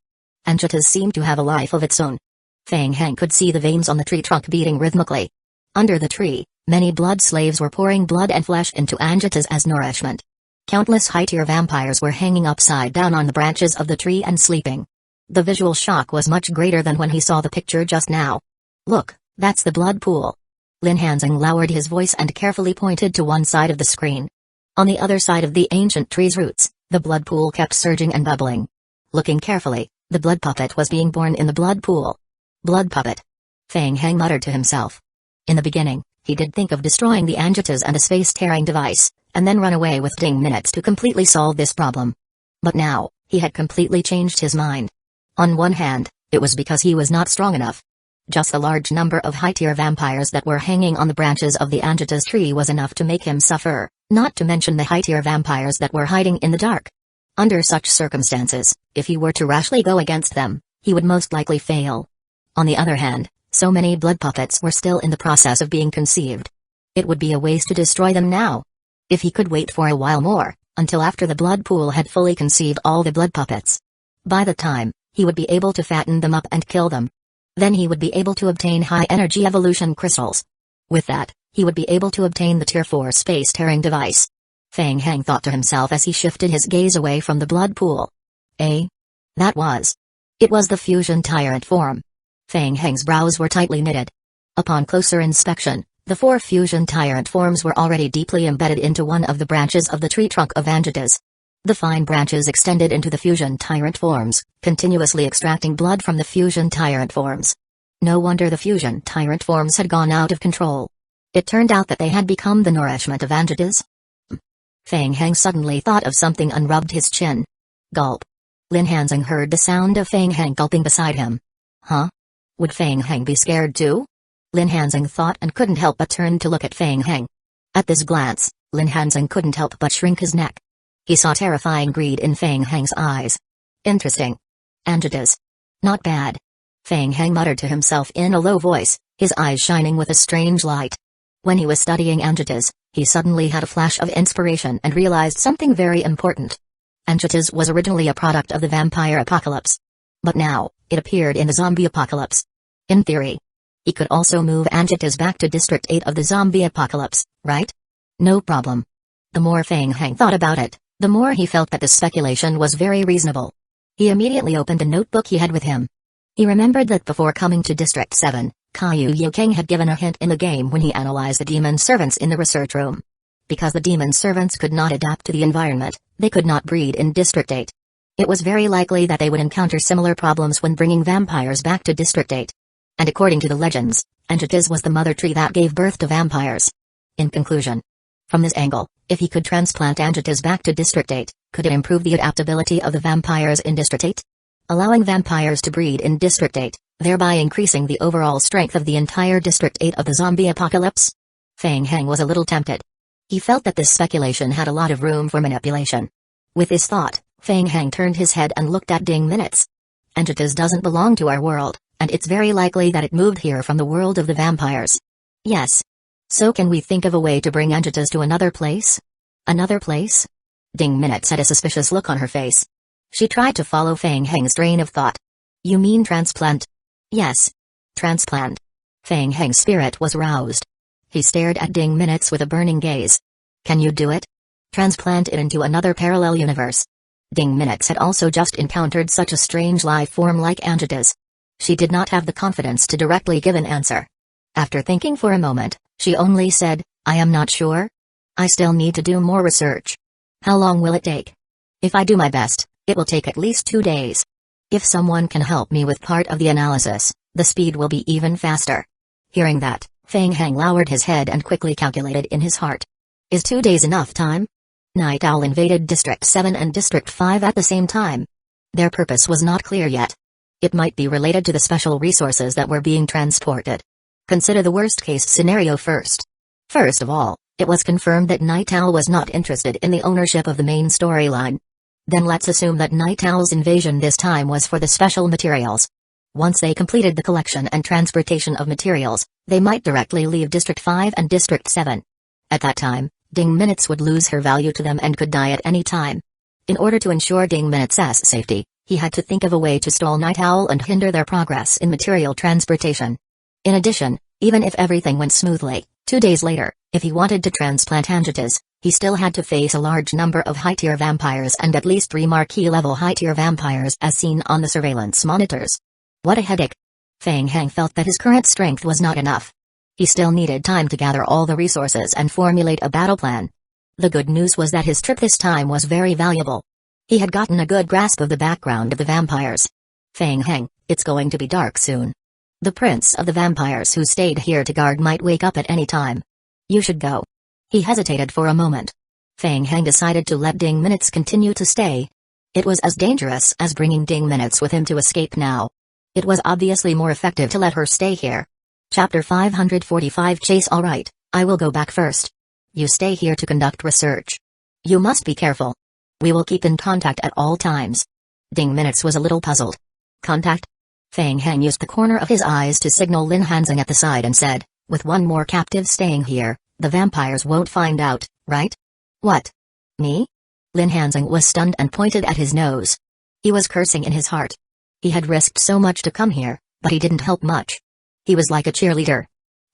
Angitas seemed to have a life of its own. Feng Heng could see the veins on the tree trunk beating rhythmically. Under the tree, many blood slaves were pouring blood and flesh into Angitas as nourishment. Countless high-tier vampires were hanging upside down on the branches of the tree and sleeping. The visual shock was much greater than when he saw the picture just now. Look, that's the blood pool. Lin Hanzing lowered his voice and carefully pointed to one side of the screen. On the other side of the ancient tree's roots, the blood pool kept surging and bubbling. Looking carefully, the blood puppet was being born in the blood pool. Blood puppet. Feng Heng muttered to himself. In the beginning, he did think of destroying the Angitas and a space-tearing device, and then run away with Ding Minutes to completely solve this problem. But now, he had completely changed his mind. On one hand, it was because he was not strong enough. Just the large number of high-tier vampires that were hanging on the branches of the Angitas tree was enough to make him suffer, not to mention the high-tier vampires that were hiding in the dark. Under such circumstances, if he were to rashly go against them, he would most likely fail. On the other hand, so many blood puppets were still in the process of being conceived. It would be a waste to destroy them now. If he could wait for a while more, until after the blood pool had fully conceived all the blood puppets. By the time, he would be able to fatten them up and kill them. Then he would be able to obtain high-energy evolution crystals. With that, he would be able to obtain the Tier 4 space-tearing device. Feng Heng thought to himself as he shifted his gaze away from the blood pool. That was. It was the fusion tyrant form. Feng Heng's brows were tightly knitted. Upon closer inspection, the 4 fusion tyrant forms were already deeply embedded into one of the branches of the tree trunk of Angitas. The fine branches extended into the fusion tyrant forms, continuously extracting blood from the fusion tyrant forms. No wonder the fusion tyrant forms had gone out of control. It turned out that they had become the nourishment of Angitas. Feng Heng suddenly thought of something and rubbed his chin. Gulp. Lin Hanzing heard the sound of Feng Heng gulping beside him. Huh? Would Feng Heng be scared too? Lin Hanzing thought and couldn't help but turn to look at Feng Heng. At this glance, Lin Hanzing couldn't help but shrink his neck. He saw terrifying greed in Feng Heng's eyes. Interesting. Angitas. Not bad. Feng Heng muttered to himself in a low voice, his eyes shining with a strange light. When he was studying Angitas, he suddenly had a flash of inspiration and realized something very important. Angitas was originally a product of the vampire apocalypse. But now, it appeared in the zombie apocalypse. In theory, he could also move Angitas back to District 8 of the zombie apocalypse, right? No problem. The more Feng Heng thought about it, the more he felt that the speculation was very reasonable. He immediately opened a notebook he had with him. He remembered that before coming to District 7, Kaiyu Yokeng had given a hint in the game when he analyzed the demon servants in the research room. Because the demon servants could not adapt to the environment, they could not breed in District 8. It was very likely that they would encounter similar problems when bringing vampires back to District 8. And according to the legends, Angitas was the mother tree that gave birth to vampires. In conclusion, from this angle, if he could transplant Angitas back to District 8, could it improve the adaptability of the vampires in District 8? Allowing vampires to breed in District 8, thereby increasing the overall strength of the entire District 8 of the zombie apocalypse? Feng Heng was a little tempted. He felt that this speculation had a lot of room for manipulation. With this thought, Feng Heng turned his head and looked at Ding Minutes. Angitas doesn't belong to our world, and it's very likely that it moved here from the world of the vampires. Yes. So can we think of a way to bring Angitas to another place? Another place? Ding Minutes had a suspicious look on her face. She tried to follow Feng Heng's train of thought. You mean transplant? Yes. Transplant. Feng Heng's spirit was roused. He stared at Ding Minutes with a burning gaze. Can you do it? Transplant it into another parallel universe. Ding Minutes had also just encountered such a strange life form like Angitas. She did not have the confidence to directly give an answer. After thinking for a moment, she only said, I am not sure. I still need to do more research. How long will it take? If I do my best, it will take at least 2 days. If someone can help me with part of the analysis, the speed will be even faster. Hearing that, Feng Heng lowered his head and quickly calculated in his heart. Is 2 days enough time? Night Owl invaded District 7 and District 5 at the same time. Their purpose was not clear yet. It might be related to the special resources that were being transported. Consider the worst-case scenario first. First of all, it was confirmed that Night Owl was not interested in the ownership of the main storyline. Then let's assume that Night Owl's invasion this time was for the special materials. Once they completed the collection and transportation of materials, they might directly leave District 5 and District 7. At that time, Ding Minutes would lose her value to them and could die at any time. In order to ensure Ding Minutes' safety, he had to think of a way to stall Night Owl and hinder their progress in material transportation. In addition, even if everything went smoothly, 2 days later, if he wanted to transplant Angitas, he still had to face a large number of high-tier vampires and at least 3 marquee-level high-tier vampires as seen on the surveillance monitors. What a headache. Feng Heng felt that his current strength was not enough. He still needed time to gather all the resources and formulate a battle plan. The good news was that his trip this time was very valuable. He had gotten a good grasp of the background of the vampires. Feng Heng, it's going to be dark soon. The prince of the vampires who stayed here to guard might wake up at any time. You should go. He hesitated for a moment. Feng Heng decided to let Ding Minutes continue to stay. It was as dangerous as bringing Ding Minutes with him to escape now. It was obviously more effective to let her stay here. Chapter 545 Chase. Alright, I will go back first. You stay here to conduct research. You must be careful. We will keep in contact at all times. Ding Minutes was a little puzzled. Contact? Feng Heng used the corner of his eyes to signal Lin Hanzing at the side and said, with one more captive staying here, the vampires won't find out, right? What? Me? Lin Hanzing was stunned and pointed at his nose. He was cursing in his heart. He had risked so much to come here, but he didn't help much. He was like a cheerleader.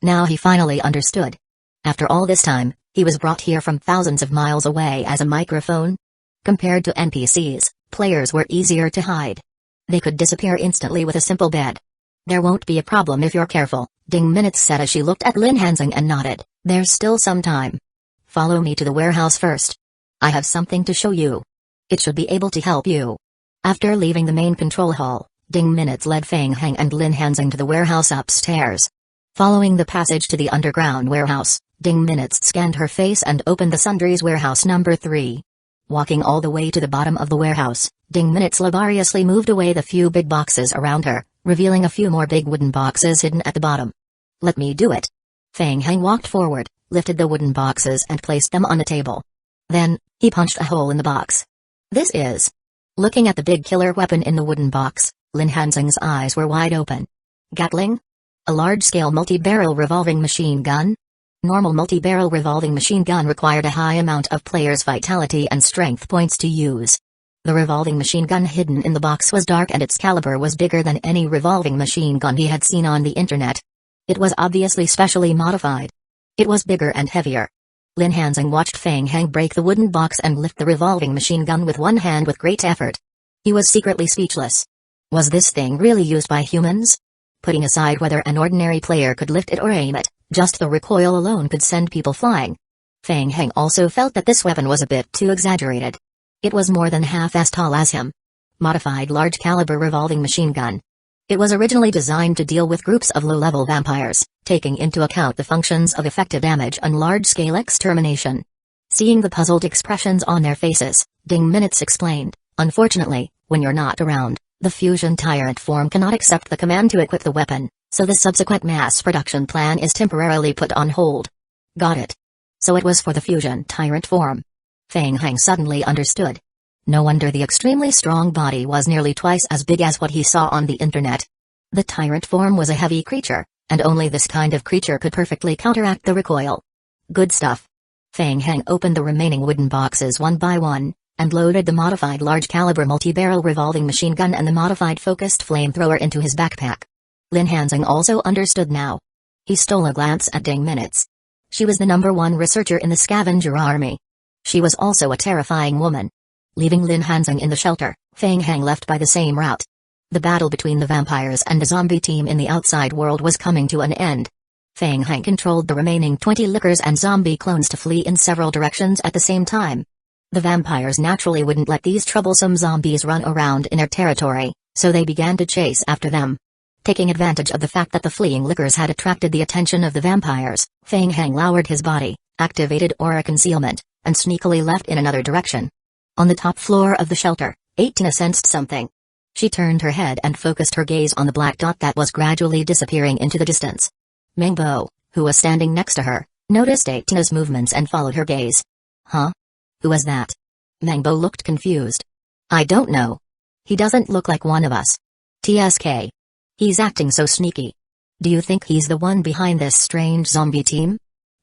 Now he finally understood. After all this time, he was brought here from thousands of miles away as a microphone. Compared to NPCs, players were easier to hide. They could disappear instantly with a simple bed. There won't be a problem if you're careful, Ding Minutes said as she looked at Lin Hanzing and nodded. There's still some time. Follow me to the warehouse first. I have something to show you. It should be able to help you. After leaving the main control hall, Ding Minutes led Feng Heng and Lin Hanzing to the warehouse upstairs. Following the passage to the underground warehouse, Ding Minutes scanned her face and opened the Sundries warehouse number 3. Walking all the way to the bottom of the warehouse, Ding Minutes laboriously moved away the few big boxes around her, revealing a few more big wooden boxes hidden at the bottom. Let me do it. Feng Heng walked forward, lifted the wooden boxes and placed them on a table. Then, he punched a hole in the box. This is... Looking at the big killer weapon in the wooden box, Lin Hanzing's eyes were wide open. Gatling? A large-scale multi-barrel revolving machine gun? Normal multi-barrel revolving machine gun required a high amount of players' vitality and strength points to use. The revolving machine gun hidden in the box was dark and its caliber was bigger than any revolving machine gun he had seen on the internet. It was obviously specially modified. It was bigger and heavier. Lin Hanzing watched Feng Heng break the wooden box and lift the revolving machine gun with one hand with great effort. He was secretly speechless. Was this thing really used by humans? Putting aside whether an ordinary player could lift it or aim it, just the recoil alone could send people flying. Feng Heng also felt that this weapon was a bit too exaggerated. It was more than half as tall as him. Modified large-caliber revolving machine gun. It was originally designed to deal with groups of low-level vampires, taking into account the functions of effective damage and large-scale extermination. Seeing the puzzled expressions on their faces, Ding Minutes explained, "Unfortunately, when you're not around, the fusion tyrant form cannot accept the command to equip the weapon, so the subsequent mass production plan is temporarily put on hold." Got it. So it was for the fusion tyrant form. Feng Heng suddenly understood. No wonder the extremely strong body was nearly twice as big as what he saw on the internet. The tyrant form was a heavy creature, and only this kind of creature could perfectly counteract the recoil. Good stuff. Feng Heng opened the remaining wooden boxes one by one, and loaded the modified large-caliber multi-barrel revolving machine gun and the modified focused flamethrower into his backpack. Lin Hanzing also understood now. He stole a glance at Ding Minutes. She was the #1 researcher in the scavenger army. She was also a terrifying woman. Leaving Lin Hanzing in the shelter, Feng Heng left by the same route. The battle between the vampires and the zombie team in the outside world was coming to an end. Feng Heng controlled the remaining 20 lickers and zombie clones to flee in several directions at the same time. The vampires naturally wouldn't let these troublesome zombies run around in their territory, so they began to chase after them. Taking advantage of the fact that the fleeing lickers had attracted the attention of the vampires, Feng Heng lowered his body, activated aura concealment, and sneakily left in another direction. On the top floor of the shelter, Aitina sensed something. She turned her head and focused her gaze on the black dot that was gradually disappearing into the distance. Mengbo, who was standing next to her, noticed Aitina's movements and followed her gaze. Huh? Who was that? Mengbo looked confused. I don't know. He doesn't look like one of us. TSK. He's acting so sneaky. Do you think he's the one behind this strange zombie team?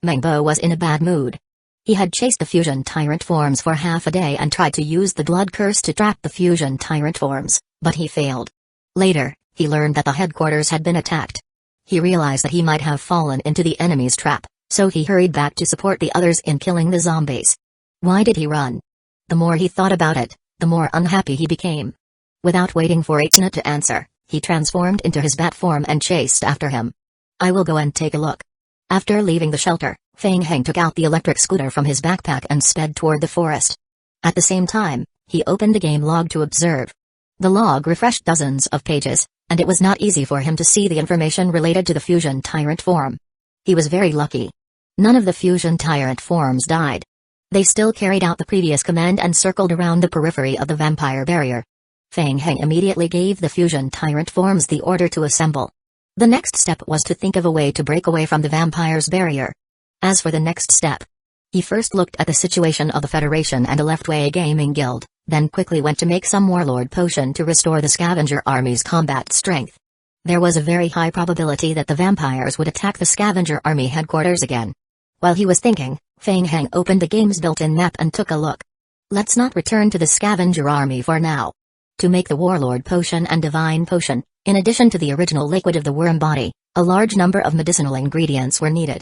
Mengbo was in a bad mood. He had chased the fusion tyrant forms for half a day and tried to use the blood curse to trap the fusion tyrant forms, but he failed. Later, he learned that the headquarters had been attacked. He realized that he might have fallen into the enemy's trap, so he hurried back to support the others in killing the zombies. Why did he run? The more he thought about it, the more unhappy he became. Without waiting for Aitina to answer, he transformed into his bat form and chased after him. I will go and take a look. After leaving the shelter, Feng Heng took out the electric scooter from his backpack and sped toward the forest. At the same time, he opened the game log to observe. The log refreshed dozens of pages, and it was not easy for him to see the information related to the fusion tyrant form. He was very lucky. None of the fusion tyrant forms died. They still carried out the previous command and circled around the periphery of the vampire barrier. Feng Heng immediately gave the fusion tyrant forms the order to assemble. The next step was to think of a way to break away from the vampire's barrier. As for the next step, he first looked at the situation of the Federation and a Leftway Gaming Guild, then quickly went to make some Warlord potion to restore the scavenger army's combat strength. There was a very high probability that the vampires would attack the scavenger army headquarters again. While he was thinking, Feng Heng opened the game's built-in map and took a look. Let's not return to the scavenger army for now. To make the Warlord potion and Divine potion, in addition to the original liquid of the worm body, a large number of medicinal ingredients were needed.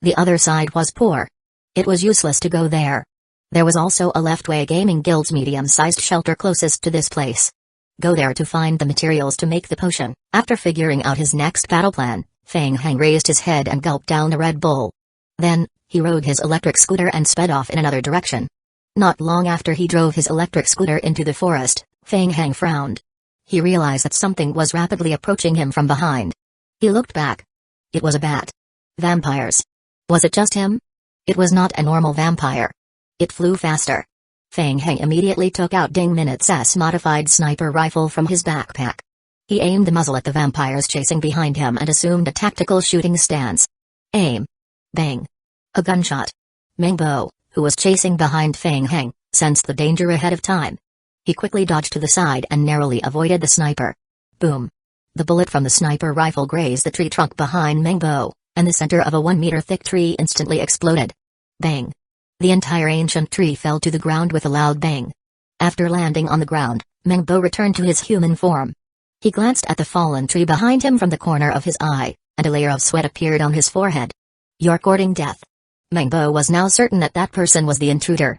The other side was poor. It was useless to go there. There was also a Leftway Gaming Guild's medium-sized shelter closest to this place. Go there to find the materials to make the potion. After figuring out his next battle plan, Feng Heng raised his head and gulped down a Red Bull. Then, he rode his electric scooter and sped off in another direction. Not long after he drove his electric scooter into the forest, Feng Heng frowned. He realized that something was rapidly approaching him from behind. He looked back. It was a bat. Vampires. Was it just him? It was not a normal vampire. It flew faster. Feng Heng immediately took out Ding Minutes' modified sniper rifle from his backpack. He aimed the muzzle at the vampires chasing behind him and assumed a tactical shooting stance. Aim. Bang. A gunshot. Mengbo, who was chasing behind Feng Heng, sensed the danger ahead of time. He quickly dodged to the side and narrowly avoided the sniper. Boom. The bullet from the sniper rifle grazed the tree trunk behind Mengbo, and the center of a 1-meter-thick tree instantly exploded. Bang. The entire ancient tree fell to the ground with a loud bang. After landing on the ground, Mengbo returned to his human form. He glanced at the fallen tree behind him from the corner of his eye, and a layer of sweat appeared on his forehead. "You're courting death." Mengbo was now certain that that person was the intruder.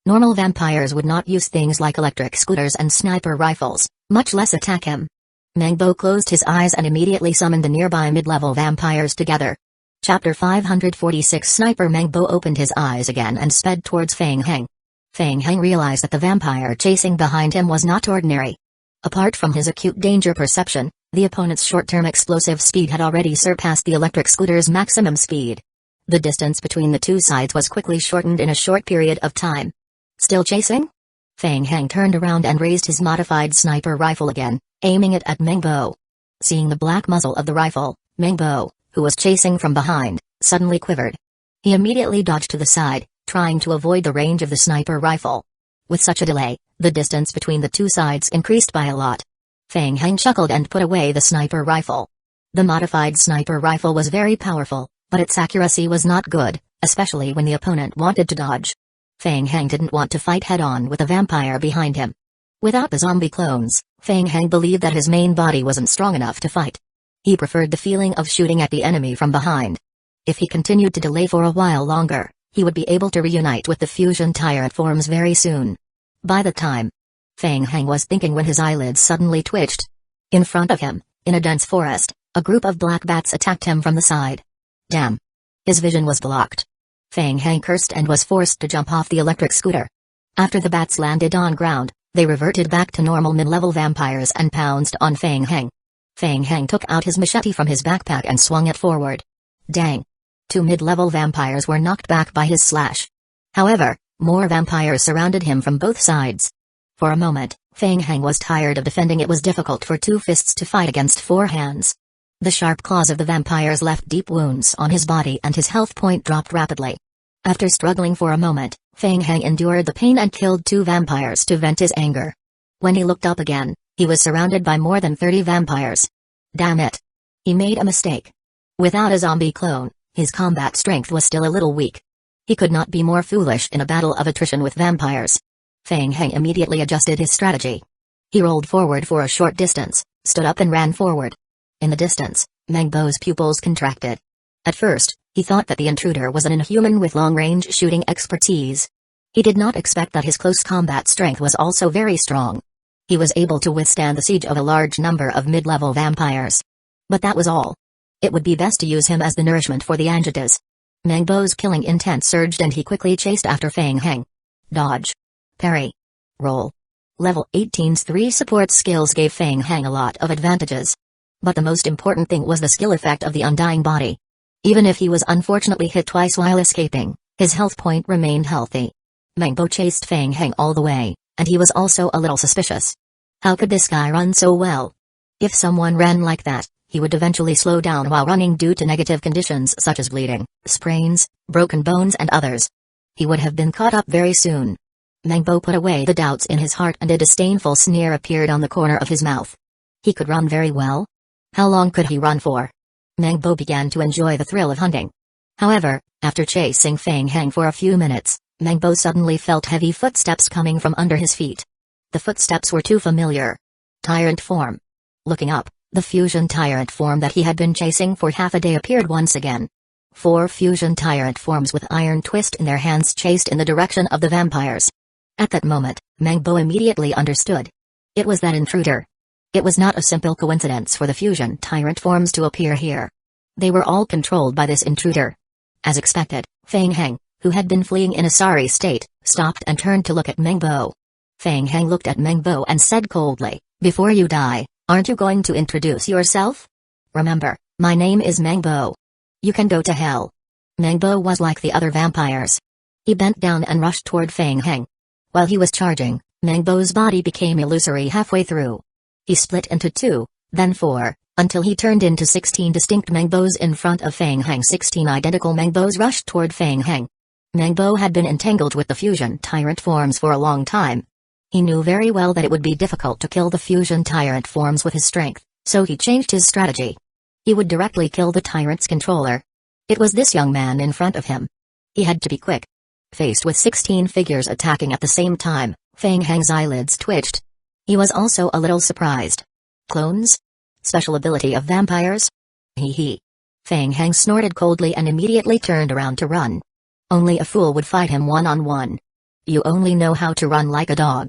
Normal vampires would not use things like electric scooters and sniper rifles, much less attack him. Mengbo closed his eyes and immediately summoned the nearby mid-level vampires together. Chapter 546 Sniper Mengbo opened his eyes again and sped towards Feng Heng. Feng Heng realized that the vampire chasing behind him was not ordinary. Apart from his acute danger perception, the opponent's short-term explosive speed had already surpassed the electric scooter's maximum speed. The distance between the two sides was quickly shortened in a short period of time. Still chasing? Feng Heng turned around and raised his modified sniper rifle again, aiming it at Mengbo. Seeing the black muzzle of the rifle, Mengbo, who was chasing from behind, suddenly quivered. He immediately dodged to the side, trying to avoid the range of the sniper rifle. With such a delay, the distance between the two sides increased by a lot. Feng Heng chuckled and put away the sniper rifle. The modified sniper rifle was very powerful, but its accuracy was not good, especially when the opponent wanted to dodge. Feng Heng didn't want to fight head-on with a vampire behind him. Without the zombie clones, Feng Heng believed that his main body wasn't strong enough to fight. He preferred the feeling of shooting at the enemy from behind. If he continued to delay for a while longer, he would be able to reunite with the fusion tyrant forms very soon. By the time Feng Heng was thinking when his eyelids suddenly twitched. In front of him, in a dense forest, a group of black bats attacked him from the side. Damn! His vision was blocked. Feng Heng cursed and was forced to jump off the electric scooter. After the bats landed on ground, they reverted back to normal mid-level vampires and pounced on Feng Heng. Feng Heng took out his machete from his backpack and swung it forward. Dang! 2 mid-level vampires were knocked back by his slash. However, more vampires surrounded him from both sides. For a moment, Feng Heng was tired of defending. It was difficult for 2 fists to fight against 4 hands. The sharp claws of the vampires left deep wounds on his body and his health point dropped rapidly. After struggling for a moment, Feng Heng endured the pain and killed 2 vampires to vent his anger. When he looked up again, he was surrounded by more than 30 vampires. Damn it! He made a mistake. Without a zombie clone, his combat strength was still a little weak. He could not be more foolish in a battle of attrition with vampires. Feng Heng immediately adjusted his strategy. He rolled forward for a short distance, stood up and ran forward. In the distance, Mengbo's pupils contracted. At first, he thought that the intruder was an inhuman with long-range shooting expertise. He did not expect that his close combat strength was also very strong. He was able to withstand the siege of a large number of mid-level vampires. But that was all. It would be best to use him as the nourishment for the Anjitas. Mengbo's killing intent surged and he quickly chased after Feng Heng. Dodge. Parry. Roll. Level 18's 3 support skills gave Feng Heng a lot of advantages. But the most important thing was the skill effect of the Undying Body. Even if he was unfortunately hit twice while escaping, his health point remained healthy. Mengbo chased Feng Heng all the way, and he was also a little suspicious. How could this guy run so well? If someone ran like that, he would eventually slow down while running due to negative conditions such as bleeding, sprains, broken bones and others. He would have been caught up very soon. Mengbo put away the doubts in his heart and a disdainful sneer appeared on the corner of his mouth. He could run very well. How long could he run for? Mengbo began to enjoy the thrill of hunting. However, after chasing Feng Heng for a few minutes, Mengbo suddenly felt heavy footsteps coming from under his feet. The footsteps were too familiar. Tyrant form. Looking up, the fusion tyrant form that he had been chasing for half a day appeared once again. 4 fusion tyrant forms with iron twist in their hands chased in the direction of the vampires. At that moment, Mengbo immediately understood. It was that intruder. It was not a simple coincidence for the fusion tyrant forms to appear here. They were all controlled by this intruder. As expected, Feng Heng, who had been fleeing in a sorry state, stopped and turned to look at Mengbo. Feng Heng looked at Mengbo and said coldly, "Before you die, aren't you going to introduce yourself? Remember, my name is Mengbo. You can go to hell." Mengbo was like the other vampires. He bent down and rushed toward Feng Heng. While he was charging, Mengbo's body became illusory halfway through. He split into 2, then 4, until he turned into 16 distinct Mengbos in front of Feng Heng. 16 identical Mengbos rushed toward Feng Heng. Mengbo had been entangled with the fusion tyrant forms for a long time. He knew very well that it would be difficult to kill the fusion tyrant forms with his strength, So he changed his strategy. He would directly kill the tyrant's controller. It was this young man in front of him. He had to be quick. Faced with 16 figures attacking at the same time, Fang Heng's eyelids twitched. He was also a little surprised. Clones? Special ability of vampires? Hee hee. Fang Heng snorted coldly and immediately turned around to run. Only a fool would fight him one-on-one. You only know how to run like a dog.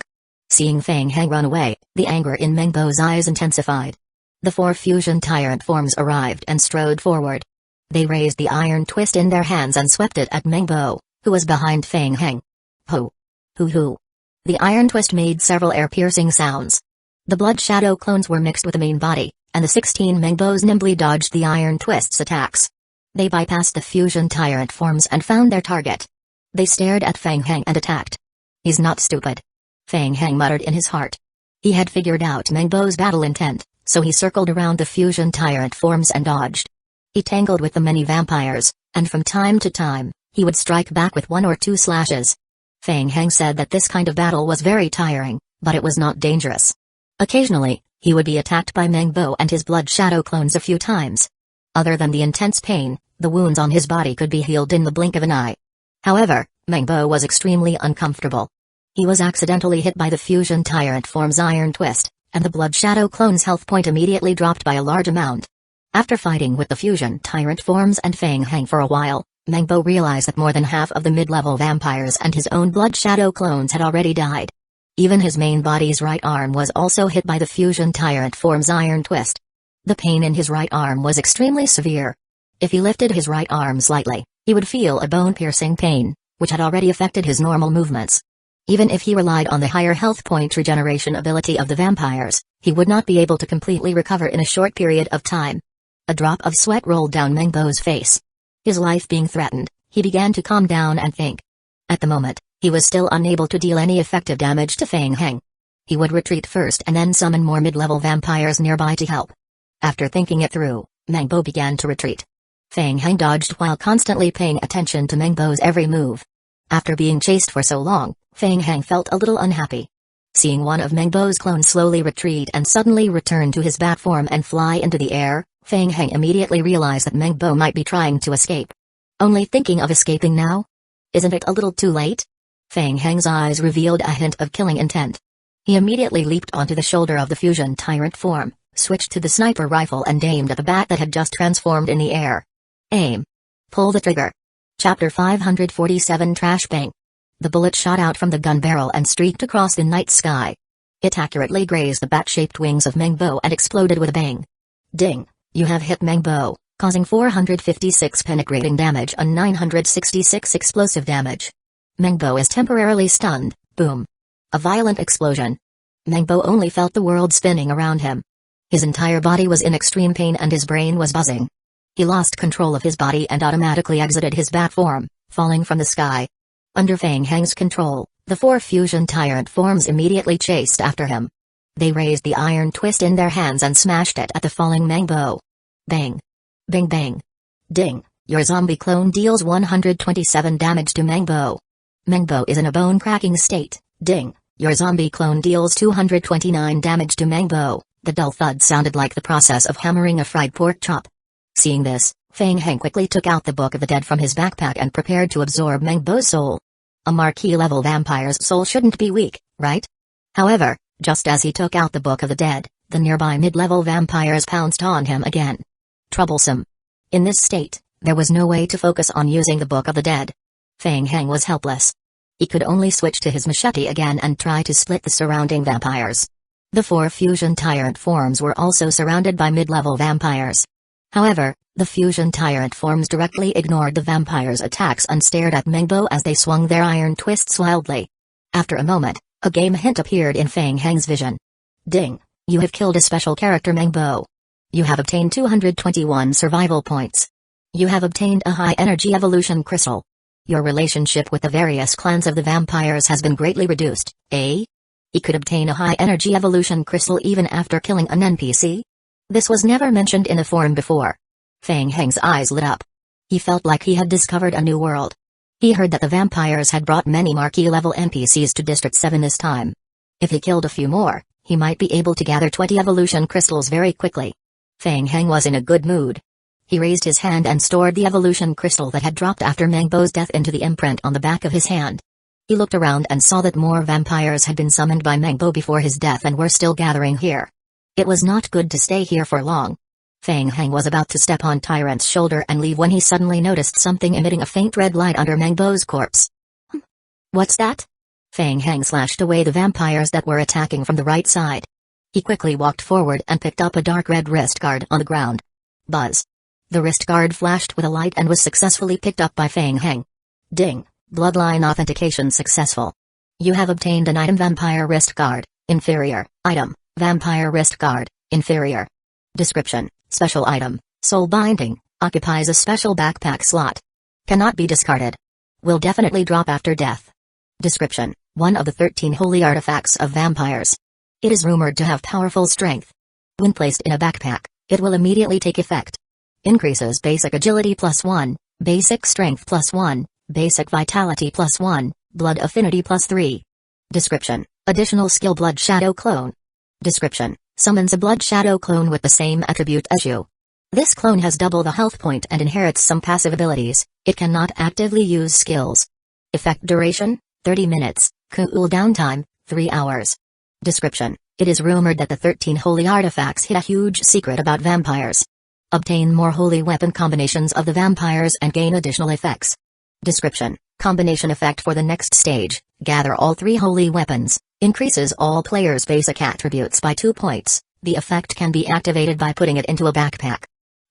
Seeing Fang Heng run away, the anger in Mengbo's eyes intensified. The 4 fusion tyrant forms arrived and strode forward. They raised the iron twist in their hands and swept it at Mengbo, who was behind Fang Heng. Ho! Hoo-hoo! The iron twist made several ear-piercing sounds. The blood shadow clones were mixed with the main body, and the 16 Mengbos nimbly dodged the iron twist's attacks. They bypassed the fusion tyrant forms and found their target. They stared at Fang Heng and attacked. He's not stupid. Fang Heng muttered in his heart. He had figured out Mengbo's battle intent, so he circled around the fusion tyrant forms and dodged. He tangled with the many vampires, and from time to time, he would strike back with 1 or 2 slashes. Fang Heng said that this kind of battle was very tiring, but it was not dangerous. Occasionally, he would be attacked by Mengbo and his blood shadow clones a few times. Other than the intense pain, the wounds on his body could be healed in the blink of an eye. However, Mengbo was extremely uncomfortable. He was accidentally hit by the fusion tyrant form's iron twist, and the blood shadow clone's health point immediately dropped by a large amount. After fighting with the fusion tyrant forms and Fang Heng for a while, Mengbo realized that more than half of the mid-level vampires and his own blood shadow clones had already died. Even his main body's right arm was also hit by the fusion tyrant form's iron twist. The pain in his right arm was extremely severe. If he lifted his right arm slightly, he would feel a bone-piercing pain, which had already affected his normal movements. Even if he relied on the higher health point regeneration ability of the vampires, he would not be able to completely recover in a short period of time. A drop of sweat rolled down Mengbo's face. His life being threatened, he began to calm down and think. At the moment, he was still unable to deal any effective damage to Fang Heng. He would retreat first and then summon more mid-level vampires nearby to help. After thinking it through, Mengbo began to retreat. Fang Heng dodged while constantly paying attention to Mengbo's every move. After being chased for so long, Fang Heng felt a little unhappy. Seeing one of Mengbo's clones slowly retreat and suddenly return to his bat form and fly into the air, Fang Heng immediately realized that Mengbo might be trying to escape. Only thinking of escaping now? Isn't it a little too late? Fang Heng's eyes revealed a hint of killing intent. He immediately leaped onto the shoulder of the fusion tyrant form, switched to the sniper rifle and aimed at the bat that had just transformed in the air. Aim. Pull the trigger. Chapter 547 Trash Bang. The bullet shot out from the gun barrel and streaked across the night sky. It accurately grazed the bat-shaped wings of Mengbo and exploded with a bang. Ding, you have hit Mengbo, causing 456 penetrating damage and 966 explosive damage. Mengbo is temporarily stunned. Boom. A violent explosion. Mengbo only felt the world spinning around him. His entire body was in extreme pain and his brain was buzzing. He lost control of his body and automatically exited his bat form, falling from the sky. Under Fang Heng's control, the 4 fusion tyrant forms immediately chased after him. They raised the iron twist in their hands and smashed it at the falling Mengbo. Bang. Bang bang. Ding, your zombie clone deals 127 damage to Mengbo. Mengbo is in a bone-cracking state. Ding, your zombie clone deals 229 damage to Mengbo. The dull thud sounded like the process of hammering a fried pork chop. Seeing this, Fang Heng quickly took out the Book of the Dead from his backpack and prepared to absorb Mengbo's soul. A marquee-level vampire's soul shouldn't be weak, right? However, just as he took out the Book of the Dead, the nearby mid-level vampires pounced on him again. Troublesome. In this state, there was no way to focus on using the Book of the Dead. Fang Heng was helpless. He could only switch to his machete again and try to split the surrounding vampires. The 4 fusion tyrant forms were also surrounded by mid-level vampires. However, the fusion tyrant forms directly ignored the vampires' attacks and stared at Mengbo as they swung their iron twists wildly. After a moment, a game hint appeared in Fang Heng's vision. Ding, you have killed a special character Mengbo. You have obtained 221 survival points. You have obtained a high-energy evolution crystal. Your relationship with the various clans of the vampires has been greatly reduced, eh? He could obtain a high-energy evolution crystal even after killing an NPC? This was never mentioned in the forum before. Fang Heng's eyes lit up. He felt like he had discovered a new world. He heard that the vampires had brought many marquee-level NPCs to District 7 this time. If he killed a few more, he might be able to gather 20 evolution crystals very quickly. Feng Heng was in a good mood. He raised his hand and stored the evolution crystal that had dropped after Mangbo's death into the imprint on the back of his hand. He looked around and saw that more vampires had been summoned by Mangbo before his death and were still gathering here. It was not good to stay here for long. Feng Heng was about to step on Tyrant's shoulder and leave when he suddenly noticed something emitting a faint red light under Mangbo's corpse. What's that? Feng Heng slashed away the vampires that were attacking from the right side. He quickly walked forward and picked up a dark red wrist guard on the ground. Buzz. The wrist guard flashed with a light and was successfully picked up by Feng Heng. Ding. Bloodline authentication successful. You have obtained an item Vampire Wrist Guard, inferior, item, Vampire Wrist Guard, inferior. Description, special item, Soul Binding, occupies a special backpack slot. Cannot be discarded. Will definitely drop after death. Description, one of the 13 holy artifacts of vampires. It is rumored to have powerful strength. When placed in a backpack, it will immediately take effect. Increases basic agility +1, basic strength +1, basic vitality +1, blood affinity +3. Description, additional skill Blood Shadow Clone. Description, summons a Blood Shadow Clone with the same attribute as you. This clone has double the health point and inherits some passive abilities. It cannot actively use skills. Effect duration, 30 minutes, cooldown time, 3 hours. Description, it is rumored that the 13 holy artifacts hid a huge secret about vampires. Obtain more holy weapon combinations of the vampires and gain additional effects. Description, combination effect for the next stage, gather all 3 holy weapons, increases all players' basic attributes by 2 points. The effect can be activated by putting it into a backpack.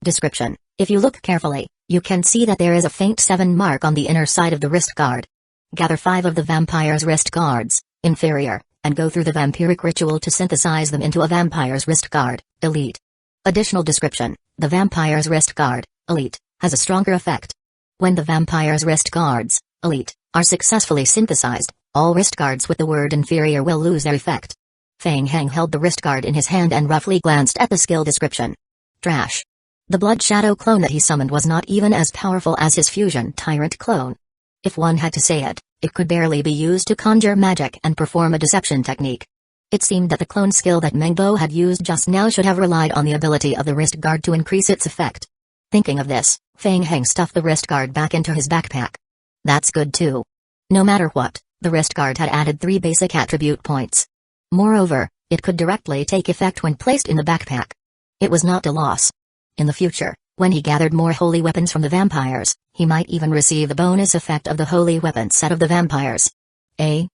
Description, if you look carefully, you can see that there is a faint 7 mark on the inner side of the wrist guard. Gather 5 of the vampire's wrist guards, inferior, and go through the vampiric ritual to synthesize them into a vampire's wrist guard, elite. Additional description, the vampire's wrist guard, elite, has a stronger effect. When the vampire's wrist guards, elite, are successfully synthesized, all wrist guards with the word inferior will lose their effect. Feng Heng held the wrist guard in his hand and roughly glanced at the skill description. Trash. The Blood Shadow clone that he summoned was not even as powerful as his fusion Tyrant clone. If one had to say it, it could barely be used to conjure magic and perform a deception technique. It seemed that the clone skill that Mengbo had used just now should have relied on the ability of the wrist guard to increase its effect. Thinking of this, Feng Heng stuffed the wrist guard back into his backpack. That's good too. No matter what, the wrist guard had added 3 basic attribute points. Moreover, it could directly take effect when placed in the backpack. It was not a loss. In the future, when he gathered more holy weapons from the vampires, he might even receive the bonus effect of the holy weapon set of the vampires. Eh?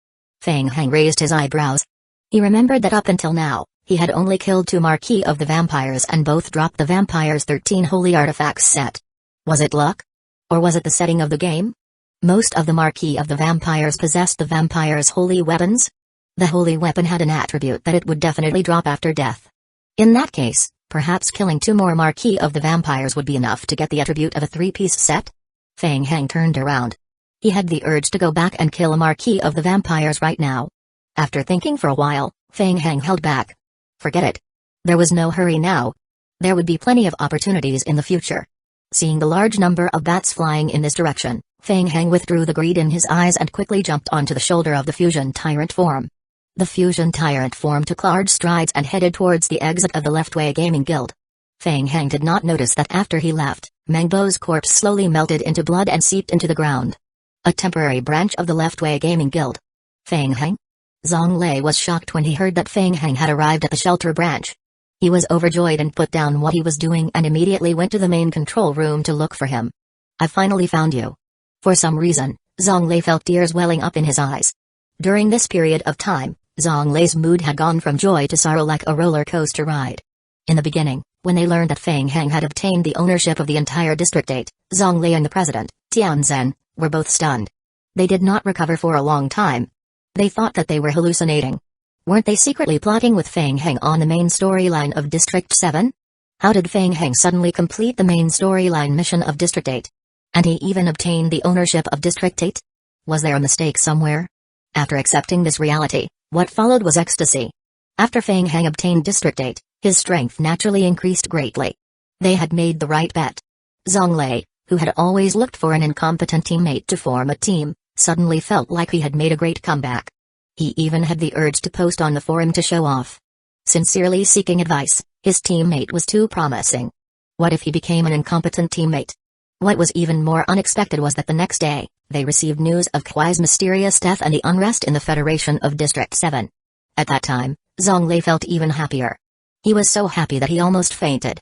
Feng Heng raised his eyebrows. He remembered that up until now, he had only killed 2 marquis of the vampires and both dropped the vampires' 13 holy artifacts set. Was it luck? Or was it the setting of the game? Most of the marquis of the vampires possessed the vampires' holy weapons. The holy weapon had an attribute that it would definitely drop after death. In that case, perhaps killing 2 more marquis of the vampires would be enough to get the attribute of a 3-piece set? Feng Heng turned around. He had the urge to go back and kill a marquis of the vampires right now. After thinking for a while, Feng Heng held back. Forget it. There was no hurry now. There would be plenty of opportunities in the future. Seeing the large number of bats flying in this direction, Feng Heng withdrew the greed in his eyes and quickly jumped onto the shoulder of the fusion tyrant form. The fusion tyrant form took large strides and headed towards the exit of the Leftway Gaming Guild. Feng Heng did not notice that after he left, Mangbo's corpse slowly melted into blood and seeped into the ground. A temporary branch of the Leftway Gaming Guild. Feng Heng? Zhang Lei was shocked when he heard that Feng Heng had arrived at the shelter branch. He was overjoyed and put down what he was doing and immediately went to the main control room to look for him. I finally found you. For some reason, Zhang Lei felt tears welling up in his eyes. During this period of time, Zhang Lei's mood had gone from joy to sorrow like a roller coaster ride. In the beginning, when they learned that Feng Heng had obtained the ownership of the entire districtate, Zhang Lei and the president, Tianzhen, were both stunned. They did not recover for a long time. They thought that they were hallucinating. Weren't they secretly plotting with Feng Heng on the main storyline of District 7? How did Feng Heng suddenly complete the main storyline mission of District 8? And he even obtained the ownership of District 8? Was there a mistake somewhere? After accepting this reality, what followed was ecstasy. After Feng Heng obtained District 8, his strength naturally increased greatly. They had made the right bet. Zhang Lei, who had always looked for an incompetent teammate to form a team, suddenly felt like he had made a great comeback. He even had the urge to post on the forum to show off. Sincerely seeking advice, his teammate was too promising. What if he became an incompetent teammate? What was even more unexpected was that the next day, they received news of Kuai's mysterious death and the unrest in the Federation of District 7. At that time, Zhonglei felt even happier. He was so happy that he almost fainted.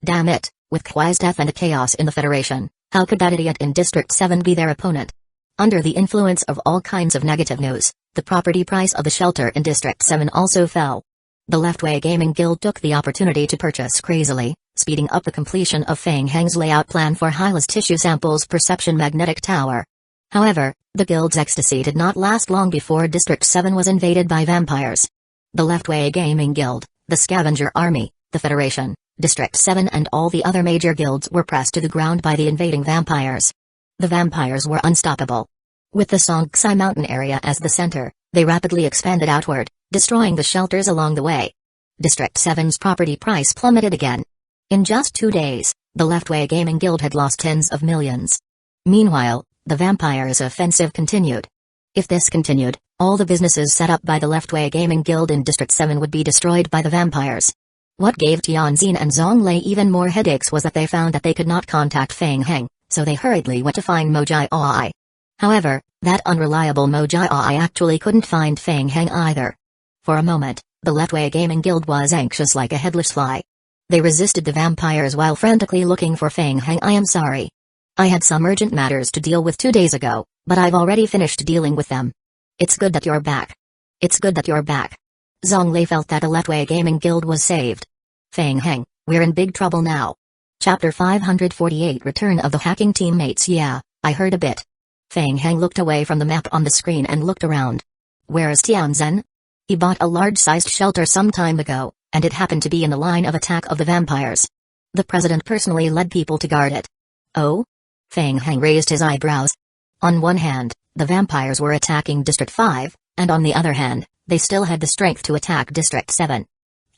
Damn it, with Kuai's death and the chaos in the Federation, how could that idiot in District 7 be their opponent? Under the influence of all kinds of negative news, the property price of the shelter in District 7 also fell. The Leftway Gaming Guild took the opportunity to purchase crazily, speeding up the completion of Fang Heng's layout plan for Hyla's Tissue Samples Perception Magnetic Tower. However, the guild's ecstasy did not last long before District 7 was invaded by vampires. The Leftway Gaming Guild, the Scavenger Army, the Federation, District 7 and all the other major guilds were pressed to the ground by the invading vampires. The vampires were unstoppable. With the Songxai mountain area as the center, they rapidly expanded outward, destroying the shelters along the way. District 7's property price plummeted again. In just 2 days, the Leftway Gaming Guild had lost tens of millions. Meanwhile, the vampires' offensive continued. If this continued, all the businesses set up by the Leftway Gaming Guild in District 7 would be destroyed by the vampires. What gave Tianjin and Zhonglei even more headaches was that they found that they could not contact Fang Heng, so they hurriedly went to find Mojai Ai. However, that unreliable Mojai Ai actually couldn't find Fang Heng either. For a moment, the Leftway Gaming Guild was anxious like a headless fly. They resisted the vampires while frantically looking for Fang Heng. I am sorry. I had some urgent matters to deal with 2 days ago, but I've already finished dealing with them. It's good that you're back. It's good that you're back. Zhonglei felt that the Leftway Gaming Guild was saved. Fang Heng, we're in big trouble now. Chapter 548 Return of the Hacking Teammates. Yeah, I heard a bit. Fang Heng looked away from the map on the screen and looked around. Where is Tianzhen? He bought a large-sized shelter some time ago, and it happened to be in the line of attack of the vampires. The president personally led people to guard it. Oh? Fang Heng raised his eyebrows. On one hand, the vampires were attacking District 5, and on the other hand, they still had the strength to attack District 7.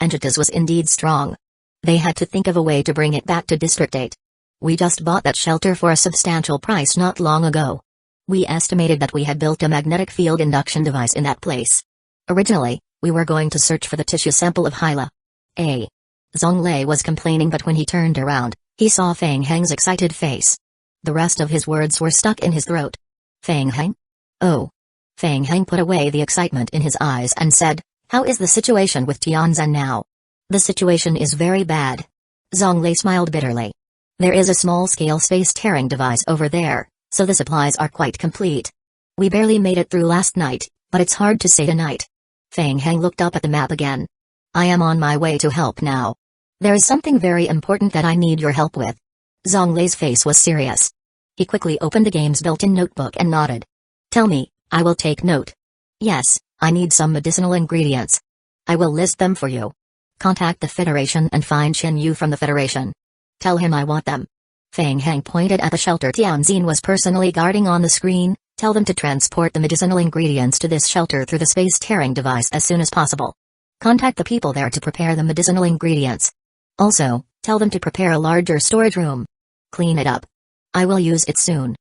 Entitas was indeed strong. They had to think of a way to bring it back to District 8. We just bought that shelter for a substantial price not long ago. We estimated that we had built a magnetic field induction device in that place. Originally, we were going to search for the tissue sample of Hyla. Zhonglei was complaining, but when he turned around, he saw Fang Heng's excited face. The rest of his words were stuck in his throat. Fang Heng? Oh. Fang Heng put away the excitement in his eyes and said, how is the situation with Tianzhen now? The situation is very bad. Zhonglei smiled bitterly. There is a small-scale space-tearing device over there, so the supplies are quite complete. We barely made it through last night, but it's hard to say tonight. Fang Heng looked up at the map again. I am on my way to help now. There is something very important that I need your help with. Zhonglei's face was serious. He quickly opened the game's built-in notebook and nodded. Tell me, I will take note. Yes, I need some medicinal ingredients. I will list them for you. Contact the Federation and find Chen Yu from the Federation. Tell him I want them. Fang Heng pointed at the shelter Tianjin was personally guarding on the screen. Tell them to transport the medicinal ingredients to this shelter through the space-tearing device as soon as possible. Contact the people there to prepare the medicinal ingredients. Also, tell them to prepare a larger storage room. Clean it up. I will use it soon.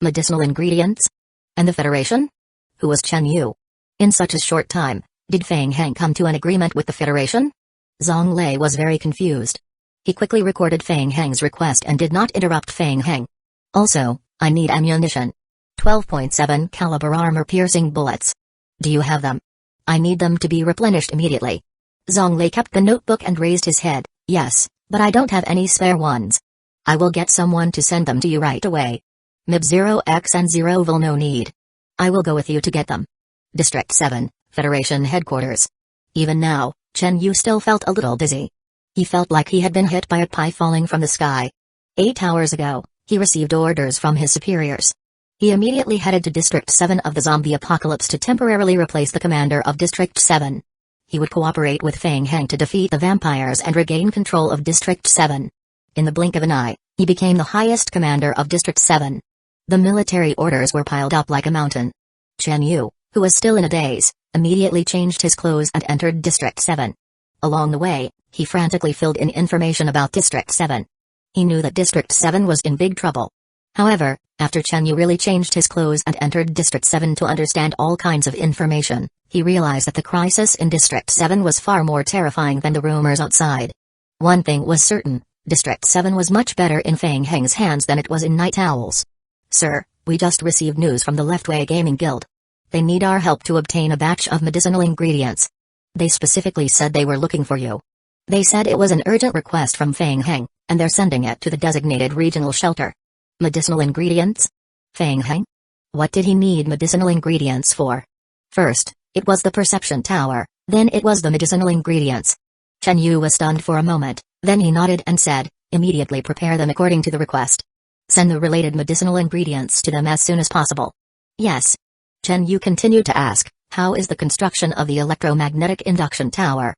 Medicinal ingredients? And the Federation? Who was Chen Yu? In such a short time, did Fang Heng come to an agreement with the Federation? Zhonglei was very confused. He quickly recorded Fang Heng's request and did not interrupt Fang Heng. Also, I need ammunition. 12.7 caliber armor-piercing bullets. Do you have them? I need them to be replenished immediately. Zhonglei kept the notebook and raised his head. Yes, but I don't have any spare ones. I will get someone to send them to you right away. MIB 0x and 0 will no need. I will go with you to get them. District 7, Federation Headquarters. Even now, Chen Yu still felt a little dizzy. He felt like he had been hit by a pie falling from the sky. 8 hours ago, he received orders from his superiors. He immediately headed to District 7 of the zombie apocalypse to temporarily replace the commander of District 7. He would cooperate with Fang Heng to defeat the vampires and regain control of District 7. In the blink of an eye, he became the highest commander of District 7. The military orders were piled up like a mountain. Chen Yu, who was still in a daze, immediately changed his clothes and entered District 7. Along the way, he frantically filled in information about District 7. He knew that District 7 was in big trouble. However, after Chen Yu really changed his clothes and entered District 7 to understand all kinds of information, He realized that the crisis in District 7 was far more terrifying than the rumors outside. One thing was certain, District 7 was much better in Fang Heng's hands than it was in Night Owl's. "Sir, we just received news from the Leftway Gaming Guild. They need our help to obtain a batch of medicinal ingredients. They specifically said they were looking for you. They said it was an urgent request from Fang Heng, and they're sending it to the designated regional shelter." Medicinal ingredients? Fang Heng? What did he need medicinal ingredients for? First, it was the perception tower, then it was the medicinal ingredients. Chen Yu was stunned for a moment, then he nodded and said, "Immediately prepare them according to the request. Send the related medicinal ingredients to them as soon as possible." "Yes." Chen Yu continued to ask, "How is the construction of the electromagnetic induction tower?"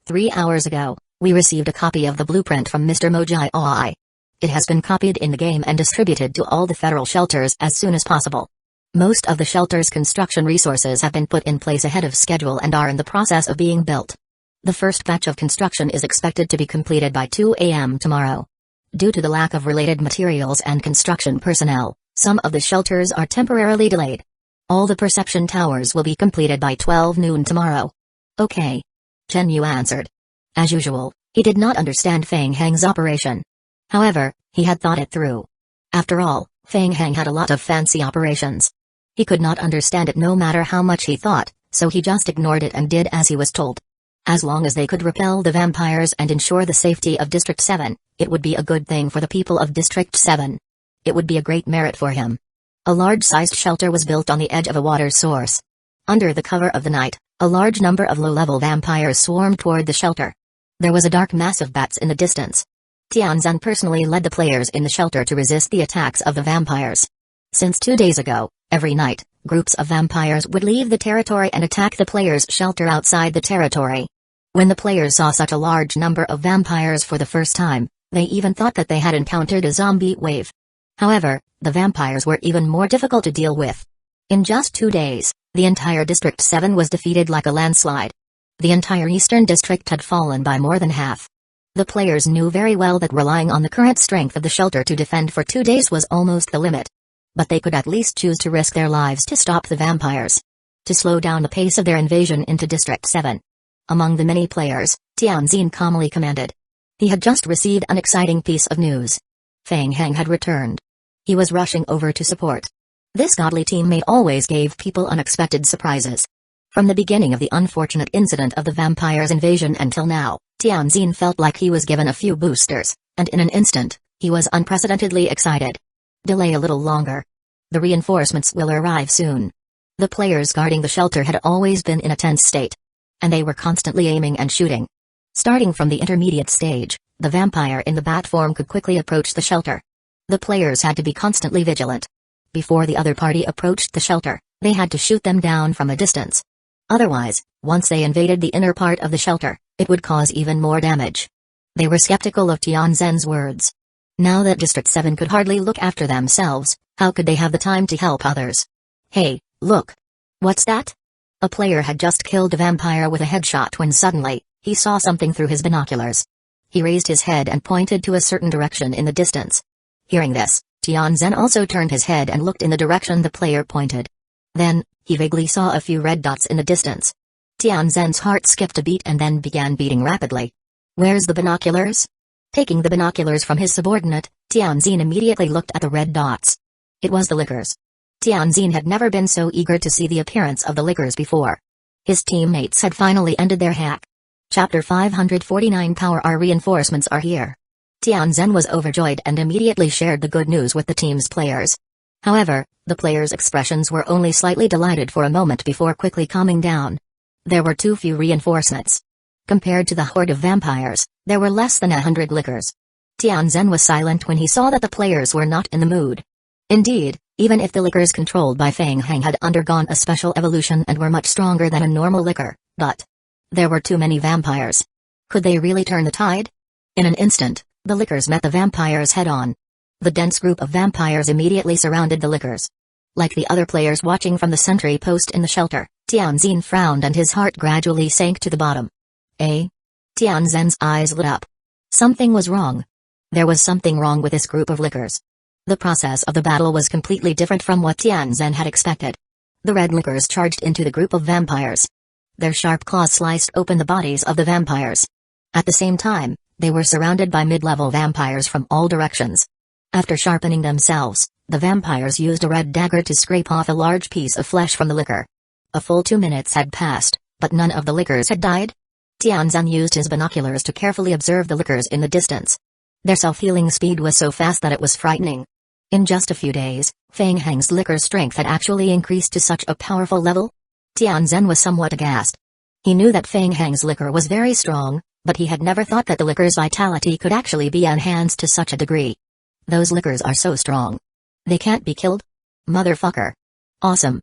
3 hours ago, we received a copy of the blueprint from Mr. Mojai Oi. It has been copied in the game and distributed to all the federal shelters as soon as possible. Most of the shelter's construction resources have been put in place ahead of schedule and are in the process of being built. The first batch of construction is expected to be completed by 2 a.m. tomorrow. Due to the lack of related materials and construction personnel, some of the shelters are temporarily delayed. All the perception towers will be completed by 12 noon tomorrow. "Okay." Chen Yu answered. As usual, he did not understand Fang Heng's operation. However, he had thought it through. After all, Fang Heng had a lot of fancy operations. He could not understand it no matter how much he thought, so he just ignored it and did as he was told. As long as they could repel the vampires and ensure the safety of District 7, it would be a good thing for the people of District 7. It would be a great merit for him. A large-sized shelter was built on the edge of a water source. Under the cover of the night, a large number of low-level vampires swarmed toward the shelter. There was a dark mass of bats in the distance. Tianzan personally led the players in the shelter to resist the attacks of the vampires. Since 2 days ago, every night, groups of vampires would leave the territory and attack the players' shelter outside the territory. When the players saw such a large number of vampires for the first time, they even thought that they had encountered a zombie wave. However, the vampires were even more difficult to deal with. In just 2 days, the entire District 7 was defeated like a landslide. The entire Eastern District had fallen by more than half. The players knew very well that relying on the current strength of the shelter to defend for 2 days was almost the limit. But they could at least choose to risk their lives to stop the vampires. To slow down the pace of their invasion into District 7. Among the many players, Tianzin calmly commanded. He had just received an exciting piece of news. Fang Heng had returned. He was rushing over to support. This godly teammate always gave people unexpected surprises. From the beginning of the unfortunate incident of the vampires' invasion until now, Tianzin felt like he was given a few boosters, and in an instant, he was unprecedentedly excited. Delay a little longer. The reinforcements will arrive soon. The players guarding the shelter had always been in a tense state. And they were constantly aiming and shooting. Starting from the intermediate stage, the vampire in the bat form could quickly approach the shelter. The players had to be constantly vigilant. Before the other party approached the shelter, they had to shoot them down from a distance. Otherwise, once they invaded the inner part of the shelter, it would cause even more damage. They were skeptical of Tianzhen's words. Now that District 7 could hardly look after themselves, how could they have the time to help others? "Hey, look! What's that?" A player had just killed a vampire with a headshot when suddenly, he saw something through his binoculars. He raised his head and pointed to a certain direction in the distance. Hearing this, Tianzhen also turned his head and looked in the direction the player pointed. Then, he vaguely saw a few red dots in the distance. Tianzhen's heart skipped a beat and then began beating rapidly. "Where's the binoculars?" Taking the binoculars from his subordinate, Tianzhen immediately looked at the red dots. It was the lickers. Tianzhen had never been so eager to see the appearance of the lickers before. His teammates had finally ended their hack. Chapter 549 Power Our reinforcements are here. Tianzhen was overjoyed and immediately shared the good news with the team's players. However, the players' expressions were only slightly delighted for a moment before quickly calming down. There were too few reinforcements. Compared to the horde of vampires, there were less than 100 lickers. Tianzhen was silent when he saw that the players were not in the mood. Indeed, even if the lickers controlled by Fang Heng had undergone a special evolution and were much stronger than a normal licker, but there were too many vampires. Could they really turn the tide? In an instant, the lickers met the vampires head-on. The dense group of vampires immediately surrounded the lickers. Like the other players watching from the sentry post in the shelter, Tianzhen frowned and his heart gradually sank to the bottom. Tianzhen's eyes lit up. Something was wrong. There was something wrong with this group of lickers. The process of the battle was completely different from what Tianzhen had expected. The red lickers charged into the group of vampires. Their sharp claws sliced open the bodies of the vampires. At the same time, they were surrounded by mid-level vampires from all directions. After sharpening themselves, the vampires used a red dagger to scrape off a large piece of flesh from the liquor. A full 2 minutes had passed, but none of the liquors had died. Tianzan used his binoculars to carefully observe the liquors in the distance. Their self-healing speed was so fast that it was frightening. In just a few days, Feng Heng's liquor strength had actually increased to such a powerful level. Tianzan was somewhat aghast. He knew that Feng Heng's liquor was very strong, but he had never thought that the liquor's vitality could actually be enhanced to such a degree. Those liquors are so strong. They can't be killed? Motherfucker. Awesome.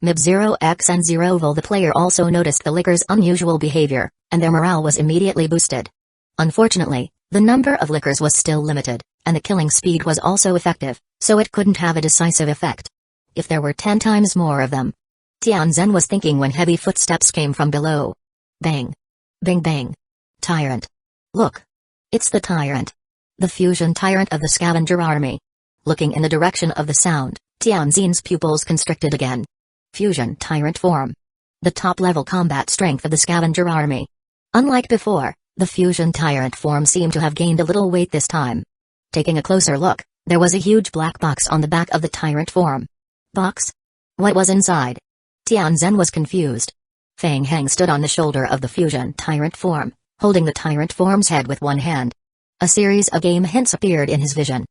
Mib0x and 0vol the player also noticed the liquor's unusual behavior, and their morale was immediately boosted. Unfortunately, the number of liquors was still limited, and the killing speed was also effective, so it couldn't have a decisive effect. If there were 10 times more of them. Tianzan was thinking when heavy footsteps came from below. Bang. Bang bang. Tyrant. Look. It's the Tyrant. The fusion Tyrant of the Scavenger Army. Looking in the direction of the sound, Tianzan's pupils constricted again. Fusion Tyrant form. The top-level combat strength of the Scavenger Army. Unlike before, the Fusion Tyrant form seemed to have gained a little weight this time. Taking a closer look, there was a huge black box on the back of the Tyrant form. Box? What was inside? Tianzan was confused. Feng Heng stood on the shoulder of the Fusion Tyrant form, holding the Tyrant form's head with one hand. A series of game hints appeared in his vision.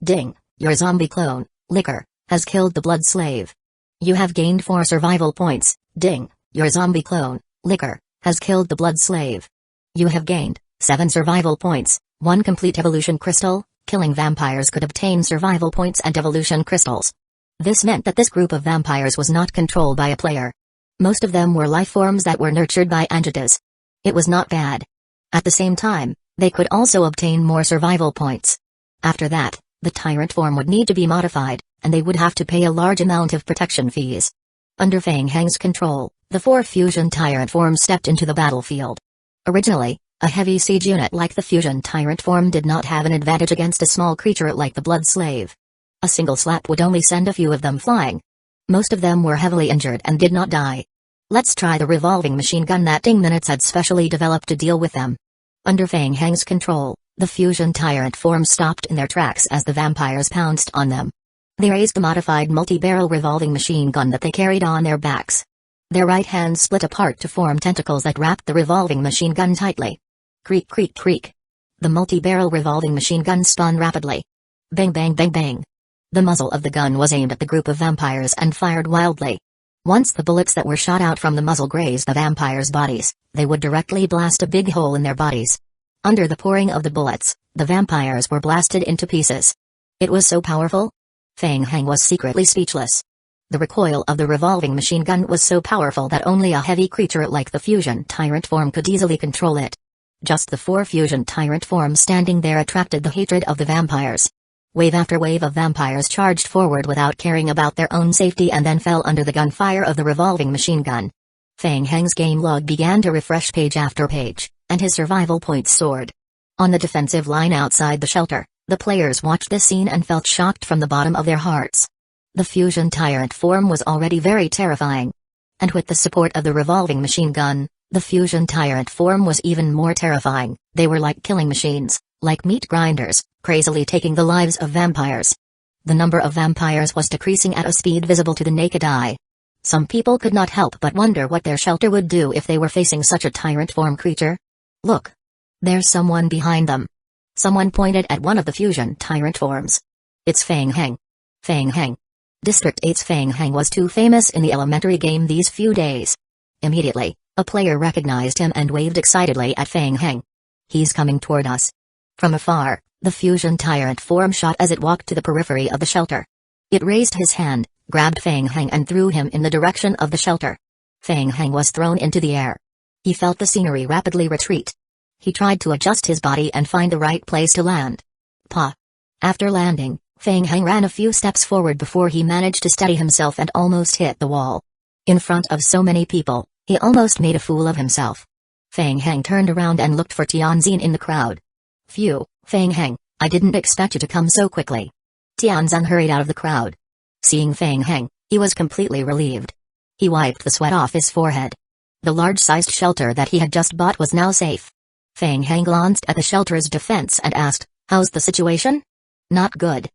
Ding, your zombie clone, Liquor, has killed the Blood Slave. You have gained 4 survival points. Ding, your zombie clone, Liquor, has killed the Blood Slave. You have gained 7 survival points, 1 complete evolution crystal. Killing vampires could obtain survival points and evolution crystals. This meant that this group of vampires was not controlled by a player. Most of them were life forms that were nurtured by Anjitas. It was not bad. At the same time, they could also obtain more survival points. After that, the Tyrant form would need to be modified, and they would have to pay a large amount of protection fees. Under Feng Heng's control, the 4 Fusion Tyrant forms stepped into the battlefield. Originally, a heavy siege unit like the Fusion Tyrant form did not have an advantage against a small creature like the Blood Slave. A single slap would only send a few of them flying. Most of them were heavily injured and did not die. Let's try the revolving machine gun that Ding Minutes had specially developed to deal with them. Under Feng Heng's control, the Fusion Tyrant forms stopped in their tracks as the vampires pounced on them. They raised the modified multi-barrel revolving machine gun that they carried on their backs. Their right hands split apart to form tentacles that wrapped the revolving machine gun tightly. Creak creak creak. The multi-barrel revolving machine gun spun rapidly. Bang bang bang bang. The muzzle of the gun was aimed at the group of vampires and fired wildly. Once the bullets that were shot out from the muzzle grazed the vampires' bodies, they would directly blast a big hole in their bodies. Under the pouring of the bullets, the vampires were blasted into pieces. It was so powerful. Feng Heng was secretly speechless. The recoil of the revolving machine gun was so powerful that only a heavy creature like the Fusion Tyrant form could easily control it. Just the 4 Fusion Tyrant forms standing there attracted the hatred of the vampires. Wave after wave of vampires charged forward without caring about their own safety and then fell under the gunfire of the revolving machine gun. Feng Heng's game log began to refresh page after page, and his survival points soared. On the defensive line outside the shelter, the players watched this scene and felt shocked from the bottom of their hearts. The Fusion Tyrant form was already very terrifying. And with the support of the revolving machine gun, the Fusion Tyrant form was even more terrifying. They were like killing machines, like meat grinders, crazily taking the lives of vampires. The number of vampires was decreasing at a speed visible to the naked eye. Some people could not help but wonder what their shelter would do if they were facing such a tyrant form creature. Look! There's someone behind them. Someone pointed at one of the Fusion Tyrant forms. It's Feng Heng. Feng Heng. District 8's Feng Heng was too famous in the elementary game these few days. Immediately, a player recognized him and waved excitedly at Feng Heng. He's coming toward us. From afar, the Fusion Tyrant form shot as it walked to the periphery of the shelter. It raised his hand, grabbed Feng Heng and threw him in the direction of the shelter. Feng Heng was thrown into the air. He felt the scenery rapidly retreat. He tried to adjust his body and find the right place to land. Pa! After landing, Feng Heng ran a few steps forward before he managed to steady himself and almost hit the wall. In front of so many people, he almost made a fool of himself. Feng Heng turned around and looked for Tianzan in the crowd. Phew, Feng Heng, I didn't expect you to come so quickly. Tianzan hurried out of the crowd. Seeing Feng Heng, he was completely relieved. He wiped the sweat off his forehead. The large-sized shelter that he had just bought was now safe. Feng Heng glanced at the shelter's defense and asked, "How's the situation?" "Not good.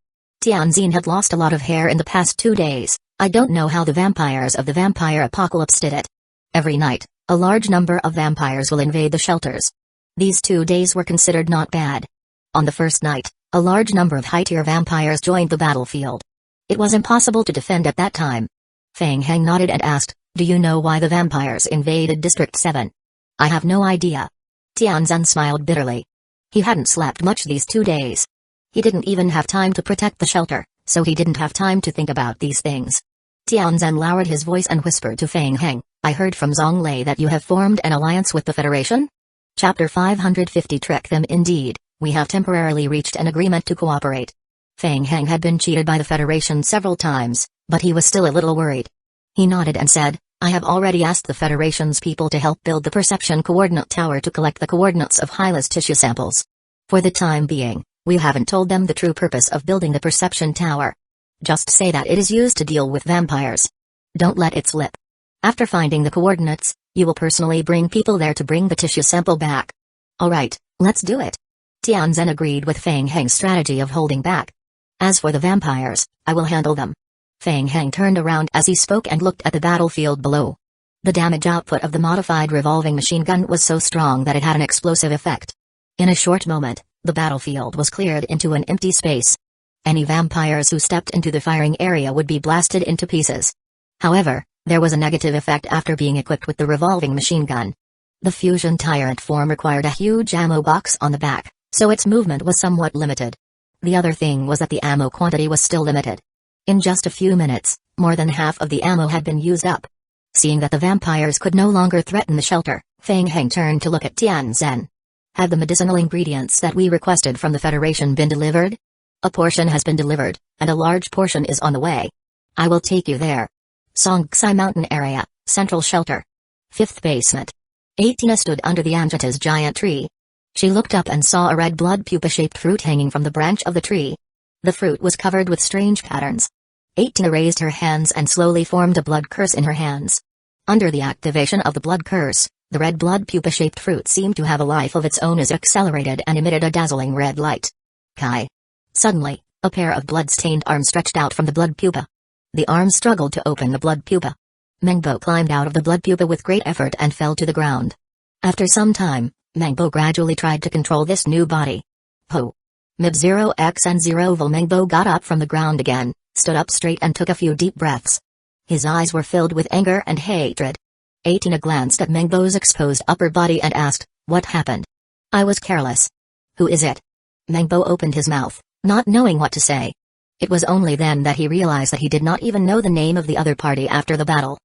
Tianjin had lost a lot of hair in the past 2 days. I don't know how the vampires of the vampire apocalypse did it. Every night, a large number of vampires will invade the shelters. These 2 days were considered not bad. On the first night, a large number of high-tier vampires joined the battlefield. It was impossible to defend at that time." Feng Heng nodded and asked, "Do you know why the vampires invaded District 7? "I have no idea." Tianjin smiled bitterly. He hadn't slept much these 2 days. He didn't even have time to protect the shelter, so he didn't have time to think about these things. Tianjin lowered his voice and whispered to Feng Heng, "I heard from Zonglei that you have formed an alliance with the Federation?" Chapter 550 Trick them indeed, we have temporarily reached an agreement to cooperate. Feng Heng had been cheated by the Federation several times, but he was still a little worried. He nodded and said, "I have already asked the Federation's people to help build the Perception Coordinate Tower to collect the coordinates of Hyla's tissue samples. For the time being, we haven't told them the true purpose of building the Perception Tower. Just say that it is used to deal with vampires. Don't let it slip. After finding the coordinates, you will personally bring people there to bring the tissue sample back." "Alright, let's do it." Tianjin agreed with Feng Heng's strategy of holding back. "As for the vampires, I will handle them." Feng Heng turned around as he spoke and looked at the battlefield below. The damage output of the modified revolving machine gun was so strong that it had an explosive effect. In a short moment, the battlefield was cleared into an empty space. Any vampires who stepped into the firing area would be blasted into pieces. However, there was a negative effect after being equipped with the revolving machine gun. The fusion tyrant form required a huge ammo box on the back, so its movement was somewhat limited. The other thing was that the ammo quantity was still limited. In just a few minutes, more than half of the ammo had been used up. Seeing that the vampires could no longer threaten the shelter, Feng Heng turned to look at Tianjin. "Have the medicinal ingredients that we requested from the Federation been delivered?" "A portion has been delivered, and a large portion is on the way. I will take you there." Songxi Mountain Area, Central Shelter. 5th Basement. Athena stood under the Anjata's giant tree. She looked up and saw a red blood pupa-shaped fruit hanging from the branch of the tree. The fruit was covered with strange patterns. Athena raised her hands and slowly formed a blood curse in her hands. Under the activation of the blood curse, the red blood pupa-shaped fruit seemed to have a life of its own as it accelerated and emitted a dazzling red light. Kai. Suddenly, a pair of blood-stained arms stretched out from the blood pupa. The arms struggled to open the blood pupa. Mengbo climbed out of the blood pupa with great effort and fell to the ground. After some time, Mengbo gradually tried to control this new body. Ho! Mib 0x and 0 Vol Mengbo got up from the ground again, stood up straight and took a few deep breaths. His eyes were filled with anger and hatred. Athena glanced at Mengbo's exposed upper body and asked, "What happened?" "I was careless." "Who is it?" Mengbo opened his mouth, not knowing what to say. It was only then that he realized that he did not even know the name of the other party after the battle.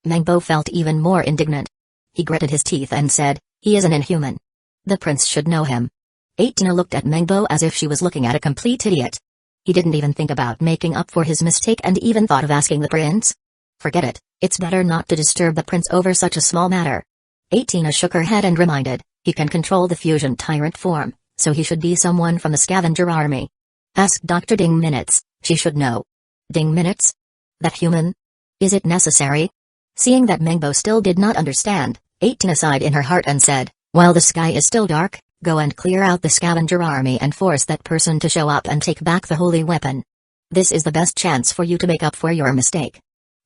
Mengbo felt even more indignant. He gritted his teeth and said, "He is an inhuman. The prince should know him." Athena looked at Mengbo as if she was looking at a complete idiot. He didn't even think about making up for his mistake and even thought of asking the prince. "Forget it, it's better not to disturb the prince over such a small matter." Athena shook her head and reminded, "He can control the fusion tyrant form, so he should be someone from the scavenger army. Ask Dr. Ding Minutes, she should know." "Ding Minutes? That human? Is it necessary?" Seeing that Mengbo still did not understand, Athena sighed in her heart and said, "While the sky is still dark, go and clear out the scavenger army and force that person to show up and take back the holy weapon. This is the best chance for you to make up for your mistake."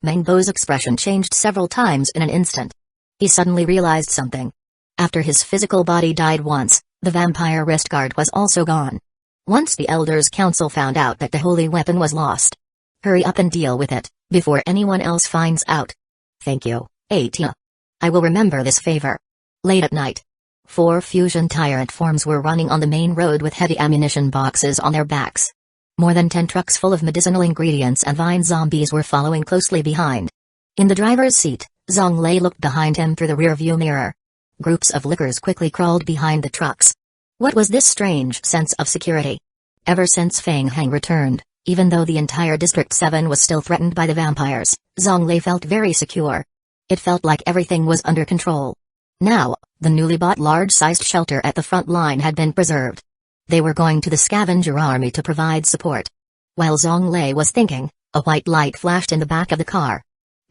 Mengbo's expression changed several times in an instant. He suddenly realized something. After his physical body died once, the vampire wrist guard was also gone. Once the Elders' Council found out that the holy weapon was lost. Hurry up and deal with it, before anyone else finds out. "Thank you, Athena. I will remember this favor." Late at night, 4 fusion tyrant forms were running on the main road with heavy ammunition boxes on their backs. More than 10 trucks full of medicinal ingredients and vine zombies were following closely behind. In the driver's seat, Zonglei looked behind him through the rearview mirror. Groups of lickers quickly crawled behind the trucks. What was this strange sense of security? Ever since Feng Heng returned, even though the entire District 7 was still threatened by the vampires, Zonglei felt very secure. It felt like everything was under control. Now, the newly bought large-sized shelter at the front line had been preserved. They were going to the scavenger army to provide support. While Zonglei was thinking, a white light flashed in the back of the car.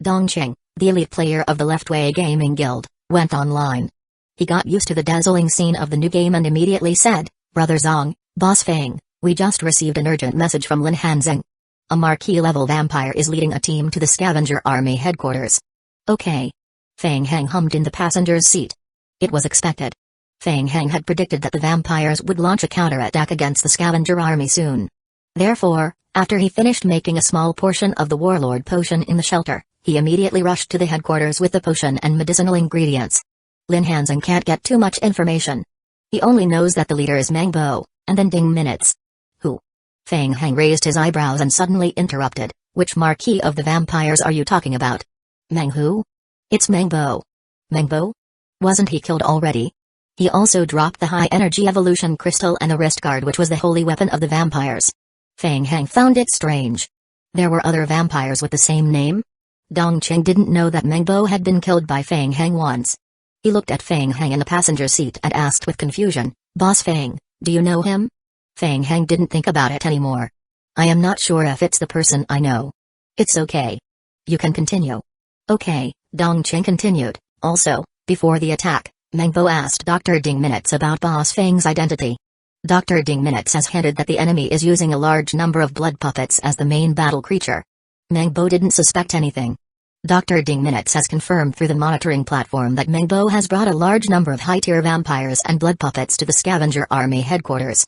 Dongqing, the elite player of the Leftway Gaming Guild, went online. He got used to the dazzling scene of the new game and immediately said, "Brother Zong, Boss Fang, we just received an urgent message from Lin Hanzing. A marquee-level vampire is leading a team to the scavenger army headquarters." "Okay." Fang Heng hummed in the passenger's seat. It was expected. Fang Heng had predicted that the vampires would launch a counterattack against the scavenger army soon. Therefore, after he finished making a small portion of the warlord potion in the shelter, he immediately rushed to the headquarters with the potion and medicinal ingredients. Lin Hanzing can't get too much information. He only knows that the leader is Mangbo, and then Ding Minutes. Who? Fang Heng raised his eyebrows and suddenly interrupted. "Which marquee of the vampires are you talking about?" "Mang who?" "It's Mangbo." "Mangbo? Wasn't he killed already?" "He also dropped the high-energy evolution crystal and the wrist guard, which was the holy weapon of the vampires." Fang Heng found it strange. There were other vampires with the same name? Dong Qing didn't know that Mangbo had been killed by Fang Heng once. He looked at Fang Heng in the passenger seat and asked with confusion, "Boss Fang, do you know him?" Fang Heng didn't think about it anymore. "I am not sure if it's the person I know." "It's okay. You can continue." "Okay," Dong Qing continued. "Also, before the attack, Mangbo asked Dr. Ding Minutes about Boss Fang's identity. Dr. Ding Minutes has hinted that the enemy is using a large number of blood puppets as the main battle creature. Mangbo didn't suspect anything. Dr. Ding Minutes has confirmed through the monitoring platform that Mangbo has brought a large number of high-tier vampires and blood puppets to the scavenger army headquarters."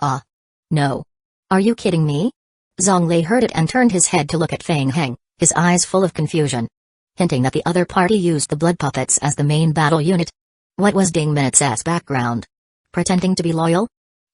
"Ah. No. Are you kidding me?" Zonglei heard it and turned his head to look at Fang Heng, his eyes full of confusion. Hinting that the other party used the blood puppets as the main battle unit. What was Ding Minutes' background? Pretending to be loyal?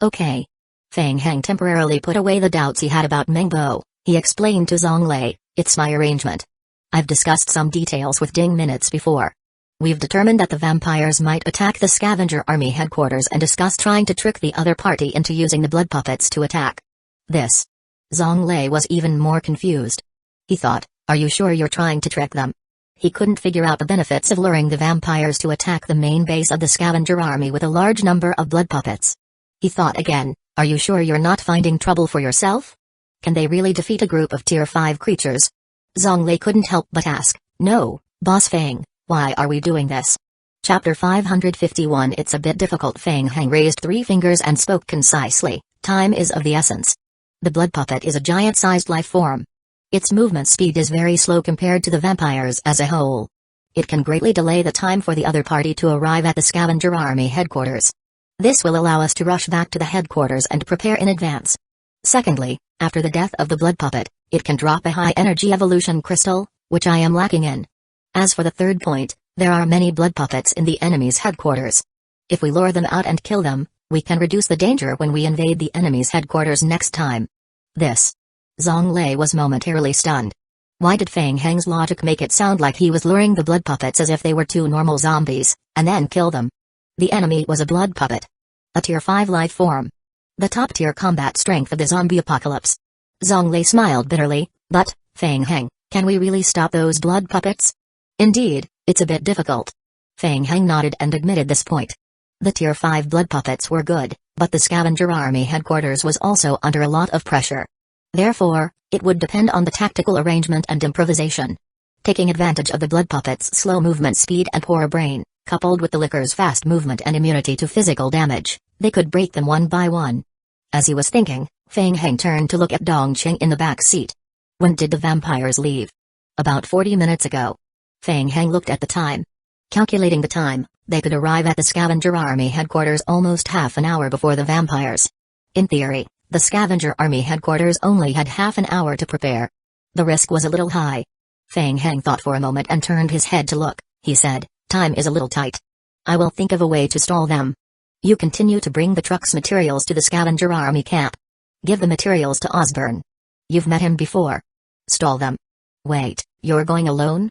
Okay. Fang Heng temporarily put away the doubts he had about Mangbo. He explained to Zonglei, "It's my arrangement. I've discussed some details with Ding Minutes before. We've determined that the vampires might attack the scavenger army headquarters and discussed trying to trick the other party into using the blood puppets to attack." This. Zonglei was even more confused. He thought, "Are you sure you're trying to trick them?" He couldn't figure out the benefits of luring the vampires to attack the main base of the scavenger army with a large number of blood puppets. He thought again, "Are you sure you're not finding trouble for yourself? Can they really defeat a group of tier 5 creatures?" Zonglei couldn't help but ask, "No, Boss Fang, why are we doing this?" Chapter 551. It's a bit difficult. Fang Heng raised 3 fingers and spoke concisely, "Time is of the essence. The blood puppet is a giant-sized life form. Its movement speed is very slow compared to the vampires as a whole. It can greatly delay the time for the other party to arrive at the scavenger army headquarters. This will allow us to rush back to the headquarters and prepare in advance. Secondly, after the death of the blood puppet, it can drop a high-energy evolution crystal, which I am lacking in. As for the third point, there are many blood puppets in the enemy's headquarters. If we lure them out and kill them, we can reduce the danger when we invade the enemy's headquarters next time." This. Zonglei was momentarily stunned. Why did Fang Heng's logic make it sound like he was luring the blood puppets as if they were 2 normal zombies, and then kill them? The enemy was a blood puppet. A tier 5 life form. The top-tier combat strength of the zombie apocalypse. Zonglei smiled bitterly, "But, Fang Heng, can we really stop those blood puppets?" "Indeed, it's a bit difficult." Fang Heng nodded and admitted this point. The tier 5 blood puppets were good, but the scavenger army headquarters was also under a lot of pressure. Therefore, it would depend on the tactical arrangement and improvisation. Taking advantage of the blood puppets' slow movement speed and poor brain, coupled with the Licker's fast movement and immunity to physical damage, they could break them one by one. As he was thinking, Fang Heng turned to look at Dong Qing in the back seat. "When did the vampires leave?" "About 40 minutes ago." Fang Heng looked at the time. Calculating the time, they could arrive at the scavenger army headquarters almost half an hour before the vampires. In theory, the scavenger army headquarters only had half an hour to prepare. The risk was a little high. Fang Heng thought for a moment and turned his head to look. He said, "Time is a little tight. I will think of a way to stall them. You continue to bring the truck's materials to the scavenger army camp. Give the materials to Osborne. You've met him before. Stall them." "Wait, you're going alone?"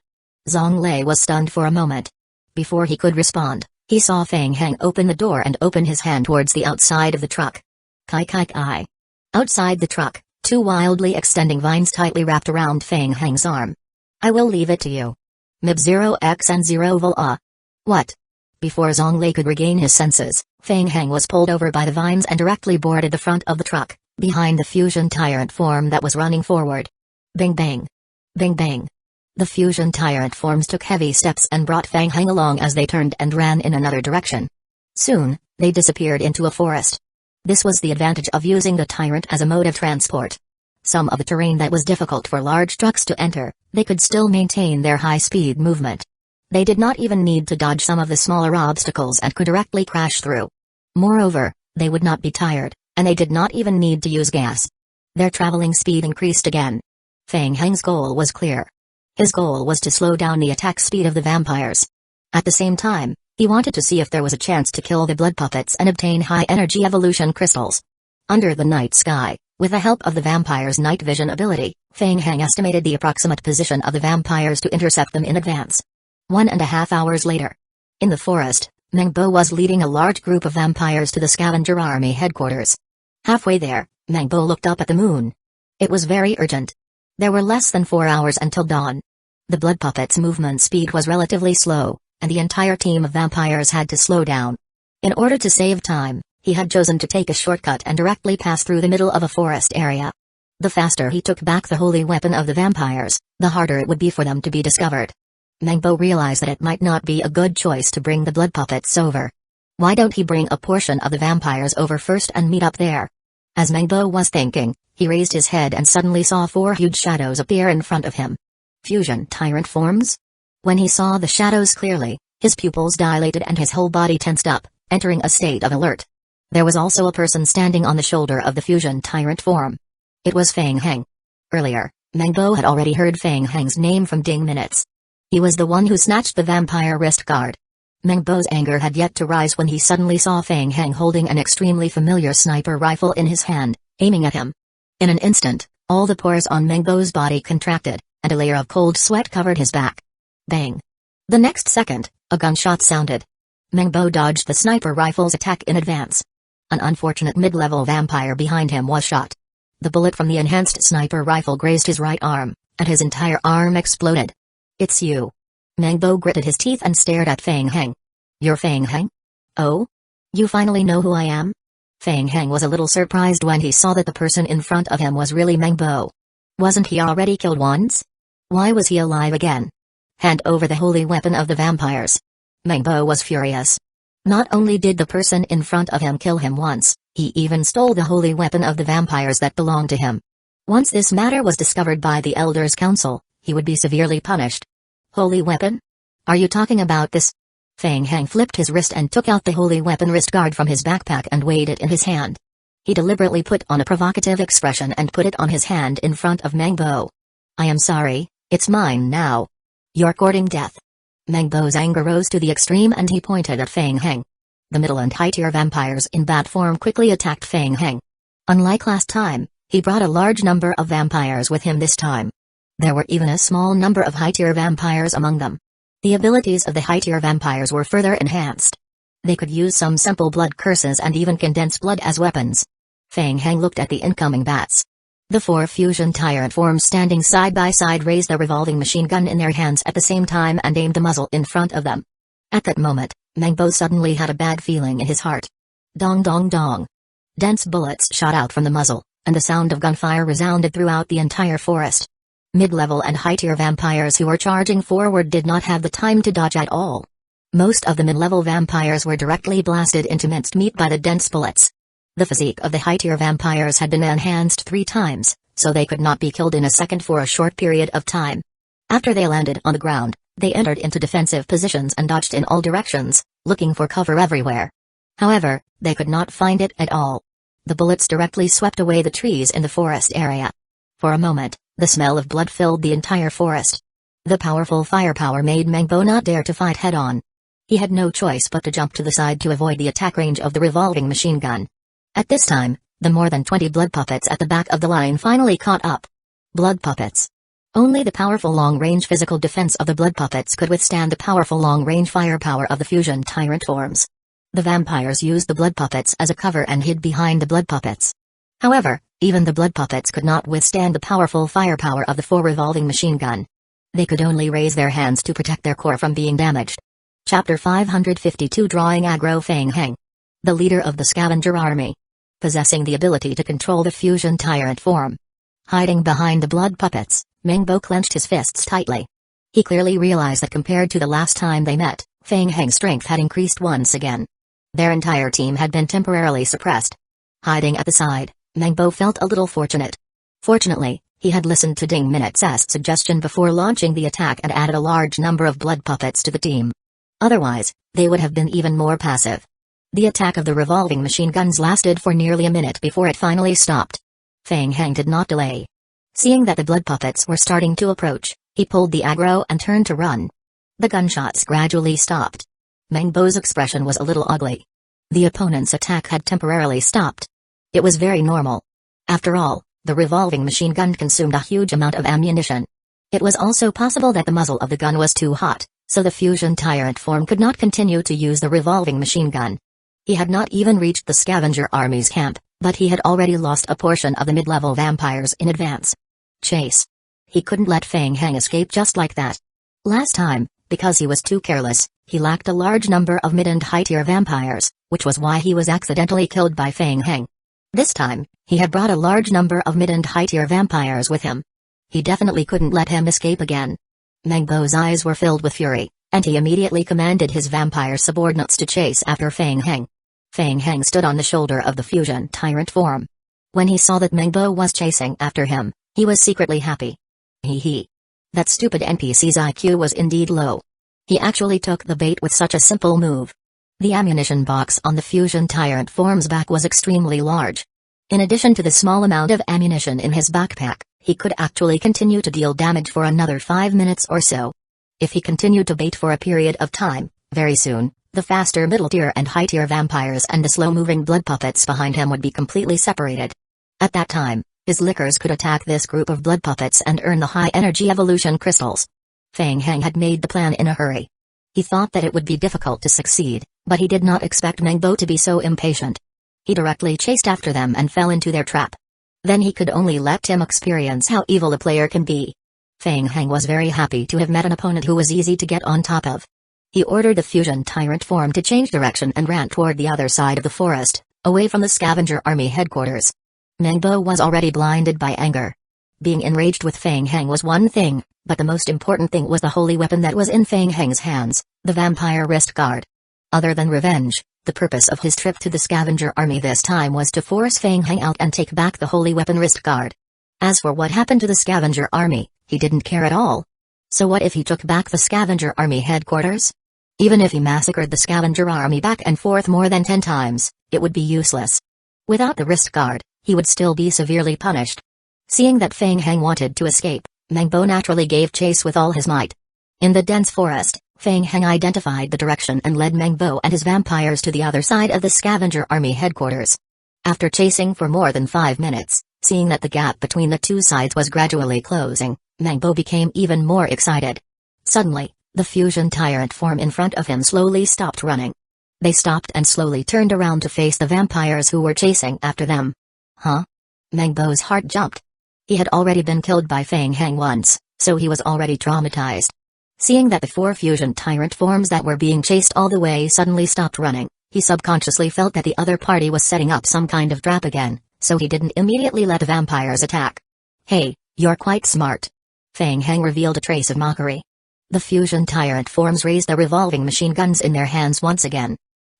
Zonglei was stunned for a moment. Before he could respond, he saw Fang Heng open the door and open his hand towards the outside of the truck. Kai kai kai. Outside the truck, 2 wildly extending vines tightly wrapped around Fang Heng's arm. "I will leave it to you. Mib 0x and 0 vol a." "What?" Before Zonglei could regain his senses, Fang Heng was pulled over by the vines and directly boarded the front of the truck, behind the fusion tyrant form that was running forward. Bing bang. Bing bang. The fusion tyrant forms took heavy steps and brought Fang Heng along as they turned and ran in another direction. Soon, they disappeared into a forest. This was the advantage of using the tyrant as a mode of transport. Some of the terrain that was difficult for large trucks to enter, they could still maintain their high-speed movement. They did not even need to dodge some of the smaller obstacles and could directly crash through. Moreover, they would not be tired, and they did not even need to use gas. Their traveling speed increased again. Fang Heng's goal was clear. His goal was to slow down the attack speed of the vampires. At the same time, he wanted to see if there was a chance to kill the blood puppets and obtain high-energy evolution crystals. Under the night sky, with the help of the vampire's night vision ability, Fang Heng estimated the approximate position of the vampires to intercept them in advance. 1.5 hours later. In the forest, Mengbo was leading a large group of vampires to the scavenger army headquarters. Halfway there, Mengbo looked up at the moon. It was very urgent. There were less than 4 hours until dawn. The blood puppets' movement speed was relatively slow, and the entire team of vampires had to slow down. In order to save time, he had chosen to take a shortcut and directly pass through the middle of a forest area. The faster he took back the holy weapon of the vampires, the harder it would be for them to be discovered. Mengbo realized that it might not be a good choice to bring the blood puppets over. Why don't he bring a portion of the vampires over first and meet up there? As Mengbo was thinking, he raised his head and suddenly saw 4 huge shadows appear in front of him. Fusion tyrant forms? When he saw the shadows clearly, his pupils dilated and his whole body tensed up, entering a state of alert. There was also a person standing on the shoulder of the fusion tyrant form. It was Fang Heng. Earlier, Mengbo had already heard Fang Heng's name from Ding Minutes. He was the one who snatched the vampire wrist guard. Mengbo's anger had yet to rise when he suddenly saw Fang Heng holding an extremely familiar sniper rifle in his hand, aiming at him. In an instant, all the pores on Mengbo's body contracted, and a layer of cold sweat covered his back. Bang! The next second, a gunshot sounded. Mengbo dodged the sniper rifle's attack in advance. An unfortunate mid-level vampire behind him was shot. The bullet from the enhanced sniper rifle grazed his right arm, and his entire arm exploded. "It's you." Mengbo gritted his teeth and stared at Fang Heng. "You're Fang Heng? Oh? You finally know who I am?" Fang Heng was a little surprised when he saw that the person in front of him was really Mengbo. Wasn't he already killed once? Why was he alive again? "Hand over the holy weapon of the vampires." Mengbo was furious. Not only did the person in front of him kill him once, he even stole the holy weapon of the vampires that belonged to him. Once this matter was discovered by the Elders' Council, he would be severely punished. "Holy weapon? Are you talking about this?" Fang Heng flipped his wrist and took out the holy weapon wrist guard from his backpack and weighed it in his hand. He deliberately put on a provocative expression and put it on his hand in front of Mengbo. "I am sorry, it's mine now. You're courting death." Mengbo's anger rose to the extreme and he pointed at Fang Heng. The middle and high-tier vampires in bat form quickly attacked Fang Heng. Unlike last time, he brought a large number of vampires with him this time. There were even a small number of high-tier vampires among them. The abilities of the high-tier vampires were further enhanced. They could use some simple blood curses and even condense blood as weapons. Fang Heng looked at the incoming bats. The 4 fusion tyrant forms standing side by side raised a revolving machine gun in their hands at the same time and aimed the muzzle in front of them. At that moment, Mengbo suddenly had a bad feeling in his heart. Dong dong dong. Dense bullets shot out from the muzzle, and the sound of gunfire resounded throughout the entire forest. Mid-level and high-tier vampires who were charging forward did not have the time to dodge at all. Most of the mid-level vampires were directly blasted into minced meat by the dense bullets. The physique of the high-tier vampires had been enhanced 3 times, so they could not be killed in a second for a short period of time. After they landed on the ground, they entered into defensive positions and dodged in all directions, looking for cover everywhere. However, they could not find it at all. The bullets directly swept away the trees in the forest area. For a moment, the smell of blood filled the entire forest. The powerful firepower made Mengbo not dare to fight head-on. He had no choice but to jump to the side to avoid the attack range of the revolving machine gun. At this time, the more than 20 blood puppets at the back of the line finally caught up. Blood puppets. Only the powerful long-range physical defense of the blood puppets could withstand the powerful long-range firepower of the fusion tyrant forms. The vampires used the blood puppets as a cover and hid behind the blood puppets. However, even the blood puppets could not withstand the powerful firepower of the 4 revolving machine gun. They could only raise their hands to protect their core from being damaged. Chapter 552 Drawing Aggro Fang Heng. The leader of the scavenger army. Possessing the ability to control the fusion tyrant form. Hiding behind the blood puppets, Mengbo clenched his fists tightly. He clearly realized that compared to the last time they met, Fang Heng's strength had increased once again. Their entire team had been temporarily suppressed. Hiding at the side, Mengbo felt a little fortunate. Fortunately, he had listened to Ding Minut's suggestion before launching the attack and added a large number of blood puppets to the team. Otherwise, they would have been even more passive. The attack of the revolving machine guns lasted for nearly a minute before it finally stopped. Fang Heng did not delay. Seeing that the blood puppets were starting to approach, he pulled the aggro and turned to run. The gunshots gradually stopped. Mengbo's expression was a little ugly. The opponent's attack had temporarily stopped. It was very normal. After all, the revolving machine gun consumed a huge amount of ammunition. It was also possible that the muzzle of the gun was too hot, so the fusion tyrant form could not continue to use the revolving machine gun. He had not even reached the scavenger army's camp, but he had already lost a portion of the mid-level vampires in advance. Chase. He couldn't let Fang Heng escape just like that. Last time, because he was too careless, he lacked a large number of mid and high-tier vampires, which was why he was accidentally killed by Fang Heng. This time, he had brought a large number of mid and high-tier vampires with him. He definitely couldn't let him escape again. Mengbo's eyes were filled with fury, and he immediately commanded his vampire subordinates to chase after Fang Heng. Fang Heng stood on the shoulder of the fusion tyrant form. When he saw that Mengbo was chasing after him, he was secretly happy. Hee. That stupid NPC's IQ was indeed low. He actually took the bait with such a simple move. The ammunition box on the fusion tyrant form's back was extremely large. In addition to the small amount of ammunition in his backpack, he could actually continue to deal damage for another 5 minutes or so. If he continued to bait for a period of time, very soon, the faster middle-tier and high-tier vampires and the slow-moving blood puppets behind him would be completely separated. At that time, his lickers could attack this group of blood puppets and earn the high-energy evolution crystals. Fang Heng had made the plan in a hurry. He thought that it would be difficult to succeed, but he did not expect Mengbo to be so impatient. He directly chased after them and fell into their trap. Then he could only let him experience how evil a player can be. Fang Heng was very happy to have met an opponent who was easy to get on top of. He ordered the fusion tyrant form to change direction and ran toward the other side of the forest, away from the scavenger army headquarters. Mengbo was already blinded by anger. Being enraged with Fang Heng was one thing, but the most important thing was the holy weapon that was in Fang Heng's hands, the vampire wrist guard. Other than revenge, the purpose of his trip to the scavenger army this time was to force Fang Heng out and take back the holy weapon wrist guard. As for what happened to the scavenger army, he didn't care at all. So what if he took back the scavenger army headquarters? Even if he massacred the scavenger army back and forth more than 10 times, it would be useless. Without the wrist guard, he would still be severely punished. Seeing that Fang Heng wanted to escape, Mengbo naturally gave chase with all his might. In the dense forest, Fang Heng identified the direction and led Mengbo and his vampires to the other side of the scavenger army headquarters. After chasing for more than 5 minutes, seeing that the gap between the two sides was gradually closing, Mengbo became even more excited. Suddenly, the fusion tyrant form in front of him slowly stopped running. They stopped and slowly turned around to face the vampires who were chasing after them. Huh? Mengbo's heart jumped. He had already been killed by Fang Heng once, so he was already traumatized. Seeing that the 4 fusion tyrant forms that were being chased all the way suddenly stopped running, he subconsciously felt that the other party was setting up some kind of trap again, so he didn't immediately let the vampires attack. Hey, you're quite smart. Fang Heng revealed a trace of mockery. The fusion tyrant forms raised the revolving machine guns in their hands once again.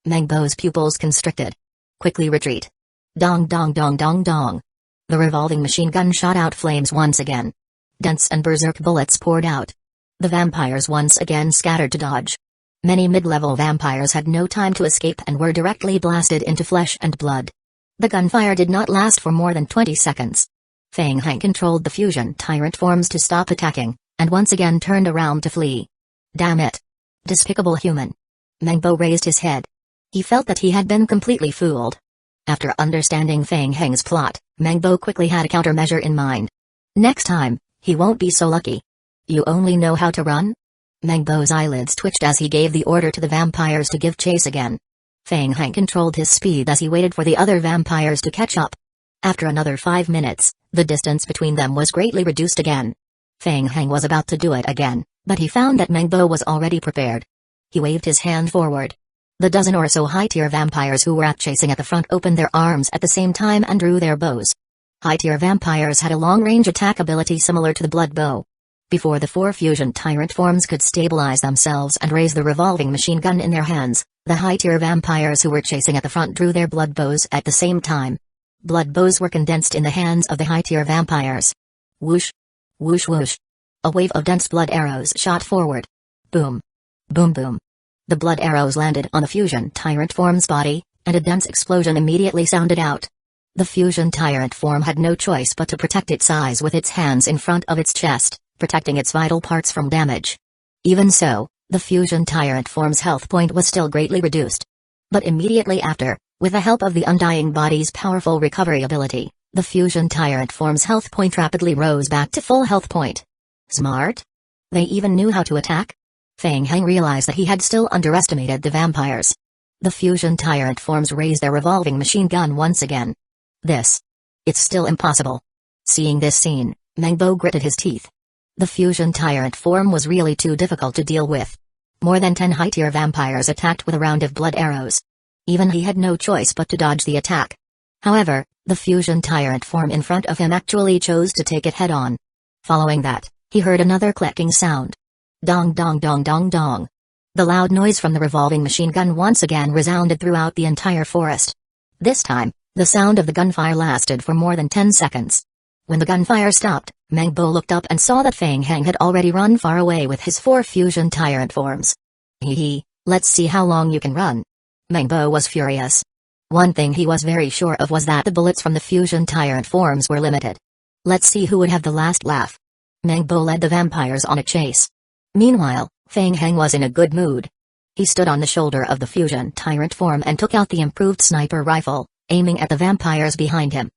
Mengbo's pupils constricted. Quickly retreat. Dong dong dong dong dong. The revolving machine gun shot out flames once again. Dense and berserk bullets poured out. The vampires once again scattered to dodge. Many mid-level vampires had no time to escape and were directly blasted into flesh and blood. The gunfire did not last for more than 20 seconds. Fang Heng controlled the fusion tyrant forms to stop attacking, and once again turned around to flee. Damn it. Despicable human. Mengbo raised his head. He felt that he had been completely fooled. After understanding Fang Heng's plot, Mengbo quickly had a countermeasure in mind. Next time, he won't be so lucky. You only know how to run? Mengbo's eyelids twitched as he gave the order to the vampires to give chase again. Fang Heng controlled his speed as he waited for the other vampires to catch up. After another 5 minutes, the distance between them was greatly reduced again. Fang Heng was about to do it again, but he found that Mengbo was already prepared. He waved his hand forward. The dozen or so high-tier vampires who were chasing at the front opened their arms at the same time and drew their bows. High-tier vampires had a long-range attack ability similar to the blood bow. Before the four fusion tyrant forms could stabilize themselves and raise the revolving machine gun in their hands, the high-tier vampires who were chasing at the front drew their blood bows at the same time. Blood bows were condensed in the hands of the high-tier vampires. Whoosh! Whoosh whoosh! A wave of dense blood arrows shot forward. Boom! Boom boom! The blood arrows landed on the fusion tyrant form's body, and a dense explosion immediately sounded out. The fusion tyrant form had no choice but to protect its eyes with its hands in front of its chest, protecting its vital parts from damage. Even so, the fusion tyrant form's health point was still greatly reduced. But immediately after, with the help of the undying body's powerful recovery ability, the fusion tyrant form's health point rapidly rose back to full health point. Smart? They even knew how to attack? Feng Heng realized that he had still underestimated the vampires. The fusion tyrant forms raised their revolving machine gun once again. It's still impossible. Seeing this scene, Mengbo gritted his teeth. The fusion tyrant form was really too difficult to deal with. More than 10 high-tier vampires attacked with a round of blood arrows. Even he had no choice but to dodge the attack. However, the fusion tyrant form in front of him actually chose to take it head-on. Following that, he heard another clicking sound. Dong dong dong dong dong. The loud noise from the revolving machine gun once again resounded throughout the entire forest. This time, the sound of the gunfire lasted for more than 10 seconds. When the gunfire stopped, Mengbo looked up and saw that Feng Heng had already run far away with his 4 fusion tyrant forms. Hee, let's see how long you can run. Mengbo was furious. One thing he was very sure of was that the bullets from the fusion tyrant forms were limited. Let's see who would have the last laugh. Mengbo led the vampires on a chase. Meanwhile, Feng Heng was in a good mood. He stood on the shoulder of the fusion tyrant form and took out the improved sniper rifle, aiming at the vampires behind him.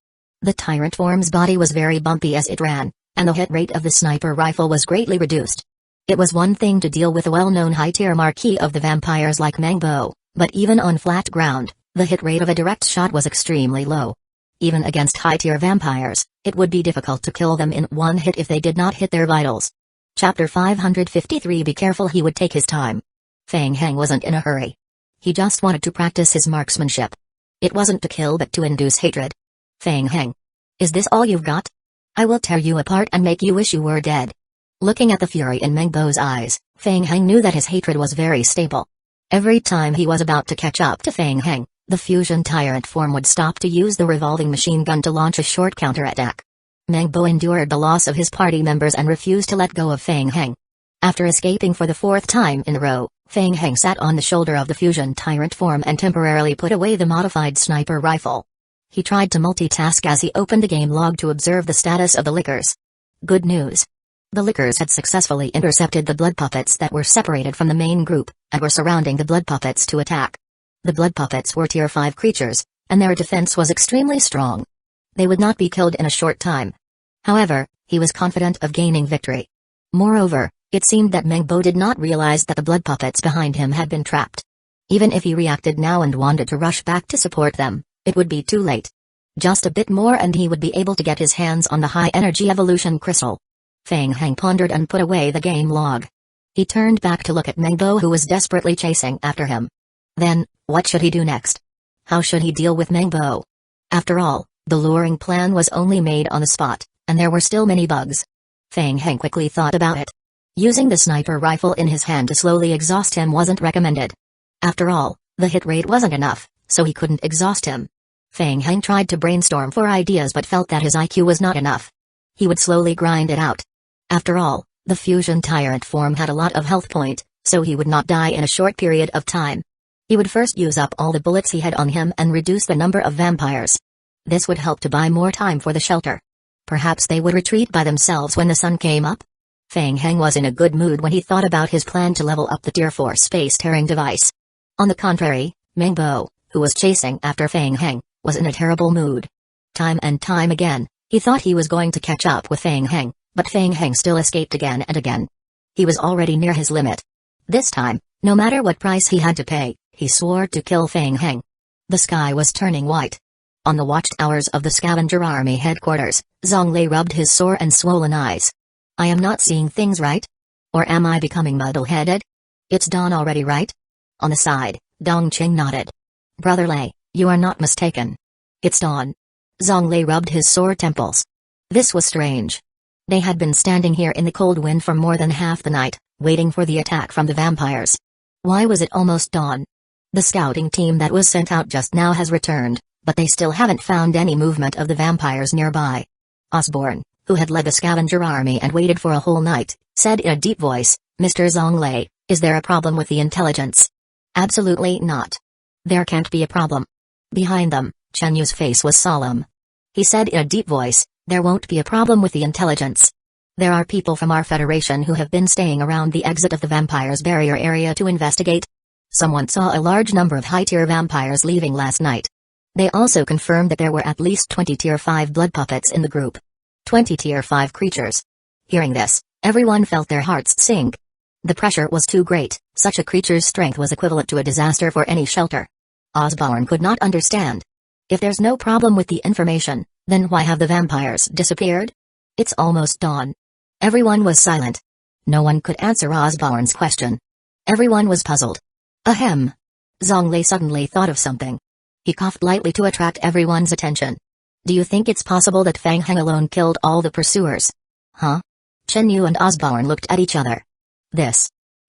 The tyrant form's body was very bumpy as it ran, and the hit rate of the sniper rifle was greatly reduced. It was one thing to deal with a well-known high-tier marquis of the vampires like Mengbo, but even on flat ground, the hit rate of a direct shot was extremely low. Even against high-tier vampires, it would be difficult to kill them in one hit if they did not hit their vitals. Chapter 553. Be careful, he would take his time. Feng Heng wasn't in a hurry. He just wanted to practice his marksmanship. It wasn't to kill but to induce hatred. Feng Heng. Is this all you've got? I will tear you apart and make you wish you were dead. Looking at the fury in Mengbo's eyes, Feng Heng knew that his hatred was very stable. Every time he was about to catch up to Feng Heng, the fusion tyrant form would stop to use the revolving machine gun to launch a short counterattack. Mengbo endured the loss of his party members and refused to let go of Feng Heng. After escaping for the 4th time in a row, Feng Heng sat on the shoulder of the fusion tyrant form and temporarily put away the modified sniper rifle. He tried to multitask as he opened the game log to observe the status of the lickers. Good news. The lickers had successfully intercepted the blood puppets that were separated from the main group, and were surrounding the blood puppets to attack. The blood puppets were tier 5 creatures, and their defense was extremely strong. They would not be killed in a short time. However, he was confident of gaining victory. Moreover, it seemed that Mengbo did not realize that the blood puppets behind him had been trapped. Even if he reacted now and wanted to rush back to support them, it would be too late. Just a bit more and he would be able to get his hands on the high-energy evolution crystal. Feng Heng pondered and put away the game log. He turned back to look at Mengbo, who was desperately chasing after him. Then, what should he do next? How should he deal with Mengbo? After all, the luring plan was only made on the spot, and there were still many bugs. Feng Heng quickly thought about it. Using the sniper rifle in his hand to slowly exhaust him wasn't recommended. After all, the hit rate wasn't enough, so he couldn't exhaust him. Feng Heng tried to brainstorm for ideas but felt that his IQ was not enough. He would slowly grind it out. After all, the fusion tyrant form had a lot of health point, so he would not die in a short period of time. He would first use up all the bullets he had on him and reduce the number of vampires. This would help to buy more time for the shelter. Perhaps they would retreat by themselves when the sun came up? Feng Heng was in a good mood when he thought about his plan to level up the Tier 4 space-tearing device. On the contrary, Mengbo, who was chasing after Feng Heng, was in a terrible mood. Time and time again, he thought he was going to catch up with Feng Heng, but Feng Heng still escaped again and again. He was already near his limit. This time, no matter what price he had to pay, he swore to kill Feng Heng. The sky was turning white. On the watchtowers of the scavenger army headquarters, Zhonglei rubbed his sore and swollen eyes. I am not seeing things right? Or am I becoming muddle-headed? It's dawn already, right? On the side, Dongqing nodded. Brother Lei, you are not mistaken. It's dawn. Zhonglei rubbed his sore temples. This was strange. They had been standing here in the cold wind for more than half the night, waiting for the attack from the vampires. Why was it almost dawn? The scouting team that was sent out just now has returned, but they still haven't found any movement of the vampires nearby. Osborne, who had led the scavenger army and waited for a whole night, said in a deep voice, "Mr. Zhonglei, is there a problem with the intelligence?" "Absolutely not. There can't be a problem." Behind them, Chen Yu's face was solemn. He said in a deep voice, "There won't be a problem with the intelligence. There are people from our federation who have been staying around the exit of the vampires' barrier area to investigate. Someone saw a large number of high-tier vampires leaving last night. They also confirmed that there were at least 20 tier 5 blood puppets in the group. 20 tier 5 creatures." Hearing this, everyone felt their hearts sink. The pressure was too great. Such a creature's strength was equivalent to a disaster for any shelter. Osborne could not understand. If there's no problem with the information, then why have the vampires disappeared? It's almost dawn. Everyone was silent. No one could answer Osborne's question. Everyone was puzzled. Ahem. Zhonglei suddenly thought of something. He coughed lightly to attract everyone's attention. "Do you think it's possible that Fang Heng alone killed all the pursuers?" "Huh?" Chen Yu and Osborne looked at each other.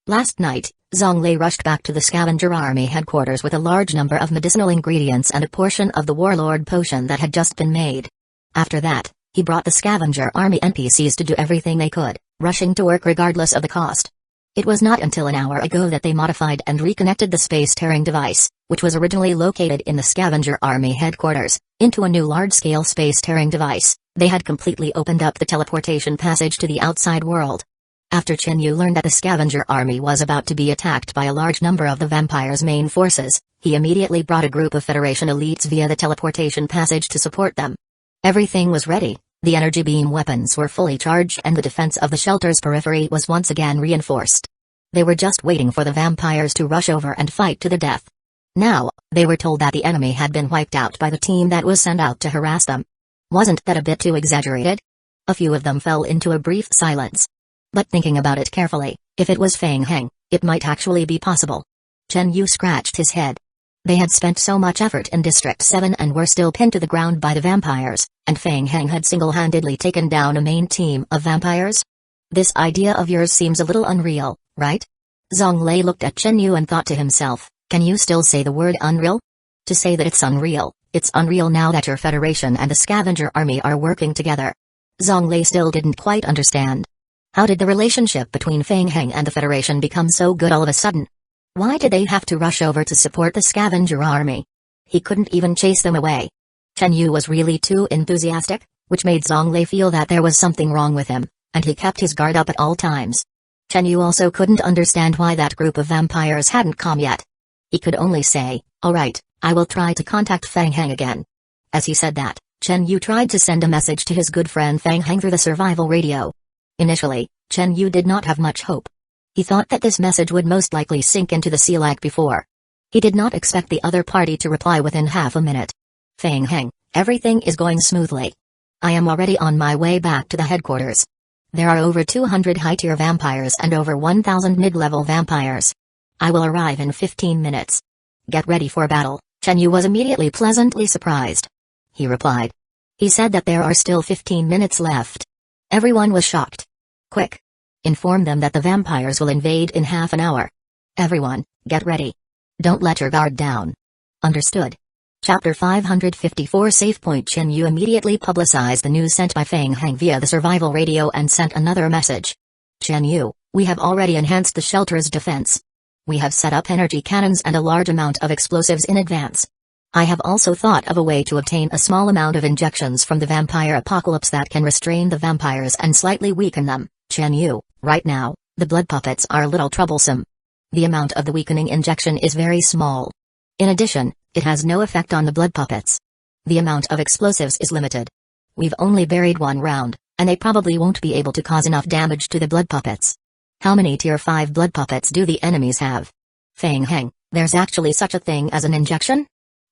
Last night, Zhonglei rushed back to the scavenger army headquarters with a large number of medicinal ingredients and a portion of the warlord potion that had just been made. After that, he brought the scavenger army NPCs to do everything they could, rushing to work regardless of the cost. It was not until an hour ago that they modified and reconnected the space-tearing device, which was originally located in the scavenger army headquarters, into a new large-scale space-tearing device. They had completely opened up the teleportation passage to the outside world. After Chen Yu learned that the scavenger army was about to be attacked by a large number of the vampire's main forces, he immediately brought a group of Federation elites via the teleportation passage to support them. Everything was ready, the energy beam weapons were fully charged and the defense of the shelter's periphery was once again reinforced. They were just waiting for the vampires to rush over and fight to the death. Now, they were told that the enemy had been wiped out by the team that was sent out to harass them. Wasn't that a bit too exaggerated? A few of them fell into a brief silence. But thinking about it carefully, if it was Fang Heng, it might actually be possible. Chen Yu scratched his head. They had spent so much effort in District 7 and were still pinned to the ground by the vampires, and Fang Heng had single-handedly taken down a main team of vampires? This idea of yours seems a little unreal, right? Zhonglei looked at Chen Yu and thought to himself, can you still say the word unreal? To say that it's unreal now that your Federation and the scavenger army are working together. Zhonglei still didn't quite understand. How did the relationship between Fang Heng and the Federation become so good all of a sudden? Why did they have to rush over to support the scavenger army? He couldn't even chase them away. Chen Yu was really too enthusiastic, which made Zhonglei feel that there was something wrong with him, and he kept his guard up at all times. Chen Yu also couldn't understand why that group of vampires hadn't come yet. He could only say, "Alright, I will try to contact Fang Heng again." As he said that, Chen Yu tried to send a message to his good friend Fang Heng through the survival radio. Initially, Chen Yu did not have much hope. He thought that this message would most likely sink into the sea like before. He did not expect the other party to reply within half a minute. "Fang Heng, everything is going smoothly. I am already on my way back to the headquarters. There are over 200 high-tier vampires and over 1,000 mid-level vampires. I will arrive in 15 minutes. Get ready for battle." Chen Yu was immediately pleasantly surprised. He replied. He said that there are still 15 minutes left. Everyone was shocked. "Quick! Inform them that the vampires will invade in half an hour. Everyone, get ready. Don't let your guard down." Understood. Chapter 554 Safe Point. Chen Yu immediately publicized the news sent by Fang Heng via the survival radio and sent another message. "Chen Yu, we have already enhanced the shelter's defense. We have set up energy cannons and a large amount of explosives in advance. I have also thought of a way to obtain a small amount of injections from the vampire apocalypse that can restrain the vampires and slightly weaken them. Chen Yu, right now, the blood puppets are a little troublesome. The amount of the weakening injection is very small. In addition, it has no effect on the blood puppets. The amount of explosives is limited. We've only buried one round, and they probably won't be able to cause enough damage to the blood puppets. How many tier 5 blood puppets do the enemies have?" "Fang Heng, there's actually such a thing as an injection?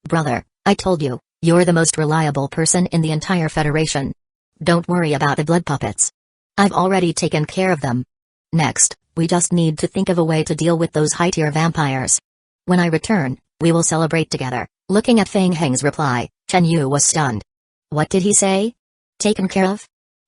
Brother, I told you, you're the most reliable person in the entire Federation. Don't worry about the blood puppets. I've already taken care of them. Next, we just need to think of a way to deal with those high-tier vampires. When I return, we will celebrate together." Looking at Fang Heng's reply, Chen Yu was stunned. What did he say? Taken care of?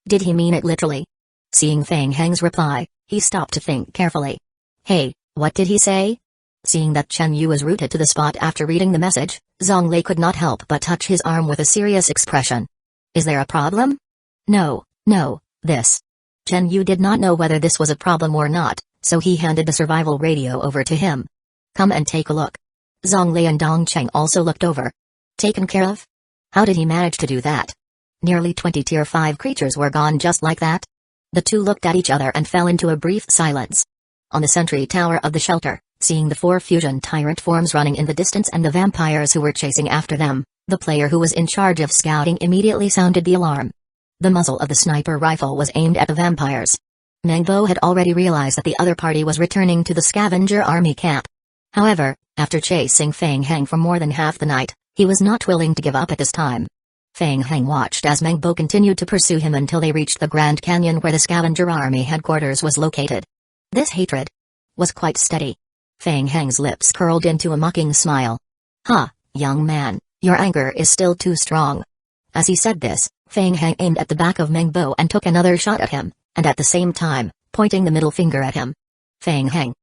Did he mean it literally? Seeing Feng Heng's reply, he stopped to think carefully. Hey, what did he say? Seeing that Chen Yu was rooted to the spot after reading the message, Zhonglei could not help but touch his arm with a serious expression. Is there a problem? No, this. Chen Yu did not know whether this was a problem or not, so he handed the survival radio over to him. Come and take a look. Zhonglei and Dong Cheng also looked over. Taken care of? How did he manage to do that? Nearly 20 Tier 5 creatures were gone just like that? The two looked at each other and fell into a brief silence. On the sentry tower of the shelter, seeing the 4 fusion tyrant forms running in the distance and the vampires who were chasing after them, the player who was in charge of scouting immediately sounded the alarm. The muzzle of the sniper rifle was aimed at the vampires. Mengbo had already realized that the other party was returning to the scavenger army camp. However, after chasing Feng Heng for more than half the night, he was not willing to give up at this time. Feng Heng watched as Mengbo continued to pursue him until they reached the Grand Canyon where the scavenger army headquarters was located. This hatred was quite steady. Feng Heng's lips curled into a mocking smile. Ha, young man, your anger is still too strong. As he said this, Feng Heng aimed at the back of Mengbo and took another shot at him, and at the same time, pointing the middle finger at him. Feng Heng.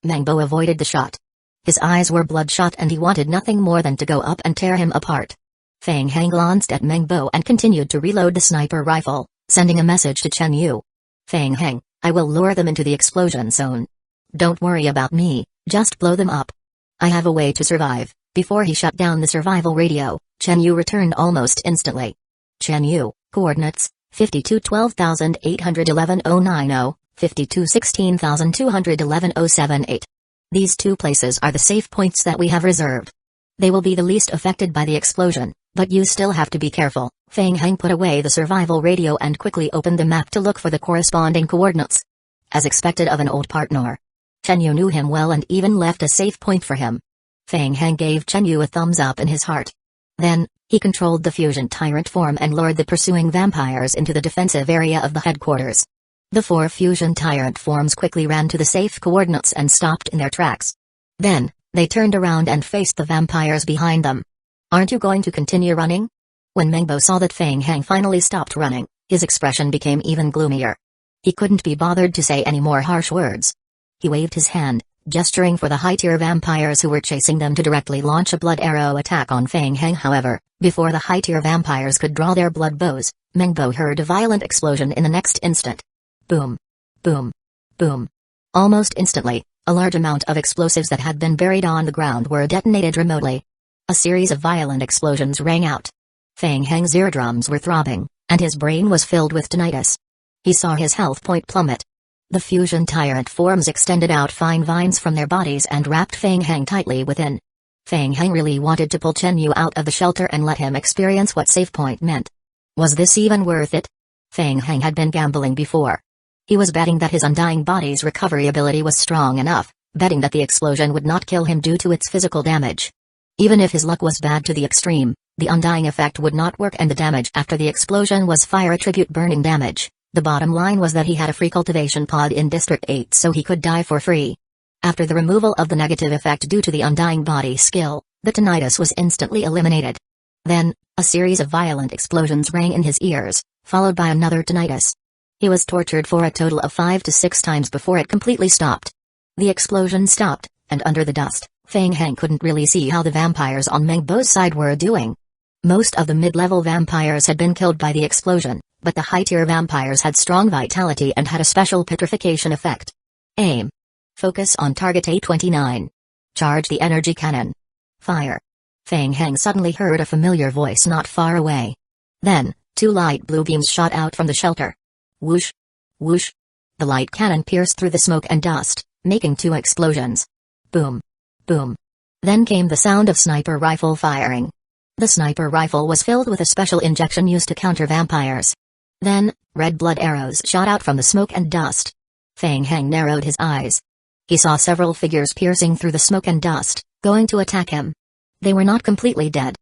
Mengbo avoided the shot. His eyes were bloodshot and he wanted nothing more than to go up and tear him apart. Feng Heng glanced at Mengbo and continued to reload the sniper rifle, sending a message to Chen Yu. Feng Heng, I will lure them into the explosion zone. Don't worry about me, just blow them up. I have a way to survive. Before he shut down the survival radio, Chen Yu returned almost instantly. Chen Yu, coordinates, 52-12,811-090, 52-16,211-078. These 2 places are the safe points that we have reserved. They will be the least affected by the explosion, but you still have to be careful. Feng Heng put away the survival radio and quickly opened the map to look for the corresponding coordinates. As expected of an old partner, Chen Yu knew him well and even left a safe point for him. Feng Heng gave Chen Yu a thumbs up in his heart. Then, he controlled the fusion tyrant form and lured the pursuing vampires into the defensive area of the headquarters. The 4 fusion tyrant forms quickly ran to the safe coordinates and stopped in their tracks. Then, they turned around and faced the vampires behind them. Aren't you going to continue running? When Mengbo saw that Feng Heng finally stopped running, his expression became even gloomier. He couldn't be bothered to say any more harsh words. He waved his hand, gesturing for the high-tier vampires who were chasing them to directly launch a blood arrow attack on Feng Heng. However, before the high-tier vampires could draw their blood bows, Mengbo heard a violent explosion in the next instant. Boom. Boom. Boom. Almost instantly, a large amount of explosives that had been buried on the ground were detonated remotely. A series of violent explosions rang out. Feng Heng's eardrums were throbbing, and his brain was filled with tinnitus. He saw his health point plummet. The fusion tyrant forms extended out fine vines from their bodies and wrapped Feng Heng tightly within. Feng Heng really wanted to pull Chen Yu out of the shelter and let him experience what safe point meant. Was this even worth it? Feng Heng had been gambling before. He was betting that his undying body's recovery ability was strong enough, betting that the explosion would not kill him due to its physical damage. Even if his luck was bad to the extreme, the undying effect would not work and the damage after the explosion was fire attribute burning damage. The bottom line was that he had a free cultivation pod in District 8 so he could die for free. After the removal of the negative effect due to the undying body skill, the tinnitus was instantly eliminated. Then, a series of violent explosions rang in his ears, followed by another tinnitus. He was tortured for a total of 5 to 6 times before it completely stopped. The explosion stopped, and under the dust, Feng Heng couldn't really see how the vampires on Mengbo's side were doing. Most of the mid-level vampires had been killed by the explosion, but the high-tier vampires had strong vitality and had a special petrification effect. Aim. Focus on target A29. Charge the energy cannon. Fire. Feng Heng suddenly heard a familiar voice not far away. Then, 2 light blue beams shot out from the shelter. Whoosh. Whoosh. The light cannon pierced through the smoke and dust, making 2 explosions. Boom. Boom. Then came the sound of sniper rifle firing. The sniper rifle was filled with a special injection used to counter vampires. Then, red blood arrows shot out from the smoke and dust. Feng Heng narrowed his eyes. He saw several figures piercing through the smoke and dust, going to attack him. They were not completely dead.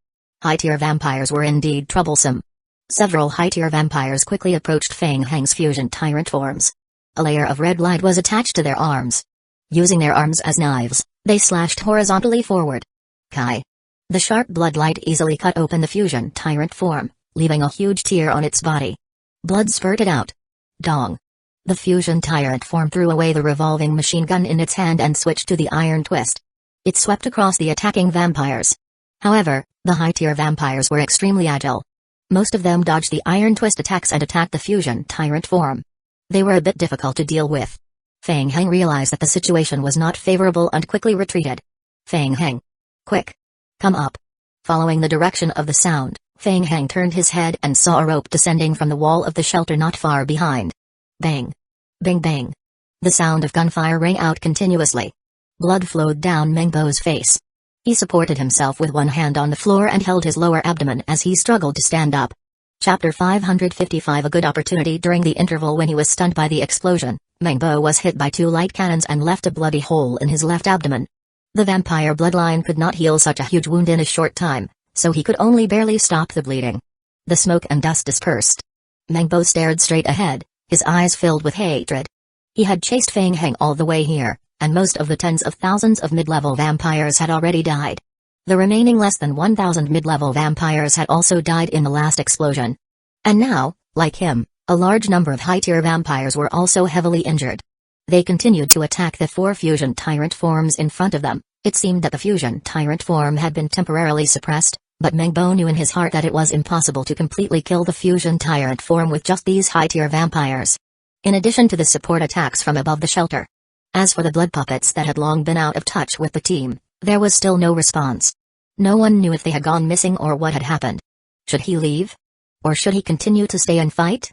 High-tier vampires were indeed troublesome. Several high-tier vampires quickly approached Feng Heng's fusion tyrant forms. A layer of red light was attached to their arms. Using their arms as knives, they slashed horizontally forward. Kai. The sharp blood light easily cut open the fusion tyrant form, leaving a huge tear on its body. Blood spurted out. Dong. The fusion tyrant form threw away the revolving machine gun in its hand and switched to the iron twist. It swept across the attacking vampires. However, the high-tier vampires were extremely agile. Most of them dodged the iron twist attacks and attacked the fusion tyrant form. They were a bit difficult to deal with. Fang Heng realized that the situation was not favorable and quickly retreated. Fang Heng. Quick. Come up. Following the direction of the sound, Fang Heng turned his head and saw a rope descending from the wall of the shelter not far behind. Bang. Bang bang. The sound of gunfire rang out continuously. Blood flowed down Mengbo's face. He supported himself with one hand on the floor and held his lower abdomen as he struggled to stand up. Chapter 555. A good opportunity. During the interval when he was stunned by the explosion, Mengbo was hit by 2 light cannons and left a bloody hole in his left abdomen. The vampire bloodline could not heal such a huge wound in a short time, so he could only barely stop the bleeding. The smoke and dust dispersed. Mengbo stared straight ahead, his eyes filled with hatred. He had chased Fang Heng all the way here, and most of the tens of thousands of mid-level vampires had already died. The remaining less than 1,000 mid-level vampires had also died in the last explosion. And now, like him, a large number of high-tier vampires were also heavily injured. They continued to attack the 4 fusion tyrant forms in front of them. It seemed that the fusion tyrant form had been temporarily suppressed, but Mengbo knew in his heart that it was impossible to completely kill the fusion tyrant form with just these high-tier vampires. In addition to the support attacks from above the shelter. As for the blood puppets that had long been out of touch with the team, there was still no response. No one knew if they had gone missing or what had happened. Should he leave? Or should he continue to stay and fight?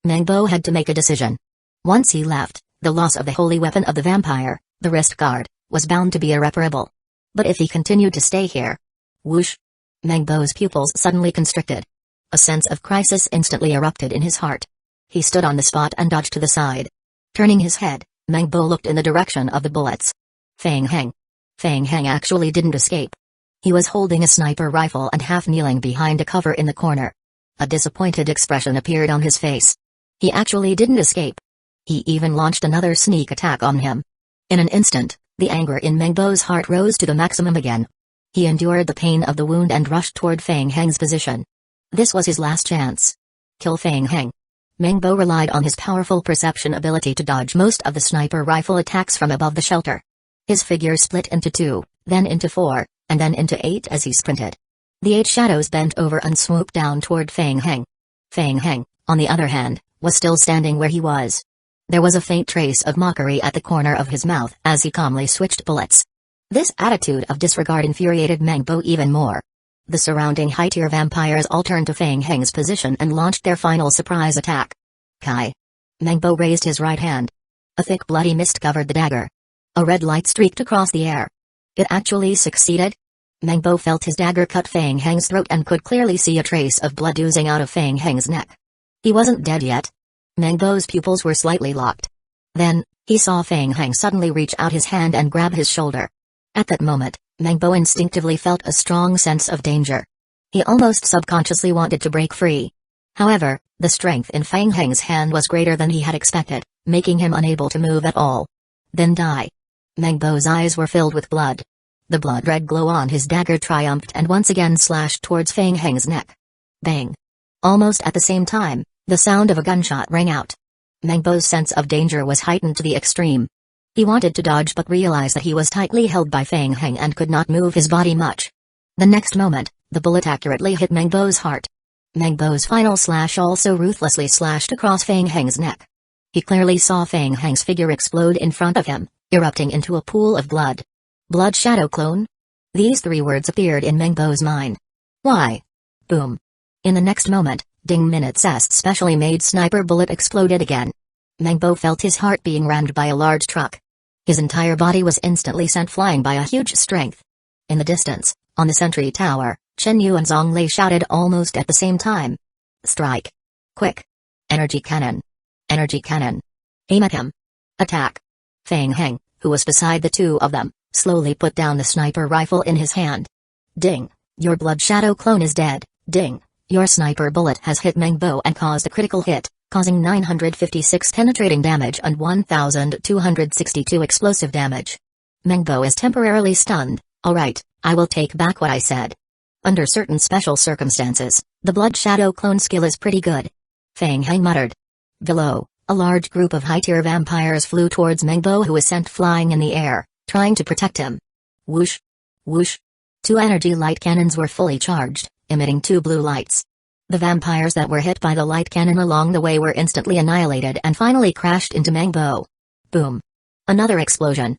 Mengbo had to make a decision. Once he left, the loss of the holy weapon of the vampire, the wrist guard, was bound to be irreparable. But if he continued to stay here... Whoosh! Mengbo's pupils suddenly constricted. A sense of crisis instantly erupted in his heart. He stood on the spot and dodged to the side. Turning his head, Mengbo looked in the direction of the bullets. Fang Heng. Fang Heng actually didn't escape. He was holding a sniper rifle and half kneeling behind a cover in the corner. A disappointed expression appeared on his face. He actually didn't escape. He even launched another sneak attack on him. In an instant, the anger in Mengbo's heart rose to the maximum again. He endured the pain of the wound and rushed toward Fang Heng's position. This was his last chance. Kill Fang Heng. Mengbo relied on his powerful perception ability to dodge most of the sniper rifle attacks from above the shelter. His figure split into 2, then into 4, and then into 8 as he sprinted. The 8 shadows bent over and swooped down toward Fang Heng. Fang Heng, on the other hand, was still standing where he was. There was a faint trace of mockery at the corner of his mouth as he calmly switched bullets. This attitude of disregard infuriated Mengbo even more. The surrounding high-tier vampires all turned to Fang Heng's position and launched their final surprise attack. Kai. Mengbo raised his right hand. A thick bloody mist covered the dagger. A red light streaked across the air. It actually succeeded? Mengbo felt his dagger cut Fang Heng's throat and could clearly see a trace of blood oozing out of Fang Heng's neck. He wasn't dead yet. Mengbo's pupils were slightly locked. Then, he saw Fang Heng suddenly reach out his hand and grab his shoulder. At that moment, Mengbo instinctively felt a strong sense of danger. He almost subconsciously wanted to break free. However, the strength in Fang Heng's hand was greater than he had expected, making him unable to move at all. Then die. Mengbo's eyes were filled with blood. The blood-red glow on his dagger triumphed and once again slashed towards Fang Heng's neck. Bang! Almost at the same time, the sound of a gunshot rang out. Mengbo's sense of danger was heightened to the extreme. He wanted to dodge but realized that he was tightly held by Fang Heng and could not move his body much. The next moment, the bullet accurately hit Mengbo's heart. Mengbo's final slash also ruthlessly slashed across Fang Heng's neck. He clearly saw Fang Heng's figure explode in front of him, erupting into a pool of blood. Blood shadow clone? These 3 words appeared in Mengbo's mind. Why? Boom. In the next moment, Ding Minut's specially made sniper bullet exploded again. Mengbo felt his heart being rammed by a large truck. His entire body was instantly sent flying by a huge strength. In the distance, on the sentry tower, Chen Yu and Zhong Lei shouted almost at the same time. Strike. Quick. Energy cannon. Energy cannon. Aim at him. Attack. Fang Heng, who was beside the 2 of them, slowly put down the sniper rifle in his hand. Ding. Your blood shadow clone is dead. Ding. Your sniper bullet has hit Mengbo and caused a critical hit, causing 956 penetrating damage and 1,262 explosive damage. Mengbo is temporarily stunned. Alright, I will take back what I said. Under certain special circumstances, the blood shadow clone skill is pretty good. Fang Heng muttered. Below, a large group of high-tier vampires flew towards Mengbo, who was sent flying in the air, trying to protect him. Whoosh! Whoosh! 2 energy light cannons were fully charged, emitting 2 blue lights. The vampires that were hit by the light cannon along the way were instantly annihilated and finally crashed into Mengbo. Boom! Another explosion.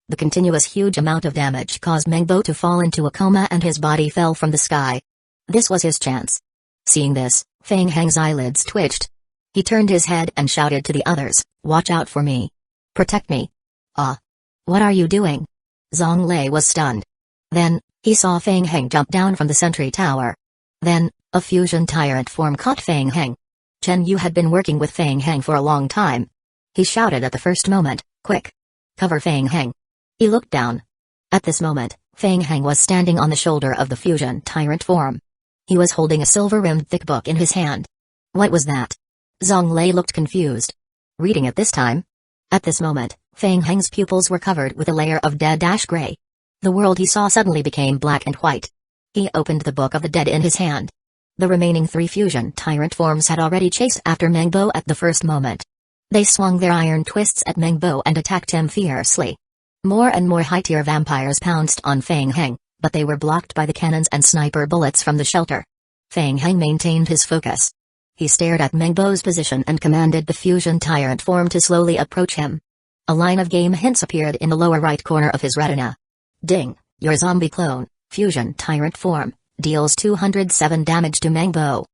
The continuous huge amount of damage caused Mengbo to fall into a coma and his body fell from the sky. This was his chance. Seeing this, Fang Heng's eyelids twitched. He turned his head and shouted to the others, "Watch out for me. Protect me." "Ah. What are you doing?" Zhong Lei was stunned. Then, he saw Fang Heng jump down from the sentry tower. Then, a fusion tyrant form caught Fang Heng. Chen Yu had been working with Fang Heng for a long time. He shouted at the first moment, "Quick! Cover Fang Heng." He looked down. At this moment, Fang Heng was standing on the shoulder of the fusion tyrant form. He was holding a silver-rimmed thick book in his hand. What was that? Zhong Lei looked confused. Reading it this time? At this moment, Fang Heng's pupils were covered with a layer of dead-gray. The world he saw suddenly became black and white. He opened the Book of the Dead in his hand. The remaining 3 fusion tyrant forms had already chased after Mengbo at the first moment. They swung their iron twists at Mengbo and attacked him fiercely. More and more high-tier vampires pounced on Fang Heng, but they were blocked by the cannons and sniper bullets from the shelter. Fang Heng maintained his focus. He stared at Mengbo's position and commanded the fusion tyrant form to slowly approach him. A line of game hints appeared in the lower right corner of his retina. Ding, your zombie clone, fusion tyrant form, deals 207 damage to Mengbo.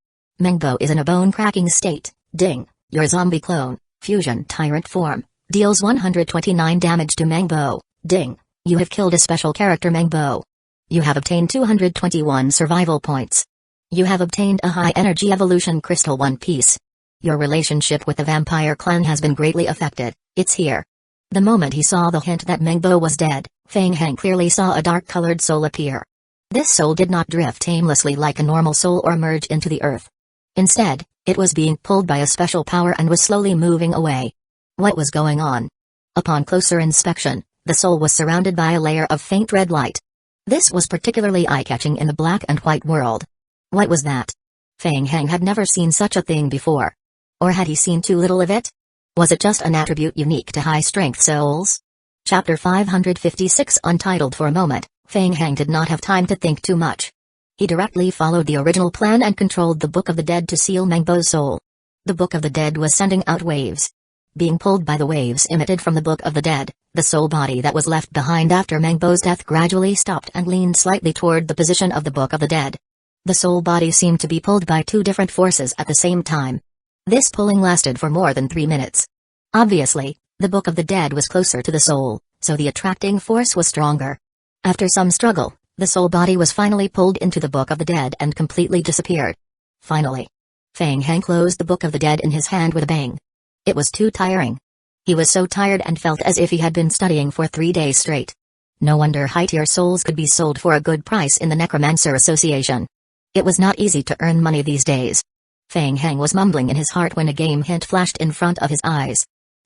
Mengbo is in a bone-cracking state. Ding, your zombie clone, fusion tyrant form, deals 129 damage to Mengbo. Ding, you have killed a special character Mengbo. You have obtained 221 survival points. You have obtained a high-energy evolution crystal 1 piece. Your relationship with the vampire clan has been greatly affected. It's here. The moment he saw the hint that Mengbo was dead, Fang Heng clearly saw a dark-colored soul appear. This soul did not drift aimlessly like a normal soul or merge into the earth. Instead, it was being pulled by a special power and was slowly moving away. What was going on? Upon closer inspection, the soul was surrounded by a layer of faint red light. This was particularly eye-catching in the black and white world. What was that? Fang Heng had never seen such a thing before. Or had he seen too little of it? Was it just an attribute unique to high-strength souls? Chapter 556 Untitled. For a moment, Fang Heng did not have time to think too much. He directly followed the original plan and controlled the Book of the Dead to seal Mengbo's soul. The Book of the Dead was sending out waves. Being pulled by the waves emitted from the Book of the Dead, the soul body that was left behind after Mengbo's death gradually stopped and leaned slightly toward the position of the Book of the Dead. The soul body seemed to be pulled by 2 different forces at the same time. This pulling lasted for more than 3 minutes. Obviously, the Book of the Dead was closer to the soul, so the attracting force was stronger. After some struggle, the soul body was finally pulled into the Book of the Dead and completely disappeared. Finally, Fang Heng closed the Book of the Dead in his hand with a bang. It was too tiring. He was so tired and felt as if he had been studying for 3 days straight. No wonder high-tier souls could be sold for a good price in the Necromancer Association. It was not easy to earn money these days. Fang Heng was mumbling in his heart when a game hint flashed in front of his eyes.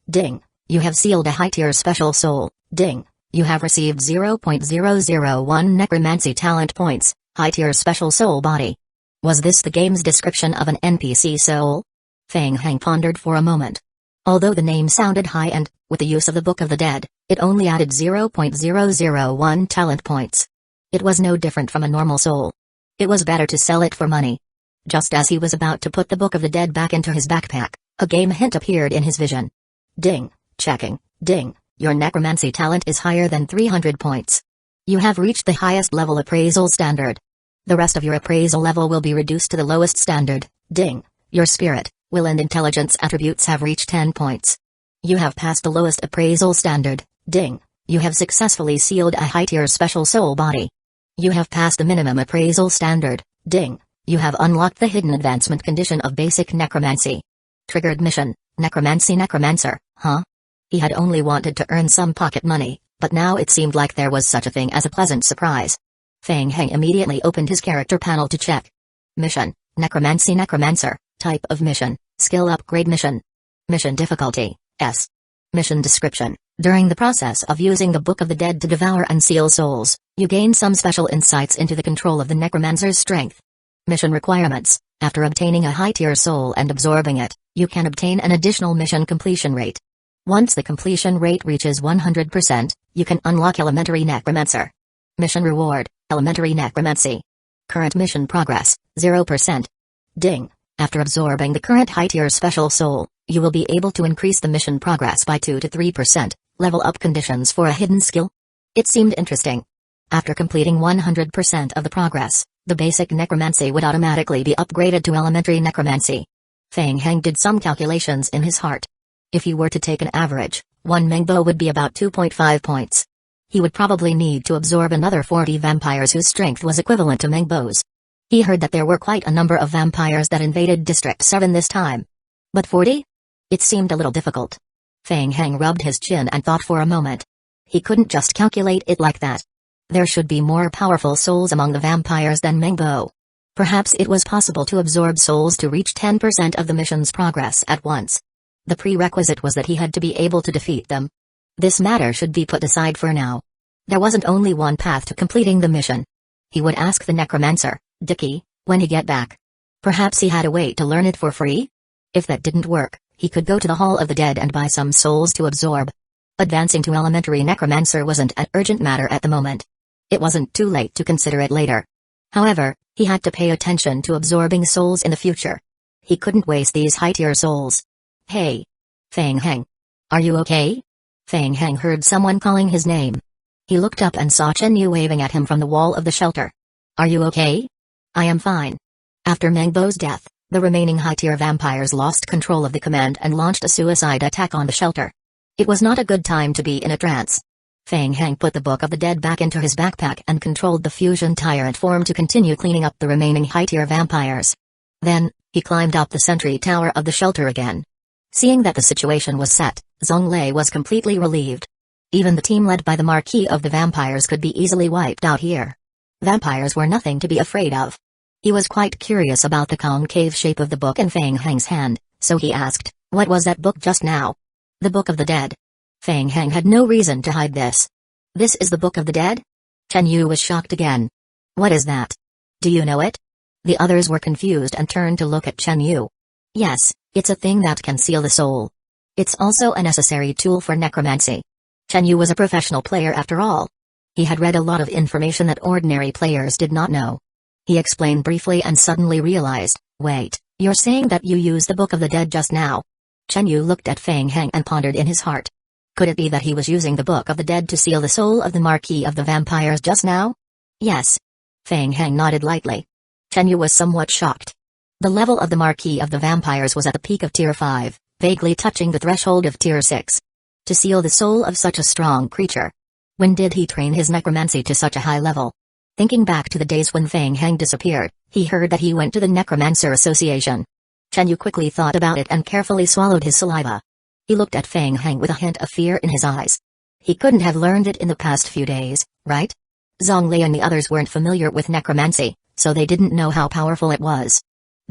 Ding, you have sealed a high-tier special soul. Ding, you have received 0.001 necromancy talent points, high-tier special soul body. Was this the game's description of an NPC soul? Fang Heng pondered for a moment. Although the name sounded high-end, with the use of the Book of the Dead, it only added 0.001 talent points. It was no different from a normal soul. It was better to sell it for money. Just as he was about to put the Book of the Dead back into his backpack, a game hint appeared in his vision. Ding, checking, ding, your necromancy talent is higher than 300 points. You have reached the highest level appraisal standard. The rest of your appraisal level will be reduced to the lowest standard. Ding, your spirit, will and intelligence attributes have reached 10 points. You have passed the lowest appraisal standard. Ding, you have successfully sealed a high-tier special soul body. You have passed the minimum appraisal standard. Ding, you have unlocked the hidden advancement condition of basic necromancy. Triggered mission, Necromancer, huh? He had only wanted to earn some pocket money, but now it seemed like there was such a thing as a pleasant surprise. Fang Heng immediately opened his character panel to check. Mission, Necromancer, type of mission, skill upgrade mission. Mission difficulty, S. Mission description. During the process of using the Book of the Dead to devour and seal souls, you gain some special insights into the control of the Necromancer's strength. Mission requirements: after obtaining a high-tier soul and absorbing it, you can obtain an additional mission completion rate. Once the completion rate reaches 100%, you can unlock Elementary Necromancer. Mission reward: Elementary Necromancy. Current mission progress: 0%. Ding. After absorbing the current high-tier special soul, you will be able to increase the mission progress by 2 to 3%. Level up conditions for a hidden skill? It seemed interesting. After completing 100% of the progress, the basic necromancy would automatically be upgraded to elementary necromancy. Feng Heng did some calculations in his heart. If he were to take an average, one Mengbo would be about 2.5 points. He would probably need to absorb another 40 vampires whose strength was equivalent to Mengbo's. He heard that there were quite a number of vampires that invaded District 7 this time. But 40? It seemed a little difficult. Feng Heng rubbed his chin and thought for a moment. He couldn't just calculate it like that. There should be more powerful souls among the vampires than Mengbo. Perhaps it was possible to absorb souls to reach 10% of the mission's progress at once. The prerequisite was that he had to be able to defeat them. This matter should be put aside for now. There wasn't only one path to completing the mission. He would ask the Necromancer, Dicky, when he get back. Perhaps he had a way to learn it for free? If that didn't work, he could go to the Hall of the Dead and buy some souls to absorb. Advancing to Elementary Necromancer wasn't an urgent matter at the moment. It wasn't too late to consider it later. However, he had to pay attention to absorbing souls in the future. He couldn't waste these high-tier souls. Hey! Feng Heng. Are you okay? Feng Heng heard someone calling his name. He looked up and saw Chen Yu waving at him from the wall of the shelter. Are you okay? I am fine. After Mengbo's death, the remaining high-tier vampires lost control of the command and launched a suicide attack on the shelter. It was not a good time to be in a trance. Feng Heng put the Book of the Dead back into his backpack and controlled the fusion tyrant form to continue cleaning up the remaining high-tier vampires. Then, he climbed up the sentry tower of the shelter again. Seeing that the situation was set, Zhonglei was completely relieved. Even the team led by the Marquis of the Vampires could be easily wiped out here. Vampires were nothing to be afraid of. He was quite curious about the concave shape of the book in Feng Heng's hand, so he asked, "What was that book just now?" "The Book of the Dead." Feng Heng had no reason to hide this. "This is the Book of the Dead?" Chen Yu was shocked again. "What is that? Do you know it?" The others were confused and turned to look at Chen Yu. "Yes, it's a thing that can seal the soul. It's also a necessary tool for necromancy." Chen Yu was a professional player after all. He had read a lot of information that ordinary players did not know. He explained briefly and suddenly realized, "Wait, you're saying that you used the Book of the Dead just now?" Chen Yu looked at Feng Heng and pondered in his heart. Could it be that he was using the Book of the Dead to seal the soul of the Marquis of the Vampires just now? Yes. Feng Heng nodded lightly. Chen Yu was somewhat shocked. The level of the Marquis of the Vampires was at the peak of Tier 5, vaguely touching the threshold of Tier 6. To seal the soul of such a strong creature. When did he train his necromancy to such a high level? Thinking back to the days when Feng Heng disappeared, he heard that he went to the Necromancer Association. Chen Yu quickly thought about it and carefully swallowed his saliva. He looked at Feng Heng with a hint of fear in his eyes. He couldn't have learned it in the past few days, right? Zhonglei and the others weren't familiar with necromancy, so they didn't know how powerful it was.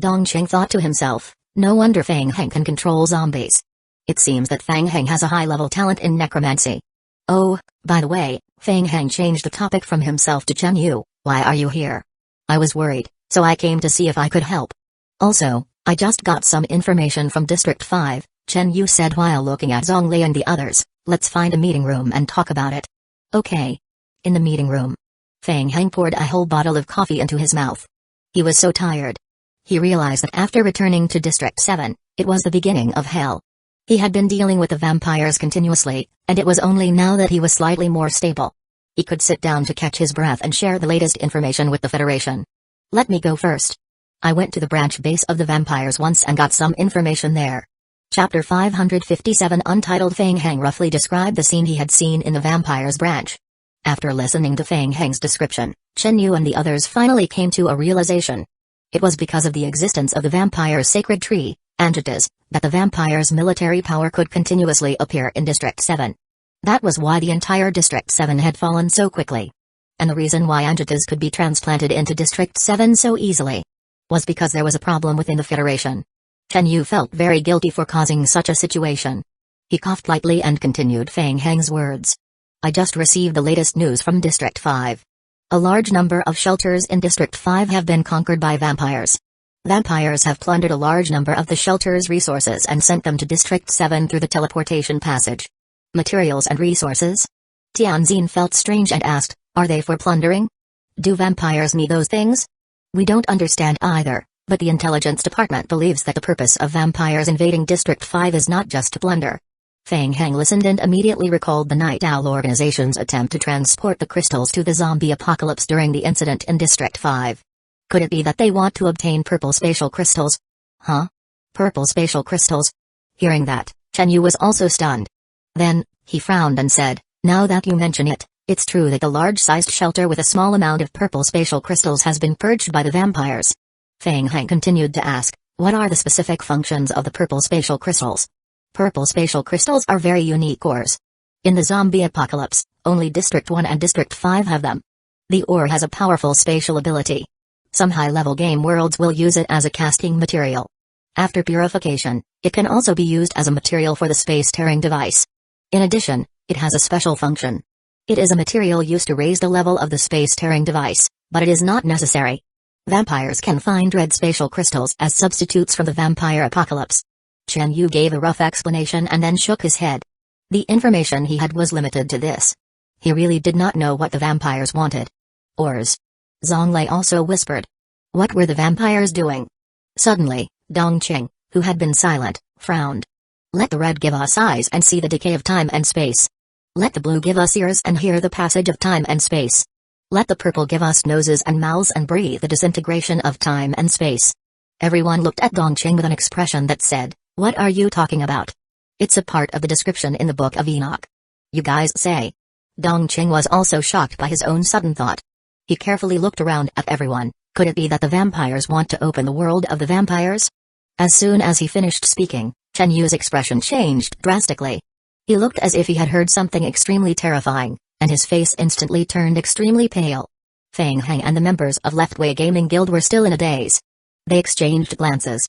Dongqing thought to himself, no wonder Feng Heng can control zombies. It seems that Feng Heng has a high-level talent in necromancy. Oh, by the way, Feng Heng changed the topic from himself to Chen Yu. Why are you here? I was worried, so I came to see if I could help. Also, I just got some information from District 5, Chen Yu said while looking at Zhonglei and the others. Let's find a meeting room and talk about it. Okay. In the meeting room. Feng Heng poured a whole bottle of coffee into his mouth. He was so tired. He realized that after returning to District 7, it was the beginning of hell. He had been dealing with the vampires continuously, and it was only now that he was slightly more stable. He could sit down to catch his breath and share the latest information with the Federation. Let me go first. I went to the branch base of the vampires once and got some information there. Chapter 557 Untitled. Feng Heng roughly described the scene he had seen in the vampires branch. After listening to Feng Heng's description, Chen Yu and the others finally came to a realization. It was because of the existence of the vampire's sacred tree, Anjitas, that the vampire's military power could continuously appear in District 7. That was why the entire District 7 had fallen so quickly. And the reason why Anjitas could be transplanted into District 7 so easily was because there was a problem within the Federation. Chen Yu felt very guilty for causing such a situation. He coughed lightly and continued Feng Heng's words. I just received the latest news from District 5. A large number of shelters in District 5 have been conquered by vampires. Vampires have plundered a large number of the shelter's resources and sent them to District 7 through the teleportation passage. Materials and resources? Tianzin felt strange and asked, are they for plundering? Do vampires need those things? We don't understand either, but the intelligence department believes that the purpose of vampires invading District 5 is not just to plunder. Feng Heng listened and immediately recalled the Night Owl organization's attempt to transport the crystals to the zombie apocalypse during the incident in District 5. Could it be that they want to obtain purple spatial crystals? Huh? Purple spatial crystals? Hearing that, Chen Yu was also stunned. Then, he frowned and said, now that you mention it, it's true that the large-sized shelter with a small amount of purple spatial crystals has been purged by the vampires. Feng Heng continued to ask, what are the specific functions of the purple spatial crystals? Purple spatial crystals are very unique ores. In the zombie apocalypse, only District 1 and District 5 have them. The ore has a powerful spatial ability. Some high-level game worlds will use it as a casting material. After purification, it can also be used as a material for the space-tearing device. In addition, it has a special function. It is a material used to raise the level of the space-tearing device, but it is not necessary. Vampires can find red spatial crystals as substitutes for the vampire apocalypse. Chen Yu gave a rough explanation and then shook his head. The information he had was limited to this. He really did not know what the vampires wanted. Ores. Zonglei also whispered. What were the vampires doing? Suddenly, Dongqing, who had been silent, frowned. Let the red give us eyes and see the decay of time and space. Let the blue give us ears and hear the passage of time and space. Let the purple give us noses and mouths and breathe the disintegration of time and space. Everyone looked at Dongqing with an expression that said, what are you talking about? It's a part of the description in the Book of Enoch. You guys say. Dongqing was also shocked by his own sudden thought. He carefully looked around at everyone. Could it be that the vampires want to open the world of the vampires? As soon as he finished speaking, Chen Yu's expression changed drastically. He looked as if he had heard something extremely terrifying, and his face instantly turned extremely pale. Feng Heng and the members of Leftway Gaming Guild were still in a daze. They exchanged glances.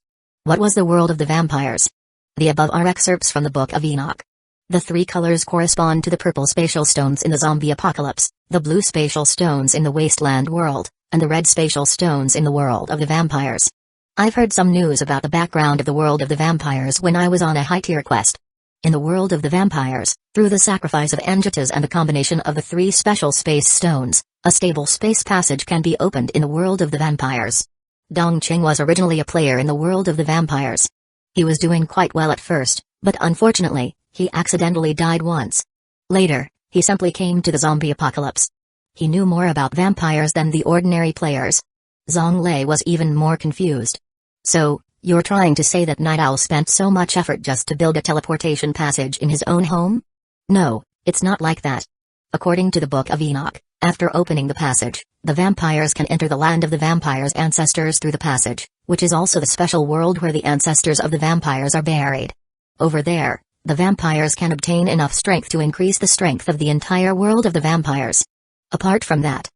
What was the world of the vampires? The above are excerpts from the Book of Enoch. The three colors correspond to the purple spatial stones in the zombie apocalypse, the blue spatial stones in the wasteland world, and the red spatial stones in the world of the vampires. I've heard some news about the background of the world of the vampires when I was on a high-tier quest. In the world of the vampires, through the sacrifice of Angitas and the combination of the three special space stones, a stable space passage can be opened in the world of the vampires. Dongqing was originally a player in the world of the vampires. He was doing quite well at first, but unfortunately, he accidentally died once. Later, he simply came to the zombie apocalypse. He knew more about vampires than the ordinary players. Zonglei was even more confused. So, you're trying to say that Night Owl spent so much effort just to build a teleportation passage in his own home? No, it's not like that. According to the Book of Enoch, after opening the passage, the vampires can enter the land of the vampires' ancestors through the passage, which is also the special world where the ancestors of the vampires are buried. Over there, the vampires can obtain enough strength to increase the strength of the entire world of the vampires. Apart from that,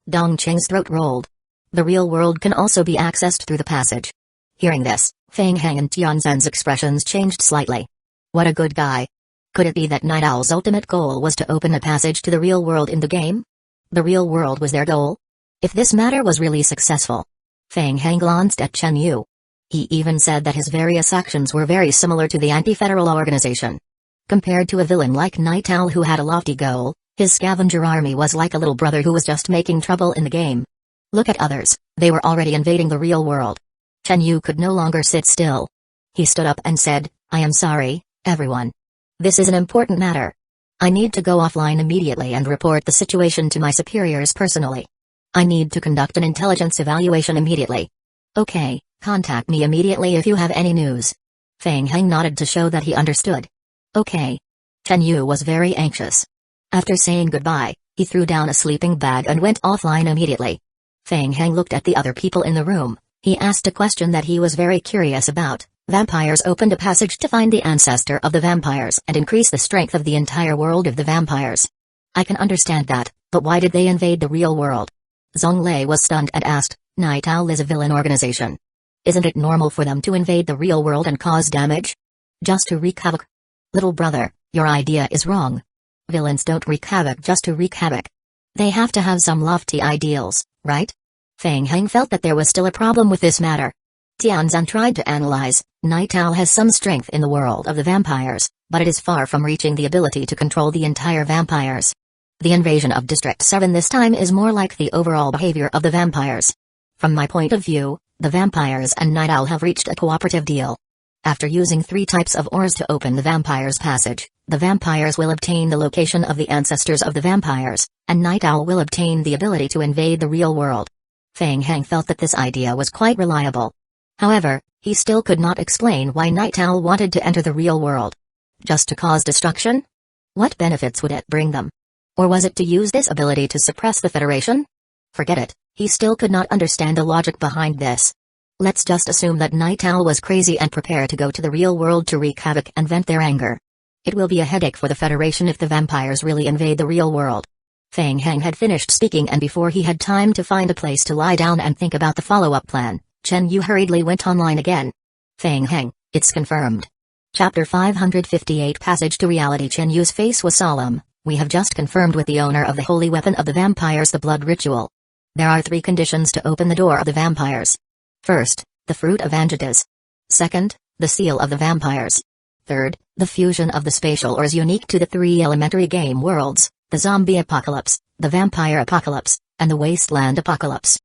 Dongqing's throat rolled. The real world can also be accessed through the passage. Hearing this, Feng Heng and Tianzhen's expressions changed slightly. What a good guy. Could it be that Night Owl's ultimate goal was to open a passage to the real world in the game? The real world was their goal? If this matter was really successful. Feng Heng glanced at Chen Yu. He even said that his various actions were very similar to the anti-federal organization. Compared to a villain like Night Owl who had a lofty goal, his scavenger army was like a little brother who was just making trouble in the game. Look at others, they were already invading the real world. Chen Yu could no longer sit still. He stood up and said, I am sorry, everyone. This is an important matter. I need to go offline immediately and report the situation to my superiors personally. I need to conduct an intelligence evaluation immediately. Okay, contact me immediately if you have any news. Feng Heng nodded to show that he understood. Okay. Chen Yu was very anxious. After saying goodbye, he threw down a sleeping bag and went offline immediately. Feng Heng looked at the other people in the room. He asked a question that he was very curious about. Vampires opened a passage to find the ancestor of the vampires and increase the strength of the entire world of the vampires. I can understand that, but why did they invade the real world? Zonglei was stunned and asked, Night Owl is a villain organization. Isn't it normal for them to invade the real world and cause damage? Just to wreak havoc? Little brother, your idea is wrong. Villains don't wreak havoc just to wreak havoc. They have to have some lofty ideals, right? Feng Heng felt that there was still a problem with this matter. Tianzan tried to analyze. Night Owl has some strength in the world of the vampires, but it is far from reaching the ability to control the entire vampires. The invasion of District 7 this time is more like the overall behavior of the vampires. From my point of view, the vampires and Night Owl have reached a cooperative deal. After using 3 types of ores to open the vampires' passage, the vampires will obtain the location of the ancestors of the vampires, and Night Owl will obtain the ability to invade the real world. Feng Heng felt that this idea was quite reliable. However, he still could not explain why Night Owl wanted to enter the real world. Just to cause destruction? What benefits would it bring them? Or was it to use this ability to suppress the Federation? Forget it, he still could not understand the logic behind this. Let's just assume that Night Owl was crazy and prepared to go to the real world to wreak havoc and vent their anger. It will be a headache for the Federation if the vampires really invade the real world. Feng Heng had finished speaking, and before he had time to find a place to lie down and think about the follow-up plan, Chen Yu hurriedly went online again. Feng Heng, it's confirmed. Chapter 558 Passage to Reality. Chen Yu's face was solemn. We have just confirmed with the owner of the holy weapon of the vampires the blood ritual. There are 3 conditions to open the door of the vampires. First, the fruit of Angitas. Second, the seal of the vampires. Third, the fusion of the spatial ores unique to the 3 elementary game worlds, the zombie apocalypse, the vampire apocalypse, and the wasteland apocalypse.